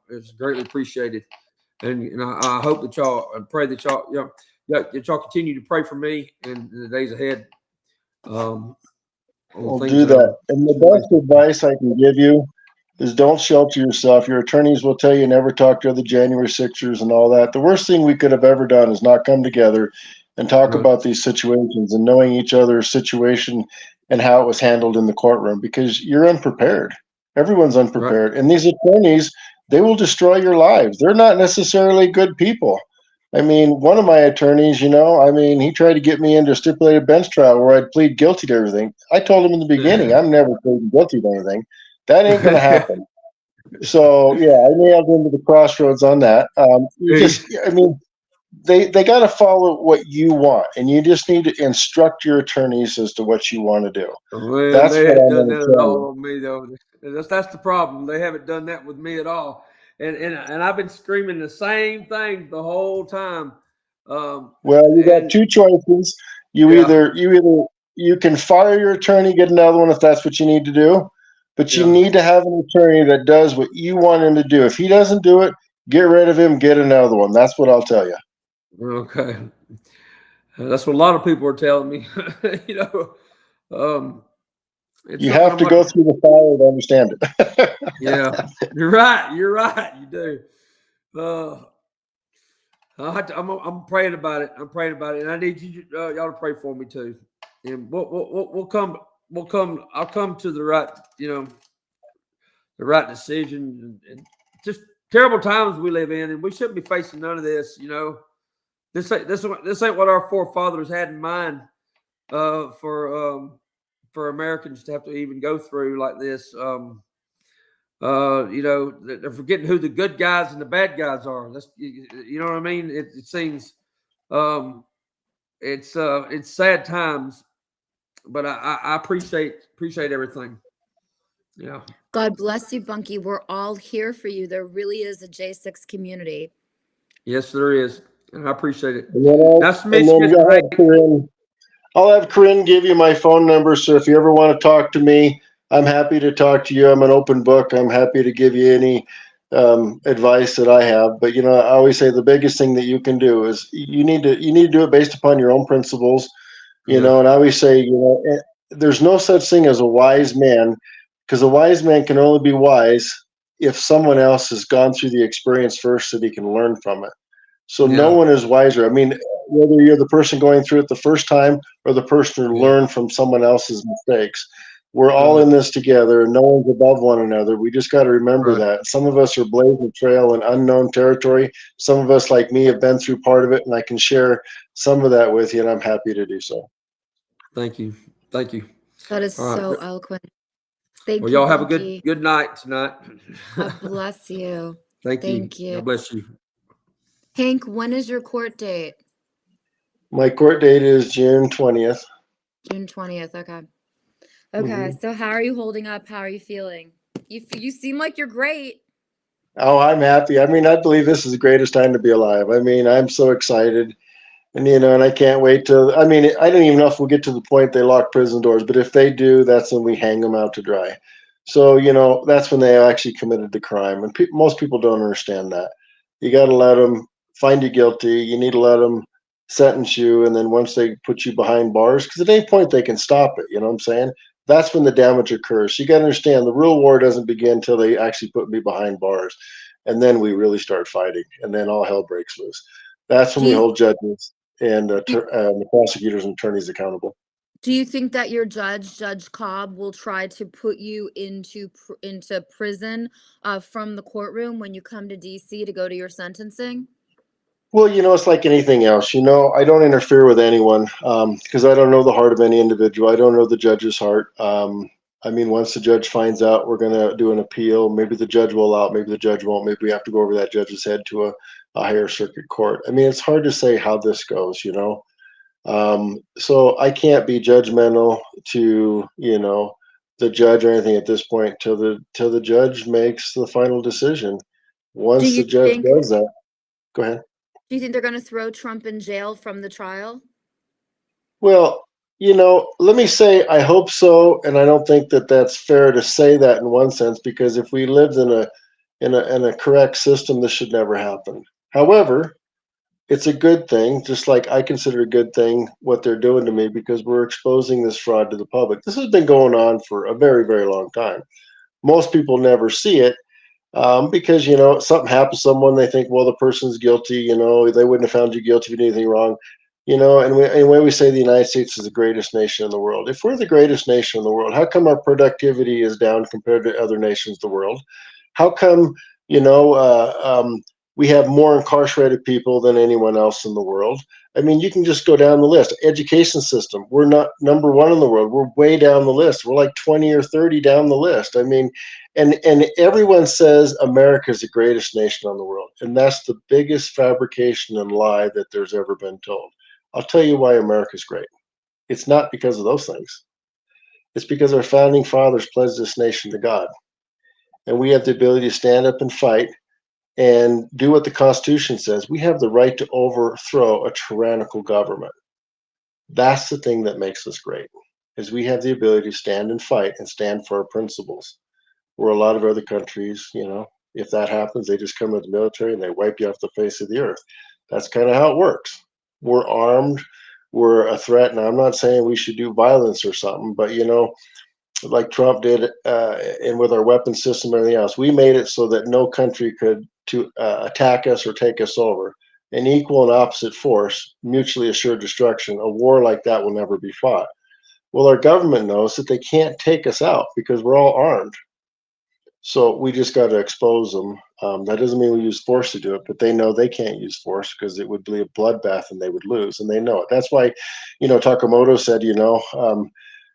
is greatly appreciated. And I hope that y'all and pray that y'all continue to pray for me in the days ahead. We'll do that. And the best advice I can give you is don't shelter yourself. Your attorneys will tell you never talk to the January Sixers and all that. The worst thing we could have ever done is not come together and talk about these situations and knowing each other's situation and how it was handled in the courtroom, because you're unprepared. Everyone's unprepared. And these attorneys, they will destroy your lives. They're not necessarily good people. I mean, one of my attorneys, he tried to get me into a stipulated bench trial where I'd plead guilty to everything. I told him in the beginning, I'm never pleading guilty to anything. That ain't going to happen. So, yeah, I nailed into the crossroads on that. They got to follow what you want, and you just need to instruct your attorneys as to what you want to do. Well, That's they what haven't I'm done going to that at tell all you. on me, though. That's the problem. They haven't done that with me at all. And I've been screaming the same thing the whole time. Well, you got 2 choices. You can fire your attorney, get another one if that's what you need to do. But you need to have an attorney that does what you want him to do. If he doesn't do it, get rid of him, get another one. That's what I'll tell you. Okay. That's what a lot of people are telling me. You have to go through the fire to understand it. Yeah, you're right. You do. I'm praying about it. And I need you y'all to pray for me too. And we'll come. I'll come to the right, the right decision. And just terrible times we live in, and we shouldn't be facing none of this. This ain't what our forefathers had in mind for Americans to have to even go through like this. They're forgetting who the good guys and the bad guys are. You know what I mean? It seems it's sad times, but I appreciate everything. Yeah. God bless you, Bunky. We're all here for you. There really is a J6 community. Yes, there is, and I appreciate it. Nice to meet you. I'll have Corinne give you my phone number. So if you ever want to talk to me, I'm happy to talk to you. I'm an open book. I'm happy to give you any advice that I have. But I always say the biggest thing that you can do is you need to do it based upon your own principles. And I always say, there's no such thing as a wise man, because a wise man can only be wise if someone else has gone through the experience first so that he can learn from it. So no one is wiser. I mean, whether you're the person going through it the first time or the person who learned from someone else's mistakes, we're all in this together, and no one's above one another. We just got to remember that. Some of us are blazing a trail in unknown territory. Some of us, like me, have been through part of it, and I can share some of that with you, and I'm happy to do so. Thank you. Thank you. That is so eloquent. Thank you. Well, y'all have a good night tonight. God bless you. Thank you. God bless you. Hank, when is your court date? My court date is June 20th. June 20th. Okay. Okay. So how are you holding up? How are you feeling? You seem like you're great. Oh, I'm happy. I mean, I believe this is the greatest time to be alive. I mean, I'm so excited. And, and I can't wait till, I mean, I don't even know if we'll get to the point they lock prison doors, but if they do, that's when we hang them out to dry. So, that's when they actually committed the crime. And most people don't understand that. You got to let them find you guilty. You need to let them sentence you. And then once they put you behind bars, because at any point they can stop it. You know what I'm saying? That's when the damage occurs. So you got to understand the real war doesn't begin until they actually put me behind bars. And then we really start fighting. And then all hell breaks loose. That's when we hold judges and the prosecutors and attorneys accountable. Do you think that your Judge Cobb, will try to put you into prison from the courtroom when you come to DC to go to your sentencing? Well, it's like anything else. I don't interfere with anyone because I don't know the heart of any individual. I don't know the judge's heart. I mean, once the judge finds out, we're going to do an appeal. Maybe the judge will allow it. Maybe the judge won't. Maybe we have to go over that judge's head to a higher circuit court. I mean, it's hard to say how this goes, so I can't be judgmental to, the judge or anything at this point till the judge makes the final decision. Once the judge does that, go ahead. Do you think they're going to throw Trump in jail from the trial? Well, let me say I hope so, and I don't think that that's fair to say that in one sense, because if we lived in a correct system, this should never happen. However, it's a good thing, just like I consider a good thing what they're doing to me, because we're exposing this fraud to the public. This has been going on for a very, very long time. Most people never see it because, something happens to someone, they think, well, the person's guilty, they wouldn't have found you guilty if you did anything wrong. And when we say the United States is the greatest nation in the world, if we're the greatest nation in the world, how come our productivity is down compared to other nations of the world? How come, we have more incarcerated people than anyone else in the world? I mean, you can just go down the list. Education system, we're not number one in the world. We're way down the list. We're like 20 or 30 down the list. I mean, and everyone says America is the greatest nation in the world. And that's the biggest fabrication and lie that there's ever been told. I'll tell you why America's great. It's not because of those things. It's because our founding fathers pledged this nation to God. And we have the ability to stand up and fight and do what the Constitution says. We have the right to overthrow a tyrannical government. That's the thing that makes us great, is we have the ability to stand and fight and stand for our principles. Where a lot of other countries, if that happens, they just come with the military and they wipe you off the face of the earth. That's kind of how it works. We're armed. We're a threat. Now, I'm not saying we should do violence or something, but, like Trump did, and with our weapon system and everything else, we made it so that no country could attack us or take us over. An equal and opposite force, mutually assured destruction. A war like that will never be fought. Well, our government knows that they can't take us out because we're all armed. So we just got to expose them That doesn't mean we use force to do it, but they know they can't use force because it would be a bloodbath and they would lose, and they know it. That's why, Takamoto said,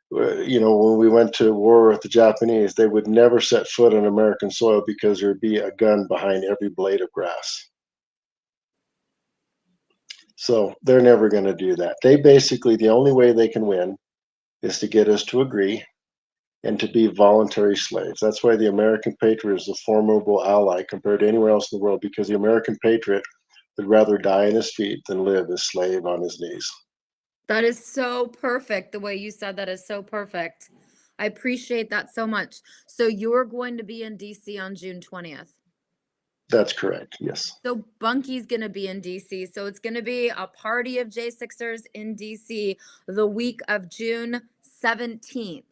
when we went to war with the Japanese, they would never set foot on American soil because there'd be a gun behind every blade of grass. So they're never going to do that. They basically, the only way they can win is to get us to agree and to be voluntary slaves. That's why the American patriot is a formidable ally compared to anywhere else in the world, because the American patriot would rather die in his feet than live as slave on his knees. That is so perfect. The way you said that is so perfect. I appreciate that so much. So you're going to be in DC on June 20th. That's correct. Yes. So Bunky's going to be in DC. So it's going to be a party of J6ers in DC the week of June 17th.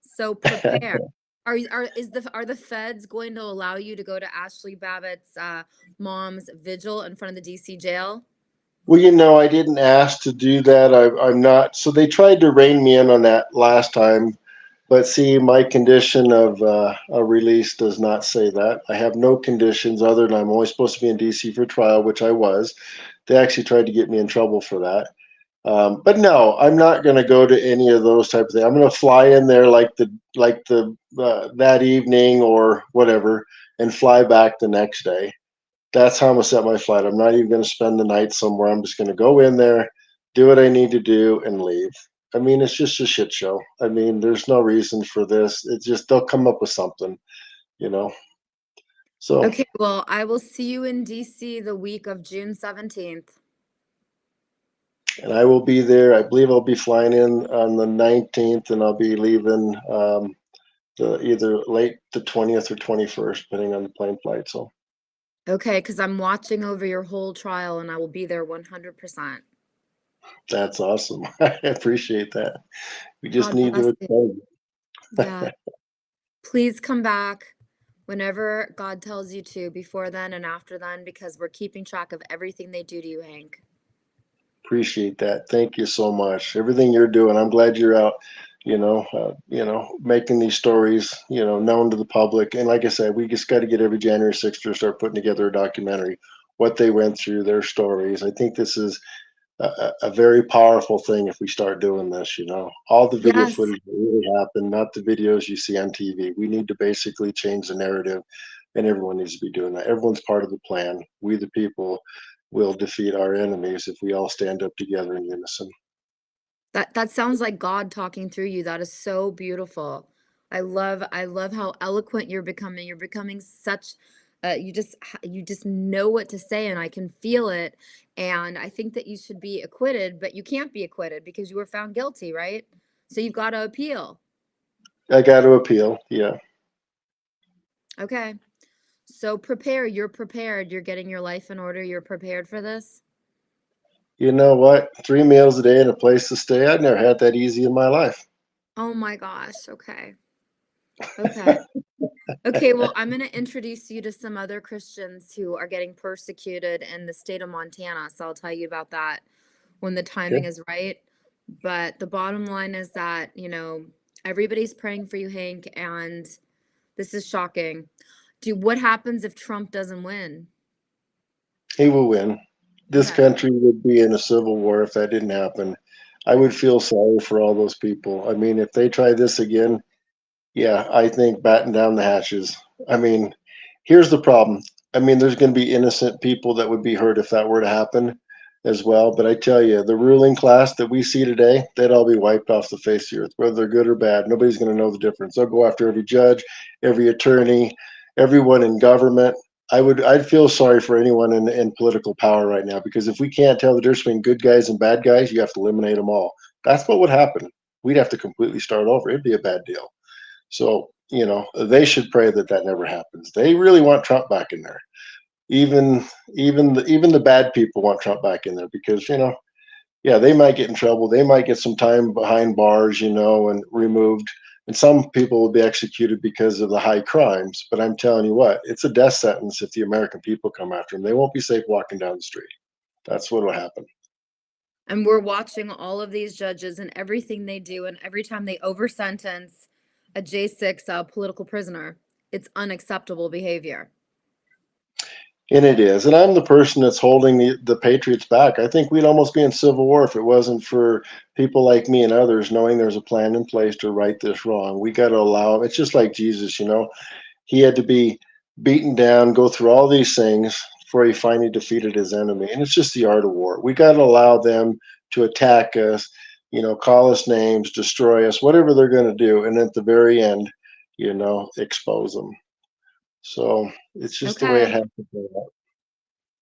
So prepare. Are the feds going to allow you to go to Ashley Babbitt's mom's vigil in front of the DC jail? Well, I didn't ask to do that. I'm not. So they tried to rein me in on that last time. But see, my condition of a release does not say that. I have no conditions other than I'm only supposed to be in DC for trial, which I was. They actually tried to get me in trouble for that. But no, I'm not going to go to any of those type of things. I'm going to fly in there like that evening or whatever, and fly back the next day. That's how I'm gonna set my flight. I'm not even going to spend the night somewhere. I'm just going to go in there, do what I need to do, and leave. I mean, it's just a shit show. I mean, there's no reason for this. It's just they'll come up with something, you know. So Okay, well, I will see you in DC the week of June 17th. and I will be there. I believe I'll be flying in on the 19th, and I'll be leaving either late the 20th or 21st, depending on the plane flight. So Okay, because I'm watching over your whole trial and I will be there 100%. that's awesome. I appreciate that. We just God need bless to. you. Yeah. Please come back whenever God tells you to, before then and after then, because we're keeping track of everything they do to you, Hank. Appreciate that. Thank you so much. Everything you're doing. I'm glad you're out, making these stories, known to the public. And like I said, we just got to get every January 6th to start putting together a documentary, what they went through, their stories. I think this is a very powerful thing if we start doing this, all the video Yes. footage that really happened, not the videos you see on TV. We need to basically change the narrative, and everyone needs to be doing that. Everyone's part of the plan. We, the people, will defeat our enemies if we all stand up together in unison. That sounds like God talking through you. That is so beautiful. I love how eloquent you're becoming. You're becoming such you just know what to say, and I can feel it. And I think that you should be acquitted, but you can't be acquitted because you were found guilty, right? So you've got to appeal. I got to appeal. Yeah. Okay. So prepare. You're prepared. You're getting your life in order. You're prepared for this. You know what? 3 meals a day and a place to stay. I've never had that easy in my life. Oh my gosh. Okay. Okay. Okay, well, I'm going to introduce you to some other Christians who are getting persecuted in the state of Montana. So I'll tell you about that when the timing is right. But the bottom line is that, everybody's praying for you, Hank, and this is shocking. What happens if Trump doesn't win? He will win. This Okay. country would be in a civil war if that didn't happen. I would feel sorry for all those people. I mean, if they try this again, yeah, I think batten down the hatches. I mean, here's the problem. I mean, there's going to be innocent people that would be hurt if that were to happen as well. But I tell you, the ruling class that we see today, they'd all be wiped off the face of the earth, whether they're good or bad. Nobody's going to know the difference. They'll go after every judge, every attorney, everyone in government. I'd feel sorry for anyone in political power right now, because if we can't tell the difference between good guys and bad guys, you have to eliminate them all. That's what would happen. We'd have to completely start over. It'd be a bad deal. So, they should pray that that never happens. They really want Trump back in there. Even the bad people want Trump back in there because, yeah, they might get in trouble. They might get some time behind bars, and removed. And some people will be executed because of the high crimes. But I'm telling you what, it's a death sentence if the American people come after them. They won't be safe walking down the street. That's what will happen. And we're watching all of these judges and everything they do, and every time they over-sentence a J6 political prisoner, it's unacceptable behavior. And it is. And I'm the person that's holding the Patriots back. I think we'd almost be in civil war if it wasn't for people like me and others knowing there's a plan in place to right this wrong. We got to allow, it's just like Jesus, you know, he had to be beaten down, go through all these things before he finally defeated his enemy. And it's just the art of war. We got to allow them to attack us, you know, call us names, destroy us, whatever they're going to do. And at the very end, you know, expose them. So it's just the way it Okay. has to play out.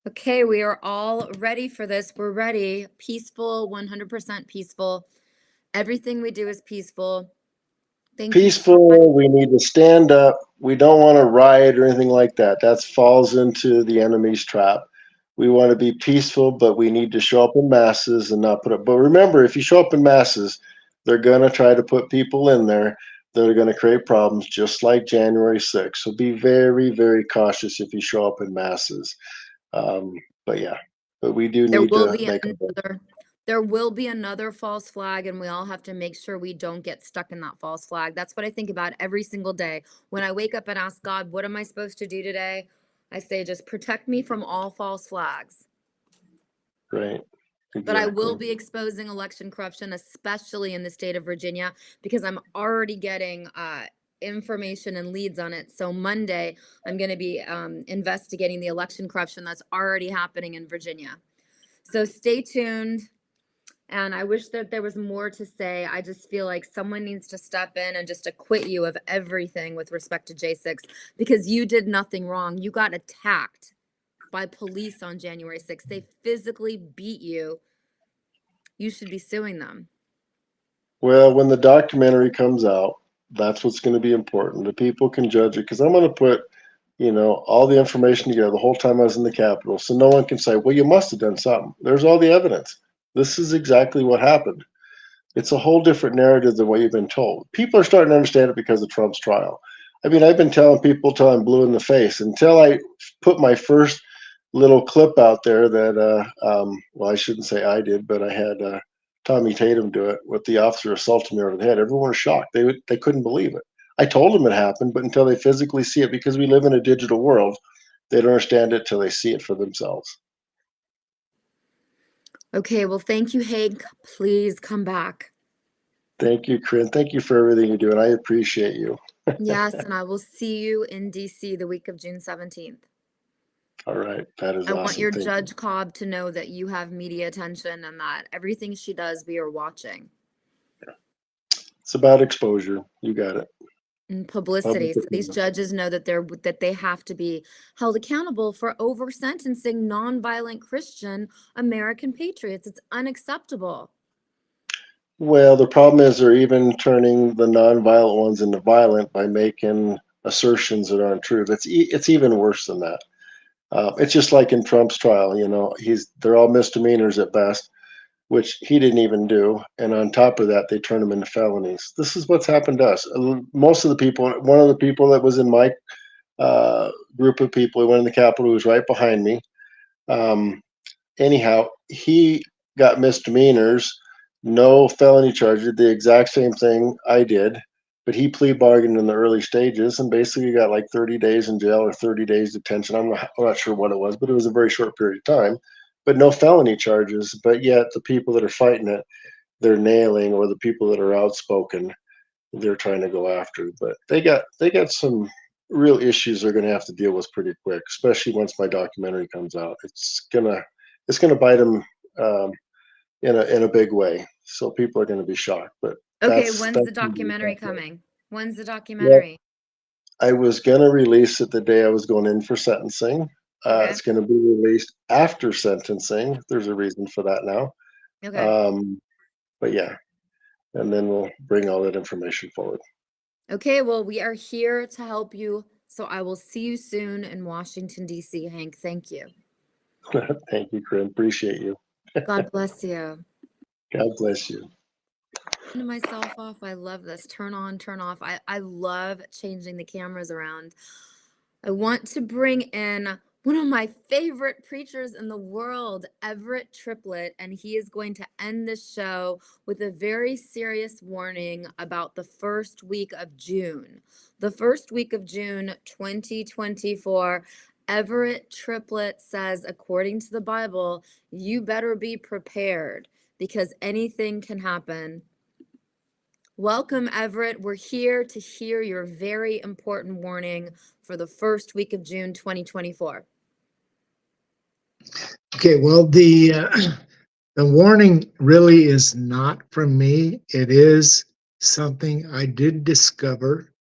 Okay, we are all ready for this. We're ready. Peaceful, 100% peaceful. Everything we do is peaceful. Thank you so much. Peaceful. We need to stand up. We don't want to riot or anything like that. That falls into the enemy's trap. We want to be peaceful, but we need to show up in masses and not put up. But remember, if you show up in masses, they're going to try to put people in there that are going to create problems, just like January 6th. So be very, very cautious if you show up in masses. But yeah, but we do There need will to be make a another false flag, and we all have to make sure we don't get stuck in that false flag. That's what I think about every single day. When I wake up and ask God, what am I supposed to do today? I say, just protect me from all false flags. Right. But I will Exactly. be exposing election corruption, especially in the state of Virginia, because I'm already getting information and leads on it. So Monday, I'm going to be investigating the election corruption that's already happening in Virginia. So stay tuned. And I wish that there was more to say. I just feel like someone needs to step in and just acquit you of everything with respect to J6, because you did nothing wrong. You got attacked by police on January 6th. They physically beat you. You should be suing them. Well, when the documentary comes out, that's what's going to be important. The people can judge it because I'm going to put, you know, all the information together the whole time I was in the Capitol. So no one can say, well, you must have done something. There's all the evidence. This is exactly what happened. It's a whole different narrative than what you've been told. People are starting to understand it because of Trump's trial. I mean, I've been telling people till I'm blue in the face until I put my first little clip out there that, well, I shouldn't say I did, but I had Tommy Tatum do it with the officer assaulting me over the head. Everyone was shocked. They couldn't believe it. I told them it happened, but until they physically see it, because we live in a digital world, they don't understand it till they see it for themselves. Okay, well, thank you, Hank. Please come back. Thank you, Corinne. Thank you for everything you do, and I appreciate you. Yes, and I will see you in DC the week of June 17th. All right, that is I awesome. want your Thank Judge you. Cobb to know that you have media attention and that everything she does, we are watching. It's about exposure. You got it. And publicity. So these judges know that they have to be held accountable for over sentencing nonviolent Christian American patriots. It's unacceptable. Well, the problem is they're even turning the nonviolent ones into violent by making assertions that aren't true. It's even worse than that. It's just like in Trump's trial. You know, they're all misdemeanors at best, which he didn't even do. And on top of that, they turn them into felonies. This is what's happened to us. Most of the people, one of the people that was in my group of people who went in the Capitol, who was right behind me. Anyhow, he got misdemeanors, no felony charges, did the exact same thing I did, but he plea bargained in the early stages and basically got like 30 days in jail or 30 days detention. I'm not sure what it was, but it was a very short period of time, but no felony charges. But yet the people that are fighting it, they're nailing, or the people that are outspoken, they're trying to go after. But they got some real issues they're going to have to deal with pretty quick, especially once my documentary comes out. It's gonna bite them in a big way. So people are going to be shocked. But Okay, that's when's the documentary coming? When's the yeah. documentary? I was going to release it the day I was going in for sentencing. Okay. It's going to be released after sentencing. There's a reason for that now. Okay. But yeah, and then we'll bring all that information forward. Okay, well, we are here to help you. So I will see you soon in Washington, D.C., Hank. Thank you. Thank you, Corinne. Appreciate you. God bless you. God bless you. Turn myself off. I love this. Turn on, turn off. I love changing the cameras around. I want to bring in one of my favorite preachers in the world, Everett Triplett, and he is going to end the show with a very serious warning about the first week of June. The first week of June 2024, Everett Triplett says, according to the Bible, you better be prepared because anything can happen. Welcome, Everett. We're here to hear your very important warning for the first week of June 2024. Okay, well, the warning really is not from me. It is something I did discover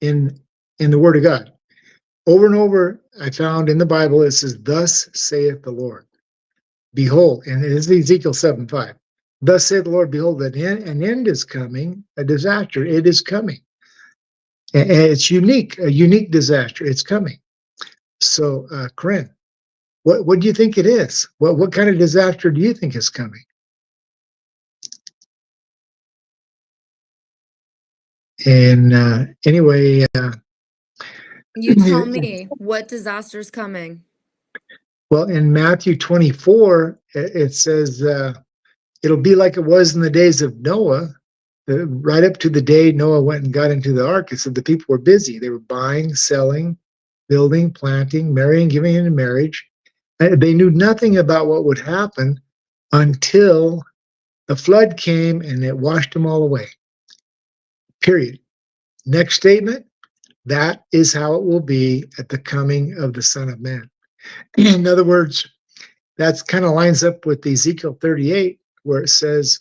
in the Word of God. Over and over, I found in the Bible it says, "Thus saith the Lord." Behold, and it is Ezekiel 7:5. Thus saith the Lord, behold, an end is coming, a disaster. It is coming. And it's unique, a unique disaster. It's coming. So, Corinne, what do you think it is? What kind of disaster do you think is coming? And anyway, You tell me, what disaster's coming? well, in Matthew 24, it says it'll be like it was in the days of Noah, right up to the day Noah went and got into the ark. It said the people were busy. They were buying, selling, building, planting, marrying, giving in marriage. They knew nothing about what would happen until the flood came and it washed them all away. Period. Next statement, that is how it will be at the coming of the Son of Man. In other words, that kind of lines up with Ezekiel 38, where it says,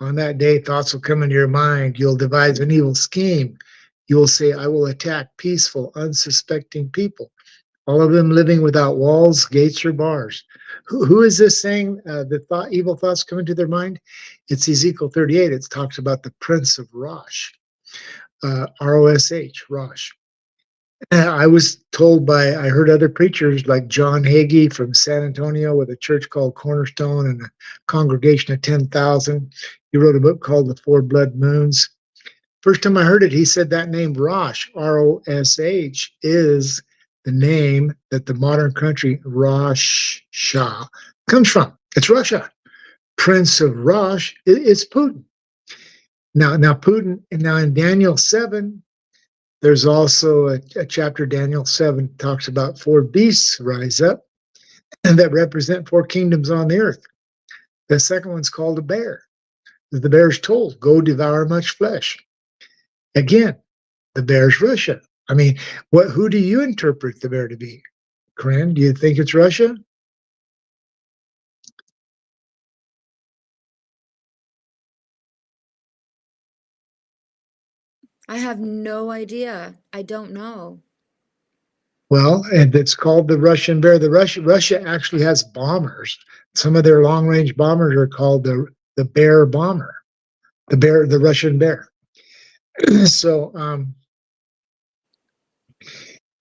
on that day, thoughts will come into your mind. You'll devise an evil scheme. You will say, I will attack peaceful, unsuspecting people, all of them living without walls, gates, or bars. Who is this saying evil thoughts come into their mind? It's Ezekiel 38. It talks about the prince of Rosh, R-O-S-H, Rosh. I was told I heard other preachers like John Hagee from San Antonio with a church called Cornerstone and a congregation of 10,000. He wrote a book called The Four Blood Moons. First time I heard it, he said that name Rosh, R-O-S-H, is the name that the modern country Russia comes from. It's Russia. Prince of Rosh is Putin. Now Putin, and now in Daniel 7, there's also a chapter, Daniel 7, talks about four beasts rise up and that represent four kingdoms on the earth. The second one's called a bear. The bear's told, go devour much flesh. Again, the bear's Russia. I mean, who do you interpret the bear to be? Corinne, do you think it's Russia? I have no idea. I don't know. Well, and it's called the Russian bear. Russia actually has bombers. Some of their long-range bombers are called the bear bomber, the Russian bear. So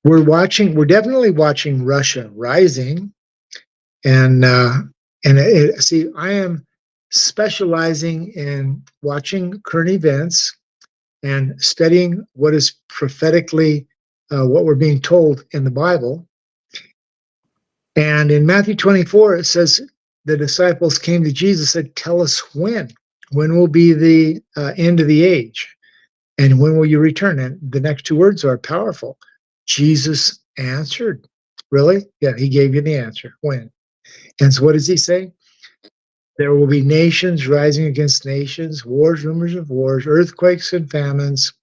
we're definitely watching Russia rising, and see, I am specializing in watching current events and studying what is prophetically what we're being told in the Bible. And in Matthew 24, it says the disciples came to Jesus and said, tell us when will be the end of the age, and when will you return? And the next two words are powerful. Jesus answered. Really? Yeah, he gave you the answer. When? And so what does he say? There will be nations rising against nations, wars, rumors of wars, earthquakes and famines.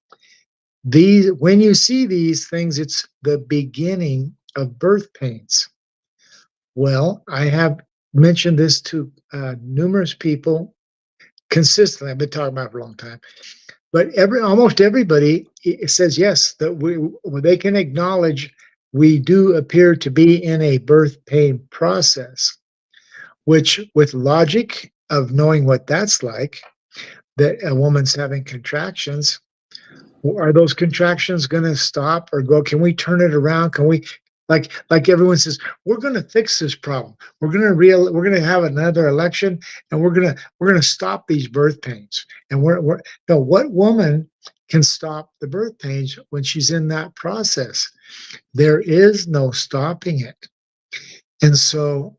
When you see these things, it's the beginning of birth pains. Well, I have mentioned this to numerous people consistently. I've been talking about it for a long time. But almost everybody says yes, that they can acknowledge we do appear to be in a birth pain process, which with logic of knowing what that's like, that a woman's having contractions, are those contractions going to stop or go? Can we turn it around? Can we, like everyone says, we're going to fix this problem. We're going to have another election, and we're going to stop these birth pains. And no, what woman can stop the birth pains when she's in that process? There is no stopping it. And so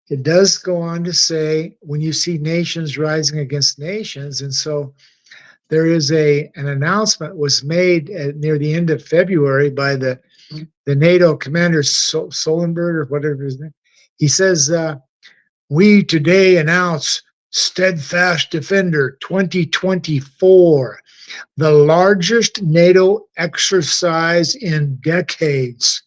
it does go on to say, when you see nations rising against nations, and so there is an announcement was made near the end of February by the the NATO commander, Solenberg or whatever his name, he says, we today announce Steadfast Defender 2024, the largest NATO exercise in decades.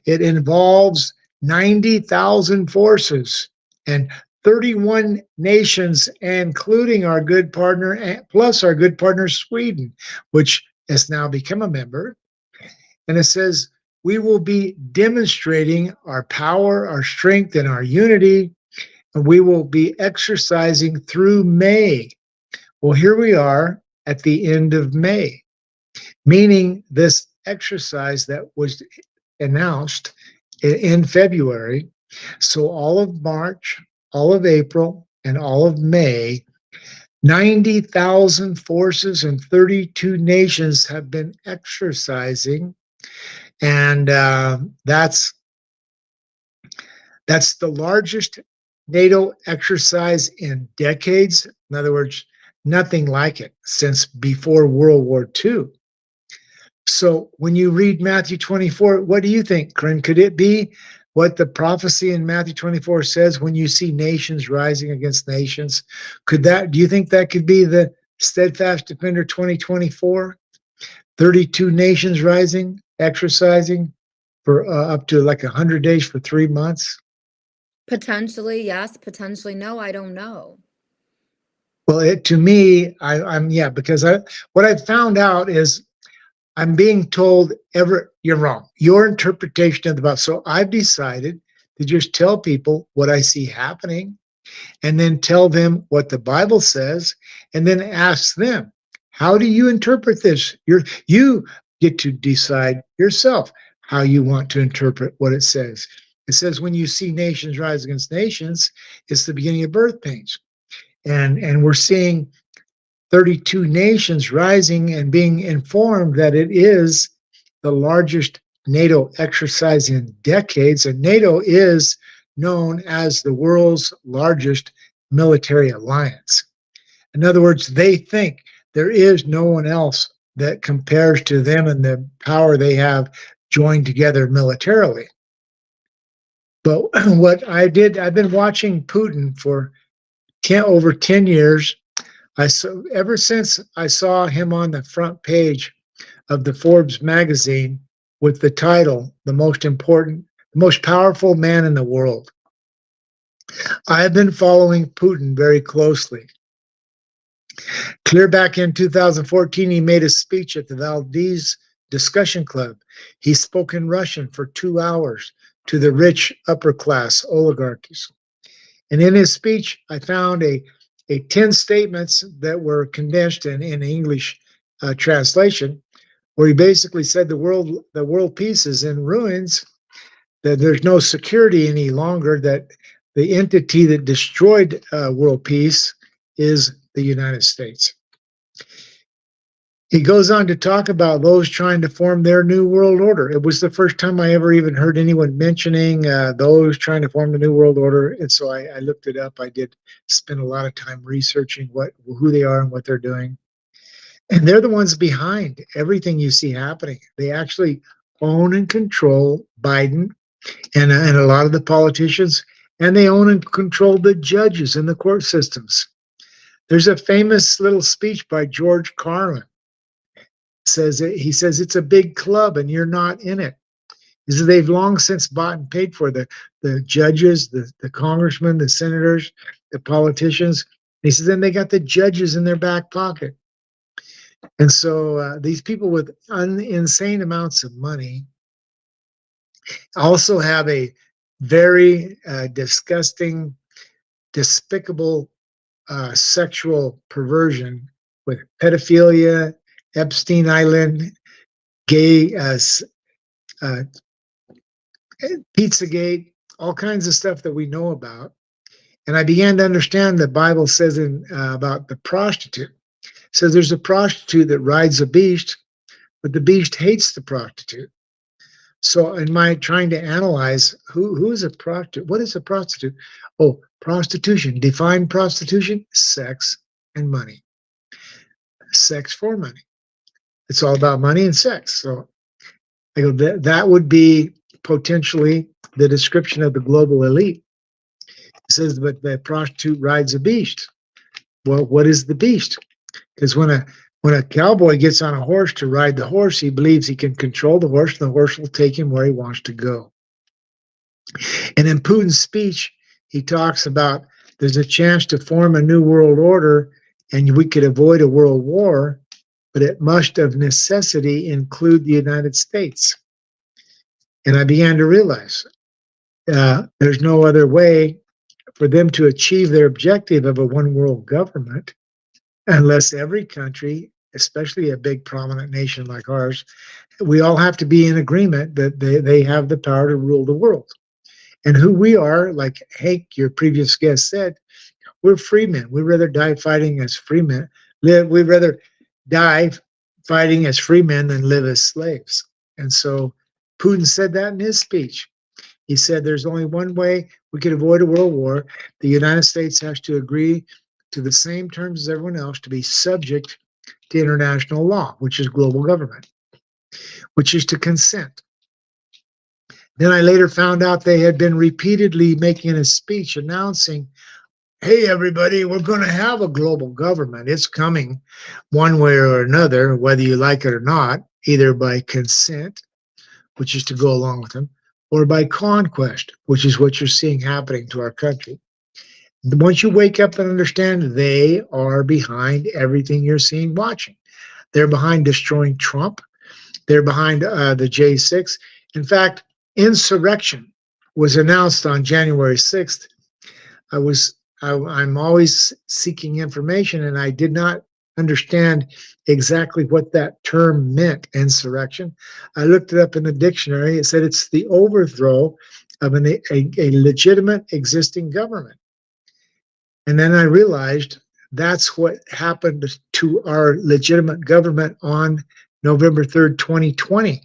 It involves 90,000 forces and 31 nations, including our good partner, plus our good partner, Sweden, which has now become a member. And it says, we will be demonstrating our power, our strength, and our unity, and we will be exercising through May. Well, here we are at the end of May, meaning this exercise that was announced in February. So all of March, all of April, and all of May, 90,000 forces and 32 nations have been exercising. And that's the largest NATO exercise in decades. In other words, nothing like it since before World War II. So when you read Matthew 24, what do you think, Corinne? Could it be what the prophecy in Matthew 24 says, when you see nations rising against nations? Do you think that could be the Steadfast Defender 2024? 32 nations rising, exercising for up to like 100 days for 3 months? Potentially, yes. Potentially, no. I don't know. Well, to me, because what I found out is I'm being told you're wrong. Your interpretation of the Bible. So I've decided to just tell people what I see happening, and then tell them what the Bible says, and then ask them, how do you interpret this? You get to decide yourself how you want to interpret what it says. It says, when you see nations rise against nations, it's the beginning of birth pains. And we're seeing 32 nations rising and being informed that it is the largest NATO exercise in decades. And NATO is known as the world's largest military alliance. In other words, they think there is no one else that compares to them and the power they have joined together militarily. But what I've been watching Putin for over 10 years. Ever since I saw him on the front page of the Forbes magazine with the title, the most powerful man in the world, I have been following Putin very closely. Clear back in 2014, he made a speech at the Valdez Discussion Club. He spoke in Russian for 2 hours to the rich upper class oligarchies. And in his speech, I found a 10 statements that were condensed in English translation, where he basically said the world peace is in ruins, that there's no security any longer, that the entity that destroyed world peace is the United States. He goes on to talk about those trying to form their new world order. It was the first time I ever even heard anyone mentioning those trying to form the new world order. And so I looked it up. I did spend a lot of time researching who they are and what they're doing. And they're the ones behind everything you see happening. They actually own and control Biden and a lot of the politicians, and they own and control the judges and the court systems. There's a famous little speech by George Carlin. He says it's a big club and you're not in it. He says they've long since bought and paid for the judges, the congressmen, the senators, the politicians. He says then they got the judges in their back pocket. And so these people with insane amounts of money also have a very disgusting, despicable sexual perversion with pedophilia, Epstein Island, gay, Pizzagate, all kinds of stuff that we know about. And I began to understand the Bible says about the prostitute. It says there's a prostitute that rides a beast, but the beast hates the prostitute. So in my trying to analyze who is a prostitute, what is a prostitute? Oh, prostitution. Define prostitution: sex and money. Sex for money. It's all about money and sex. So I go, that would be potentially the description of the global elite. It says, but the prostitute rides a beast. Well, what is the beast? Because when a cowboy gets on a horse to ride the horse, he believes he can control the horse, and the horse will take him where he wants to go. And in Putin's speech, he talks about there's a chance to form a new world order, and we could avoid a world war, but it must of necessity include the United States. And I began to realize there's no other way for them to achieve their objective of a one world government unless every country, especially a big prominent nation like ours, we all have to be in agreement that they have the power to rule the world. And who we are, like Hank, your previous guest said, we're free men. We'd rather die fighting as free men. We'd rather die fighting as free men than live as slaves. And so Putin said that in his speech. He said there's only one way we could avoid a world war. The United States has to agree to the same terms as everyone else to be subject to international law, which is global government, which is to consent. Then I later found out they had been repeatedly making a speech announcing, hey, everybody, we're going to have a global government. It's coming one way or another, whether you like it or not, either by consent, which is to go along with them, or by conquest, which is what you're seeing happening to our country. Once you wake up and understand they are behind everything you're seeing, watching. They're behind destroying Trump. They're behind the J6. In fact, insurrection was announced on January 6th. I'm always seeking information, and I did not understand exactly what that term meant, insurrection. I looked it up in the dictionary. It said it's the overthrow of a legitimate existing government. And then I realized that's what happened to our legitimate government on November 3rd, 2020.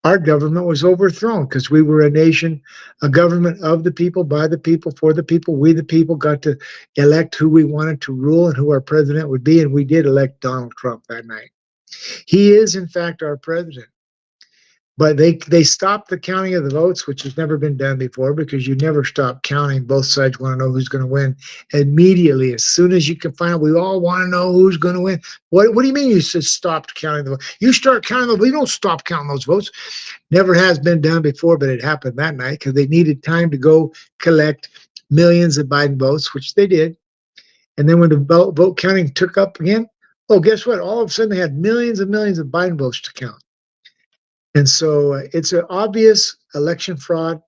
Our government was overthrown because we were a nation, a government of the people, by the people, for the people. We, the people, got to elect who we wanted to rule and who our president would be. And we did elect Donald Trump that night. He is, in fact, our president. But they stopped the counting of the votes, which has never been done before, because you never stop counting. Both sides want to know who's going to win immediately. As soon as you can find out, we all want to know who's going to win. What do you mean you just stopped counting the votes? You start counting the votes. We don't stop counting those votes. Never has been done before, but it happened that night because they needed time to go collect millions of Biden votes, which they did. And then when the vote counting took up again, oh, guess what? All of a sudden they had millions and millions of Biden votes to count. And so it's an obvious election fraud.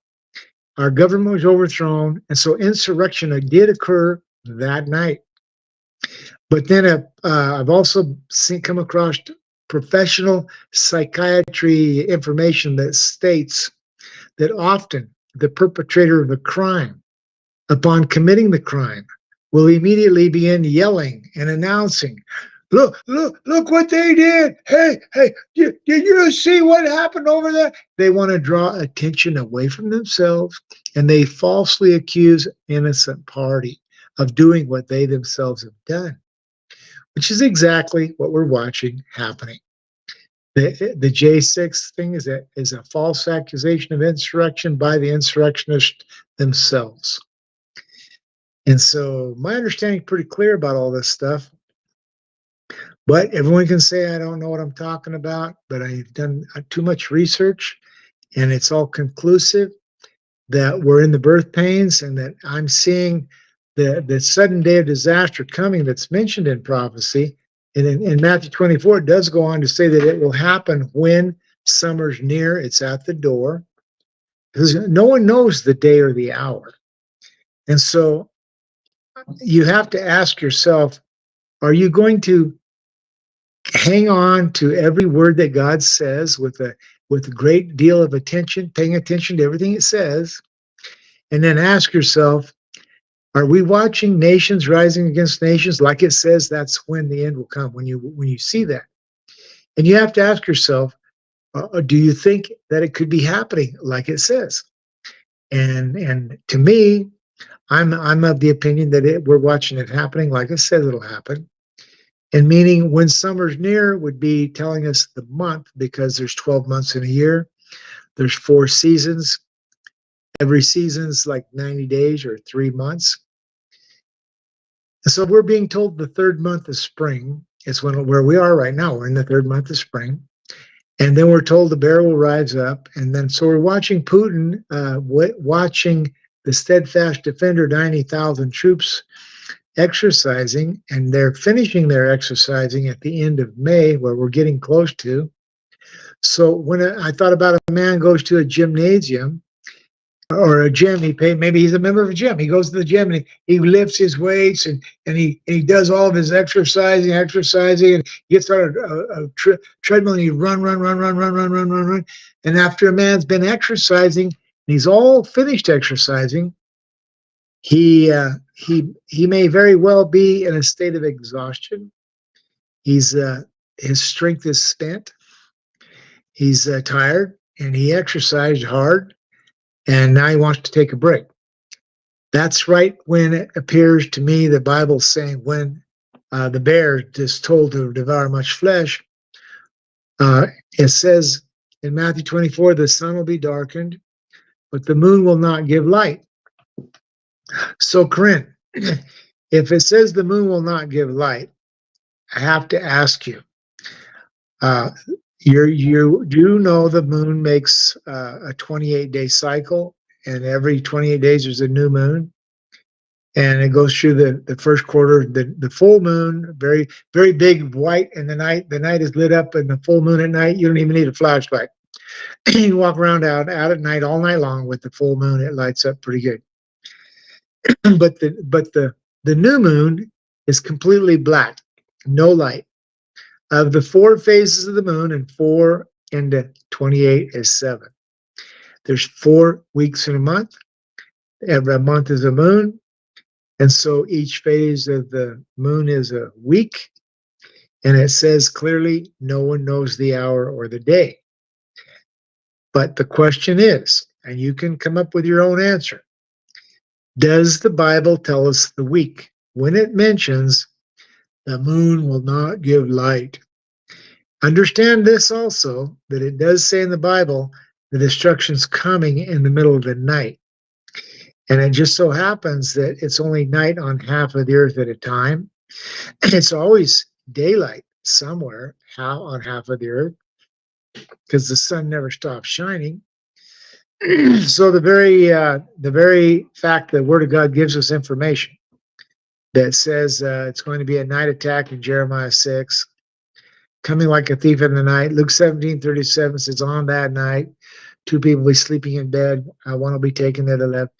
Our government was overthrown. And so insurrection did occur that night. But then I've also come across professional psychiatry information that states that often the perpetrator of the crime, upon committing the crime, will immediately begin yelling and announcing, look what they did. Hey, did you see what happened over there? They want to draw attention away from themselves, and they falsely accuse innocent party of doing what they themselves have done, which is exactly what we're watching happening. The J6 thing is a false accusation of insurrection by the insurrectionists themselves. And so my understanding is pretty clear about all this stuff. But everyone can say, I don't know what I'm talking about, but I've done too much research, and it's all conclusive that we're in the birth pains and that I'm seeing the sudden day of disaster coming that's mentioned in prophecy. And in Matthew 24, it does go on to say that it will happen when summer's near, it's at the door, because no one knows the day or the hour. And so you have to ask yourself, are you going to hang on to every word that God says with a great deal of attention, paying attention to everything it says, and then ask yourself, are we watching nations rising against nations? Like it says, that's when the end will come, when you see that. And you have to ask yourself, do you think that it could be happening like it says? And to me, I'm of the opinion that we're watching it happening like it says it'll happen. And meaning when summer's near would be telling us the month, because there's 12 months in a year. There's 4 seasons. Every season's like 90 days or 3 months. And so we're being told the 3rd month of spring is where we are right now. We're in the 3rd month of spring. And then we're told the bear will rise up. And then so we're watching Putin, watching the steadfast defender, 90,000 troops exercising, and they're finishing their exercising at the end of May, where we're getting close to. So when I thought about a man goes to a gymnasium or a gym, maybe he's a member of a gym. He goes to the gym and he lifts his weights and he does all of his exercising, and gets on a treadmill and he run. And after a man's been exercising, and he's all finished exercising, he may very well be in a state of exhaustion. His strength is spent. He's tired, and he exercised hard, and now he wants to take a break. That's right when it appears to me the Bible's saying when the bear is told to devour much flesh, it says in Matthew 24, the sun will be darkened, but the moon will not give light. So, Corinne, if it says the moon will not give light, I have to ask you, you do know the moon makes a 28-day cycle, and every 28 days there's a new moon, and it goes through the first quarter, the full moon, very, very big white, and the night is lit up, and the full moon at night, you don't even need a flashlight. You walk around out at night all night long with the full moon, it lights up pretty good. But the new moon is completely black, no light. Of the 4 phases of the moon, and 4 into 28 is 7. There's 4 weeks in a month. Every month is a moon, and so each phase of the moon is a week. And it says clearly, no one knows the hour or the day. But the question is, and you can come up with your own answer, does the Bible tell us the week when it mentions the moon will not give light? Understand this also, that it does say in the Bible the destruction's coming in the middle of the night. And it just so happens that it's only night on half of the earth at a time. It's always daylight somewhere on half of the earth, because the sun never stops shining. So the very fact that the Word of God gives us information that says it's going to be a night attack in Jeremiah 6, coming like a thief in the night. Luke 17:37 says, on that night, 2 people will be sleeping in bed. One will be taken to the left.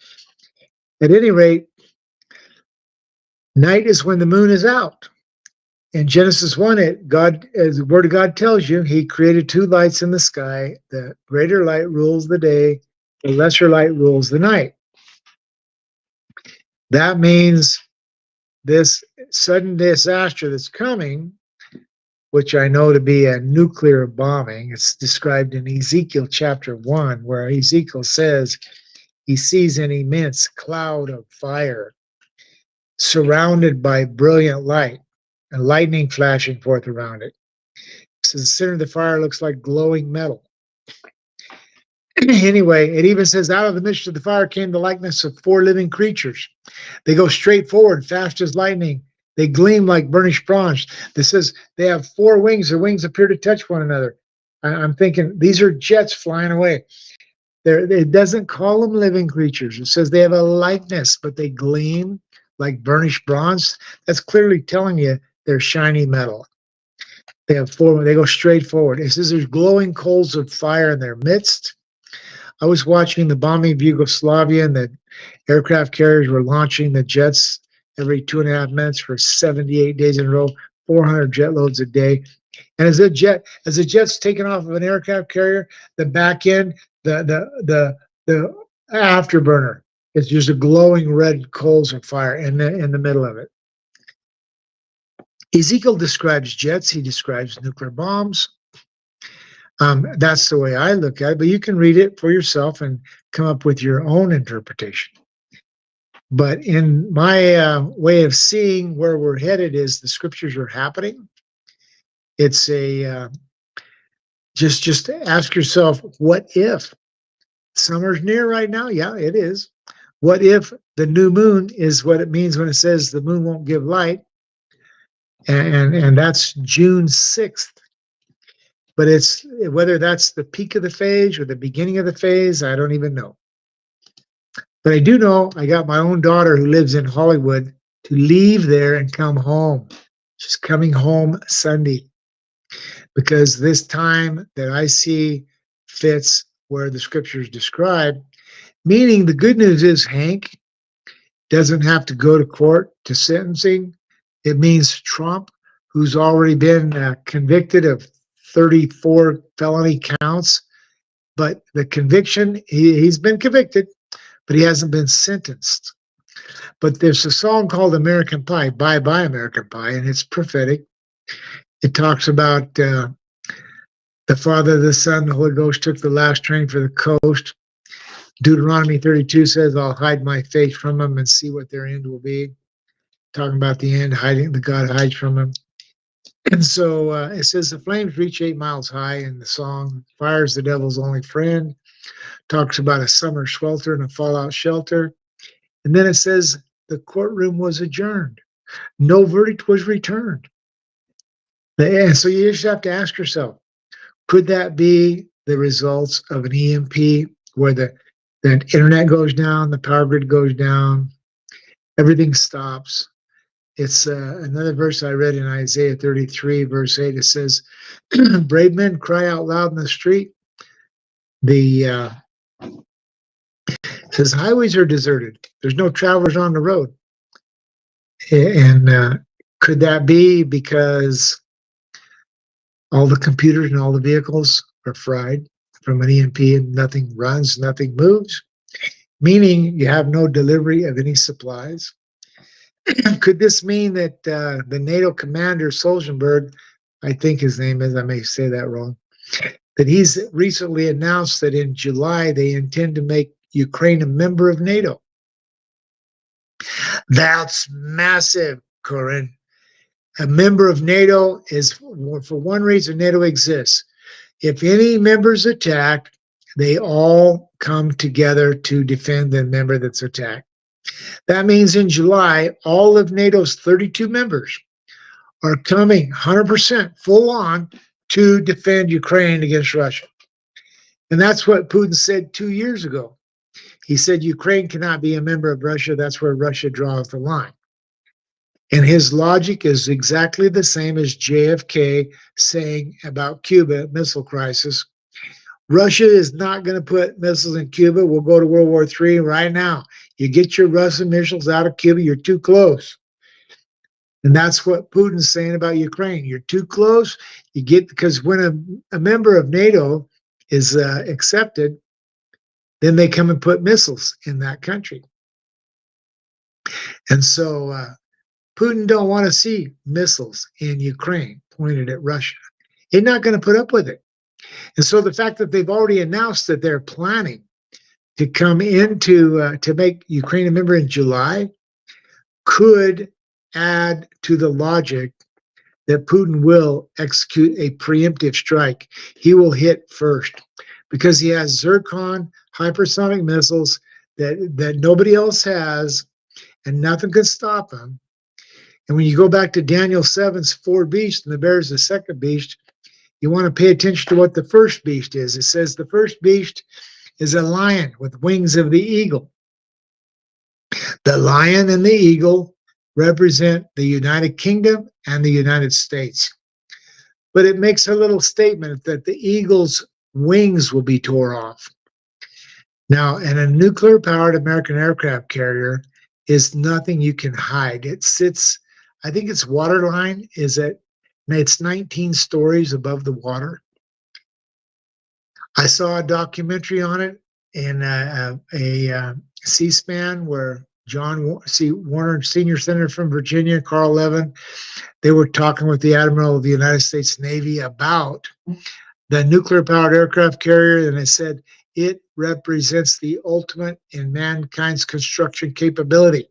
At any rate, night is when the moon is out. In Genesis 1, God, as the Word of God tells you, He created 2 lights in the sky. The greater light rules the day, the lesser light rules the night. That means this sudden disaster that's coming, which I know to be a nuclear bombing, it's described in Ezekiel chapter 1, where Ezekiel says he sees an immense cloud of fire surrounded by brilliant light and lightning flashing forth around it. So the center of the fire looks like glowing metal. Anyway, it even says, out of the midst of the fire came the likeness of 4 living creatures. They go straight forward, fast as lightning. They gleam like burnished bronze. This says they have 4 wings. Their wings appear to touch one another. I'm thinking these are jets flying away. It doesn't call them living creatures. It says they have a likeness, but they gleam like burnished bronze. That's clearly telling you they're shiny metal. They have 4. They go straight forward. It says there's glowing coals of fire in their midst. I was watching the bombing of Yugoslavia, and the aircraft carriers were launching the jets every 2.5 minutes for 78 days in a row, 400 jet loads a day. And as the jet's taken off of an aircraft carrier, the back end, the afterburner, it's just a glowing red coals of fire in the middle of it. Ezekiel describes jets. He describes nuclear bombs. That's the way I look at it, but you can read it for yourself and come up with your own interpretation. But in my way of seeing where we're headed is the scriptures are happening. It's a just ask yourself, what if summer's near right now? Yeah, it is. What if the new moon is what it means when it says the moon won't give light, and that's June 6th. But it's whether that's the peak of the phase or the beginning of the phase, I don't even know. But I do know I got my own daughter who lives in Hollywood to leave there and come home. She's coming home Sunday because this time that I see fits where the scriptures describe, meaning the good news is Hank doesn't have to go to court to sentencing. It means Trump, who's already been convicted of 34 felony counts, but the conviction, he's been convicted, but he hasn't been sentenced. But there's a song called American Pie, Bye Bye American Pie, and it's prophetic. It talks about the Father, the Son, the Holy Ghost took the last train for the coast. Deuteronomy 32 says, I'll hide my face from them and see what their end will be. Talking about the end, hiding, the God hides from them. And so it says, the flames reach 8 miles high in the song. Fire's the devil's only friend. Talks about a summer swelter and a fallout shelter. And then it says, the courtroom was adjourned. No verdict was returned. And so you just have to ask yourself, could that be the results of an EMP where the internet goes down, the power grid goes down, everything stops? It's another verse I read in Isaiah 33, verse 8. It says, brave men cry out loud in the street. It says, highways are deserted. There's no travelers on the road. And could that be because all the computers and all the vehicles are fried from an EMP and nothing runs, nothing moves? Meaning you have no delivery of any supplies. Could this mean that the NATO commander, Stoltenberg, I think his name is, I may say that wrong, that he's recently announced that in July they intend to make Ukraine a member of NATO? That's massive, Corinne. A member of NATO is, for one reason, NATO exists. If any members attack, they all come together to defend the member that's attacked. That means in July, all of NATO's 32 members are coming 100% full on to defend Ukraine against Russia. And that's what Putin said 2 years ago. He said Ukraine cannot be a member of Russia. That's where Russia draws the line. And his logic is exactly the same as JFK saying about Cuba missile crisis. Russia is not going to put missiles in Cuba. We'll go to World War III right now. You get your Russian missiles out of Cuba, you're too close. And that's what Putin's saying about Ukraine. You're too close. You get, because when a member of NATO is accepted, then they come and put missiles in that country. And so Putin don't want to see missiles in Ukraine pointed at Russia. He's not going to put up with it. And so the fact that they've already announced that they're planning to come into to make Ukraine a member in July could add to the logic that Putin will execute a preemptive strike. He will hit first because he has Zircon hypersonic missiles that nobody else has, and nothing can stop him. And when you go back to Daniel 7's 4 beasts and the bear is the second beast, you want to pay attention to what the first beast is. It says the first beast is a lion with wings of the eagle. The lion and the eagle represent the United Kingdom and the United States. But it makes a little statement that the eagle's wings will be tore off. Now, in a nuclear-powered American aircraft carrier is nothing you can hide. It sits, I think its waterline is it's 19 stories above the water. I saw a documentary on it in a C-SPAN where John C. Warner, senior senator from Virginia, Carl Levin, they were talking with the Admiral of the United States Navy about the nuclear-powered aircraft carrier, and they said it represents the ultimate in mankind's construction capability.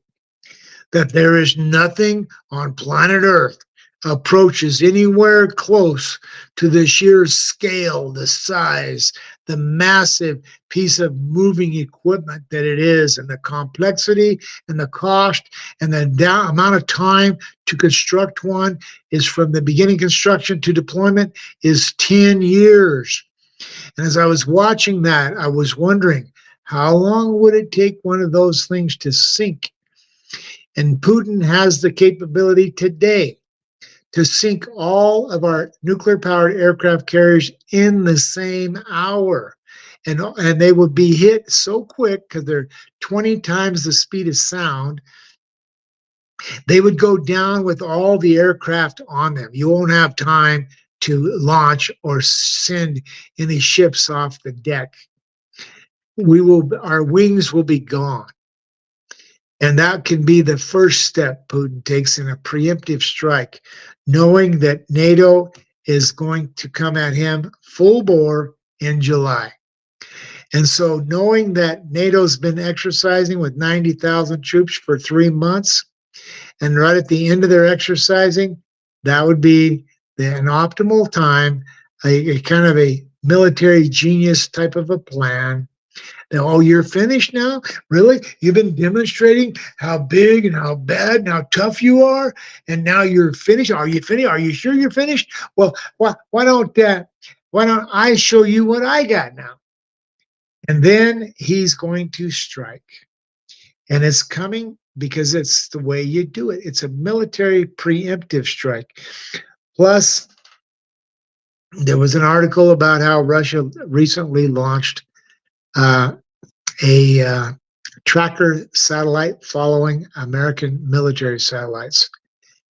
That there is nothing on planet Earth approaches anywhere close to the sheer scale, the size, the massive piece of moving equipment that it is, and the complexity and the cost and the amount of time to construct one is, from the beginning construction to deployment, is 10 years. And as I was watching that, I was wondering, how long would it take one of those things to sink? And Putin has the capability today to sink all of our nuclear-powered aircraft carriers in the same hour. And they would be hit so quick because they're 20 times the speed of sound. They would go down with all the aircraft on them. You won't have time to launch or send any ships off the deck. Our wings will be gone. And that can be the first step Putin takes in a preemptive strike, knowing that NATO is going to come at him full bore in July. And so knowing that NATO's been exercising with 90,000 troops for 3 months, and right at the end of their exercising, that would be an optimal time, a kind of a military genius type of a plan. Oh, you're finished now? Really? You've been demonstrating how big and how bad and how tough you are, and now you're finished? Are you finished? Are you sure you're finished? Well, why don't I show you what I got now? And then he's going to strike. And it's coming because it's the way you do it. It's a military preemptive strike. Plus, there was an article about how Russia recently launched a tracker satellite following American military satellites.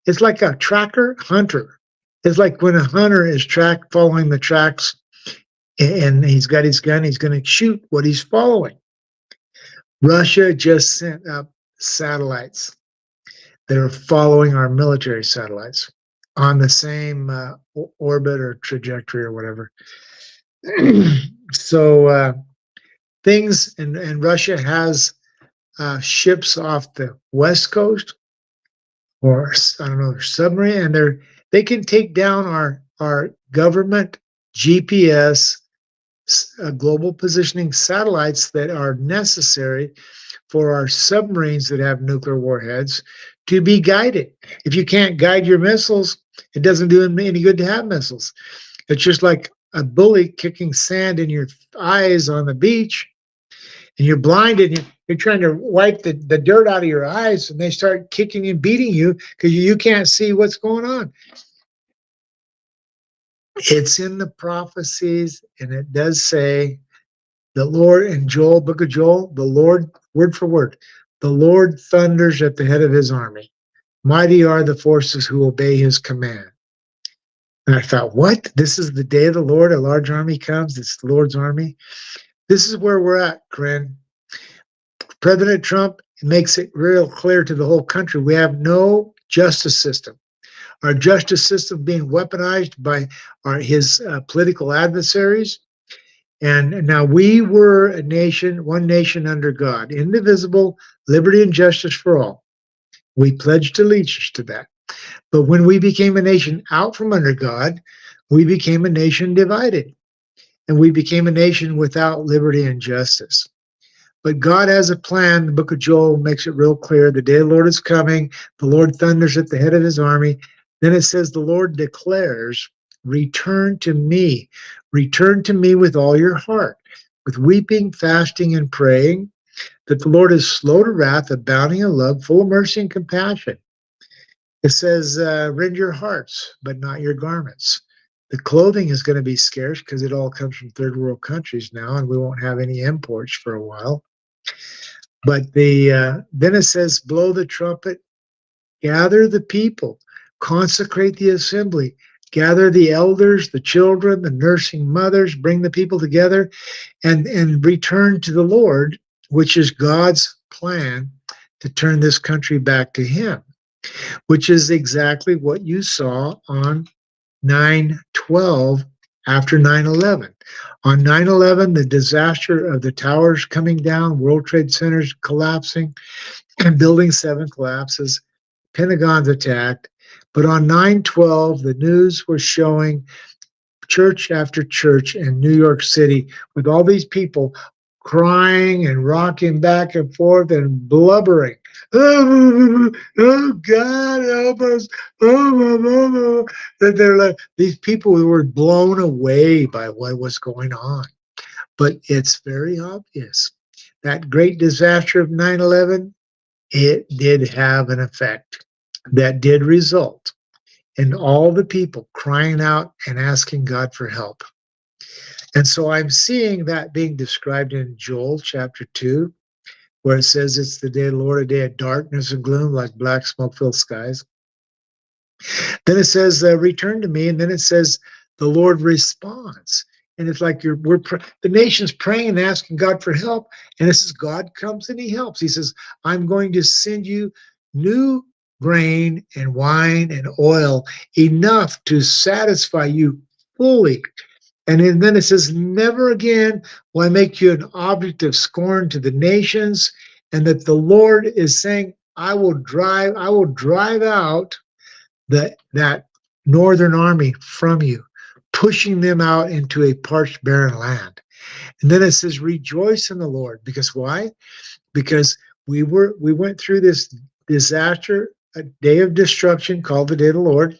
It's like a tracker hunter. It's like when a hunter is following the tracks, and he's got his gun, he's going to shoot what he's following. Russia just sent up satellites that are following our military satellites on the same orbit or trajectory or whatever. So things, and Russia has ships off the west coast, or I don't know, submarine, and they can take down our government GPS global positioning satellites that are necessary for our submarines that have nuclear warheads to be guided. If you can't guide your missiles, it doesn't do any good to have missiles. It's just like a bully kicking sand in your eyes on the beach, and you're blinded, and you're trying to wipe the dirt out of your eyes, and they start kicking and beating you because you can't see what's going on. It's in the prophecies, and it does say the Lord, in Joel, book of Joel, the Lord, word for word, the Lord thunders at the head of his army. Mighty are the forces who obey his command. And I thought, what? This is the day of the Lord, a large army comes, it's the Lord's army. This is where we're at, Corinne. President Trump makes it real clear to the whole country, we have no justice system. Our justice system being weaponized by his political adversaries. And now we were a nation, one nation under God, indivisible, liberty and justice for all. We pledged allegiance to that. But when we became a nation out from under God, we became a nation divided. And we became a nation without liberty and justice. But God has a plan. The book of Joel makes it real clear. The day of the Lord is coming. The Lord thunders at the head of his army. Then it says, the Lord declares, return to me. Return to me with all your heart, with weeping, fasting, and praying, that the Lord is slow to wrath, abounding in love, full of mercy and compassion. It says, rend your hearts, but not your garments. The clothing is going to be scarce because it all comes from third world countries now, and we won't have any imports for a while. But then it says, blow the trumpet, gather the people, consecrate the assembly, gather the elders, the children, the nursing mothers, bring the people together, and return to the Lord, which is God's plan to turn this country back to him, which is exactly what you saw on 9/12 after 9/11. On 9/11, the disaster of the towers coming down, World Trade Centers collapsing, and Building 7 collapses, Pentagon's attacked. But on 9/12, the news was showing church after church in New York City with all these people crying and rocking back and forth and blubbering. Oh, oh God, help us. That they're like, these people were blown away by what was going on. But it's very obvious. That great disaster of 9/11, it did have an effect that did result in all the people crying out and asking God for help. And so I'm seeing that being described in Joel chapter 2, where it says it's the day of the Lord, a day of darkness and gloom, like black smoke-filled skies. Then it says, return to me. And then it says, the Lord responds. And it's like the nation's praying and asking God for help. And it says, God comes and he helps. He says, I'm going to send you new grain and wine and oil, enough to satisfy you fully. And then it says, never again will I make you an object of scorn to the nations. And that the Lord is saying, I will drive out that northern army from you, pushing them out into a parched, barren land. And then it says, rejoice in the Lord. Because why? Because we went through this disaster, a day of destruction called the day of the Lord.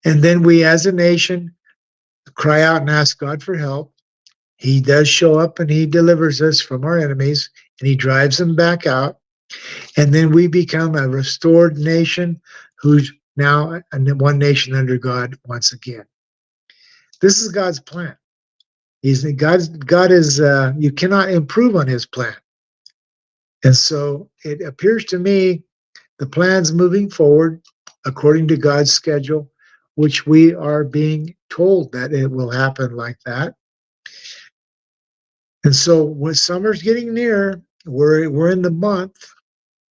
And then we as a nation cry out and ask God for help. He does show up and he delivers us from our enemies and he drives them back out. And then we become a restored nation who's now one nation under God once again. This is God's plan. God is, you cannot improve on his plan. And so it appears to me the plan's moving forward according to God's schedule, which we are being told that it will happen like that. And so when summer's getting near, we're in the month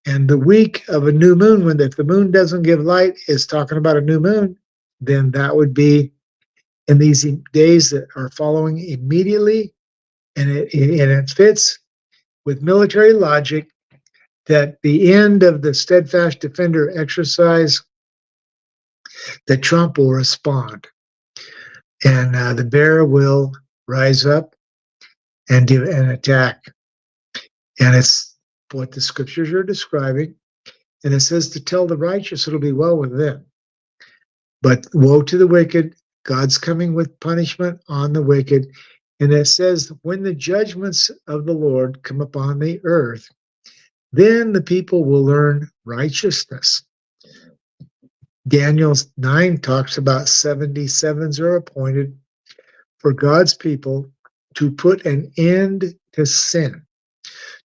and the week of a new moon, when if the moon doesn't give light is talking about a new moon, then that would be in these days that are following immediately. And it fits with military logic that the end of the steadfast defender exercise, that Trump will respond. And the bear will rise up and do an attack. And it's what the scriptures are describing. And it says to tell the righteous it'll be well with them. But woe to the wicked. God's coming with punishment on the wicked. And it says, when the judgments of the Lord come upon the earth, then the people will learn righteousness. Daniel 9 talks about 77s are appointed for God's people to put an end to sin,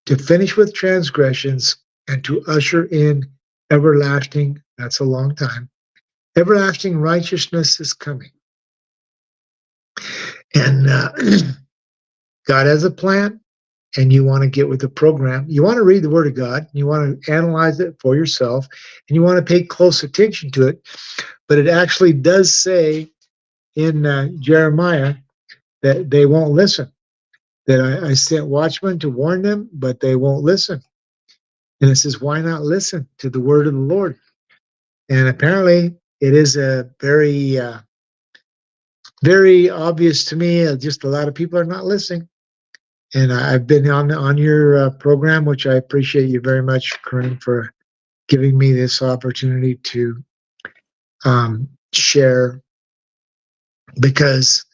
to finish with transgressions, and to usher in everlasting, that's a long time, everlasting righteousness is coming. And God has a plan, and you want to get with the program. You want to read the Word of God, you want to analyze it for yourself, and you want to pay close attention to it. But it actually does say in Jeremiah that they won't listen, that I sent watchmen to warn them, but they won't listen. And it says, why not listen to the word of the Lord? And apparently it is a very, very obvious to me. Just a lot of people are not listening. And I've been on your program, which I appreciate you very much, Corinne, for giving me this opportunity to share. Because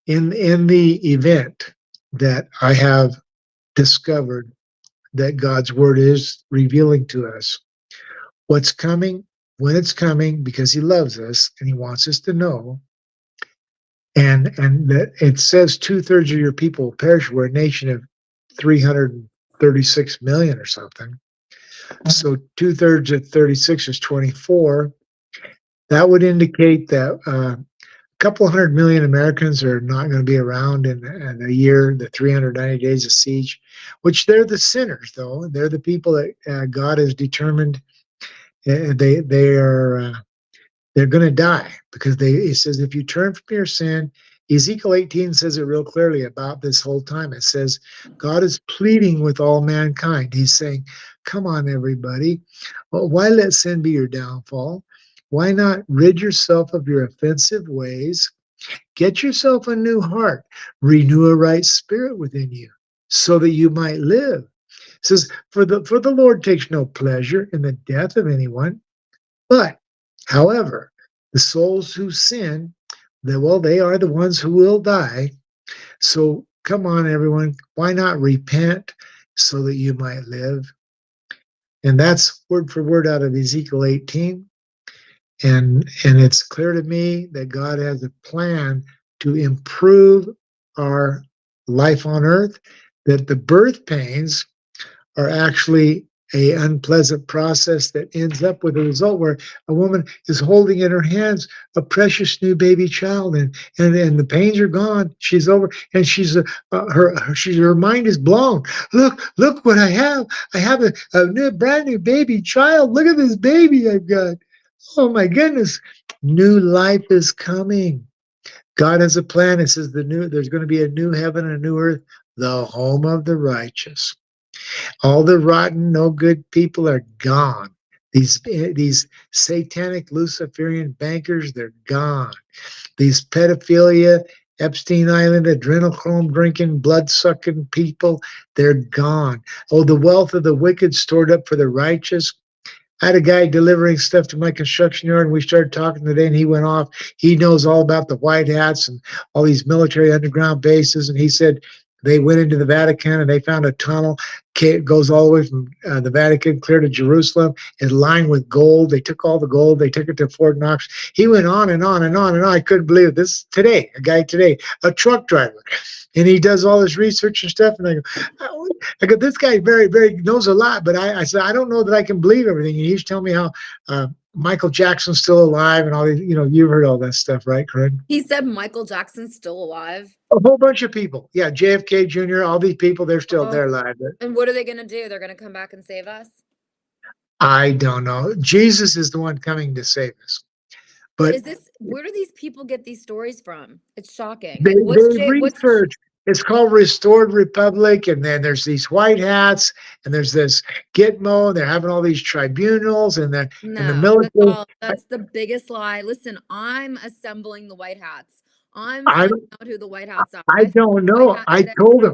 in the event that I have discovered that God's word is revealing to us what's coming, when it's coming, because he loves us and he wants us to know. And that it says 2/3 of your people will perish. We're a nation of 336 million or something. So 2/3 of 36 is 24. That would indicate that a couple 100 million Americans are not going to be around in a year, the 390 days of siege, which they're the sinners, though. They're the people that God has determined they're going to die, because he says, if you turn from your sin, Ezekiel 18 says it real clearly about this whole time. It says, God is pleading with all mankind. He's saying, come on, everybody. Well, why let sin be your downfall? Why not rid yourself of your offensive ways? Get yourself a new heart. Renew a right spirit within you so that you might live. It says, for the Lord takes no pleasure in the death of anyone, but, however, the souls who sin, they are the ones who will die. So come on, everyone. Why not repent so that you might live? And that's word for word out of Ezekiel 18. And it's clear to me that God has a plan to improve our life on earth, that the birth pains are actually a unpleasant process that ends up with a result where a woman is holding in her hands a precious new baby child, and the pains are gone. She's over, and her mind is blown. Look what I have. I have a new brand new baby child. Look at this baby I've got. Oh my goodness. New life is coming. God has a plan. It says there's going to be a new heaven and a new earth, the home of the righteous. All the rotten, no good people are gone. These satanic Luciferian bankers, they're gone. These pedophilia, Epstein Island, adrenochrome drinking, blood sucking people, they're gone. Oh, the wealth of the wicked stored up for the righteous. I had a guy delivering stuff to my construction yard, and we started talking today, and he went off. He knows all about the white hats and all these military underground bases, and he said they went into the Vatican and they found a tunnel. It goes all the way from the Vatican clear to Jerusalem. It's lined with gold. They took all the gold. They took it to Fort Knox. He went on and on and on and on. I couldn't believe it. This today, a guy today, a truck driver, and he does all this research and stuff. And I go, this guy very, very knows a lot, but I said, I don't know that I can believe everything. And he's telling me how Michael Jackson's still alive and all these, you've heard all that stuff, right, Corinne? He said Michael Jackson's still alive. A whole bunch of people. Yeah, JFK Jr., all these people, they're alive. And what are they going to do? They're going to come back and save us? I don't know. Jesus is the one coming to save us. But where do these people get these stories from? It's shocking. They research. It's called Restored Republic, and then there's these white hats, and there's this Gitmo, and they're having all these tribunals, and the military. That's the biggest lie. Listen, I'm assembling the white hats. I'm finding out who the white hats are. I don't know. I told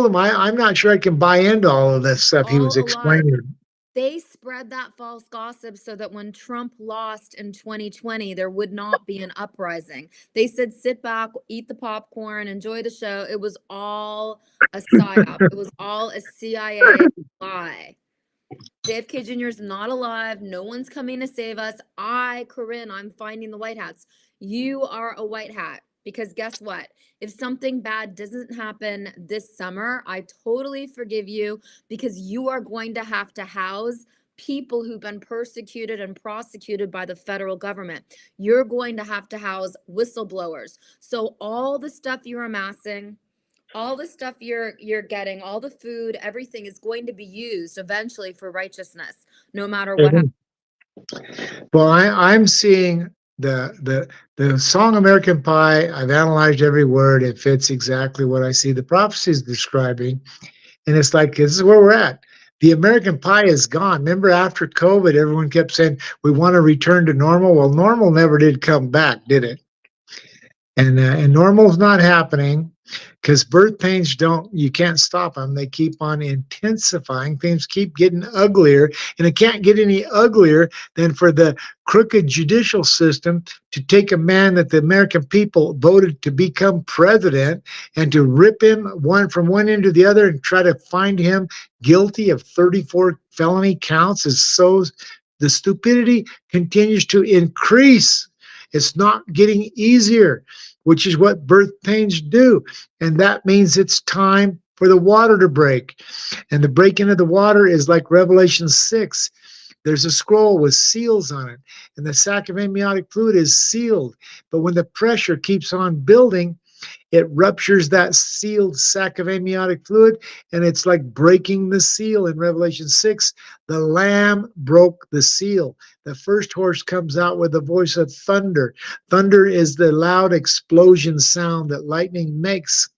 him I'm not sure I can buy into all of this stuff he was explaining. They spread that false gossip so that when Trump lost in 2020, there would not be an uprising. They said, sit back, eat the popcorn, enjoy the show. It was all a psyop. It was all a CIA lie. JFK Jr. is not alive. No one's coming to save us. Corinne, I'm finding the white hats. You are a white hat. Because guess what? If something bad doesn't happen this summer, I totally forgive you, because you are going to house people who've been persecuted and prosecuted by the federal government. You're going to house whistleblowers. So all the stuff you're amassing, all the stuff you're getting, all the food, everything is going to be used eventually for righteousness, no matter what happens. Well, I'm seeing the song American Pie. I've analyzed every word. It fits exactly what I see the prophecy is describing. And it's like, this is where we're at. The American Pie is gone. Remember, after COVID, everyone kept saying, we want to return to normal. Well, normal never did come back, did it? And normal's not happening, because birth pains you can't stop them. They keep on intensifying. Things keep getting uglier, and it can't get any uglier than for the crooked judicial system to take a man that the American people voted to become president and to rip him from one end to the other and try to find him guilty of 34 felony counts. The stupidity continues to increase. It's not getting easier, which is what birth pains do. And that means it's time for the water to break. And the breaking of the water is like Revelation 6. There's a scroll with seals on it, and the sac of amniotic fluid is sealed. But when the pressure keeps on building, It ruptures that sealed sac of amniotic fluid, and it's like breaking the seal in Revelation 6. The Lamb broke the seal. The first horse comes out with the voice of thunder. Thunder is the loud explosion sound that lightning makes.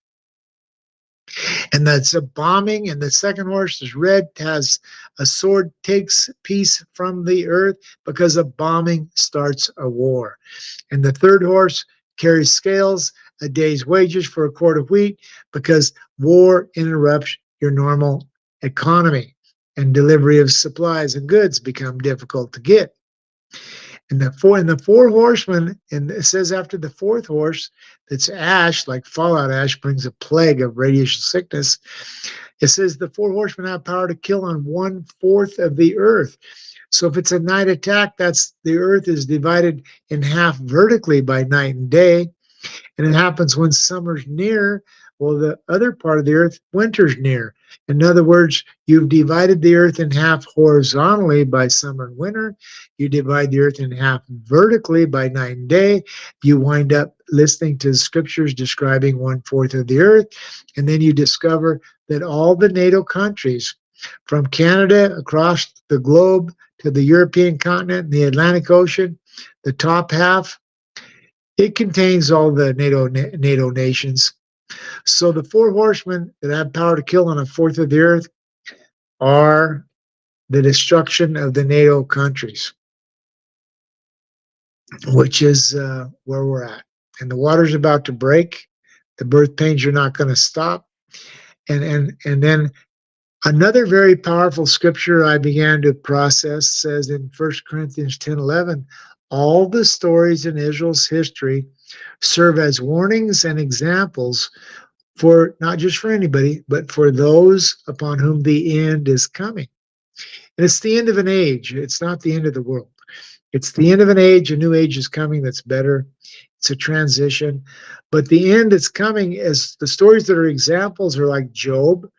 And that's a bombing. And the second horse is red, has a sword, takes peace from the earth, because a bombing starts a war. And the third horse carries scales, a day's wages for a quart of wheat, because war interrupts your normal economy, and delivery of supplies and goods become difficult to get. And the four horsemen, and it says after the fourth horse, that's ash, like fallout ash brings a plague of radiation sickness. It says the four horsemen have power to kill on 1/4 of the earth. So if it's a night attack, that's the earth is divided in half vertically by night and day. And it happens when summer's near. Well, the other part of the earth, winter's near. In other words, you've divided the earth in half horizontally by summer and winter. You divide the earth in half vertically by night and day. You wind up listening to scriptures describing 1/4 of the earth. And then you discover that all the NATO countries, from Canada across the globe to the European continent and the Atlantic Ocean, the top half, it contains all the NATO nations. So the four horsemen that have power to kill on 1/4 of the earth are the destruction of the NATO countries, which is where we're at. And the water's about to break. The birth pains are not going to stop. And then another very powerful scripture I began to process says in 1 Corinthians 10:11, all the stories in Israel's history serve as warnings and examples for not just for anybody, but for those upon whom the end is coming. And it's the end of an age. It's not the end of the world. It's the end of an age. A new age is coming that's better. It's a transition. But the end that's coming is the stories that are examples are like Job.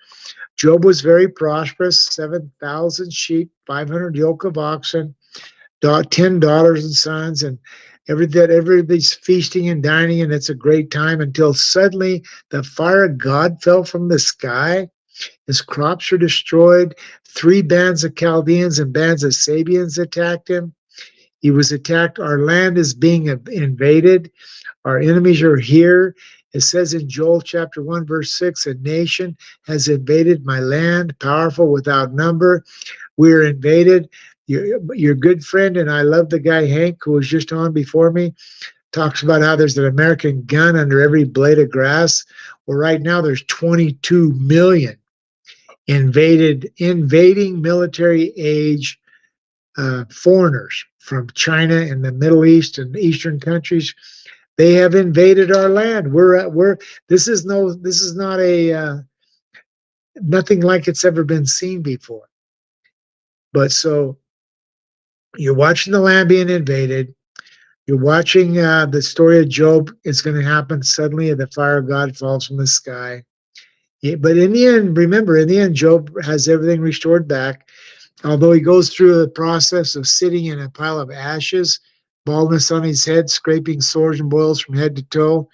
Job was very prosperous, 7,000 sheep, 500 yoke of oxen, 10 daughters and sons, and everybody's feasting and dining, and it's a great time until suddenly the fire of God fell from the sky. His crops are destroyed. 3 bands of Chaldeans and bands of Sabians attacked him. He was attacked. Our land is being invaded. Our enemies are here. It says in Joel chapter 1, verse 6, a nation has invaded my land, powerful without number. We're invaded. Your good friend, and I love the guy Hank, who was just on before me, talks about how there's an American gun under every blade of grass. Well, right now there's 22 million invading military age foreigners from China and the Middle East and Eastern countries. They have invaded our land. This is not a nothing like it's ever been seen before. But so you're watching the land being invaded. You're watching the story of Job. It's going to happen suddenly. The fire of God falls from the sky. But in the end, remember, in the end, Job has everything restored back. Although he goes through the process of sitting in a pile of ashes, baldness on his head, scraping sores and boils from head to toe.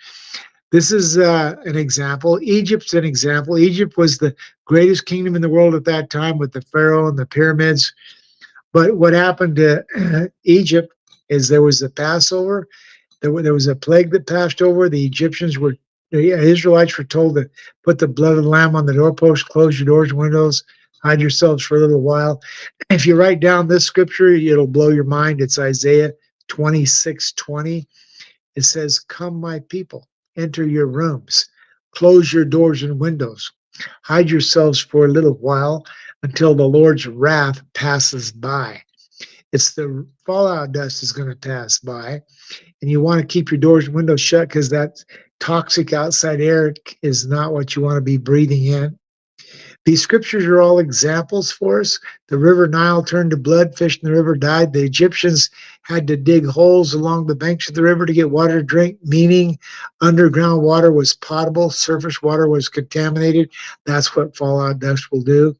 This is an example. Egypt's an example. Egypt was the greatest kingdom in the world at that time with the Pharaoh and the pyramids. But what happened to Egypt is there was a Passover. There was a plague that passed over. The Israelites were told to put the blood of the lamb on the doorpost, close your doors and windows, hide yourselves for a little while. If you write down this scripture, it'll blow your mind. It's Isaiah 26:20. It says, come, my people, enter your rooms, close your doors and windows, hide yourselves for a little while until the Lord's wrath passes by. It's the fallout dust is going to pass by, and you want to keep your doors and windows shut because that toxic outside air is not what you want to be breathing in. These scriptures are all examples for us. The river Nile turned to blood, fish in the river died. The Egyptians had to dig holes along the banks of the river to get water to drink, meaning underground water was potable, surface water was contaminated. That's what fallout dust will do.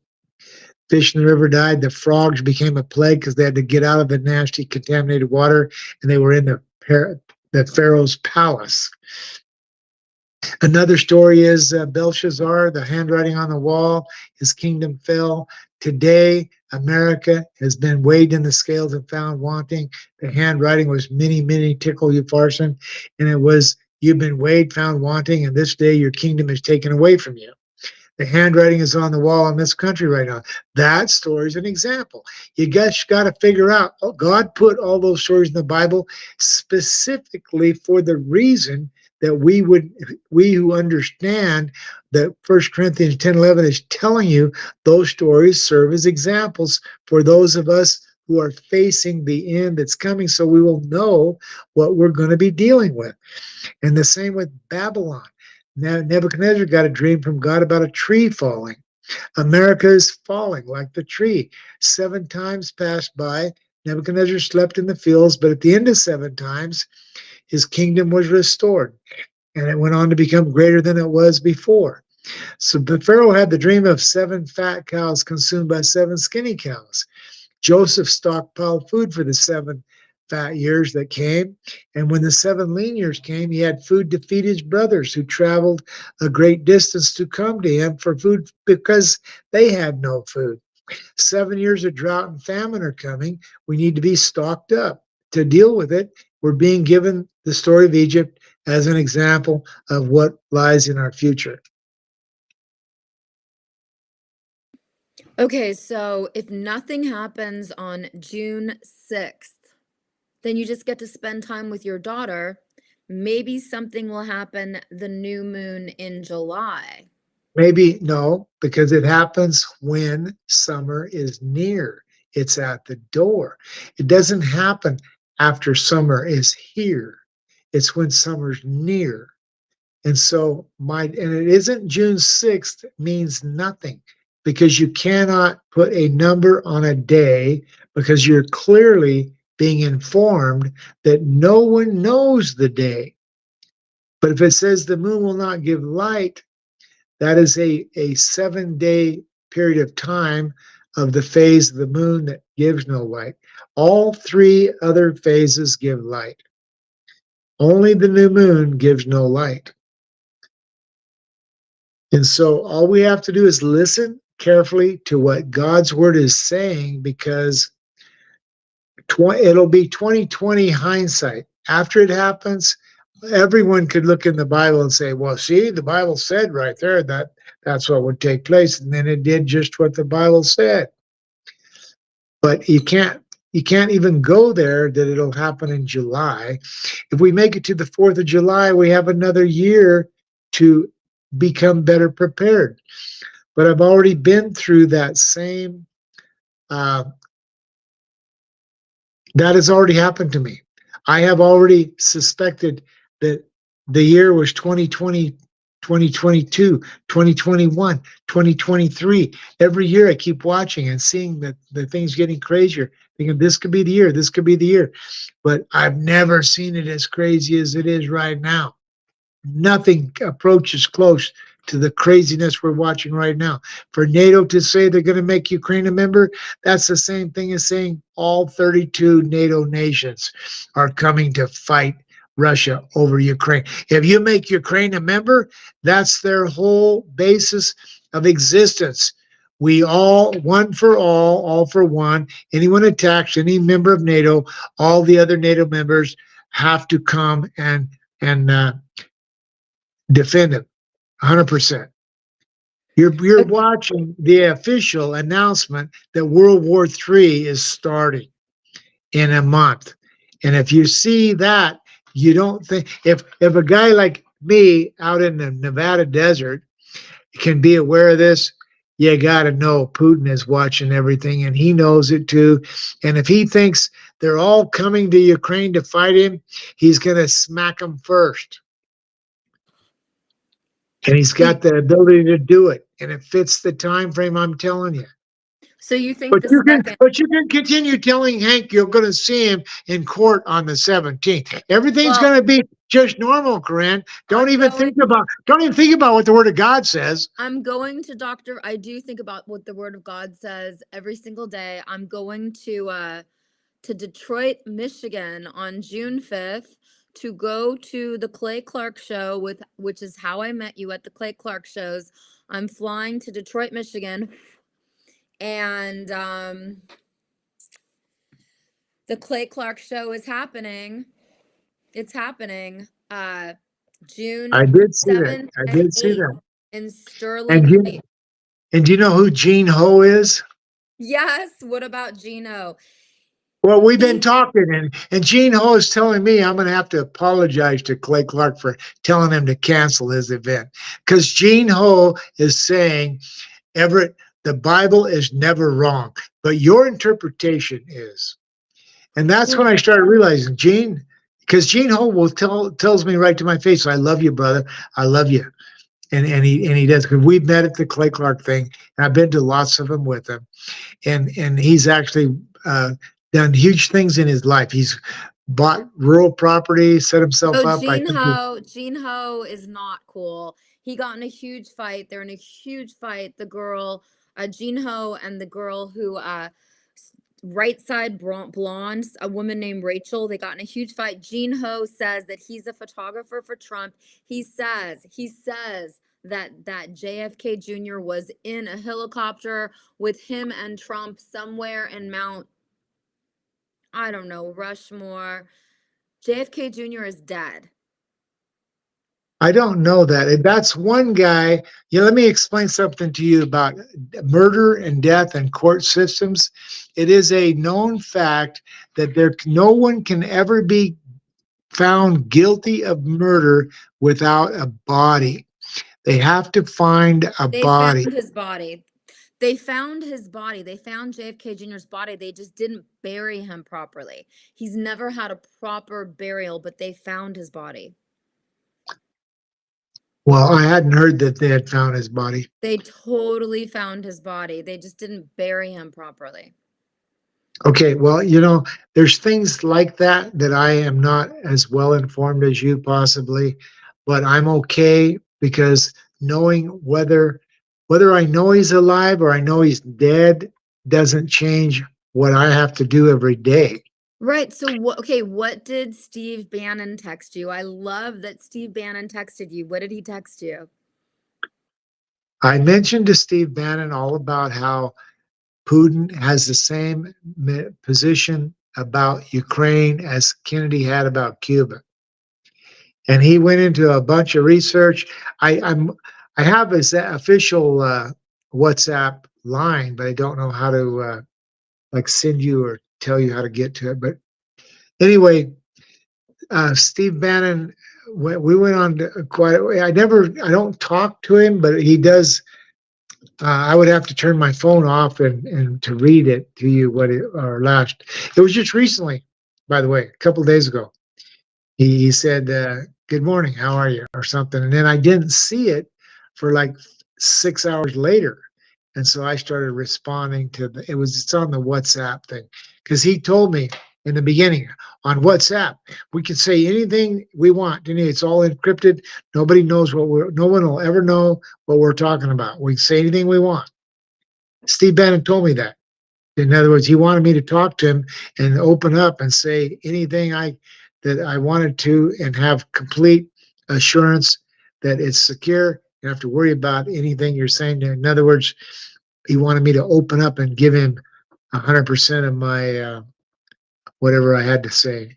Fish in the river died. The frogs became a plague because they had to get out of the nasty contaminated water, and they were in the Pharaoh's palace. Another story is Belshazzar, the handwriting on the wall, his kingdom fell. Today, America has been weighed in the scales and found wanting. The handwriting was many, many tickle you, Farson. And it was, you've been weighed, found wanting, and this day your kingdom is taken away from you. The handwriting is on the wall in this country right now. That story is an example. You guys got to figure out, oh, God put all those stories in the Bible specifically for the reason that we who understand that 1 Corinthians 10:11 is telling you those stories serve as examples for those of us who are facing the end that's coming, so we will know what we're going to be dealing with. And the same with Babylon. Now, Nebuchadnezzar got a dream from God about a tree falling. America is falling like the tree. 7 times passed by. Nebuchadnezzar slept in the fields, but at the end of 7 times, his kingdom was restored, and it went on to become greater than it was before. So the Pharaoh had the dream of 7 fat cows consumed by 7 skinny cows. Joseph stockpiled food for the 7 fat years that came, and when the 7 lean years came, he had food to feed his brothers who traveled a great distance to come to him for food because they had no food. 7 years of drought and famine are coming. We need to be stocked up. To deal with it, we're being given the story of Egypt as an example of what lies in our future. Okay, so if nothing happens on June 6th, then you just get to spend time with your daughter. Maybe something will happen the new moon in July. Maybe no, because it happens when summer is near. It's at the door. It doesn't happen after summer is here. It's when summer's near. And so and it isn't June 6th means nothing because you cannot put a number on a day because you're clearly being informed that no one knows the day. But if it says the moon will not give light, that is a 7-day period of time of the phase of the moon that gives no light. All 3 other phases give light. Only the new moon gives no light. And so all we have to do is listen carefully to what God's word is saying, because it'll be 2020 hindsight. After it happens, everyone could look in the Bible and say, well, see, the Bible said right there that that's what would take place. And then it did just what the Bible said. But you can't even go there that it'll happen in July. If we make it to the 4th of July, we have another year to become better prepared. But I've already been through that same, that has already happened to me. I have already suspected that the year was 2020, 2022, 2021, 2023. Every year I keep watching and seeing that the thing's getting crazier, thinking this could be the year, this could be the year. But I've never seen it as crazy as it is right now. Nothing approaches close to the craziness we're watching right now. For NATO to say they're going to make Ukraine a member, that's the same thing as saying all 32 NATO nations are coming to fight Russia over Ukraine. If you make Ukraine a member, that's their whole basis of existence. We all, one for all for one. Anyone attacks any member of NATO, all the other NATO members have to come and defend him 100%. You're watching the official announcement that World War III is starting in a month. And if you see that, you don't think, if a guy like me out in the Nevada desert can be aware of this, you got to know Putin is watching everything and he knows it too. And if he thinks they're all coming to Ukraine to fight him, he's going to smack them first. And he's got the ability to do it, and it fits the time frame I'm telling you. So you think But you can continue telling Hank you're going to see him in court on the 17th. Everything's going to be just normal, Corinne. Don't even think about what the Word of God says. I'm going to I do think about what the Word of God says every single day. I'm going to Detroit, Michigan on June 5th to go to the Clay Clark show which is how I met you at the Clay Clark shows. I'm flying to Detroit, Michigan, and the Clay Clark show is happening. It's happening June I did see that. 7th I and did see 8th that. in Sterling Heights. And do you know who Gene Ho is? Yes. What about Gino? Well, we've been talking, and Gene Ho is telling me I'm going to have to apologize to Clay Clark for telling him to cancel his event, because Gene Ho is saying, Everett, the Bible is never wrong, but your interpretation is. And that's when I started realizing, Gene, because Gene Ho will tells me right to my face, I love you, brother. I love you. And he does, because we've met at the Clay Clark thing, and I've been to lots of them with him. And he's actually done huge things in his life. He's bought rural property, set himself Oh, up. Gene Ho is not cool. He got in a huge fight. They're in a huge fight. The girl, Gene Ho, and the girl who, right side blonde, a woman named Rachel, they got in a huge fight. Gene Ho says that he's a photographer for Trump. He says that JFK Jr. was in a helicopter with him and Trump somewhere in Mount, I don't know, Rushmore. JFK Jr. is dead. I don't know that. That's one guy. Let me explain something to you about murder and death and court systems. It is a known fact that no one can ever be found guilty of murder without a body. They have to find a body. They found his body. They found his body. They found JFK Jr.'s body. They just didn't bury him properly. He's never had a proper burial, but they found his body. Well, I hadn't heard that they had found his body. They totally found his body. They just didn't bury him properly. Okay, well, there's things like that I am not as well informed as you possibly, but I'm okay, because knowing whether I know he's alive or I know he's dead doesn't change what I have to do every day. Right. So what did Steve Bannon text you? I love that Steve Bannon texted you. What did he text you? I mentioned to Steve Bannon all about how Putin has the same position about Ukraine as Kennedy had about Cuba. And he went into a bunch of research. I have his official WhatsApp line, but I don't know how to send you or tell you how to get to it. But anyway, Steve Bannon, we went on quite a way. I don't talk to him, but he does. I would have to turn my phone off and to read it to you it was just recently, by the way, a couple of days ago. He said, good morning, how are you, or something. And then I didn't see it for like 6 hours later. And so I started responding to it's on the WhatsApp thing. Because he told me in the beginning, on WhatsApp, we can say anything we want. It's all encrypted. Nobody knows no one will ever know what we're talking about. We can say anything we want. Steve Bannon told me that. In other words, he wanted me to talk to him and open up and say anything that I wanted to, and have complete assurance that it's secure. You don't have to worry about anything you're saying. In other words, he wanted me to open up and give him 100% of my whatever I had to say.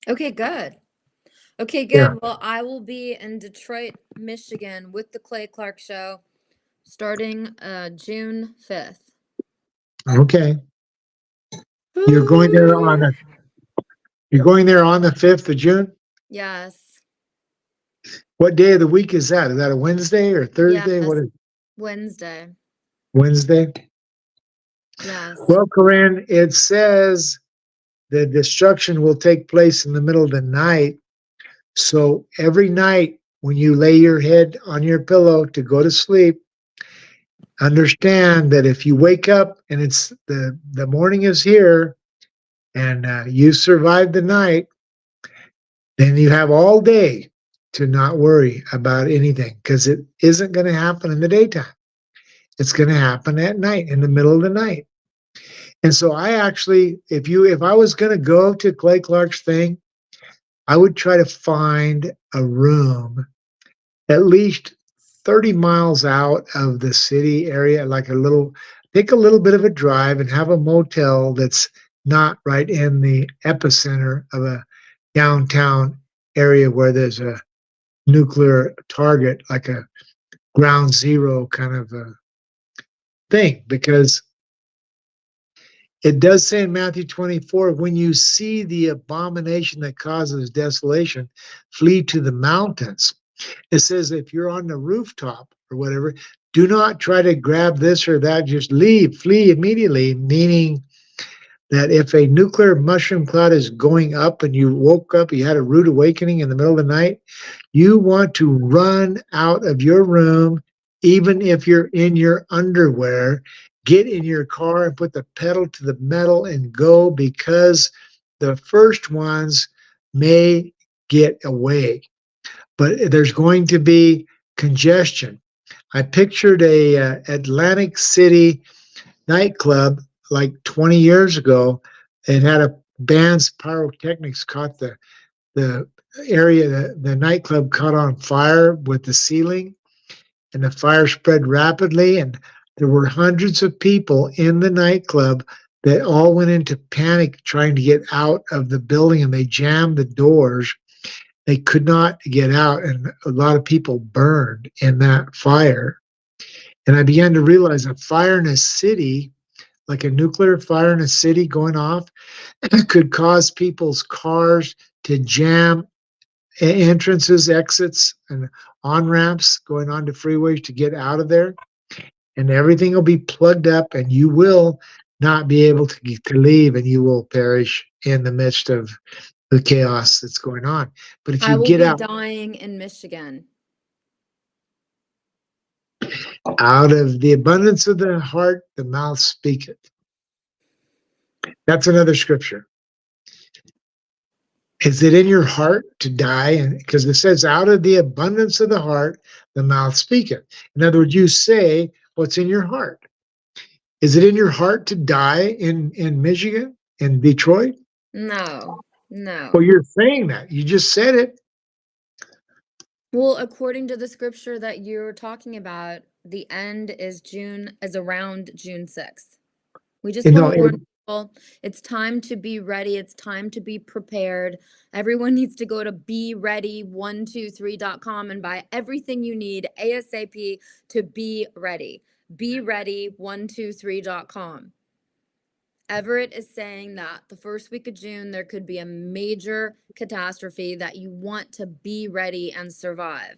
Okay, good. Okay, good. Yeah. Well, I will be in Detroit, Michigan with the Clay Clark Show starting June 5th. Okay. You're going there on the 5th of June? Yes. What day of the week is that? Is that a Wednesday or Thursday? Yes. What is it? Wednesday. Wednesday? Yes. Well, Corinne, it says the destruction will take place in the middle of the night. So every night when you lay your head on your pillow to go to sleep, understand that if you wake up and it's the morning is here and you survived the night, then you have all day to not worry about anything, because it isn't going to happen in the daytime. It's going to happen at night, in the middle of the night. And so I actually, if I was going to go to Clay Clark's thing, I would try to find a room at least 30 miles out of the city area, like take a little bit of a drive and have a motel that's not right in the epicenter of a downtown area where there's a nuclear target, like a ground zero kind of a thing. Because it does say in Matthew 24, when you see the abomination that causes desolation, flee to the mountains. It says if you're on the rooftop or whatever, do not try to grab this or that, just leave, flee immediately, meaning that if a nuclear mushroom cloud is going up and you woke up, you had a rude awakening in the middle of the night, you want to run out of your room, even if you're in your underwear, get in your car and put the pedal to the metal and go, because the first ones may get away. But there's going to be congestion. I pictured a Atlantic City nightclub like 20 years ago. It had a band's pyrotechnics caught the area, the nightclub caught on fire with the ceiling, and the fire spread rapidly, and there were hundreds of people in the nightclub that all went into panic trying to get out of the building, and they jammed the doors. They could not get out, and a lot of people burned in that fire. And I began to realize a fire in a city, like a nuclear fire in a city going off, could cause people's cars to jam entrances, exits, and on-ramps going onto freeways to get out of there. And everything will be plugged up, and you will not be able to leave, and you will perish in the midst of the chaos that's going on. But if I you will get be out dying in Michigan. of the abundance of the heart, the mouth speaketh. That's another scripture. Is it in your heart to die? And because it says, out of the abundance of the heart, the mouth speaketh. In other words, you say what's in your heart. Is it in your heart to die in Michigan, in Detroit? No. Well, you're saying that. You just said it. Well, according to the scripture that you're talking about, the end is around June 6th. We just want to warn people, it's time to be ready. It's time to be prepared. Everyone needs to go to beready123.com and buy everything you need ASAP to be ready. Beready123.com. Everett is saying that the first week of June, there could be a major catastrophe that you want to be ready and survive.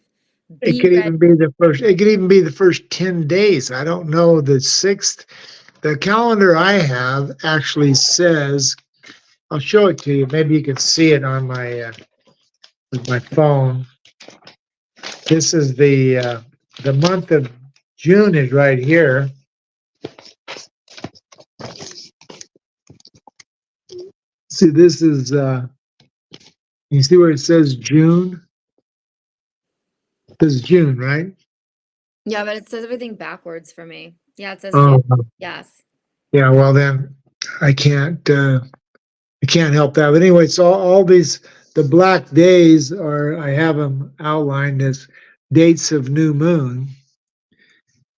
It could even be the first 10 days. I don't know. The 6th, the calendar I have actually says, I'll show it to you. Maybe you can see it on with my phone. This is the month of June is right here. See, this is, you see where it says June? This is June, right? Yeah, but it says everything backwards for me. Yeah, it says Oh, June. Yes. yeah. Well, then I can't help that. But anyway, so all these, the black days I have them outlined as dates of new moon.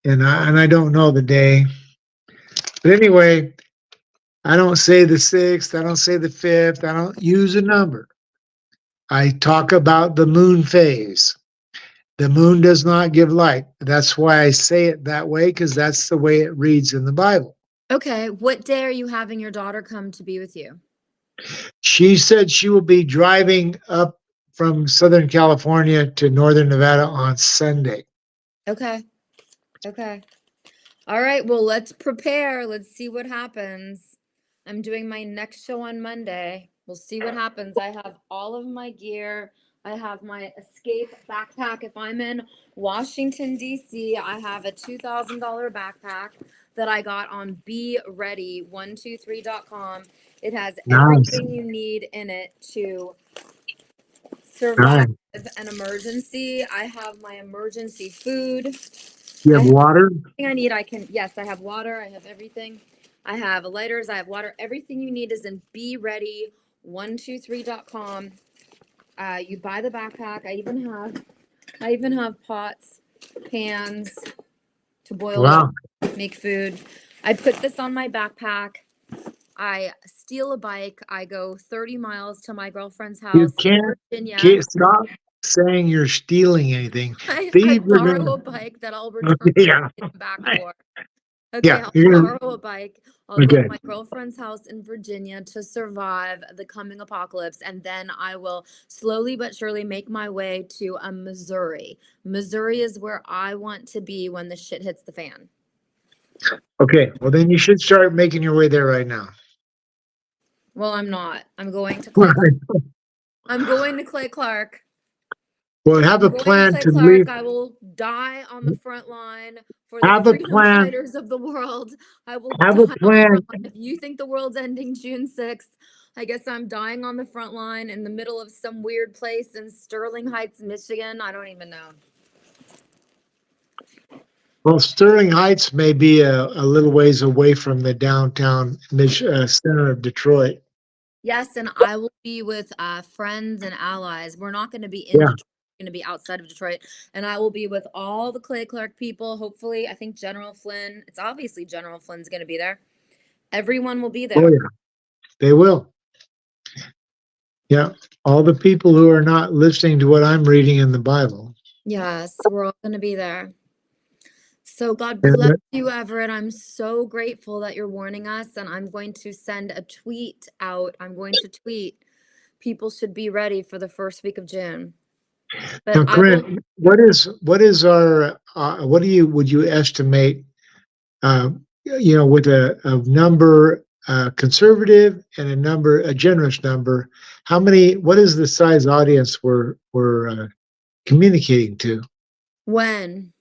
And I don't know the day. But anyway, I don't say the 6th. I don't say the 5th. I don't use a number. I talk about the moon phase. The moon does not give light. That's why I say it that way, because that's the way it reads in the Bible. Okay. What day are you having your daughter come to be with you? She said she will be driving up from Southern California to Northern Nevada on Sunday. Okay. Okay. All right. Well, let's prepare. Let's see what happens. I'm doing my next show on Monday. We'll see what happens. I have all of my gear. I have my escape backpack. If I'm in Washington, D.C., I have a $2,000 backpack that I got on beready123.com. It has everything you need in it to survive an emergency. I have my emergency food. You have water? Everything I need, yes, I have water. I have everything. I have lighters. I have water. Everything you need is in beready123.com. You buy the backpack. I even have pots, pans to boil Wow. water, make food. I put this on my backpack. I steal a bike. I go 30 miles to my girlfriend's You house in Virginia. can't stop saying you're stealing anything. I Thieves are borrow gonna, a bike that I'll return yeah. back for. Okay, Yeah. I'll You're gonna, borrow a bike. I'll go to okay. my girlfriend's house in Virginia to survive the coming apocalypse, and then I will slowly but surely make my way to Missouri. Missouri is where I want to be when the shit hits the fan. Okay. Well, then you should start making your way there right now. Well, I'm not. I'm going to Clay. I'm going to Clay Clark. Well, have a I'm going to plan Clay to Clark. leave. I will die on the front line for the Have a freedom plan. fighters of the world. I will Have die a on the plan. front line. If you think the world's ending June 6th, I guess I'm dying on the front line in the middle of some weird place in Sterling Heights, Michigan. I don't even know. Well, Sterling Heights may be a little ways away from the downtown center of Detroit. Yes, and I will be with friends and allies. We're not going to be in Yeah. Detroit. We're going to be outside of Detroit. And I will be with all the Clay Clark people. Hopefully, I think General Flynn, it's obviously General Flynn's going to be there. Everyone will be there. Oh, yeah. They will. Yeah. All the people who are not listening to what I'm reading in the Bible. Yes, we're all going to be there. So God And bless you, Everett. I'm so grateful that you're warning us, and I'm going to send a tweet out. I'm going to tweet. People should be ready for the first week of June. But now, I will, Corinne, what is our, what would you estimate, with a number, conservative and a generous number, what is the size audience we're communicating to when?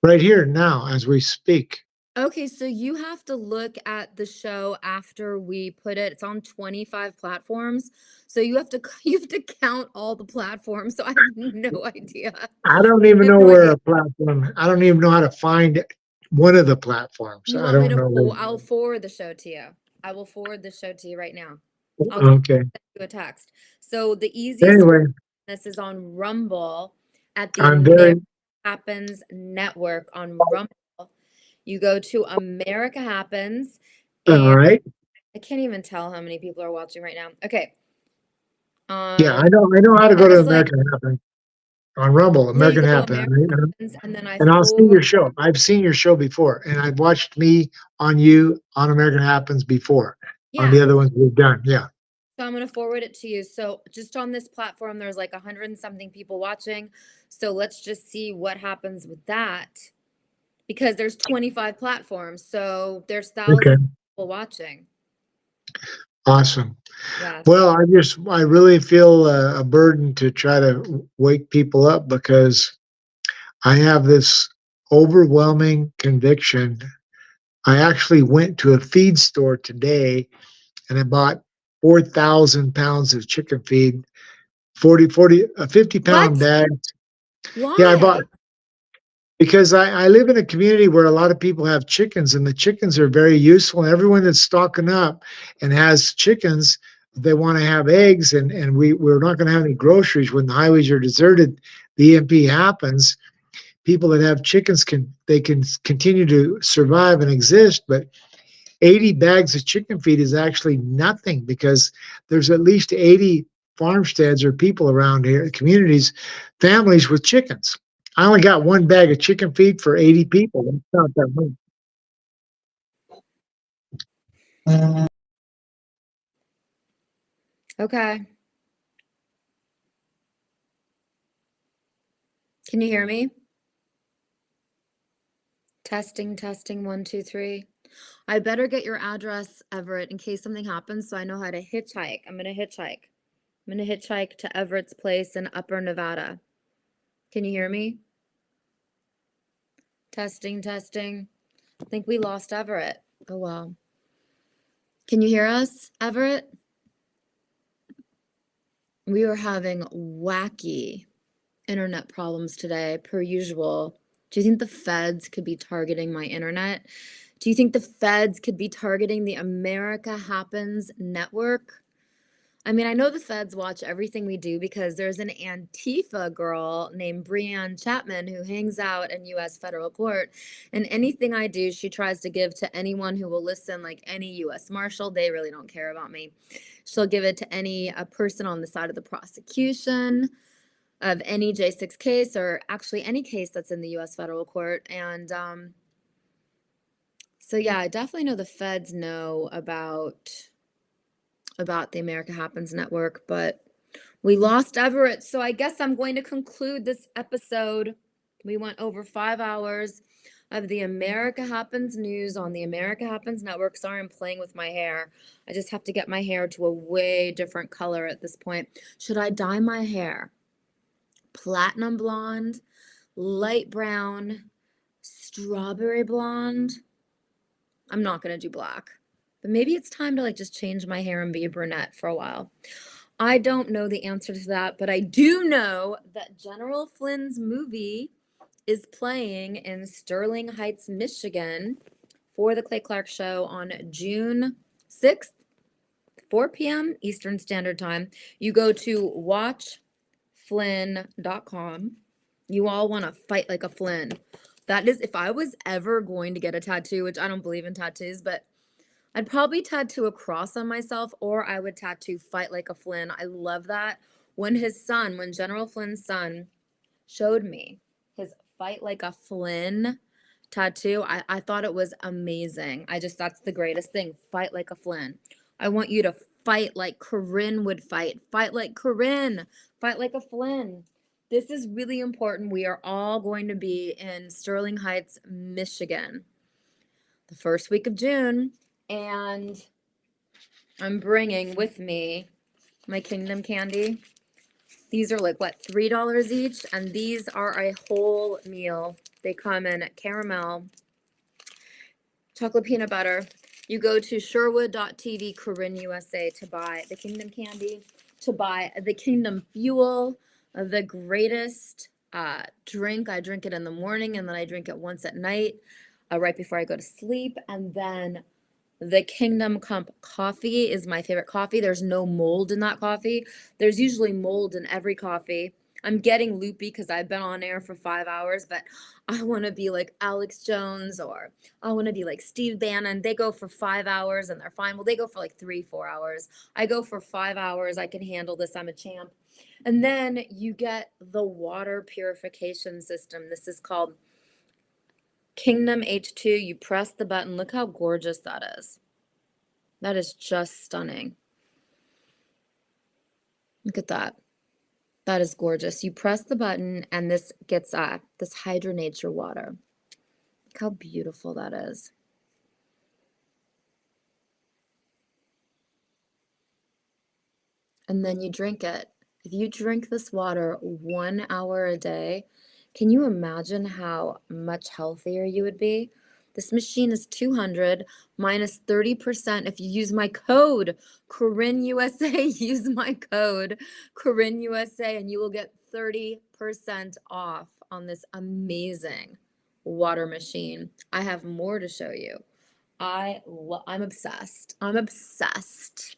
right here now as we speak? Okay, so you have to look at the show after we put it. It's on 25 platforms. So you have to count all the platforms. So I have no idea. I don't even I have know no where idea. a platform, I don't even know how to find one of the platforms. You I want me don't to know. I'll forward the show to you. I will forward the show to you right now. I'll Okay. send you a text. So the easiest Anyway, this is on Rumble at the I'm America very, Happens Network on Rumble. You go to America Happens, all and right. I can't even tell how many people are watching right now. Okay. Yeah, I know how to go And to it's like, American Happen on Rumble, yeah, you American go Happen. America Happens, and then I And I'll see forward. your show. I've seen your show before, and I've watched me on you on American Happens before on the Yeah. other ones we've done. Yeah. So I'm going to forward it to you. So just on this platform, there's like 100 and something people watching. So let's just see what happens with that, because there's 25 platforms. So there's thousands Okay. of people watching. Awesome. Yeah. Well, I really feel a burden to try to wake people up because I have this overwhelming conviction. I actually went to a feed store today and I bought 4,000 pounds of chicken feed, 50-pound What? bag. Why? Yeah, I bought, because I live in a community where a lot of people have chickens and the chickens are very useful. And everyone that's stocking up and has chickens, they want to have eggs, and we're not going to have any groceries when the highways are deserted. The EMP happens. People that have chickens can continue to survive and exist, but 80 bags of chicken feed is actually nothing because there's at least 80 farmsteads or people around here, communities, families with chickens. I only got one bag of chicken feed for 80 people. That's not that much. Okay. Can you hear me? Testing, 1, 2, 3. I better get your address, Everett, in case something happens, so I know how to hitchhike. I'm going to hitchhike to Everett's place in Upper Nevada. Can you hear me? Testing. I think we lost Everett. Oh, wow. Can you hear us, Everett? We are having wacky internet problems today, per usual. Do you think the feds could be targeting my internet? Do you think the feds could be targeting the America Happens network? I mean, I know the feds watch everything we do because there's an Antifa girl named Breanne Chapman who hangs out in U.S. federal court. And anything I do, she tries to give to anyone who will listen, like any U.S. Marshal. They really don't care about me. She'll give it to any person on the side of the prosecution of any J6 case, or actually any case that's in the U.S. federal court. And so, yeah, I definitely know the feds know about the America Happens Network, but we lost Everett. So I guess I'm going to conclude this episode. We went over 5 hours of the America Happens news on the America Happens Network. Sorry, I'm playing with my hair. I just have to get my hair to a way different color at this point. Should I dye my hair platinum blonde, light brown, strawberry blonde? I'm not going to do black. But maybe it's time to just change my hair and be a brunette for a while. I don't know the answer to that, but I do know that General Flynn's movie is playing in Sterling Heights, Michigan for the Clay Clark Show on June 6th, 4 p.m. Eastern Standard Time. You go to watchflynn.com. You all want to fight like a Flynn. That is, if I was ever going to get a tattoo, which I don't believe in tattoos, but I'd probably tattoo a cross on myself, or I would tattoo fight like a Flynn. I love that. When General Flynn's son showed me his fight like a Flynn tattoo, I thought it was amazing. That's the greatest thing. Fight like a Flynn. I want you to fight like Corinne would fight. Fight like Corinne. Fight like a Flynn. This is really important. We are all going to be in Sterling Heights, Michigan, the first week of June. And I'm bringing with me my Kingdom candy. These are $3 each, and these are a whole meal. They come in caramel, chocolate peanut butter. You go to Sherwood.tv, Corinne USA, to buy the Kingdom candy, to buy the Kingdom fuel, the greatest drink. I drink it in the morning, and then I drink it once at night, right before I go to sleep, and then the Kingdom coffee is my favorite coffee. There's no mold in that coffee. There's usually mold in every coffee. I'm getting loopy because I've been on air for 5 hours, but I want to be like Alex Jones, or I want to be like Steve Bannon. They go for 5 hours and they're fine. Well, they go for 3-4 hours. I go for 5 hours. I can handle this. I'm a champ. And then you get the water purification system. This is called Kingdom H2. You press the button. Look how gorgeous that is. That is just stunning. Look at that. That is gorgeous. You press the button and this gets this hydrogenates your water. Look how beautiful that is. And then you drink it. If you drink this water 1 hour a day, can you imagine how much healthier you would be? This machine is $200 minus 30% if you use my code Corinne USA. Use my code Corinne USA and you will get 30% off on this amazing water machine. I have more to show you. I'm obsessed. I'm obsessed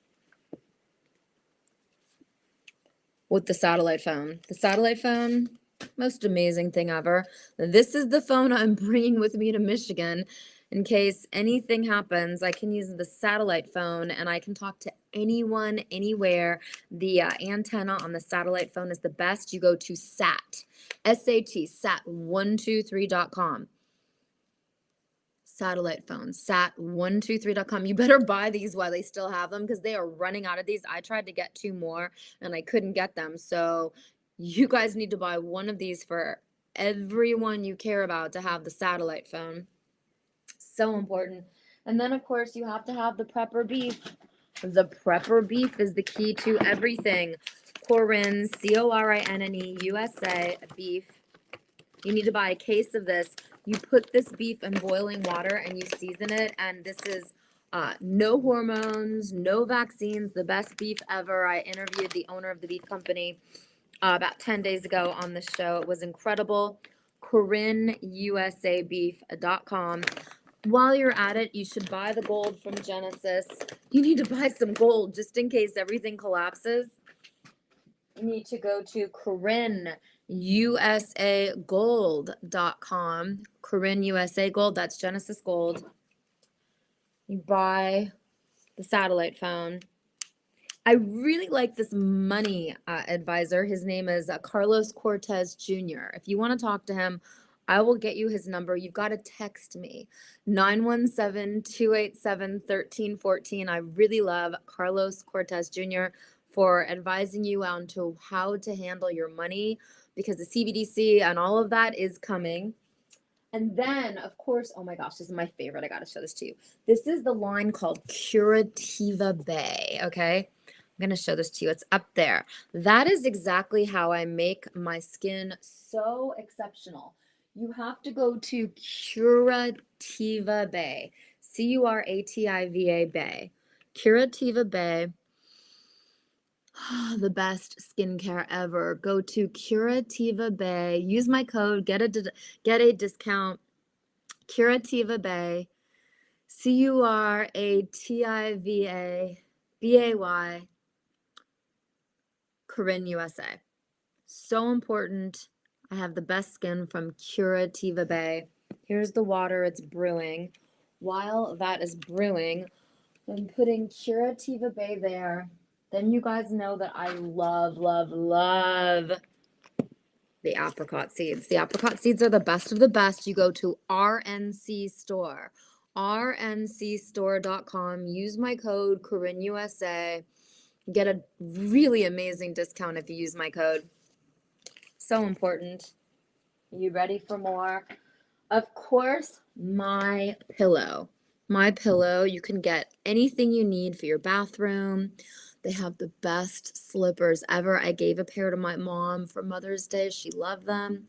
with the satellite phone. The satellite phone, most amazing thing ever. This is the phone I'm bringing with me to Michigan. In case anything happens, I can use the satellite phone and I can talk to anyone, anywhere. The antenna on the satellite phone is the best. You go to sat123.com. Satellite phone, sat123.com. You better buy these while they still have them because they are running out of these. I tried to get 2 more and I couldn't get them. So you guys need to buy one of these for everyone you care about to have the satellite phone. So important. And then, of course, you have to have the prepper beef. The prepper beef is the key to everything. Corinne, Corinne USA beef. You need to buy a case of this. You put this beef in boiling water and you season it. And this is no hormones, no vaccines, the best beef ever. I interviewed the owner of the beef company about 10 days ago on the show. It was incredible. CorinneUSAbeef.com. while you're at it, you should buy the gold from Genesis. You need to buy some gold just in case everything collapses. You need to go to CorinneUSAGold.com. Corinne USA Gold, that's Genesis Gold. You buy the satellite phone. I really like this money advisor. His name is Carlos Cortez Jr. If you want to talk to him, I will get you his number. You've got to text me, 917-287-1314. I really love Carlos Cortez Jr. for advising you on to how to handle your money, because the CBDC and all of that is coming. And then, of course, oh my gosh, this is my favorite. I got to show this to you. This is the line called Curativa Bay, okay? I'm going to show this to you. It's up there. That is exactly how I make my skin so exceptional. You have to go to Curativa Bay, Curativa Bay. Curativa Bay, the best skincare ever. Go to Curativa Bay. Use my code. Get a discount. Curativa Bay. CuraTivaBay. Corinne USA. So important. I have the best skin from Curativa Bay. Here's the water. It's brewing. While that is brewing, I'm putting Curativa Bay there. Then you guys know that I love, love, love the apricot seeds. The apricot seeds are the best of the best. You go to RNC Store, rncstore.com. Use my code CorinneUSA. Get a really amazing discount if you use my code. So important. You ready for more? Of course, my pillow. My pillow, you can get anything you need for your bathroom. They have the best slippers ever. I gave a pair to my mom for Mother's Day. She loved them.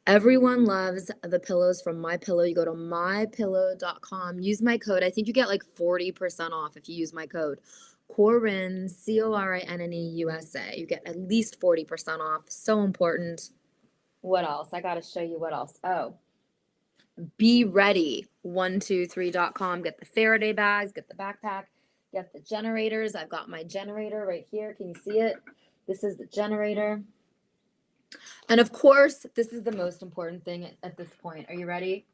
Everyone loves the pillows from My Pillow. You go to mypillow.com. Use my code. I think you get like 40% off if you use my code. Corinne, Corinne USA. You get at least 40% off. So important. What else? I got to show you what else. Oh, Be Ready, 123.com. Get the Faraday bags, get the backpack, get the generators. I've got my generator right here. Can you see it? This is the generator. And of course, this is the most important thing at this point. Are you ready?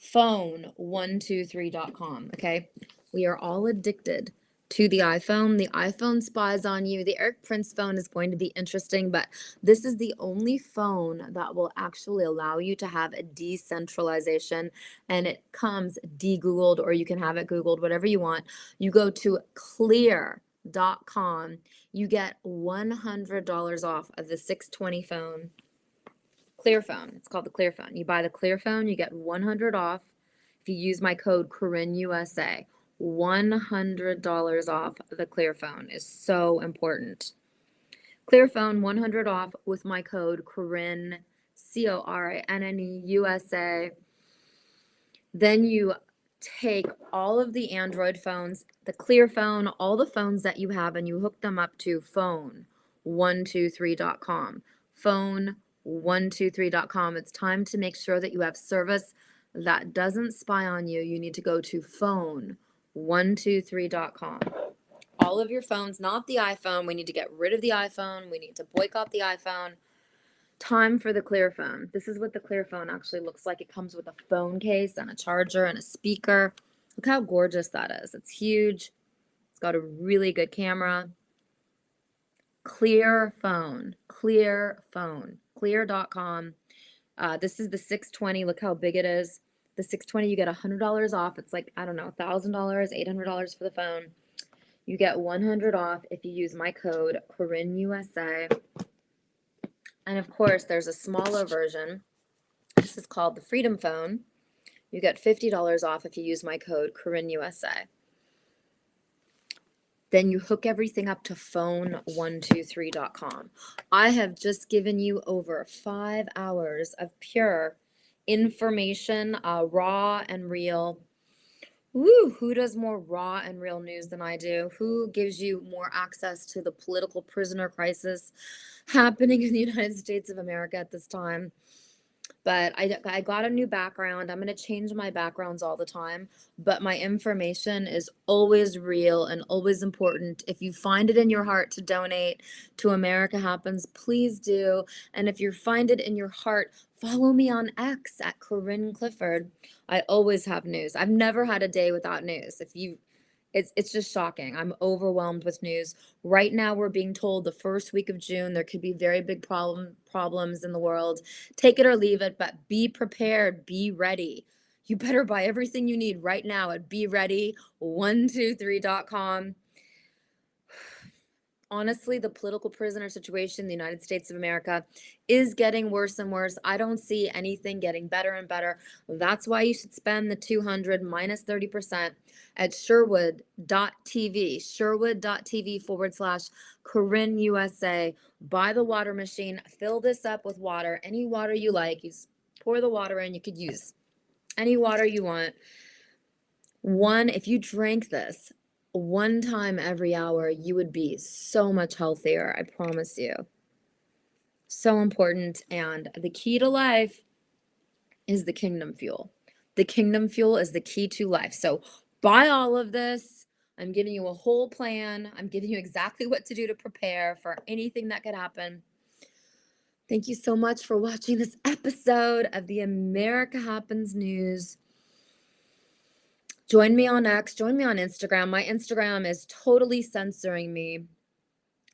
Phone123.com. Okay. We are all addicted to the iPhone. The iPhone spies on you. The Eric Prince phone is going to be interesting, but this is the only phone that will actually allow you to have a decentralization, and it comes de-Googled, or you can have it Googled, whatever you want. You go to clear.com. You get $100 off of the 620 phone. Clear phone. It's called the Clear phone. You buy the Clear phone, you get $100 off if you use my code Corinne USA. $100 off the Clear phone is so important. Clear phone, 100 off with my code Corinne, Corinne USA. Then you take all of the Android phones, the Clear phone, all the phones that you have, and you hook them up to phone123.com. Phone123.com. It's time to make sure that you have service that doesn't spy on you. You need to go to phone123.com. All of your phones, not the iPhone. We need to get rid of the iPhone. We need to boycott the iPhone. Time for the Clear phone. This is what the Clear phone actually looks like. It comes with a phone case and a charger and a speaker. Look how gorgeous that is. It's huge. It's got a really good camera. Clear phone. Clear phone. Clear.com. This is the 620. Look how big it is. The 620, you get $100 off. It's like, I don't know, $1,000, $800 for the phone. You get $100 off if you use my code Corinne USA. And of course, there's a smaller version. This is called the Freedom Phone. You get $50 off if you use my code Corinne USA. Then you hook everything up to phone123.com. I have just given you over 5 hours of pure information, raw and real. Woo, who does more raw and real news than I do? Who gives you more access to the political prisoner crisis happening in the United States of America at this time? But I got a new background. I'm going to change my backgrounds all the time, but my information is always real and always important. If you find it in your heart to donate to America Happens, please do. And if you find it in your heart, follow me on X at Corinne Clifford. I always have news. I've never had a day without news. It's just shocking. I'm overwhelmed with news. Right now, we're being told the first week of June, there could be very big problems in the world. Take it or leave it, but be prepared, be ready. You better buy everything you need right now at beready123.com. Honestly, the political prisoner situation in the United States of America is getting worse and worse. I don't see anything getting better and better. That's why you should spend the $200 minus 30% at Sherwood.tv, Sherwood.tv/Corinne USA. Buy the water machine, fill this up with water, any water you like. You pour the water in, you could use any water you want. If you drank this one time every hour, you would be so much healthier. I promise you. So important. And the key to life is the kingdom fuel. The kingdom fuel is the key to life. So buy all of this. I'm giving you a whole plan. I'm giving you exactly what to do to prepare for anything that could happen. Thank you so much for watching this episode of the America Happens News. Join me on X, join me on Instagram. My Instagram is totally censoring me,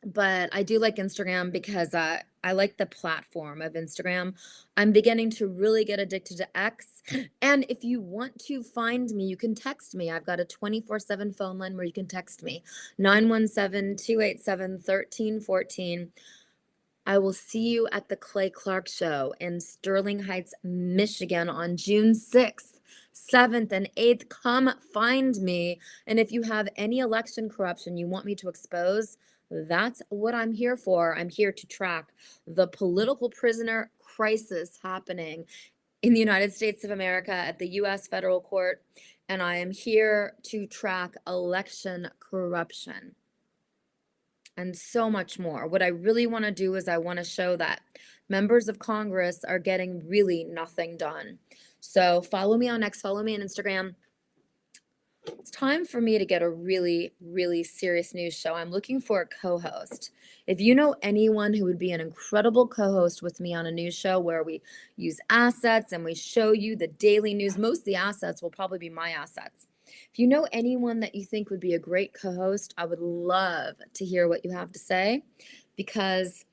but I do like Instagram because I like the platform of Instagram. I'm beginning to really get addicted to X. And if you want to find me, you can text me. I've got a 24/7 phone line where you can text me, 917-287-1314. I will see you at the Clay Clark Show in Sterling Heights, Michigan on June 6th. 7th and 8th, come find me. And if you have any election corruption you want me to expose, that's what I'm here for. I'm here to track the political prisoner crisis happening in the United States of America at the U.S. federal court. And I am here to track election corruption and so much more. What I really want to do is I want to show that members of Congress are getting really nothing done. So follow me on X, follow me on Instagram. It's time for me to get a really, really serious news show. I'm looking for a co-host. If you know anyone who would be an incredible co-host with me on a news show where we use assets and we show you the daily news, most of the assets will probably be my assets. If you know anyone that you think would be a great co-host, I would love to hear what you have to say, because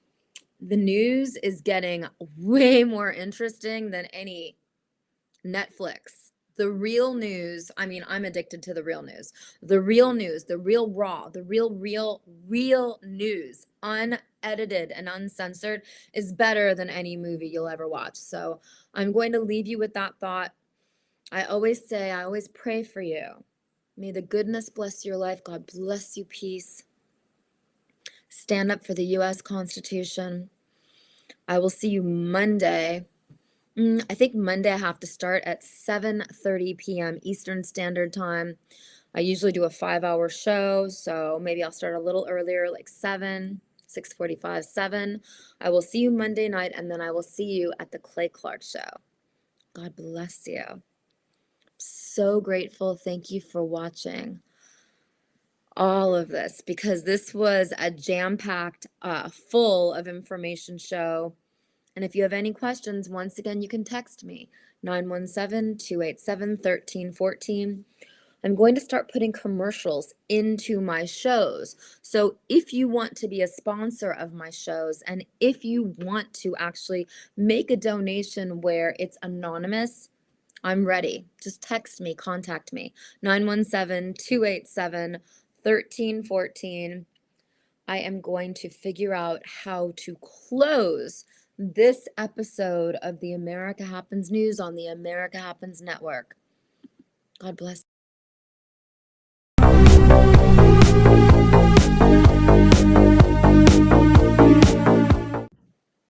the news is getting way more interesting than any Netflix. The real news, I mean, I'm addicted to the real news. The real news, the real raw, the real news, unedited and uncensored, is better than any movie you'll ever watch. So I'm going to leave you with that thought. I always pray for you. May the goodness bless your life. God bless you. Peace. Stand up for the U.S. Constitution. I will see you Monday. I think Monday I have to start at 7:30 p.m. Eastern Standard Time. I usually do a 5-hour show, so maybe I'll start a little earlier, like 6:45, 7. I will see you Monday night, and then I will see you at the Clay Clark Show. God bless you. So grateful. Thank you for watching all of this, because this was a jam-packed, full of information show. And if you have any questions, once again, you can text me, 917-287-1314. I'm going to start putting commercials into my shows. So if you want to be a sponsor of my shows, and if you want to actually make a donation where it's anonymous, I'm ready. Just text me, contact me, 917-287-1314. I am going to figure out how to close this episode of the America Happens News on the America Happens Network. God bless.